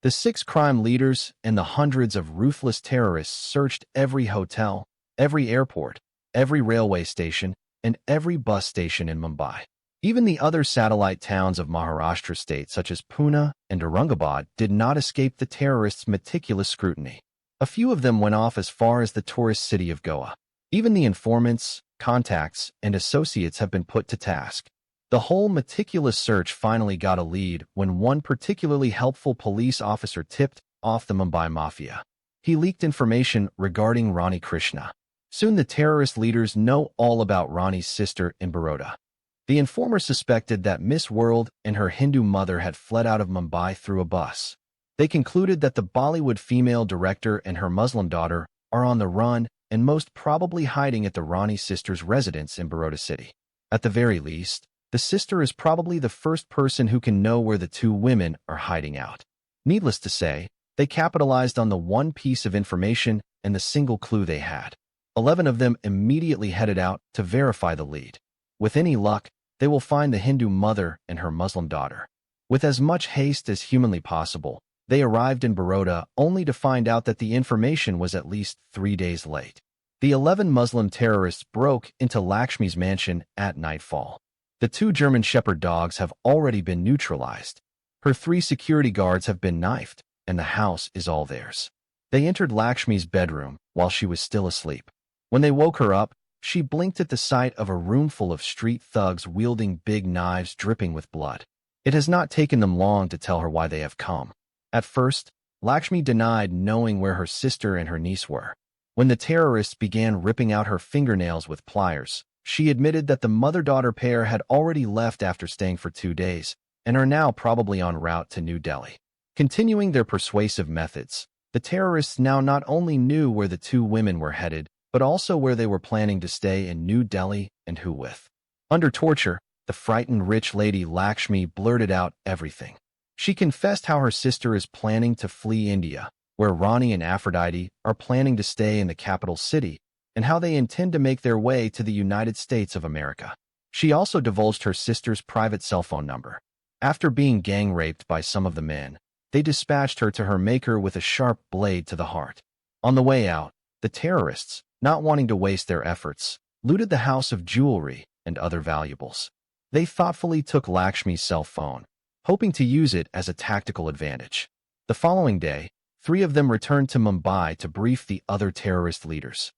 The 6 crime leaders and the hundreds of ruthless terrorists searched every hotel, every airport, every railway station, and every bus station in Mumbai. Even the other satellite towns of Maharashtra state such as Pune and Aurangabad did not escape the terrorists' meticulous scrutiny. A few of them went off as far as the tourist city of Goa. Even the informants, contacts, and associates have been put to task. The whole meticulous search finally got a lead when one particularly helpful police officer tipped off the Mumbai Mafia. He leaked information regarding Rani Krishna. Soon the terrorist leaders know all about Rani's sister in Baroda. The informer suspected that Miss World and her Hindu mother had fled out of Mumbai through a bus. They concluded that the Bollywood female director and her Muslim daughter are on the run and most probably hiding at the Rani sister's residence in Baroda city. At the very least, the sister is probably the first person who can know where the 2 women are hiding out. Needless to say, they capitalized on the one piece of information and the single clue they had. 11 of them immediately headed out to verify the lead. With any luck, they will find the Hindu mother and her Muslim daughter. With as much haste as humanly possible, they arrived in Baroda only to find out that the information was at least 3 days late. The 11 Muslim terrorists broke into Lakshmi's mansion at nightfall. The 2 German Shepherd dogs have already been neutralized. Her 3 security guards have been knifed, and the house is all theirs. They entered Lakshmi's bedroom while she was still asleep. When they woke her up, she blinked at the sight of a room full of street thugs wielding big knives dripping with blood. It has not taken them long to tell her why they have come. At first, Lakshmi denied knowing where her sister and her niece were. When the terrorists began ripping out her fingernails with pliers, She admitted that the mother-daughter pair had already left after staying for 2 days and are now probably en route to New Delhi. Continuing their persuasive methods, the terrorists now not only knew where the two women were headed, but also where they were planning to stay in New Delhi and who with. Under torture, the frightened rich lady Lakshmi blurted out everything. She confessed how her sister is planning to flee India, where Rani and Aphrodite are planning to stay in the capital city, and how they intend to make their way to the United States of America. She also divulged her sister's private cell phone number. After being gang-raped by some of the men, they dispatched her to her maker with a sharp blade to the heart. On the way out, the terrorists, not wanting to waste their efforts, looted the house of jewelry and other valuables. They thoughtfully took Lakshmi's cell phone, hoping to use it as a tactical advantage. The following day, 3 of them returned to Mumbai to brief the other terrorist leaders.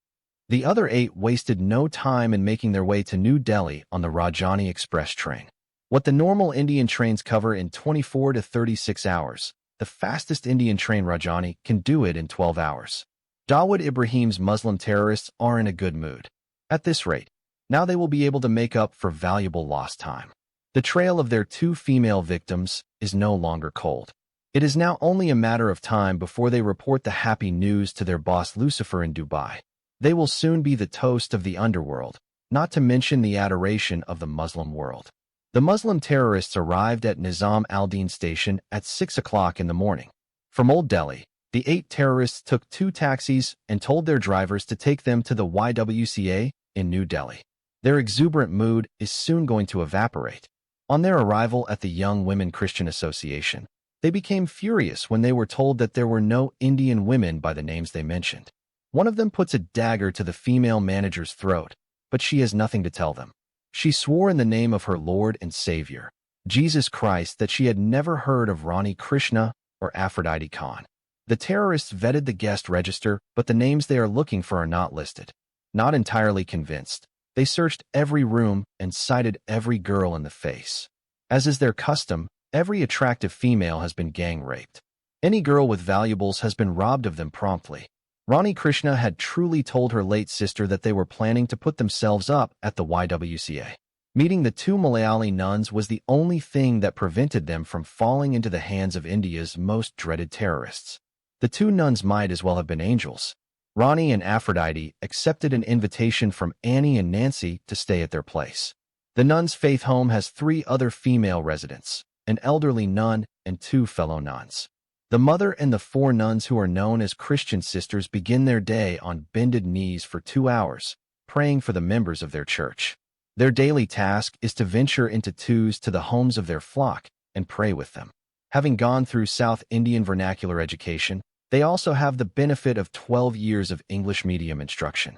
The other 8 wasted no time in making their way to New Delhi on the Rajdhani Express train. What the normal Indian trains cover in 24 to 36 hours, the fastest Indian train Rajdhani can do it in 12 hours. Dawood Ibrahim's Muslim terrorists are in a good mood. At this rate, now they will be able to make up for valuable lost time. The trail of their 2 female victims is no longer cold. It is now only a matter of time before they report the happy news to their boss Lucifer in Dubai. They will soon be the toast of the underworld, not to mention the adoration of the Muslim world. The Muslim terrorists arrived at Nizam al-Din station at 6 o'clock in the morning. From Old Delhi, the 8 terrorists took 2 taxis and told their drivers to take them to the YWCA in New Delhi. Their exuberant mood is soon going to evaporate. On their arrival at the Young Women Christian Association, they became furious when they were told that there were no Indian women by the names they mentioned. One of them puts a dagger to the female manager's throat, but she has nothing to tell them. She swore in the name of her Lord and Savior, Jesus Christ, that she had never heard of Rani Krishna or Aphrodite Khan. The terrorists vetted the guest register, but the names they are looking for are not listed. Not entirely convinced, they searched every room and cited every girl in the face. As is their custom, every attractive female has been gang-raped. Any girl with valuables has been robbed of them promptly. Rani Krishna had truly told her late sister that they were planning to put themselves up at the YWCA. Meeting the 2 Malayali nuns was the only thing that prevented them from falling into the hands of India's most dreaded terrorists. The 2 nuns might as well have been angels. Rani and Aphrodite accepted an invitation from Annie and Nancy to stay at their place. The nuns' faith home has 3 other female residents, an elderly nun and 2 fellow nuns. The mother and the 4 nuns who are known as Christian sisters begin their day on bended knees for 2 hours, praying for the members of their church. Their daily task is to venture into twos to the homes of their flock and pray with them. Having gone through South Indian vernacular education, they also have the benefit of 12 years of English medium instruction.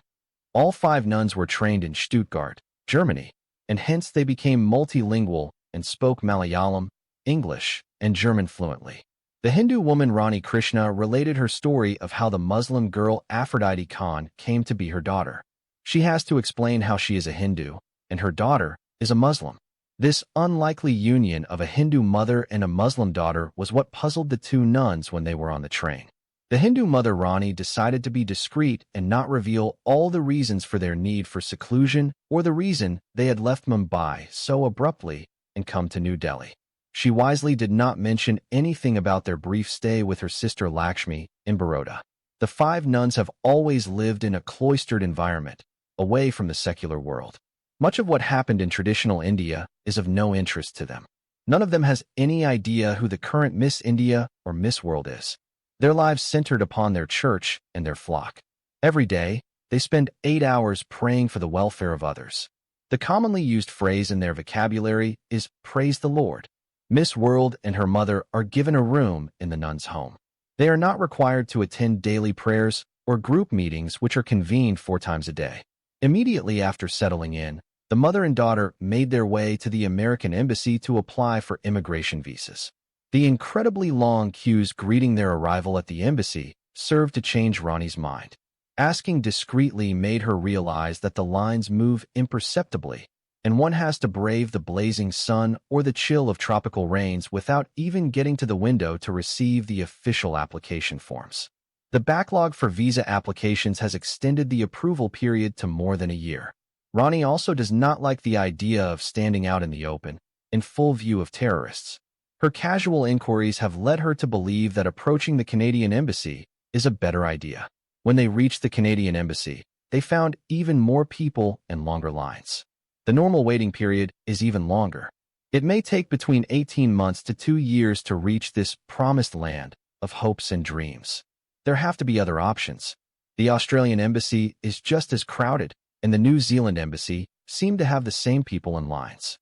All 5 nuns were trained in Stuttgart, Germany, and hence they became multilingual and spoke Malayalam, English, and German fluently. The Hindu woman Rani Krishna related her story of how the Muslim girl Aphrodite Khan came to be her daughter. She has to explain how she is a Hindu, and her daughter is a Muslim. This unlikely union of a Hindu mother and a Muslim daughter was what puzzled the 2 nuns when they were on the train. The Hindu mother Rani decided to be discreet and not reveal all the reasons for their need for seclusion or the reason they had left Mumbai so abruptly and come to New Delhi. She wisely did not mention anything about their brief stay with her sister Lakshmi in Baroda. The 5 nuns have always lived in a cloistered environment, away from the secular world. Much of what happened in traditional India is of no interest to them. None of them has any idea who the current Miss India or Miss World is. Their lives centered upon their church and their flock. Every day, they spend 8 hours praying for the welfare of others. The commonly used phrase in their vocabulary is, "Praise the Lord." Miss World and her mother are given a room in the nun's home. They are not required to attend daily prayers or group meetings which are convened 4 times a day. Immediately after settling in, the mother and daughter made their way to the American embassy to apply for immigration visas. The incredibly long queues greeting their arrival at the embassy served to change Rani's mind. Asking discreetly made her realize that the lines move imperceptibly, and one has to brave the blazing sun or the chill of tropical rains without even getting to the window to receive the official application forms. The backlog for visa applications has extended the approval period to more than a year. Rani also does not like the idea of standing out in the open, in full view of terrorists. Her casual inquiries have led her to believe that approaching the Canadian embassy is a better idea. When they reached the Canadian embassy, they found even more people and longer lines. The normal waiting period is even longer. It may take between 18 months to 2 years to reach this promised land of hopes and dreams. There have to be other options. The Australian embassy is just as crowded, and the New Zealand embassy seem to have the same people in lines.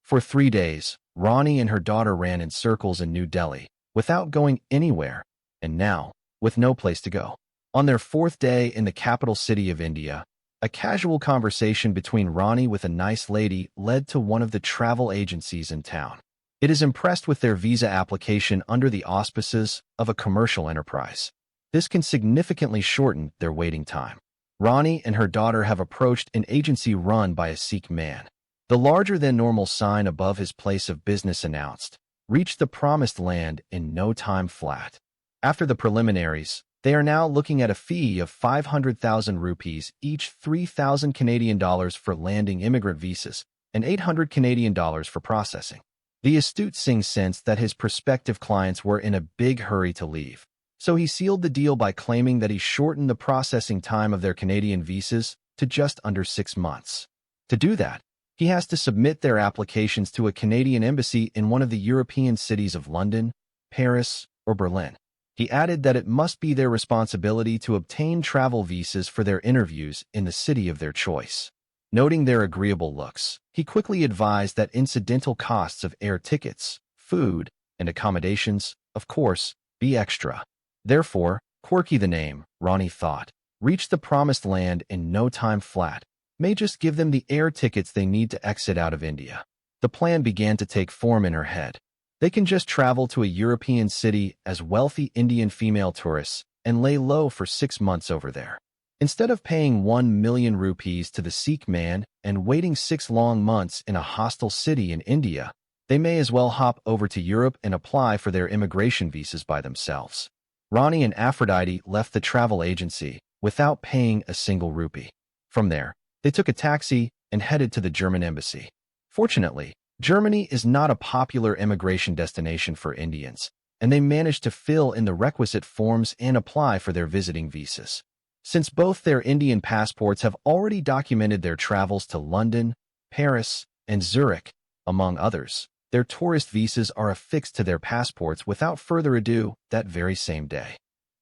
For 3 days, Rani and her daughter ran in circles in New Delhi, without going anywhere, and now, with no place to go. On their 4th day in the capital city of India, a casual conversation between Rani with a nice lady led to one of the travel agencies in town. It is impressed with their visa application under the auspices of a commercial enterprise. This can significantly shorten their waiting time. Rani and her daughter have approached an agency run by a Sikh man. The larger-than-normal sign above his place of business announced, "Reach the promised land in no time flat." After the preliminaries, they are now looking at a fee of 500,000 rupees, each 3,000 Canadian dollars for landing immigrant visas, and 800 Canadian dollars for processing. The astute Singh sensed that his prospective clients were in a big hurry to leave, so he sealed the deal by claiming that he shortened the processing time of their Canadian visas to just under 6 months. To do that, he has to submit their applications to a Canadian embassy in one of the European cities of London, Paris, or Berlin. He added that it must be their responsibility to obtain travel visas for their interviews in the city of their choice. Noting their agreeable looks, he quickly advised that incidental costs of air tickets, food, and accommodations, of course, be extra. Therefore, quirky the name, Rani thought, "Reach the promised land in no time flat," may just give them the air tickets they need to exit out of India. The plan began to take form in her head. They can just travel to a European city as wealthy Indian female tourists and lay low for 6 months over there. Instead of paying 1 million rupees to the Sikh man and waiting 6 long months in a hostile city in India, they may as well hop over to Europe and apply for their immigration visas by themselves. Rani and Aphrodite left the travel agency without paying a single rupee. From there, they took a taxi and headed to the German embassy. Fortunately, Germany is not a popular immigration destination for Indians, and they managed to fill in the requisite forms and apply for their visiting visas. Since both their Indian passports have already documented their travels to London, Paris, and Zurich, among others, their tourist visas are affixed to their passports without further ado that very same day.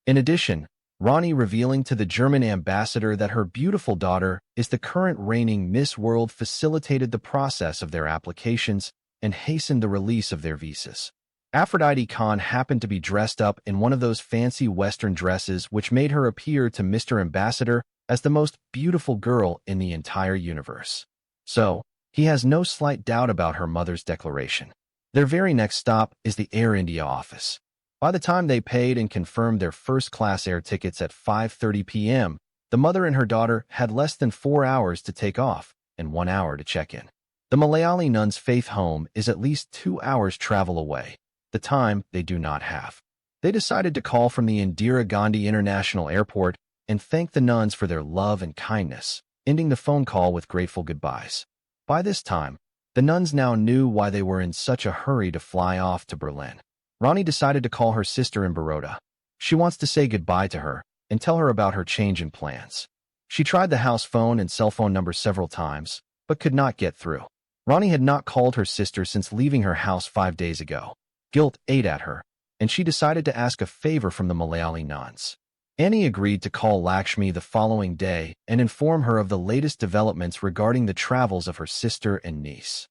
In addition, Rani revealing to the German ambassador that her beautiful daughter is the current reigning Miss World facilitated the process of their applications and hastened the release of their visas. Aphrodite Khan happened to be dressed up in one of those fancy Western dresses which made her appear to Mr. Ambassador as the most beautiful girl in the entire universe. So, he has no slight doubt about her mother's declaration. Their very next stop is the Air India office. By the time they paid and confirmed their first-class air tickets at 5:30 p.m., the mother and her daughter had less than 4 hours to take off and 1 hour to check in. The Malayali nun's faith home is at least 2 hours travel away, the time they do not have. They decided to call from the Indira Gandhi International Airport and thank the nuns for their love and kindness, ending the phone call with grateful goodbyes. By this time, the nuns now knew why they were in such a hurry to fly off to Berlin. Rani decided to call her sister in Baroda. She wants to say goodbye to her and tell her about her change in plans. She tried the house phone and cell phone number several times, but could not get through. Rani had not called her sister since leaving her house 5 days ago. Guilt ate at her, and she decided to ask a favor from the Malayali nuns. Annie agreed to call Lakshmi the following day and inform her of the latest developments regarding the travels of her sister and niece.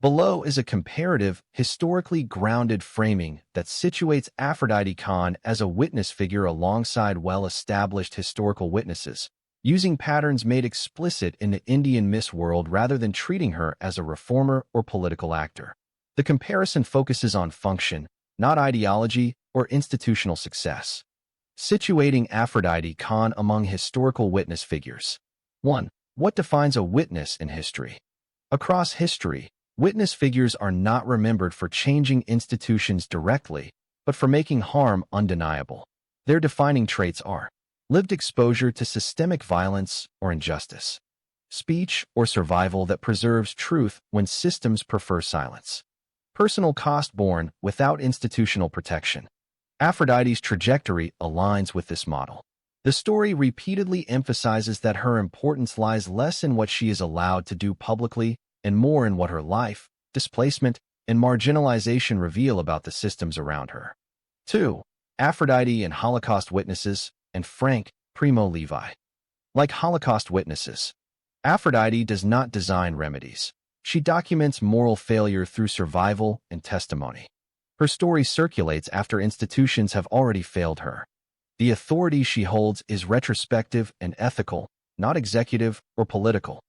Below is a comparative, historically grounded framing that situates Aphrodite Khan as a witness figure alongside well-established historical witnesses, using patterns made explicit in the Indian Miss World rather than treating her as a reformer or political actor. The comparison focuses on function, not ideology or institutional success. Situating Aphrodite Khan among historical witness figures. 1. What defines a witness in history? Across history, witness figures are not remembered for changing institutions directly, but for making harm undeniable. Their defining traits are lived exposure to systemic violence or injustice, speech, or survival that preserves truth when systems prefer silence. Personal cost borne without institutional protection. Aphrodite's trajectory aligns with this model. The story repeatedly emphasizes that her importance lies less in what she is allowed to do publicly and more in what her life, displacement, and marginalization reveal about the systems around her. 2. Aphrodite and Holocaust witnesses, and Frank, Primo Levi. Like Holocaust witnesses, Aphrodite does not design remedies. She documents moral failure through survival and testimony. Her story circulates after institutions have already failed her. The authority she holds is retrospective and ethical, not executive or political.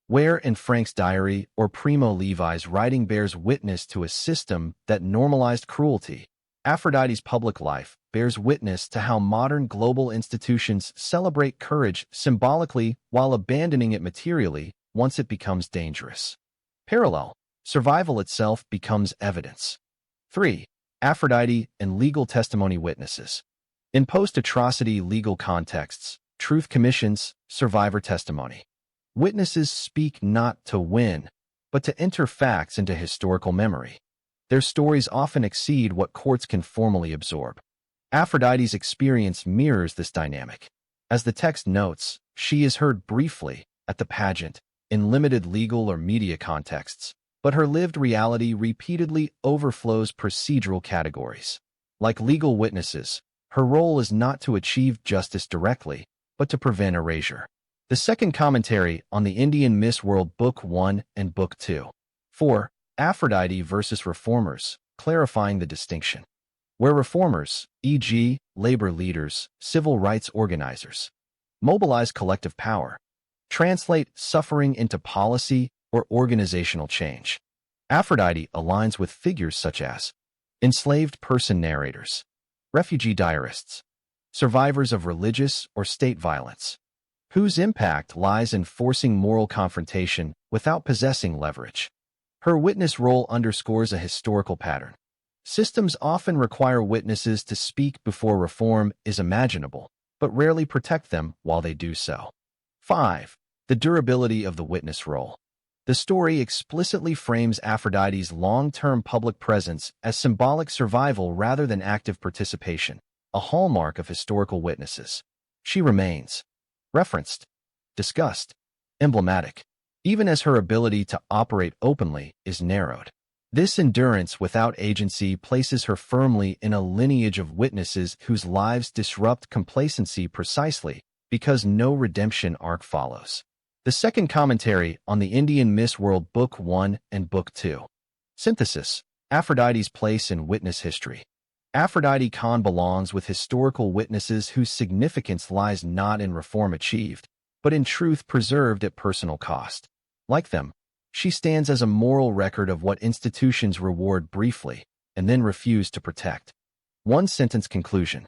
Where in Frank's diary or Primo Levi's writing bears witness to a system that normalized cruelty, Aphrodite's public life bears witness to how modern global institutions celebrate courage symbolically while abandoning it materially once it becomes dangerous. Parallel, survival itself becomes evidence. 3. Aphrodite and legal testimony witnesses. In post-atrocity legal contexts, truth commissions, survivor testimony. Witnesses speak not to win, but to enter facts into historical memory. Their stories often exceed what courts can formally absorb. Aphrodite's experience mirrors this dynamic. As the text notes, she is heard briefly at the pageant, in limited legal or media contexts, but her lived reality repeatedly overflows procedural categories. Like legal witnesses, her role is not to achieve justice directly, but to prevent erasure. The second commentary on the Indian Miss World Book 1 and Book 2. 4. Aphrodite versus reformers, clarifying the distinction. Where reformers, e.g., labor leaders, civil rights organizers, mobilize collective power, translate suffering into policy or organizational change, Aphrodite aligns with figures such as enslaved person narrators, refugee diarists, survivors of religious or state violence, whose impact lies in forcing moral confrontation without possessing leverage. Her witness role underscores a historical pattern. Systems often require witnesses to speak before reform is imaginable, but rarely protect them while they do so. 5. The durability of the witness role. The story explicitly frames Aphrodite's long-term public presence as symbolic survival rather than active participation, a hallmark of historical witnesses. She remains referenced, discussed, emblematic, even as her ability to operate openly is narrowed. This endurance without agency places her firmly in a lineage of witnesses whose lives disrupt complacency precisely because no redemption arc follows. The second commentary on the Indian Miss World Book 1 and Book 2. Synthesis: Aphrodite's place in witness history. Aphrodite Khan belongs with historical witnesses whose significance lies not in reform achieved, but in truth preserved at personal cost. Like them, she stands as a moral record of what institutions reward briefly and then refuse to protect. One-sentence conclusion.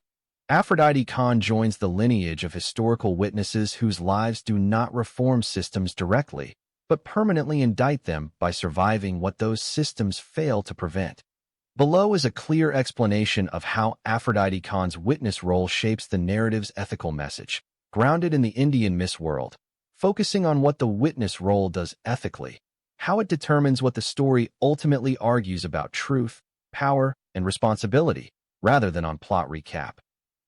Aphrodite Khan joins the lineage of historical witnesses whose lives do not reform systems directly, but permanently indict them by surviving what those systems fail to prevent. Below is a clear explanation of how Aphrodite Khan's witness role shapes the narrative's ethical message, grounded in the Indian Miss World, focusing on what the witness role does ethically, how it determines what the story ultimately argues about truth, power, and responsibility, rather than on plot recap.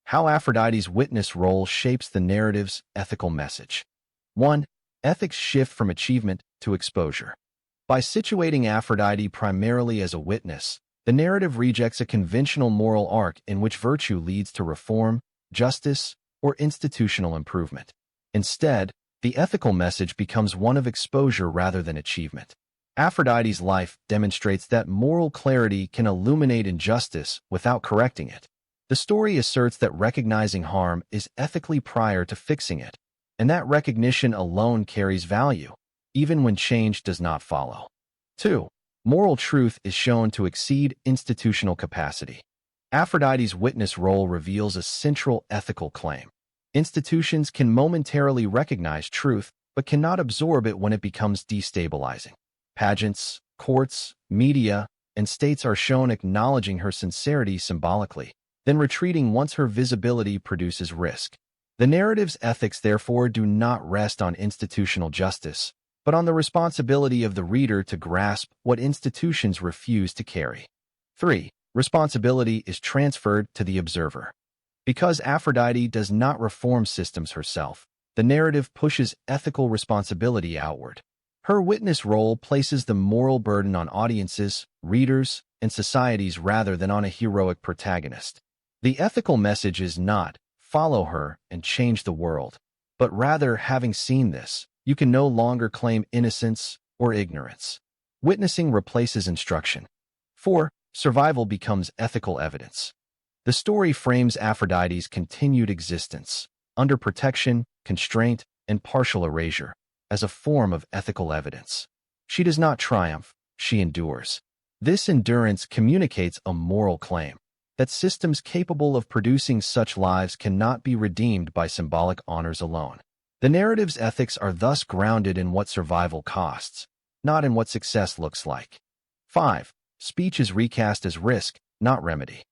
How Aphrodite's witness role shapes the narrative's ethical message. 1. Ethics shift from achievement to exposure. By situating Aphrodite primarily as a witness, the narrative rejects a conventional moral arc in which virtue leads to reform, justice, or institutional improvement. Instead, the ethical message becomes one of exposure rather than achievement. Aphrodite's life demonstrates that moral clarity can illuminate injustice without correcting it. The story asserts that recognizing harm is ethically prior to fixing it, and that recognition alone carries value, even when change does not follow. 2. Moral truth is shown to exceed institutional capacity. Aphrodite's witness role reveals a central ethical claim. Institutions can momentarily recognize truth, but cannot absorb it when it becomes destabilizing. Pageants, courts, media, and states are shown acknowledging her sincerity symbolically, then retreating once her visibility produces risk. The narrative's ethics, therefore, do not rest on institutional justice, but on the responsibility of the reader to grasp what institutions refuse to carry. 3. Responsibility is transferred to the observer. Because Aphrodite does not reform systems herself, the narrative pushes ethical responsibility outward. Her witness role places the moral burden on audiences, readers, and societies rather than on a heroic protagonist. The ethical message is not, follow her and change the world, but rather, having seen this, you can no longer claim innocence or ignorance. Witnessing replaces instruction. 4. Survival becomes ethical evidence. The story frames Aphrodite's continued existence, under protection, constraint, and partial erasure, as a form of ethical evidence. She does not triumph, she endures. This endurance communicates a moral claim, that systems capable of producing such lives cannot be redeemed by symbolic honors alone. The narrative's ethics are thus grounded in what survival costs, not in what success looks like. 5. Speech is recast as risk, not remedy.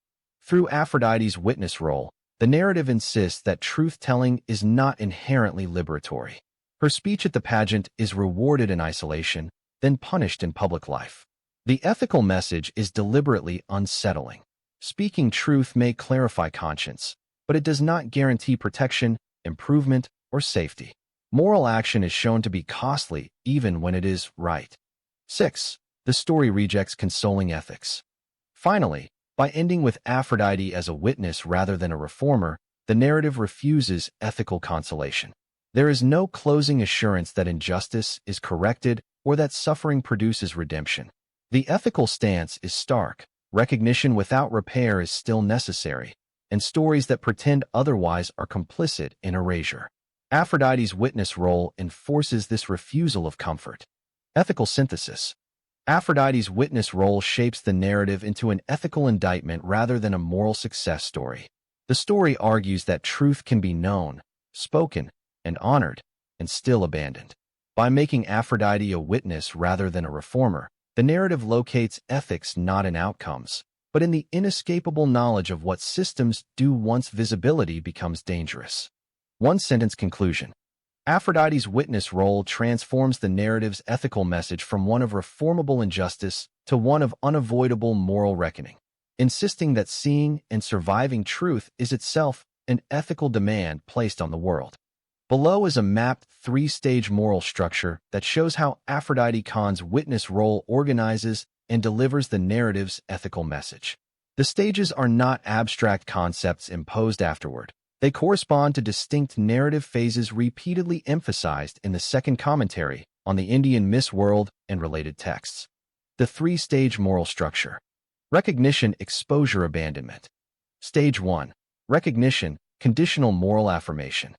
Through Aphrodite's witness role, the narrative insists that truth-telling is not inherently liberatory. Her speech at the pageant is rewarded in isolation, then punished in public life. The ethical message is deliberately unsettling. Speaking truth may clarify conscience, but it does not guarantee protection, improvement, or safety. Moral action is shown to be costly even when it is right. 6. The story rejects consoling ethics. Finally, by ending with Aphrodite as a witness rather than a reformer, the narrative refuses ethical consolation. There is no closing assurance that injustice is corrected or that suffering produces redemption. The ethical stance is stark. Recognition without repair is still necessary, and stories that pretend otherwise are complicit in erasure. Aphrodite's witness role enforces this refusal of comfort. Ethical synthesis. Aphrodite's witness role shapes the narrative into an ethical indictment rather than a moral success story. The story argues that truth can be known, spoken, and honored, and still abandoned. By making Aphrodite a witness rather than a reformer, the narrative locates ethics not in outcomes, but in the inescapable knowledge of what systems do once visibility becomes dangerous. One-sentence conclusion. Aphrodite's witness role transforms the narrative's ethical message from one of reformable injustice to one of unavoidable moral reckoning, insisting that seeing and surviving truth is itself an ethical demand placed on the world. Below is a mapped three-stage moral structure that shows how Aphrodite Khan's witness role organizes and delivers the narrative's ethical message. The stages are not abstract concepts imposed afterward. They correspond to distinct narrative phases repeatedly emphasized in the second commentary on the Indian Miss World and related texts. The three-stage moral structure. Recognition, exposure, abandonment. Stage 1. Recognition, conditional moral affirmation.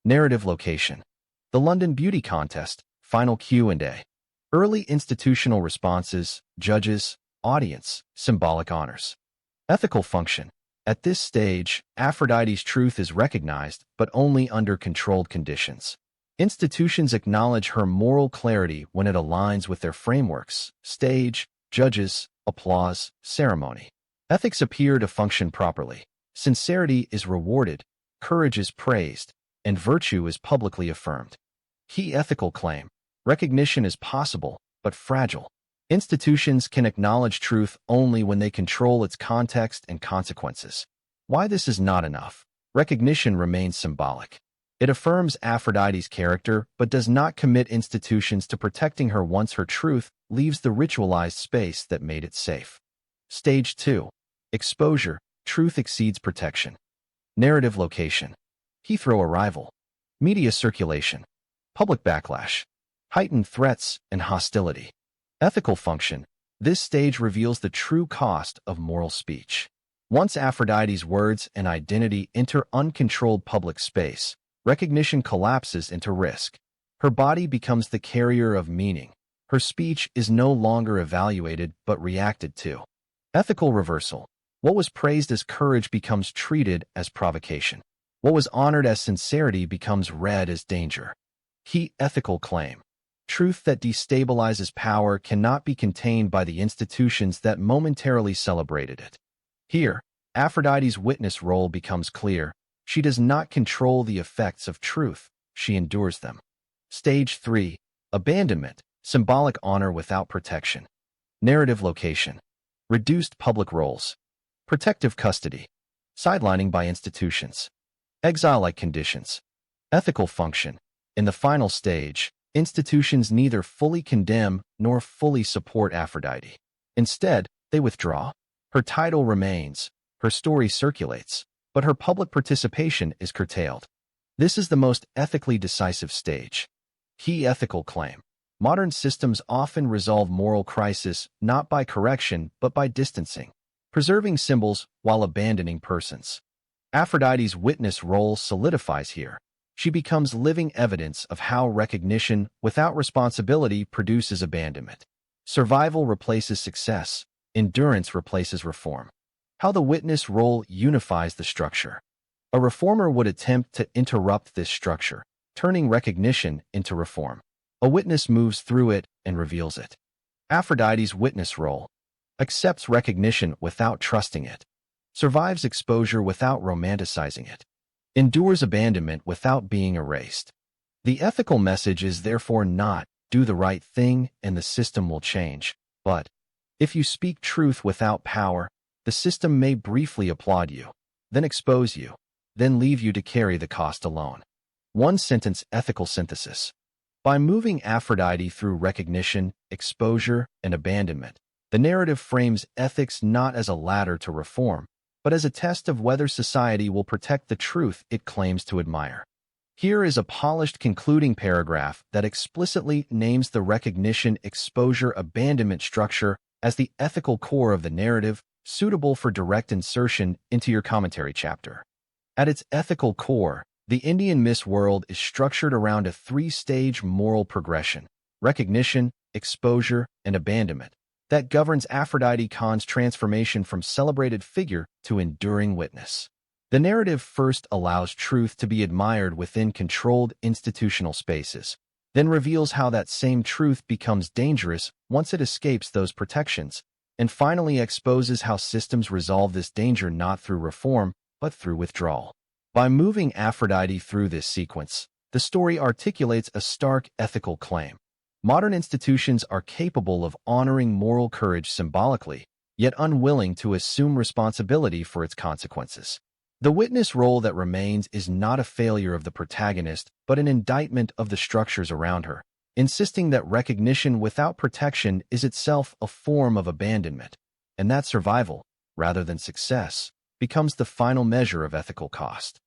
Narrative location. The London Beauty Contest, final Q&A. Early institutional responses, judges, audience, symbolic honors. Ethical function. At this stage, Aphrodite's truth is recognized, but only under controlled conditions. Institutions acknowledge her moral clarity when it aligns with their frameworks: stage, judges, applause, ceremony. Ethics appear to function properly. Sincerity is rewarded, courage is praised, and virtue is publicly affirmed. Key ethical claim. Recognition is possible, but fragile. Institutions can acknowledge truth only when they control its context and consequences. Why this is not enough. Recognition remains symbolic. It affirms Aphrodite's character, but does not commit institutions to protecting her once her truth leaves the ritualized space that made it safe. Stage 2. Exposure. Truth exceeds protection. Narrative location. Heathrow arrival. Media circulation. Public backlash. Heightened threats and hostility. Ethical function. This stage reveals the true cost of moral speech. Once Aphrodite's words and identity enter uncontrolled public space, recognition collapses into risk. Her body becomes the carrier of meaning. Her speech is no longer evaluated but reacted to. Ethical reversal. What was praised as courage becomes treated as provocation. What was honored as sincerity becomes read as danger. Key ethical claim. Truth that destabilizes power cannot be contained by the institutions that momentarily celebrated it. Here, Aphrodite's witness role becomes clear. She does not control the effects of truth, she endures them. Stage 3. Abandonment, symbolic honor without protection. Narrative location. Reduced public roles. Protective custody. Sidelining by institutions. Exile-like conditions. Ethical function. In the final stage, institutions neither fully condemn nor fully support Aphrodite. Instead, they withdraw. Her title remains, her story circulates, but her public participation is curtailed. This is the most ethically decisive stage. Key ethical claim. Modern systems often resolve moral crisis not by correction but by distancing, preserving symbols while abandoning persons. Aphrodite's witness role solidifies here. She becomes living evidence of how recognition without responsibility produces abandonment. Survival replaces success. Endurance replaces reform. How the witness role unifies the structure. A reformer would attempt to interrupt this structure, turning recognition into reform. A witness moves through it and reveals it. Aphrodite's witness role. Accepts recognition without trusting it. Survives exposure without romanticizing it. Endures abandonment without being erased. The ethical message is therefore not, do the right thing and the system will change, but, if you speak truth without power, the system may briefly applaud you, then expose you, then leave you to carry the cost alone. One-sentence ethical synthesis. By moving Aphrodite through recognition, exposure, and abandonment, the narrative frames ethics not as a ladder to reform, but as a test of whether society will protect the truth it claims to admire. Here is a polished concluding paragraph that explicitly names the recognition, exposure, abandonment structure as the ethical core of the narrative, suitable for direct insertion into your commentary chapter. At its ethical core, the Indian Miss World is structured around a three-stage moral progression: recognition, exposure, and abandonment, that governs Aphrodite Khan's transformation from celebrated figure to enduring witness. The narrative first allows truth to be admired within controlled institutional spaces, then reveals how that same truth becomes dangerous once it escapes those protections, and finally exposes how systems resolve this danger not through reform, but through withdrawal. By moving Aphrodite through this sequence, the story articulates a stark ethical claim. Modern institutions are capable of honoring moral courage symbolically, yet unwilling to assume responsibility for its consequences. The witness role that remains is not a failure of the protagonist, but an indictment of the structures around her, insisting that recognition without protection is itself a form of abandonment, and that survival, rather than success, becomes the final measure of ethical cost.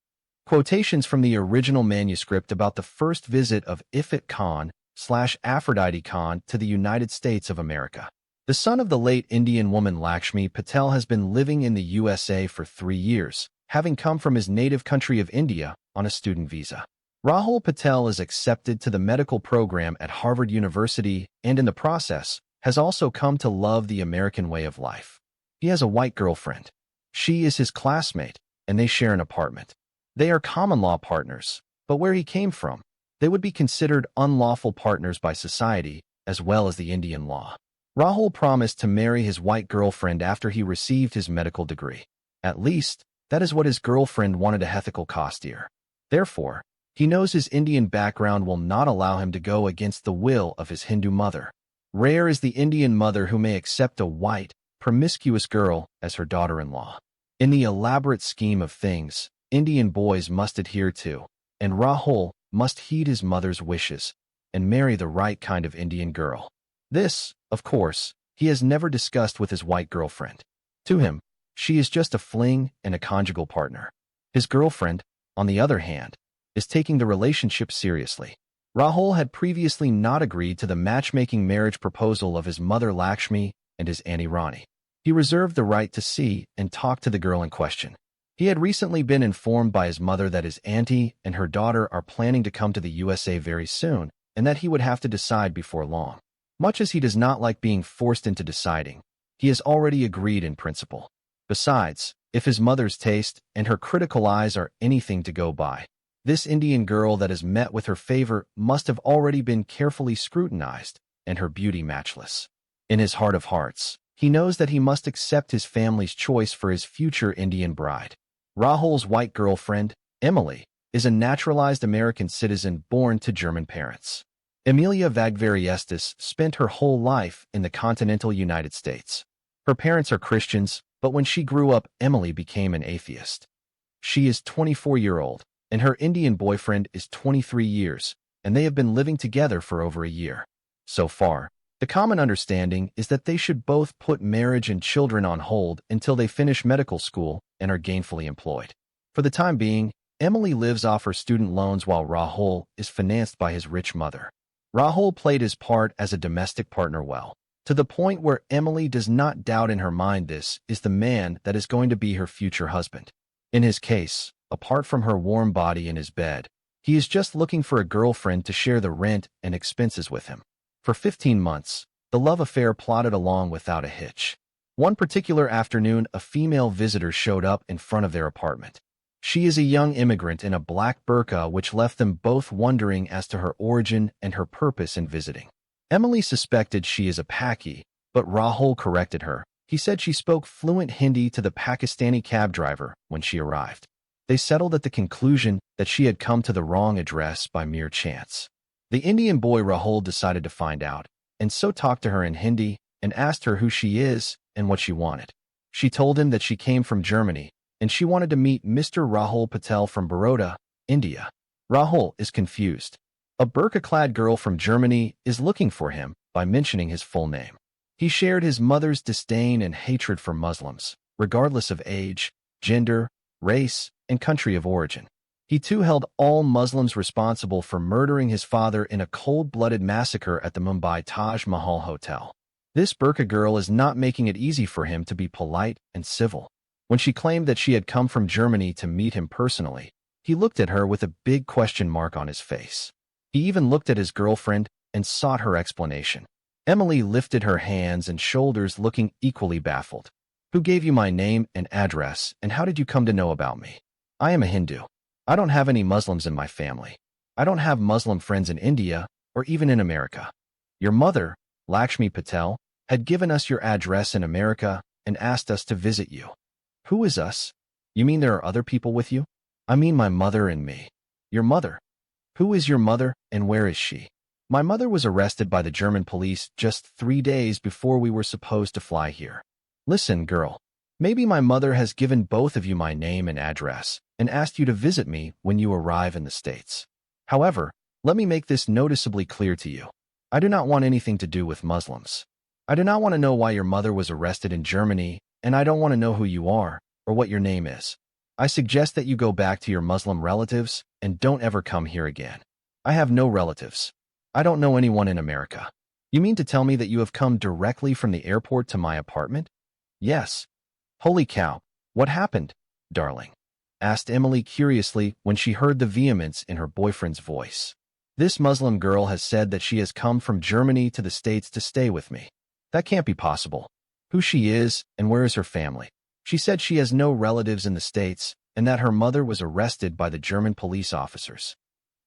Quotations from the original manuscript about the first visit of Ifat Khan/Aphrodite Khan to the United States of America. The son of the late Indian woman Lakshmi Patel has been living in the USA for 3 years, having come from his native country of India on a student visa. Rahul Patel is accepted to the medical program at Harvard University and in the process has also come to love the American way of life. He has a white girlfriend. She is his classmate, and they share an apartment. They are common-law partners, but where he came from, they would be considered unlawful partners by society, as well as the Indian law. Rahul promised to marry his white girlfriend after he received his medical degree. At least, that is what his girlfriend wanted at ethical cost here. Therefore, he knows his Indian background will not allow him to go against the will of his Hindu mother. Rare is the Indian mother who may accept a white, promiscuous girl as her daughter-in-law. In the elaborate scheme of things, Indian boys must adhere to, and Rahul must heed his mother's wishes and marry the right kind of Indian girl. This, of course, he has never discussed with his white girlfriend. To him, she is just a fling and a conjugal partner. His girlfriend, on the other hand, is taking the relationship seriously. Rahul had previously not agreed to the matchmaking marriage proposal of his mother Lakshmi and his auntie Rani. He reserved the right to see and talk to the girl in question. He had recently been informed by his mother that his auntie and her daughter are planning to come to the USA very soon, and that he would have to decide before long. Much as he does not like being forced into deciding, he has already agreed in principle. Besides, if his mother's taste and her critical eyes are anything to go by, this Indian girl that has met with her favor must have already been carefully scrutinized, and her beauty matchless. In his heart of hearts, he knows that he must accept his family's choice for his future Indian bride. Rahul's white girlfriend, Emily is a naturalized American citizen born to German parents. Emilia Vagveriestis spent her whole life in the continental United States. Her parents are Christians, but when she grew up, Emily became an atheist. She is 24-year-old, and her Indian boyfriend is 23 years, and they have been living together for over a year. So far, the common understanding is that they should both put marriage and children on hold until they finish medical school and are gainfully employed. For the time being, Emily lives off her student loans while Rahul is financed by his rich mother. Rahul played his part as a domestic partner well, to the point where Emily does not doubt in her mind this is the man that is going to be her future husband. In his case, apart from her warm body in his bed, he is just looking for a girlfriend to share the rent and expenses with him. For 15 months, the love affair plodded along without a hitch. One particular afternoon, a female visitor showed up in front of their apartment. She is a young immigrant in a black burqa, which left them both wondering as to her origin and her purpose in visiting. Emily suspected she is a Paki, but Rahul corrected her. He said she spoke fluent Hindi to the Pakistani cab driver when she arrived. They settled at the conclusion that she had come to the wrong address by mere chance. The Indian boy Rahul decided to find out, and so talked to her in Hindi and asked her who she is and what she wanted. She told him that she came from Germany, and she wanted to meet Mr. Rahul Patel from Baroda, India. Rahul is confused. A burqa-clad girl from Germany is looking for him by mentioning his full name. He shared his mother's disdain and hatred for Muslims, regardless of age, gender, race, and country of origin. He too held all Muslims responsible for murdering his father in a cold-blooded massacre at the Mumbai Taj Mahal Hotel. This burqa girl is not making it easy for him to be polite and civil. When she claimed that she had come from Germany to meet him personally, he looked at her with a big question mark on his face. He even looked at his girlfriend and sought her explanation. Emily lifted her hands and shoulders, looking equally baffled. Who gave you my name and address, and how did you come to know about me? I am a Hindu. I don't have any Muslims in my family. I don't have Muslim friends in India or even in America. Your mother, Lakshmi Patel, had given us your address in America and asked us to visit you. Who is us? You mean there are other people with you? I mean my mother and me. Your mother? Who is your mother and where is she? My mother was arrested by the German police just 3 days before we were supposed to fly here. Listen, girl. Maybe my mother has given both of you my name and address and asked you to visit me when you arrive in the States. However, let me make this noticeably clear to you. I do not want anything to do with Muslims. I do not want to know why your mother was arrested in Germany, and I don't want to know who you are or what your name is. I suggest that you go back to your Muslim relatives and don't ever come here again. I have no relatives. I don't know anyone in America. You mean to tell me that you have come directly from the airport to my apartment? Yes. Holy cow, what happened, darling? Asked Emily curiously when she heard the vehemence in her boyfriend's voice. This Muslim girl has said that she has come from Germany to the States to stay with me. That can't be possible. Who she is and where is her family? She said she has no relatives in the States and that her mother was arrested by the German police officers.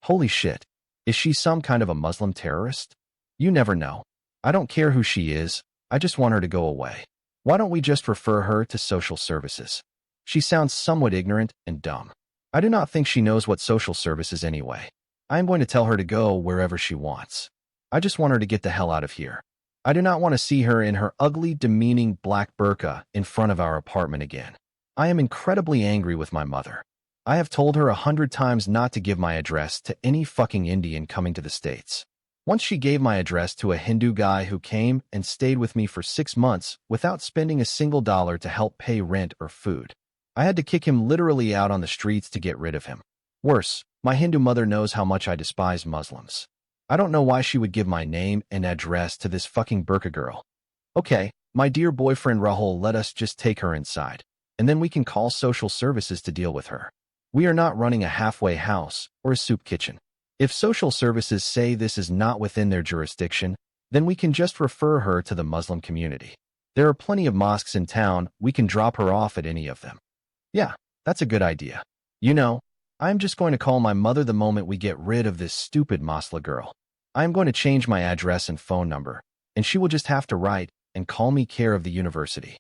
Holy shit. Is she some kind of a Muslim terrorist? You never know. I don't care who she is. I just want her to go away. Why don't we just refer her to social services? She sounds somewhat ignorant and dumb. I do not think she knows what social service is anyway. I am going to tell her to go wherever she wants. I just want her to get the hell out of here. I do not want to see her in her ugly, demeaning black burqa in front of our apartment again. I am incredibly angry with my mother. I have told her 100 times not to give my address to any fucking Indian coming to the States. Once she gave my address to a Hindu guy who came and stayed with me for 6 months without spending a single dollar to help pay rent or food. I had to kick him literally out on the streets to get rid of him. Worse, my Hindu mother knows how much I despise Muslims. I don't know why she would give my name and address to this fucking burqa girl. Okay, my dear boyfriend Rahul, let us just take her inside, and then we can call social services to deal with her. We are not running a halfway house or a soup kitchen. If social services say this is not within their jurisdiction, then we can just refer her to the Muslim community. There are plenty of mosques in town. We can drop her off at any of them. Yeah, that's a good idea. You know, I'm just going to call my mother the moment we get rid of this stupid Masla girl. I'm going to change my address and phone number, and she will just have to write and call me care of the university.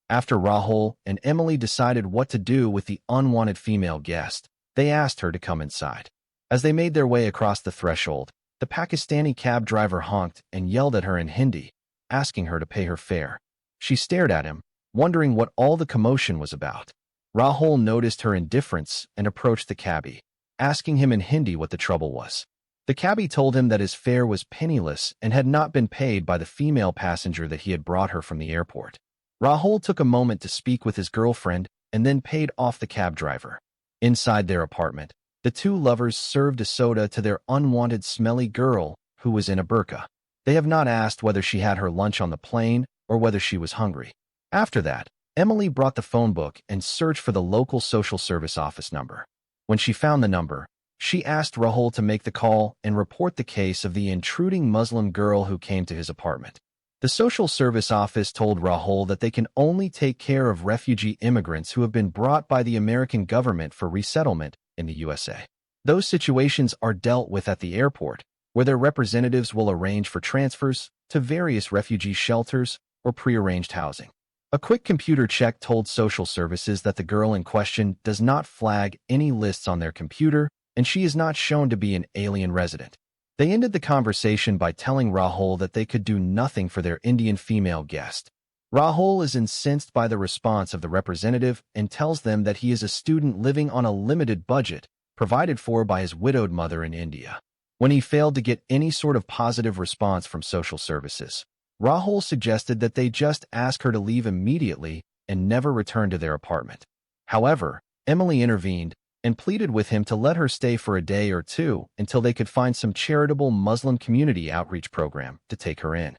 After Rahul and Emily decided what to do with the unwanted female guest, They asked her to come inside. As they made their way across the threshold, the Pakistani cab driver honked and yelled at her in Hindi, asking her to pay her fare. She stared at him, wondering what all the commotion was about. Rahul noticed her indifference and approached the cabbie, asking him in Hindi what the trouble was. The cabbie told him that his fare was penniless and had not been paid by the female passenger that he had brought her from the airport. Rahul took a moment to speak with his girlfriend and then paid off the cab driver. Inside their apartment, the two lovers served a soda to their unwanted smelly girl who was in a burqa. They have not asked whether she had her lunch on the plane or whether she was hungry. After that, Emily brought the phone book and searched for the local social service office number. When she found the number, she asked Rahul to make the call and report the case of the intruding Muslim girl who came to his apartment. The social service office told Rahul that they can only take care of refugee immigrants who have been brought by the American government for resettlement in the USA. Those situations are dealt with at the airport, where their representatives will arrange for transfers to various refugee shelters or prearranged housing. A quick computer check told social services that the girl in question does not flag any lists on their computer, and she is not shown to be an alien resident. They ended the conversation by telling Rahul that they could do nothing for their Indian female guest. Rahul is incensed by the response of the representative and tells them that he is a student living on a limited budget, provided for by his widowed mother in India. When he failed to get any sort of positive response from social services, Rahul suggested that they just ask her to leave immediately and never return to their apartment. However, Emily intervened and pleaded with him to let her stay for a day or two until they could find some charitable Muslim community outreach program to take her in.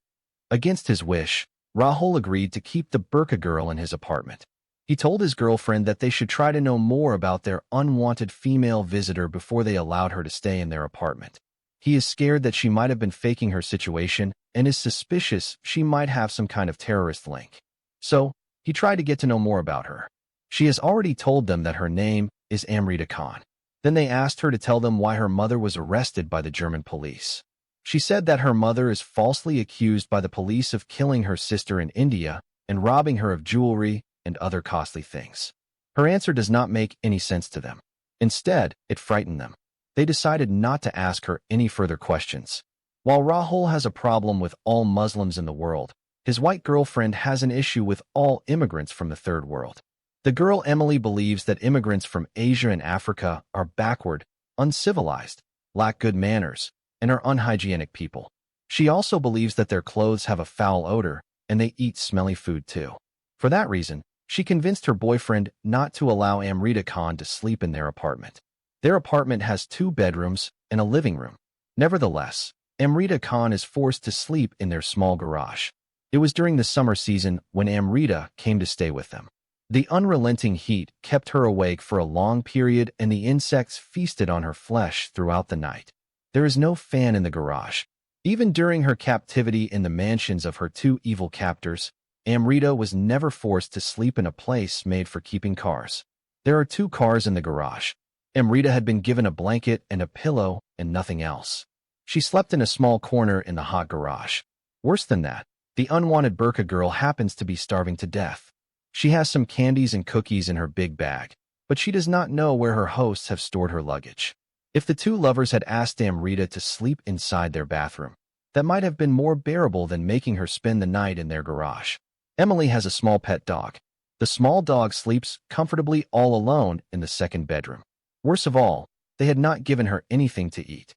Against his wish, Rahul agreed to keep the burqa girl in his apartment. He told his girlfriend that they should try to know more about their unwanted female visitor before they allowed her to stay in their apartment. He is scared that she might have been faking her situation and is suspicious she might have some kind of terrorist link. So, he tried to get to know more about her. She has already told them that her name is Amrita Khan. Then they asked her to tell them why her mother was arrested by the German police. She said that her mother is falsely accused by the police of killing her sister in India and robbing her of jewelry and other costly things. Her answer does not make any sense to them. Instead, it frightened them. They decided not to ask her any further questions. While Rahul has a problem with all Muslims in the world, his white girlfriend has an issue with all immigrants from the third world. The girl Emily believes that immigrants from Asia and Africa are backward, uncivilized, lack good manners, and are unhygienic people. She also believes that their clothes have a foul odor and they eat smelly food too. For that reason, she convinced her boyfriend not to allow Amrita Khan to sleep in their apartment. Their apartment has 2 bedrooms and a living room. Nevertheless, Amrita Khan is forced to sleep in their small garage. It was during the summer season when Amrita came to stay with them. The unrelenting heat kept her awake for a long period and the insects feasted on her flesh throughout the night. There is no fan in the garage. Even during her captivity in the mansions of her 2 evil captors, Amrita was never forced to sleep in a place made for keeping cars. There are 2 cars in the garage. Amrita had been given a blanket and a pillow and nothing else. She slept in a small corner in the hot garage. Worse than that, the unwanted burqa girl happens to be starving to death. She has some candies and cookies in her big bag, but she does not know where her hosts have stored her luggage. If the 2 lovers had asked Amrita to sleep inside their bathroom, that might have been more bearable than making her spend the night in their garage. Emily has a small pet dog. The small dog sleeps comfortably all alone in the 2nd bedroom. Worse of all, they had not given her anything to eat.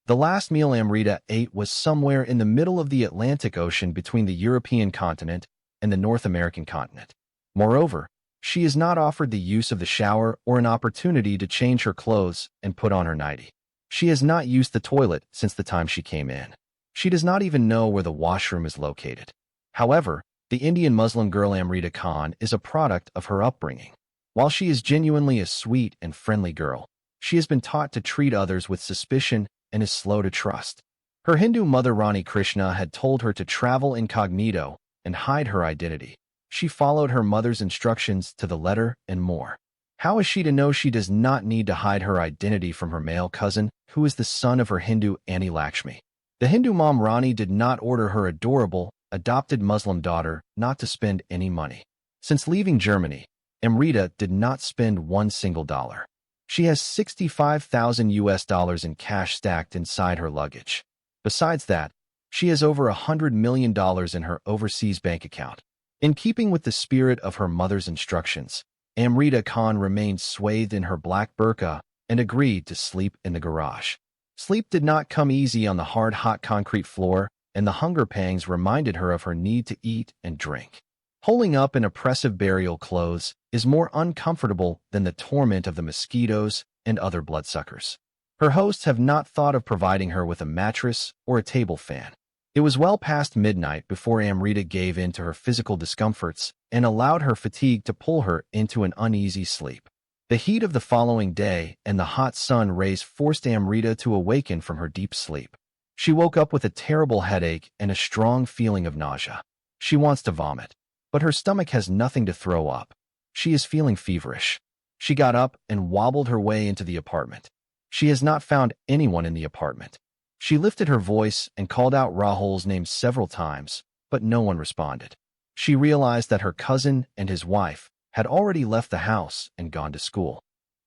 The last meal Amrita ate was somewhere in the middle of the Atlantic Ocean between the European continent and the North American continent. Moreover, she is not offered the use of the shower or an opportunity to change her clothes and put on her nightie. She has not used the toilet since the time she came in. She does not even know where the washroom is located. However, the Indian Muslim girl Amrita Khan is a product of her upbringing. While she is genuinely a sweet and friendly girl, she has been taught to treat others with suspicion and is slow to trust. Her Hindu mother Rani Krishna had told her to travel incognito and hide her identity. She followed her mother's instructions to the letter and more. How is she to know she does not need to hide her identity from her male cousin, who is the son of her Hindu Auntie Lakshmi? The Hindu mom Rani did not order her adorable, adopted Muslim daughter not to spend any money. Since leaving Germany, Amrita did not spend one single dollar. She has 65,000 US dollars in cash stacked inside her luggage. Besides that, she has over $100 million in her overseas bank account. In keeping with the spirit of her mother's instructions, Amrita Khan remained swathed in her black burqa and agreed to sleep in the garage. Sleep did not come easy on the hard, hot concrete floor, and the hunger pangs reminded her of her need to eat and drink. Holding up in oppressive burial clothes is more uncomfortable than the torment of the mosquitoes and other bloodsuckers. Her hosts have not thought of providing her with a mattress or a table fan. It was well past midnight before Amrita gave in to her physical discomforts and allowed her fatigue to pull her into an uneasy sleep. The heat of the following day and the hot sun rays forced Amrita to awaken from her deep sleep. She woke up with a terrible headache and a strong feeling of nausea. She wants to vomit, but her stomach has nothing to throw up. She is feeling feverish. She got up and wobbled her way into the apartment. She has not found anyone in the apartment. She lifted her voice and called out Rahul's name several times, but no one responded. She realized that her cousin and his wife had already left the house and gone to school.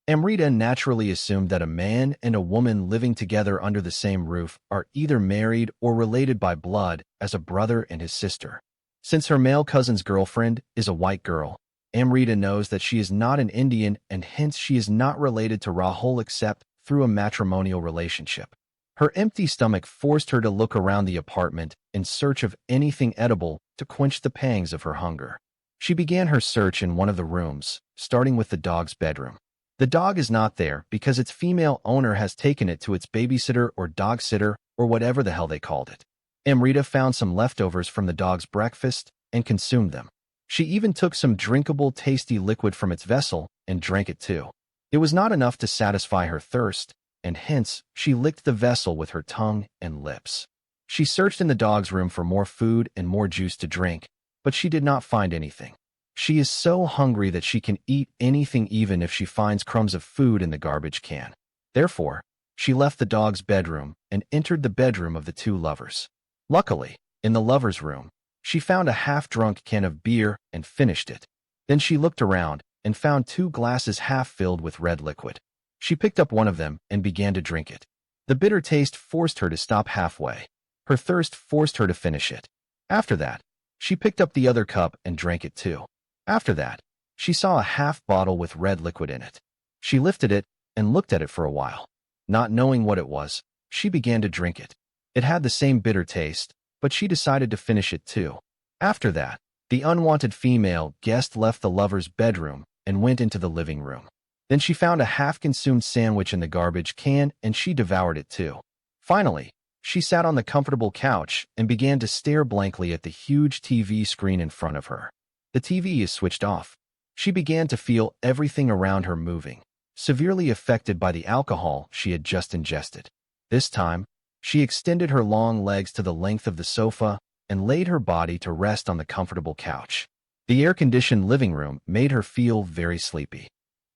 Amrita naturally assumed that a man and a woman living together under the same roof are either married or related by blood as a brother and his sister. Since her male cousin's girlfriend is a white girl, Amrita knows that she is not an Indian and hence she is not related to Rahul except through a matrimonial relationship. Her empty stomach forced her to look around the apartment in search of anything edible to quench the pangs of her hunger. She began her search in one of the rooms, starting with the dog's bedroom. The dog is not there because its female owner has taken it to its babysitter or dog sitter or whatever the hell they called it. Amrita found some leftovers from the dog's breakfast and consumed them. She even took some drinkable, tasty liquid from its vessel and drank it too. It was not enough to satisfy her thirst, and hence she licked the vessel with her tongue and lips. She searched in the dog's room for more food and more juice to drink, but she did not find anything. She is so hungry that she can eat anything even if she finds crumbs of food in the garbage can. Therefore, she left the dog's bedroom and entered the bedroom of the two lovers. Luckily, in the lover's room, she found a half-drunk can of beer and finished it. Then she looked around and found 2 glasses half filled with red liquid. She picked up one of them and began to drink it. The bitter taste forced her to stop halfway. Her thirst forced her to finish it. After that, she picked up the other cup and drank it too. After that, she saw a half bottle with red liquid in it. She lifted it and looked at it for a while. Not knowing what it was, she began to drink it. It had the same bitter taste, but she decided to finish it too. After that, the unwanted female guest left the lover's bedroom and went into the living room. Then she found a half-consumed sandwich in the garbage can and she devoured it too. Finally, she sat on the comfortable couch and began to stare blankly at the huge TV screen in front of her. The TV is switched off. She began to feel everything around her moving, severely affected by the alcohol she had just ingested. This time, she extended her long legs to the length of the sofa and laid her body to rest on the comfortable couch. The air-conditioned living room made her feel very sleepy.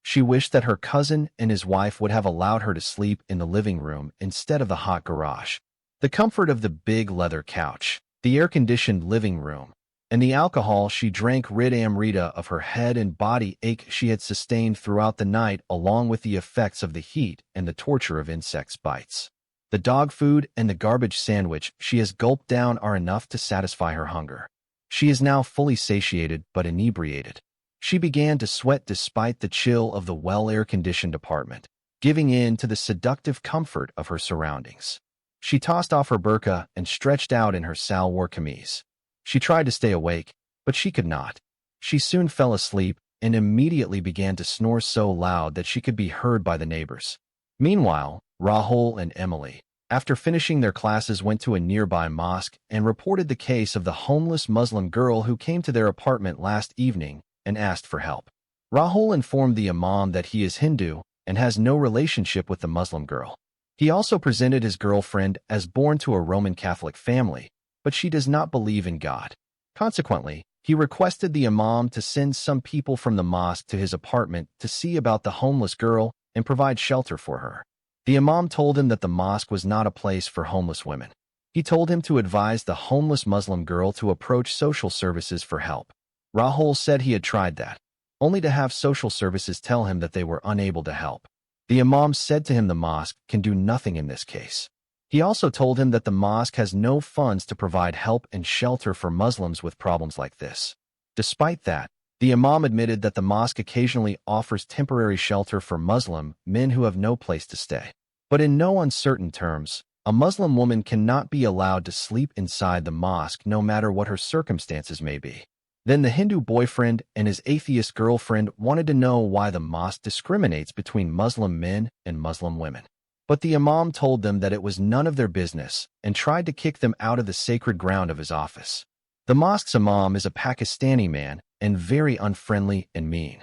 She wished that her cousin and his wife would have allowed her to sleep in the living room instead of the hot garage. The comfort of the big leather couch, the air-conditioned living room, and the alcohol she drank rid Amrita of her head and body ache she had sustained throughout the night along with the effects of the heat and the torture of insects' bites. The dog food and the garbage sandwich she has gulped down are enough to satisfy her hunger. She is now fully satiated but inebriated. She began to sweat despite the chill of the well-air-conditioned apartment, giving in to the seductive comfort of her surroundings. She tossed off her burqa and stretched out in her salwar kameez. She tried to stay awake, but she could not. She soon fell asleep and immediately began to snore so loud that she could be heard by the neighbors. Meanwhile, Rahul and Emily, after finishing their classes, went to a nearby mosque and reported the case of the homeless Muslim girl who came to their apartment last evening and asked for help. Rahul informed the imam that he is Hindu and has no relationship with the Muslim girl. He also presented his girlfriend as born to a Roman Catholic family, but she does not believe in God. Consequently, he requested the imam to send some people from the mosque to his apartment to see about the homeless girl and provide shelter for her. The imam told him that the mosque was not a place for homeless women. He told him to advise the homeless Muslim girl to approach social services for help. Rahul said he had tried that, only to have social services tell him that they were unable to help. The imam said to him the mosque can do nothing in this case. He also told him that the mosque has no funds to provide help and shelter for Muslims with problems like this. Despite that, the imam admitted that the mosque occasionally offers temporary shelter for Muslim men who have no place to stay. But in no uncertain terms, a Muslim woman cannot be allowed to sleep inside the mosque no matter what her circumstances may be. Then the Hindu boyfriend and his atheist girlfriend wanted to know why the mosque discriminates between Muslim men and Muslim women. But the imam told them that it was none of their business and tried to kick them out of the sacred ground of his office. The mosque's imam is a Pakistani man and very unfriendly and mean.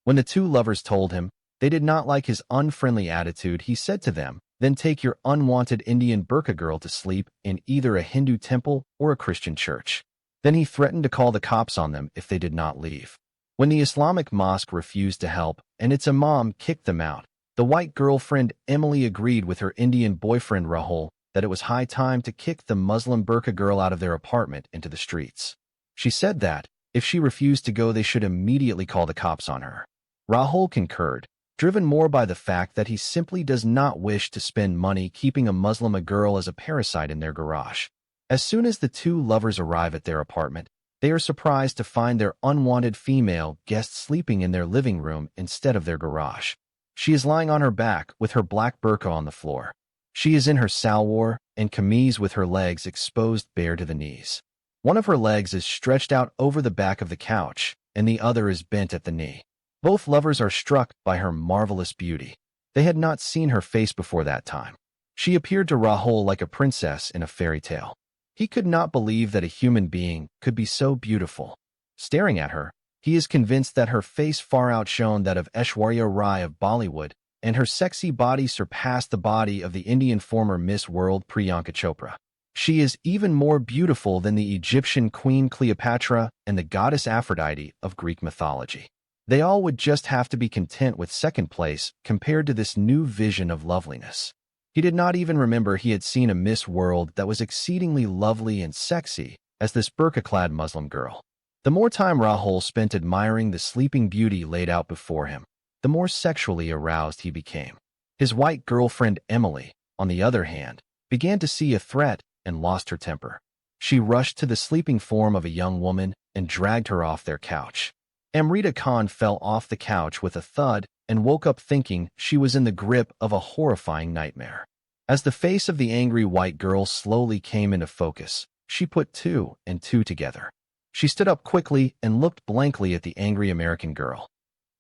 When the two lovers told him they did not like his unfriendly attitude, he said to them, "Then take your unwanted Indian burqa girl to sleep in either a Hindu temple or a Christian church." Then he threatened to call the cops on them if they did not leave. When the Islamic mosque refused to help and its imam kicked them out, the white girlfriend Emily agreed with her Indian boyfriend Rahul that it was high time to kick the Muslim burqa girl out of their apartment into the streets. She said that, if she refused to go, they should immediately call the cops on her. Rahul concurred, driven more by the fact that he simply does not wish to spend money keeping a Muslim girl as a parasite in their garage. As soon as the two lovers arrive at their apartment, they are surprised to find their unwanted female guest sleeping in their living room instead of their garage. She is lying on her back with her black burqa on the floor. She is in her salwar and kameez with her legs exposed bare to the knees. One of her legs is stretched out over the back of the couch, and the other is bent at the knee. Both lovers are struck by her marvelous beauty. They had not seen her face before that time. She appeared to Rahul like a princess in a fairy tale. He could not believe that a human being could be so beautiful. Staring at her, he is convinced that her face far outshone that of Aishwarya Rai of Bollywood, and her sexy body surpassed the body of the Indian former Miss World Priyanka Chopra. She is even more beautiful than the Egyptian Queen Cleopatra and the goddess Aphrodite of Greek mythology. They all would just have to be content with second place compared to this new vision of loveliness. He did not even remember he had seen a Miss World that was exceedingly lovely and sexy as this burqa-clad Muslim girl. The more time Rahul spent admiring the sleeping beauty laid out before him, the more sexually aroused he became. His white girlfriend Emily, on the other hand, began to see a threat and lost her temper. She rushed to the sleeping form of a young woman and dragged her off their couch. Amrita Khan fell off the couch with a thud and woke up thinking she was in the grip of a horrifying nightmare. As the face of the angry white girl slowly came into focus, she put two and two together. She stood up quickly and looked blankly at the angry American girl.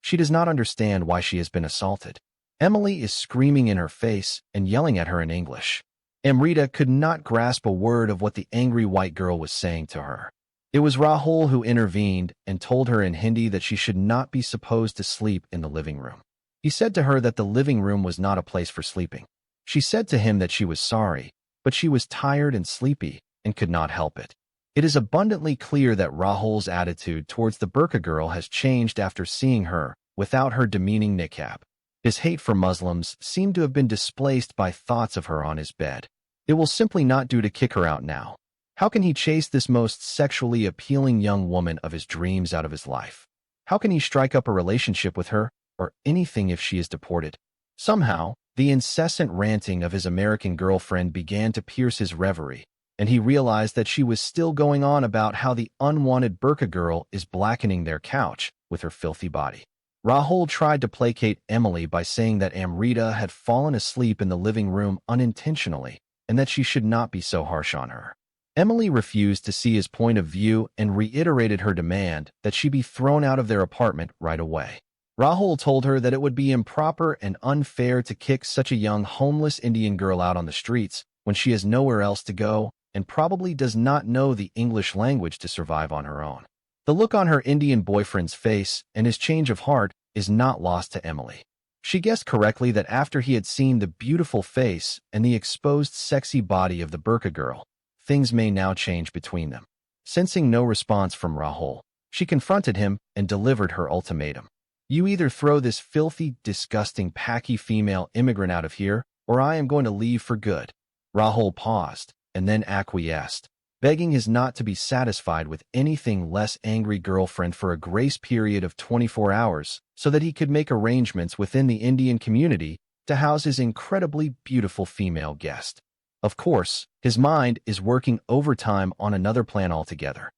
She does not understand why she has been assaulted. Emily is screaming in her face and yelling at her in English. Amrita could not grasp a word of what the angry white girl was saying to her. It was Rahul who intervened and told her in Hindi that she should not be supposed to sleep in the living room. He said to her that the living room was not a place for sleeping. She said to him that she was sorry, but she was tired and sleepy and could not help it. It is abundantly clear that Rahul's attitude towards the burqa girl has changed after seeing her without her demeaning niqab. His hate for Muslims seemed to have been displaced by thoughts of her on his bed. It will simply not do to kick her out now. How can he chase this most sexually appealing young woman of his dreams out of his life? How can he strike up a relationship with her, or anything if she is deported? Somehow, the incessant ranting of his American girlfriend began to pierce his reverie, and he realized that she was still going on about how the unwanted burqa girl is blackening their couch with her filthy body. Rahul tried to placate Emily by saying that Amrita had fallen asleep in the living room unintentionally, and that she should not be so harsh on her. Emily refused to see his point of view and reiterated her demand that she be thrown out of their apartment right away. Rahul told her that it would be improper and unfair to kick such a young homeless Indian girl out on the streets when she has nowhere else to go and probably does not know the English language to survive on her own. The look on her Indian boyfriend's face and his change of heart is not lost to Emily. She guessed correctly that after he had seen the beautiful face and the exposed sexy body of the burqa girl, things may now change between them. Sensing no response from Rahul, she confronted him and delivered her ultimatum. You either throw this filthy, disgusting Paki female immigrant out of here, or I am going to leave for good. Rahul paused and then acquiesced, begging his not to be satisfied with anything less angry girlfriend for a grace period of 24 hours so that he could make arrangements within the Indian community to house his incredibly beautiful female guest. Of course, his mind is working overtime on another plan altogether.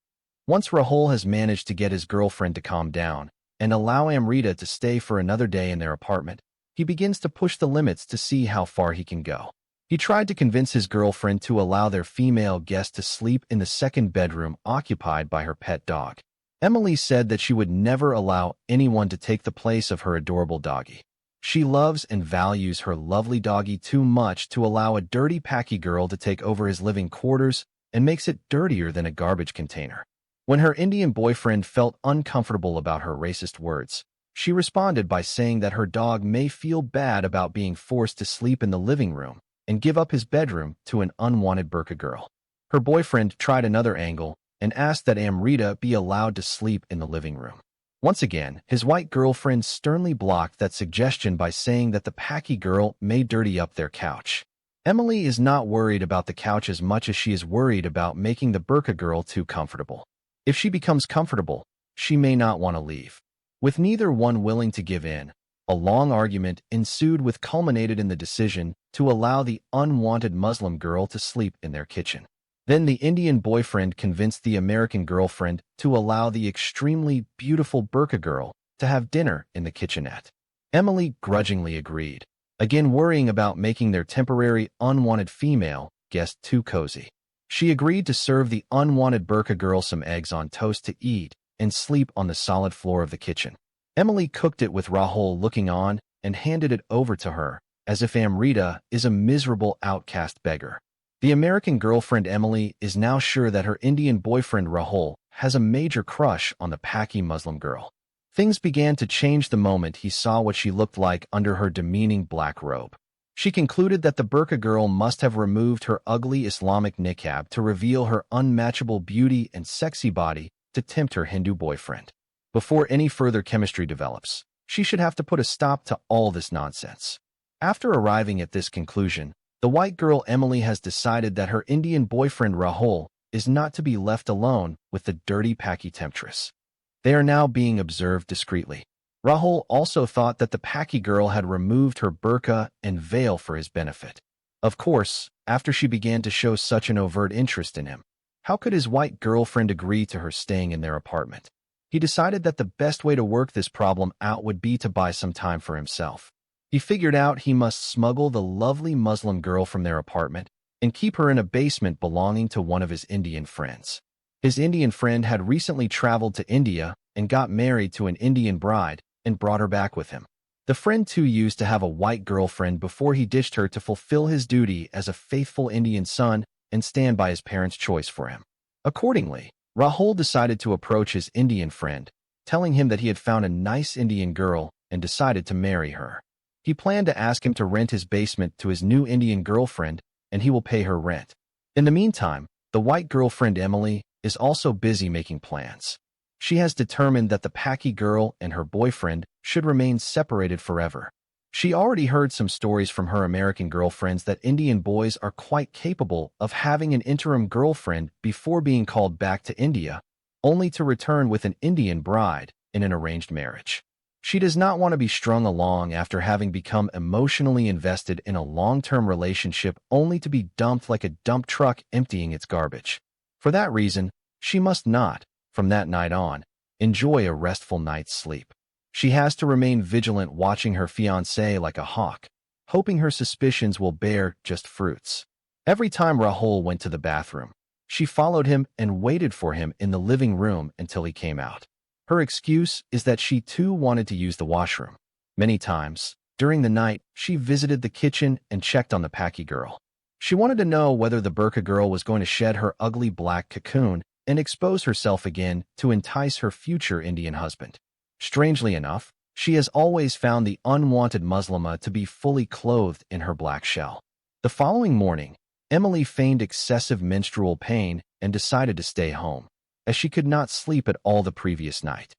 Once Rahul has managed to get his girlfriend to calm down and allow Amrita to stay for another day in their apartment, he begins to push the limits to see how far he can go. He tried to convince his girlfriend to allow their female guest to sleep in the second bedroom occupied by her pet dog. Emily said that she would never allow anyone to take the place of her adorable doggy. She loves and values her lovely doggy too much to allow a dirty packy girl to take over his living quarters and makes it dirtier than a garbage container. When her Indian boyfriend felt uncomfortable about her racist words, she responded by saying that her dog may feel bad about being forced to sleep in the living room and give up his bedroom to an unwanted burqa girl. Her boyfriend tried another angle and asked that Amrita be allowed to sleep in the living room. Once again, his white girlfriend sternly blocked that suggestion by saying that the packy girl may dirty up their couch. Emily is not worried about the couch as much as she is worried about making the burqa girl too comfortable. If she becomes comfortable, she may not want to leave. With neither one willing to give in, a long argument ensued which culminated in the decision to allow the unwanted Muslim girl to sleep in their kitchen. Then the Indian boyfriend convinced the American girlfriend to allow the extremely beautiful burqa girl to have dinner in the kitchenette. Emily grudgingly agreed, again worrying about making their temporary unwanted female guest too cozy. She agreed to serve the unwanted burqa girl some eggs on toast to eat and sleep on the solid floor of the kitchen. Emily cooked it with Rahul looking on and handed it over to her, as if Amrita is a miserable outcast beggar. The American girlfriend Emily is now sure that her Indian boyfriend Rahul has a major crush on the Paki Muslim girl. Things began to change the moment he saw what she looked like under her demeaning black robe. She concluded that the burqa girl must have removed her ugly Islamic niqab to reveal her unmatchable beauty and sexy body to tempt her Hindu boyfriend. Before any further chemistry develops, she should have to put a stop to all this nonsense. After arriving at this conclusion, the white girl Emily has decided that her Indian boyfriend Rahul is not to be left alone with the dirty Paki temptress. They are now being observed discreetly. Rahul also thought that the Paki girl had removed her burqa and veil for his benefit. Of course, after she began to show such an overt interest in him, how could his white girlfriend agree to her staying in their apartment? He decided that the best way to work this problem out would be to buy some time for himself. He figured out he must smuggle the lovely Muslim girl from their apartment and keep her in a basement belonging to one of his Indian friends. His Indian friend had recently traveled to India and got married to an Indian bride and brought her back with him. The friend too used to have a white girlfriend before he ditched her to fulfill his duty as a faithful Indian son and stand by his parents' choice for him. Accordingly, Rahul decided to approach his Indian friend, telling him that he had found a nice Indian girl and decided to marry her. He planned to ask him to rent his basement to his new Indian girlfriend, and he will pay her rent. In the meantime, the white girlfriend Emily is also busy making plans. She has determined that the Paki girl and her boyfriend should remain separated forever. She already heard some stories from her American girlfriends that Indian boys are quite capable of having an interim girlfriend before being called back to India, only to return with an Indian bride in an arranged marriage. She does not want to be strung along after having become emotionally invested in a long-term relationship only to be dumped like a dump truck emptying its garbage. For that reason, she must not, from that night on, enjoy a restful night's sleep. She has to remain vigilant watching her fiancé like a hawk, hoping her suspicions will bear just fruits. Every time Rahul went to the bathroom, she followed him and waited for him in the living room until he came out. Her excuse is that she too wanted to use the washroom. Many times, during the night, she visited the kitchen and checked on the Paki girl. She wanted to know whether the burqa girl was going to shed her ugly black cocoon and expose herself again to entice her future Indian husband. Strangely enough, she has always found the unwanted Muslima to be fully clothed in her black shell. The following morning, Emily feigned excessive menstrual pain and decided to stay home, as she could not sleep at all the previous night.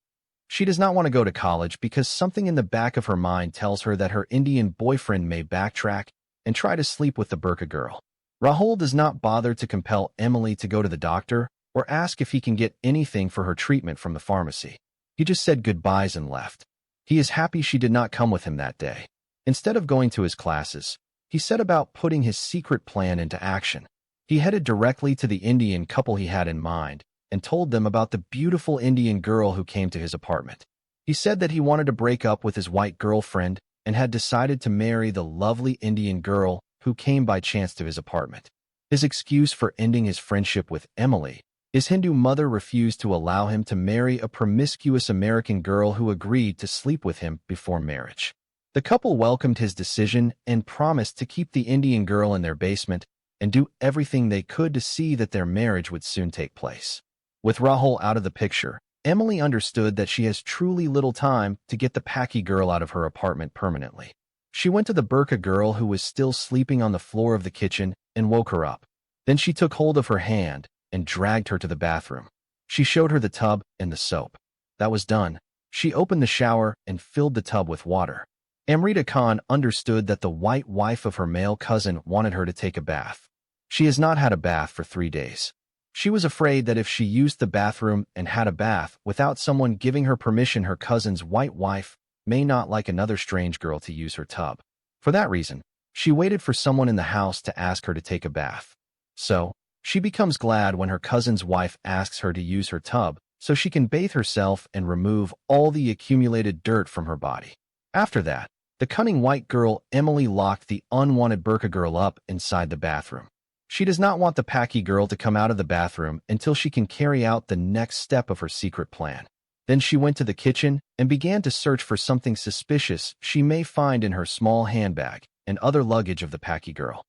She does not want to go to college because something in the back of her mind tells her that her Indian boyfriend may backtrack and try to sleep with the burqa girl. Rahul does not bother to compel Emily to go to the doctor or ask if he can get anything for her treatment from the pharmacy. He just said goodbyes and left. He is happy she did not come with him that day. Instead of going to his classes, he set about putting his secret plan into action. He headed directly to the Indian couple he had in mind and told them about the beautiful Indian girl who came to his apartment. He said that he wanted to break up with his white girlfriend and had decided to marry the lovely Indian girl who came by chance to his apartment. His excuse for ending his friendship with Emily: his Hindu mother refused to allow him to marry a promiscuous American girl who agreed to sleep with him before marriage. The couple welcomed his decision and promised to keep the Indian girl in their basement and do everything they could to see that their marriage would soon take place. With Rahul out of the picture, Emily understood that she has truly little time to get the Paki girl out of her apartment permanently. She went to the Burqa girl who was still sleeping on the floor of the kitchen and woke her up. Then she took hold of her hand and dragged her to the bathroom. She showed her the tub and the soap. That was done. She opened the shower and filled the tub with water. Amrita Khan understood that the white wife of her male cousin wanted her to take a bath. She has not had a bath for 3 days. She was afraid that if she used the bathroom and had a bath without someone giving her permission, her cousin's white wife may not like another strange girl to use her tub. For that reason, she waited for someone in the house to ask her to take a bath. So, she becomes glad when her cousin's wife asks her to use her tub so she can bathe herself and remove all the accumulated dirt from her body. After that, the cunning white girl Emily locked the unwanted Burqa girl up inside the bathroom. She does not want the Paki girl to come out of the bathroom until she can carry out the next step of her secret plan. Then she went to the kitchen and began to search for something suspicious she may find in her small handbag and other luggage of the Paki girl.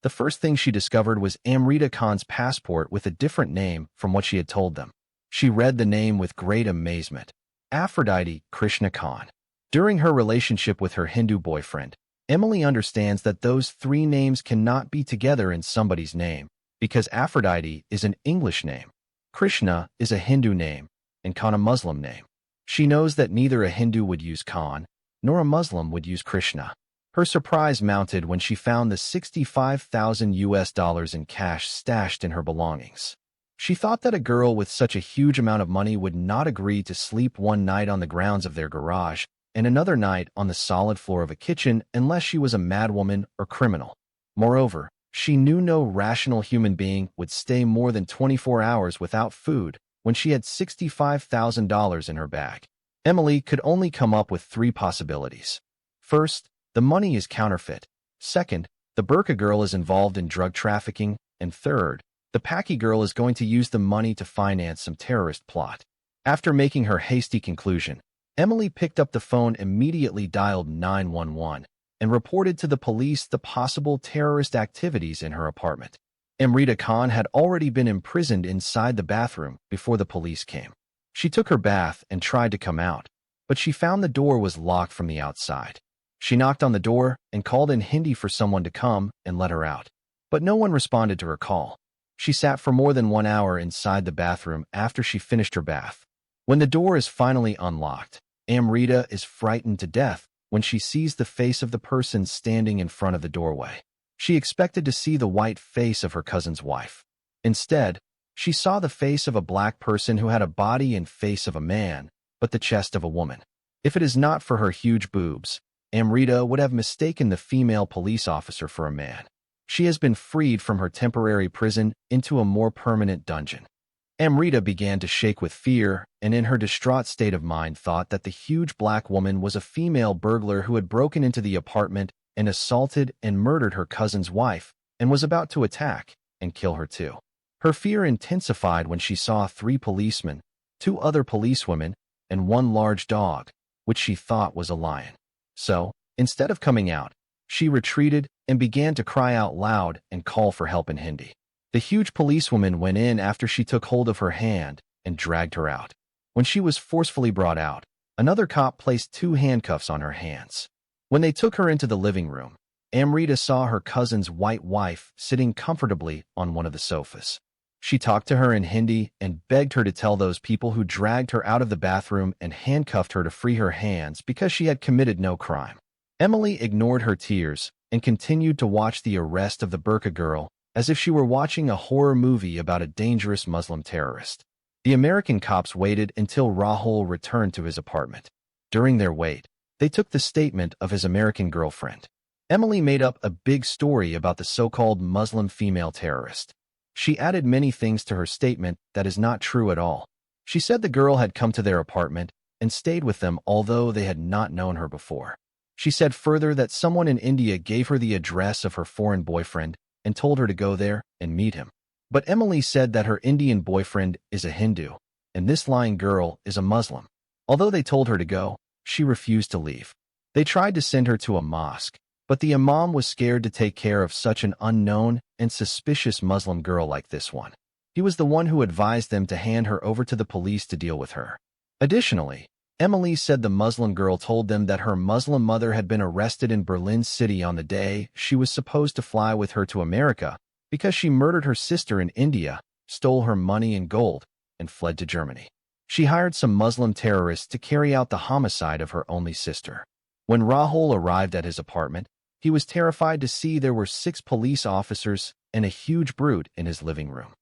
The first thing she discovered was Amrita Khan's passport with a different name from what she had told them. She read the name with great amazement: Aphrodite Krishna Khan. During her relationship with her Hindu boyfriend, Emily understands that those 3 names cannot be together in somebody's name because Aphrodite is an English name, Krishna is a Hindu name, and Khan a Muslim name. She knows that neither a Hindu would use Khan, nor a Muslim would use Krishna. Her surprise mounted when she found the $65,000 in cash stashed in her belongings. She thought that a girl with such a huge amount of money would not agree to sleep one night on the grounds of their garage and another night on the solid floor of a kitchen unless she was a madwoman or criminal. Moreover, she knew no rational human being would stay more than 24 hours without food when she had $65,000 in her bag. Emily could only come up with 3 possibilities. First, the money is counterfeit. Second, the Burqa girl is involved in drug trafficking. And third, the Paki girl is going to use the money to finance some terrorist plot. After making her hasty conclusion, Emily picked up the phone, immediately dialed 911, and reported to the police the possible terrorist activities in her apartment. Amrita Khan had already been imprisoned inside the bathroom before the police came. She took her bath and tried to come out, but she found the door was locked from the outside. She knocked on the door and called in Hindi for someone to come and let her out, but no one responded to her call. She sat for more than 1 hour inside the bathroom after she finished her bath. When the door is finally unlocked, Amrita is frightened to death when she sees the face of the person standing in front of the doorway. She expected to see the white face of her cousin's wife. Instead, she saw the face of a black person who had a body and face of a man, but the chest of a woman. If it is not for her huge boobs, Amrita would have mistaken the female police officer for a man. She has been freed from her temporary prison into a more permanent dungeon. Amrita began to shake with fear, and in her distraught state of mind thought that the huge black woman was a female burglar who had broken into the apartment and assaulted and murdered her cousin's wife and was about to attack and kill her too. Her fear intensified when she saw 3 policemen, 2 other policewomen, and 1 large dog, which she thought was a lion. So, instead of coming out, she retreated and began to cry out loud and call for help in Hindi. The huge policewoman went in after she took hold of her hand and dragged her out. When she was forcefully brought out, another cop placed 2 handcuffs on her hands. When they took her into the living room, Amrita saw her cousin's white wife sitting comfortably on one of the sofas. She talked to her in Hindi and begged her to tell those people who dragged her out of the bathroom and handcuffed her to free her hands because she had committed no crime. Emily ignored her tears and continued to watch the arrest of the Burqa girl as if she were watching a horror movie about a dangerous Muslim terrorist. The American cops waited until Rahul returned to his apartment. During their wait, They took the statement of his American girlfriend. Emily made up a big story about the so-called Muslim female terrorist. She added many things to her statement that is not true at all. She said the girl had come to their apartment and stayed with them although they had not known her before. She said further that someone in India gave her the address of her foreign boyfriend and told her to go there and meet him. But Emily said that her Indian boyfriend is a Hindu, and this lying girl is a Muslim. Although they told her to go, she refused to leave. They tried to send her to a mosque, but the imam was scared to take care of such an unknown and suspicious Muslim girl like this one. He was the one who advised them to hand her over to the police to deal with her. Additionally, Emily said the Muslim girl told them that her Muslim mother had been arrested in Berlin City on the day she was supposed to fly with her to America because she murdered her sister in India, stole her money and gold, and fled to Germany. She hired some Muslim terrorists to carry out the homicide of her only sister. When Rahul arrived at his apartment, he was terrified to see there were 6 police officers and a huge brute in his living room.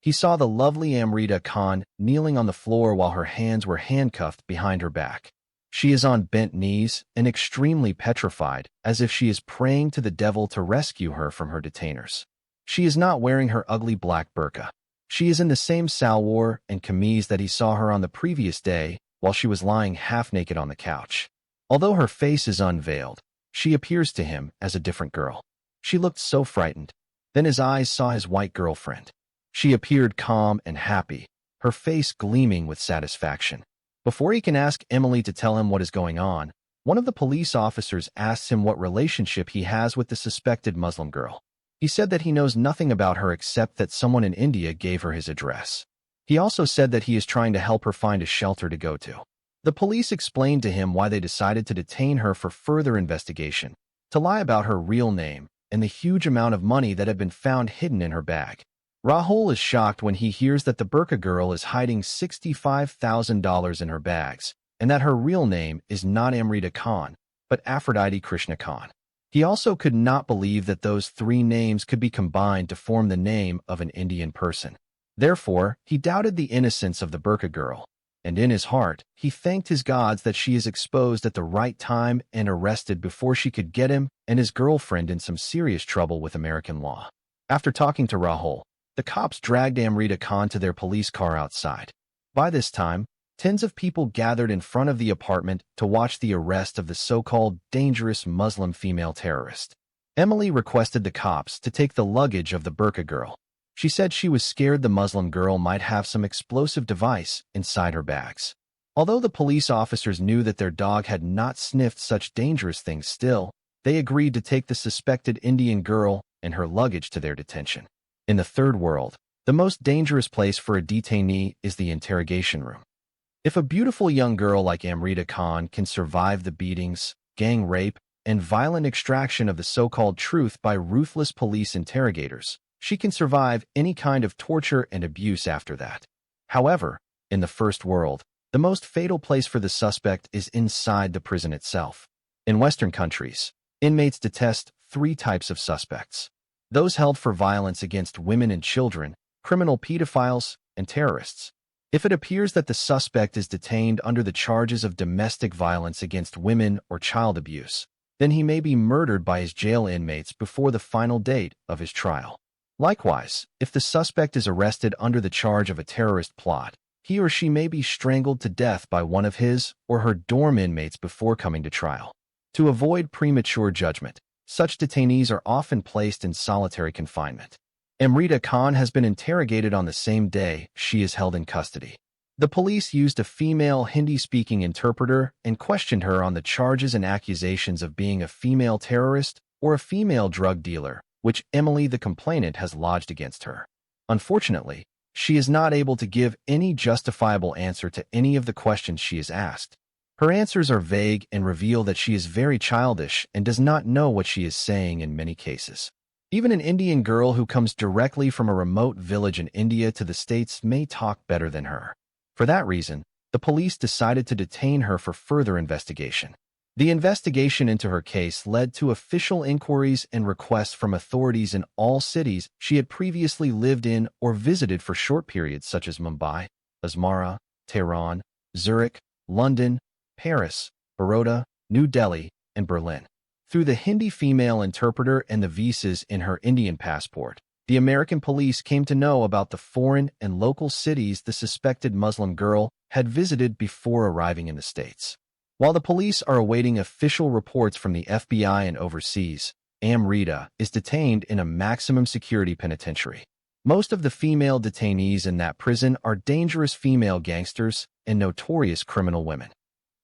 He saw the lovely Amrita Khan kneeling on the floor while her hands were handcuffed behind her back. She is on bent knees and extremely petrified, as if she is praying to the devil to rescue her from her detainers. She is not wearing her ugly black burqa. She is in the same salwar and kameez that he saw her on the previous day while she was lying half-naked on the couch. Although her face is unveiled, she appears to him as a different girl. She looked so frightened. Then his eyes saw his white girlfriend. She appeared calm and happy, her face gleaming with satisfaction. Before he can ask Emily to tell him what is going on, one of the police officers asks him what relationship he has with the suspected Muslim girl. He said that he knows nothing about her except that someone in India gave her his address. He also said that he is trying to help her find a shelter to go to. The police explained to him why they decided to detain her for further investigation, to lie about her real name and the huge amount of money that had been found hidden in her bag. Rahul is shocked when he hears that the burqa girl is hiding $65,000 in her bags, and that her real name is not Amrita Khan, but Aphrodite Krishna Khan. He also could not believe that those 3 names could be combined to form the name of an Indian person. Therefore, he doubted the innocence of the burqa girl, and in his heart, he thanked his gods that she is exposed at the right time and arrested before she could get him and his girlfriend in some serious trouble with American law. After talking to Rahul, the cops dragged Amrita Khan to their police car outside. By this time, tens of people gathered in front of the apartment to watch the arrest of the so-called dangerous Muslim female terrorist. Emily requested the cops to take the luggage of the burqa girl. She said she was scared the Muslim girl might have some explosive device inside her bags. Although the police officers knew that their dog had not sniffed such dangerous things still, they agreed to take the suspected Indian girl and her luggage to their detention. In the third world, the most dangerous place for a detainee is the interrogation room. If a beautiful young girl like Amrita Khan can survive the beatings, gang rape, and violent extraction of the so-called truth by ruthless police interrogators, she can survive any kind of torture and abuse after that. However, in the first world, the most fatal place for the suspect is inside the prison itself. In Western countries, inmates detest 3 types of suspects: those held for violence against women and children, criminal pedophiles, and terrorists. If it appears that the suspect is detained under the charges of domestic violence against women or child abuse, then he may be murdered by his jail inmates before the final date of his trial. Likewise, if the suspect is arrested under the charge of a terrorist plot, he or she may be strangled to death by one of his or her dorm inmates before coming to trial. To avoid premature judgment, such detainees are often placed in solitary confinement. Amrita Khan has been interrogated on the same day she is held in custody. The police used a female Hindi-speaking interpreter and questioned her on the charges and accusations of being a female terrorist or a female drug dealer, which Emily, the complainant, has lodged against her. Unfortunately, she is not able to give any justifiable answer to any of the questions she is asked. Her answers are vague and reveal that she is very childish and does not know what she is saying in many cases. Even an Indian girl who comes directly from a remote village in India to the States may talk better than her. For that reason, the police decided to detain her for further investigation. The investigation into her case led to official inquiries and requests from authorities in all cities she had previously lived in or visited for short periods, such as Mumbai, Asmara, Tehran, Zurich, London, Paris, Baroda, New Delhi, and Berlin. Through the Hindi female interpreter and the visas in her Indian passport, the American police came to know about the foreign and local cities the suspected Muslim girl had visited before arriving in the States. While the police are awaiting official reports from the FBI and overseas, Amrita is detained in a maximum security penitentiary. Most of the female detainees in that prison are dangerous female gangsters and notorious criminal women.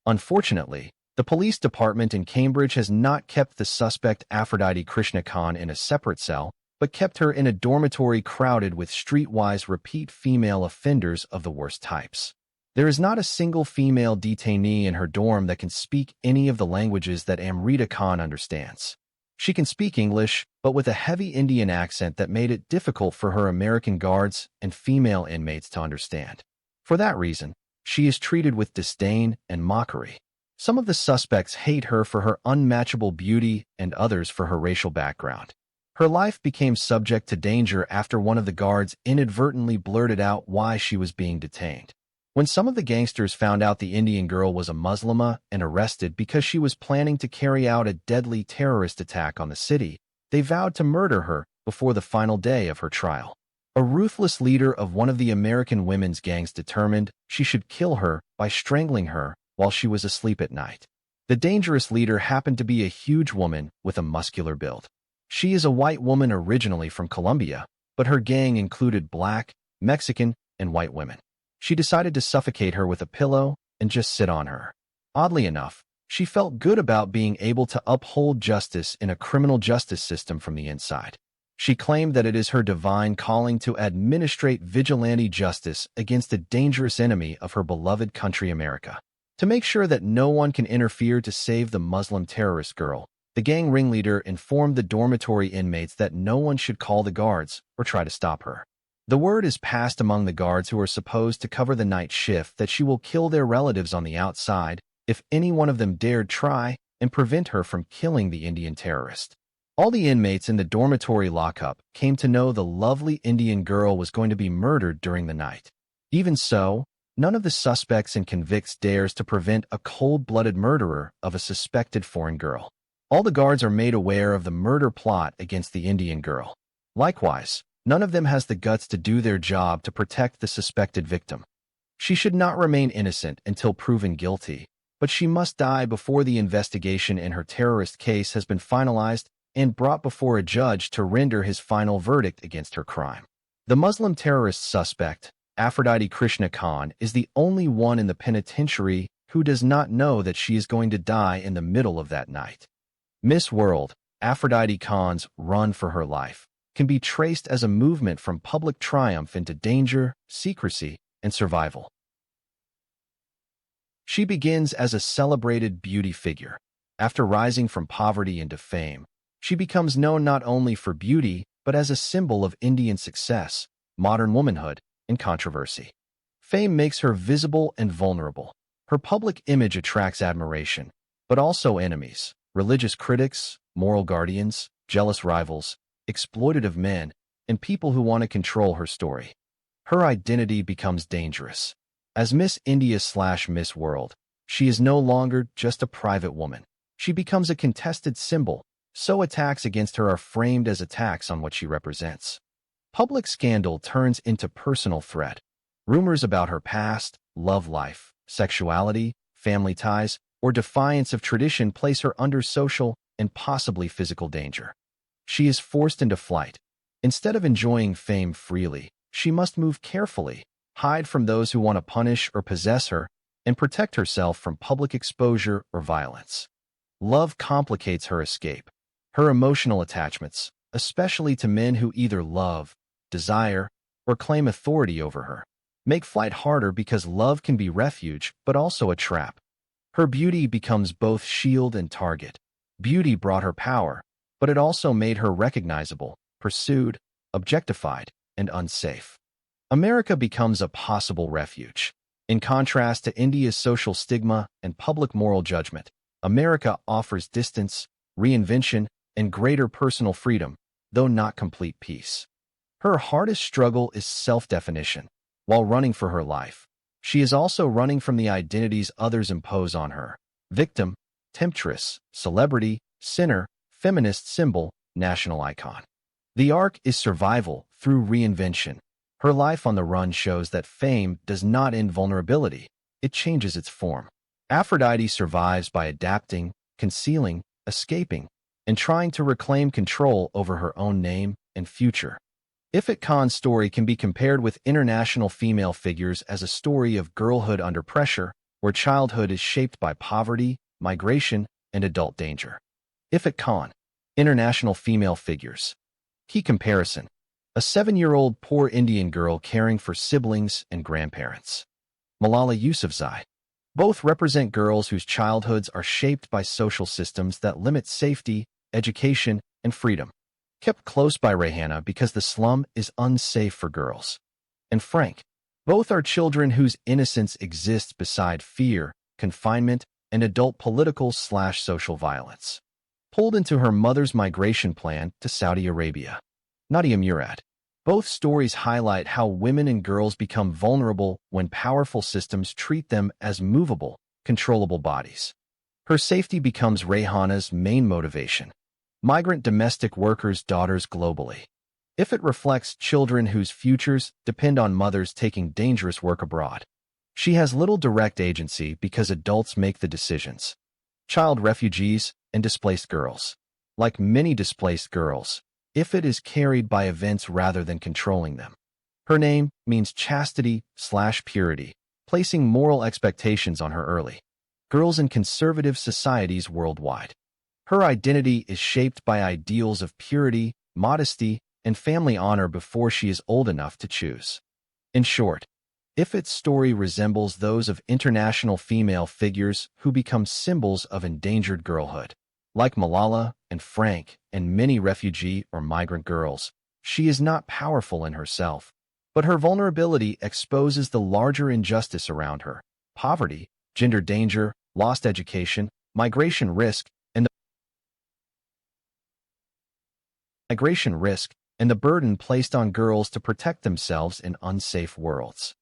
Unfortunately, the police department in Cambridge has not kept the suspect Aphrodite Krishna Khan in a separate cell, but kept her in a dormitory crowded with streetwise repeat female offenders of the worst types. There is not a single female detainee in her dorm that can speak any of the languages that Amrita Khan understands. She can speak English, but with a heavy Indian accent that made it difficult for her American guards and female inmates to understand. For that reason, she is treated with disdain and mockery. Some of the suspects hate her for her unmatchable beauty and others for her racial background. Her life became subject to danger after one of the guards inadvertently blurted out why she was being detained. When some of the gangsters found out the Indian girl was a Muslimah and arrested because she was planning to carry out a deadly terrorist attack on the city, they vowed to murder her before the final day of her trial. A ruthless leader of one of the American women's gangs determined she should kill her by strangling her while she was asleep at night. The dangerous leader happened to be a huge woman with a muscular build. She is a white woman originally from Colombia, but her gang included black, Mexican, and white women. She decided to suffocate her with a pillow and just sit on her. Oddly enough, she felt good about being able to uphold justice in a criminal justice system from the inside. She claimed that it is her divine calling to administrate vigilante justice against a dangerous enemy of her beloved country, America. To make sure that no one can interfere to save the Muslim terrorist girl, the gang ringleader informed the dormitory inmates that no one should call the guards or try to stop her. The word is passed among the guards who are supposed to cover the night shift that she will kill their relatives on the outside if any one of them dared try and prevent her from killing the Indian terrorist. All the inmates in the dormitory lockup came to know the lovely Indian girl was going to be murdered during the night. Even so, none of the suspects and convicts dares to prevent a cold-blooded murderer of a suspected foreign girl. All the guards are made aware of the murder plot against the Indian girl. Likewise, none of them has the guts to do their job to protect the suspected victim. She should not remain innocent until proven guilty, but she must die before the investigation in her terrorist case has been finalized and brought before a judge to render his final verdict against her crime. The Muslim terrorist suspect, Aphrodite Krishna Khan, is the only one in the penitentiary who does not know that she is going to die in the middle of that night. Miss World, Aphrodite Khan's run for her life, can be traced as a movement from public triumph into danger, secrecy, and survival. She begins as a celebrated beauty figure. After rising from poverty into fame, she becomes known not only for beauty, but as a symbol of Indian success, modern womanhood, and controversy. Fame makes her visible and vulnerable. Her public image attracts admiration, but also enemies, religious critics, moral guardians, jealous rivals, exploitative men, and people who want to control her story. Her identity becomes dangerous. As Miss India/Miss World, she is no longer just a private woman. She becomes a contested symbol, so attacks against her are framed as attacks on what she represents. Public scandal turns into personal threat. Rumors about her past, love life, sexuality, family ties, or defiance of tradition place her under social and possibly physical danger. She is forced into flight. Instead of enjoying fame freely, she must move carefully, hide from those who want to punish or possess her, and protect herself from public exposure or violence. Love complicates her escape. Her emotional attachments, especially to men who either love, desire, or claim authority over her, make flight harder because love can be refuge but also a trap. Her beauty becomes both shield and target. Beauty brought her power, but it also made her recognizable, pursued, objectified, and unsafe. America becomes a possible refuge. In contrast to India's social stigma and public moral judgment, America offers distance, reinvention, and greater personal freedom, though not complete peace. Her hardest struggle is self-definition. While running for her life, she is also running from the identities others impose on her: victim, temptress, celebrity, sinner, feminist symbol, national icon. The arc is survival through reinvention. Her life on the run shows that fame does not end vulnerability. It changes its form. Aphrodite survives by adapting, concealing, escaping, and trying to reclaim control over her own name and future. Ifrit Khan's story can be compared with international female figures as a story of girlhood under pressure, where childhood is shaped by poverty, migration, and adult danger. Ifrit Khan, international female figures. Key comparison: a 7-year-old poor Indian girl caring for siblings and grandparents. Malala Yousafzai. Both represent girls whose childhoods are shaped by social systems that limit safety, education, and freedom. Kept close by Rehana because the slum is unsafe for girls. And Frank. Both are children whose innocence exists beside fear, confinement, and adult political/social violence. Pulled into her mother's migration plan to Saudi Arabia. Nadia Murad. Both stories highlight how women and girls become vulnerable when powerful systems treat them as movable, controllable bodies. Her safety becomes Rehana's main motivation. Migrant domestic workers' daughters globally. Ifrit reflects children whose futures depend on mothers taking dangerous work abroad. She has little direct agency because adults make the decisions. Child refugees and displaced girls. Like many displaced girls, Ifrit is carried by events rather than controlling them. Her name means chastity/purity, placing moral expectations on her early. Girls in conservative societies worldwide. Her identity is shaped by ideals of purity, modesty, and family honor before she is old enough to choose. In short, Ifrit's story resembles those of international female figures who become symbols of endangered girlhood. Like Malala and Frank and many refugee or migrant girls, she is not powerful in herself, but her vulnerability exposes the larger injustice around her: poverty, gender danger, lost education, migration risk, and the burden placed on girls to protect themselves in unsafe worlds.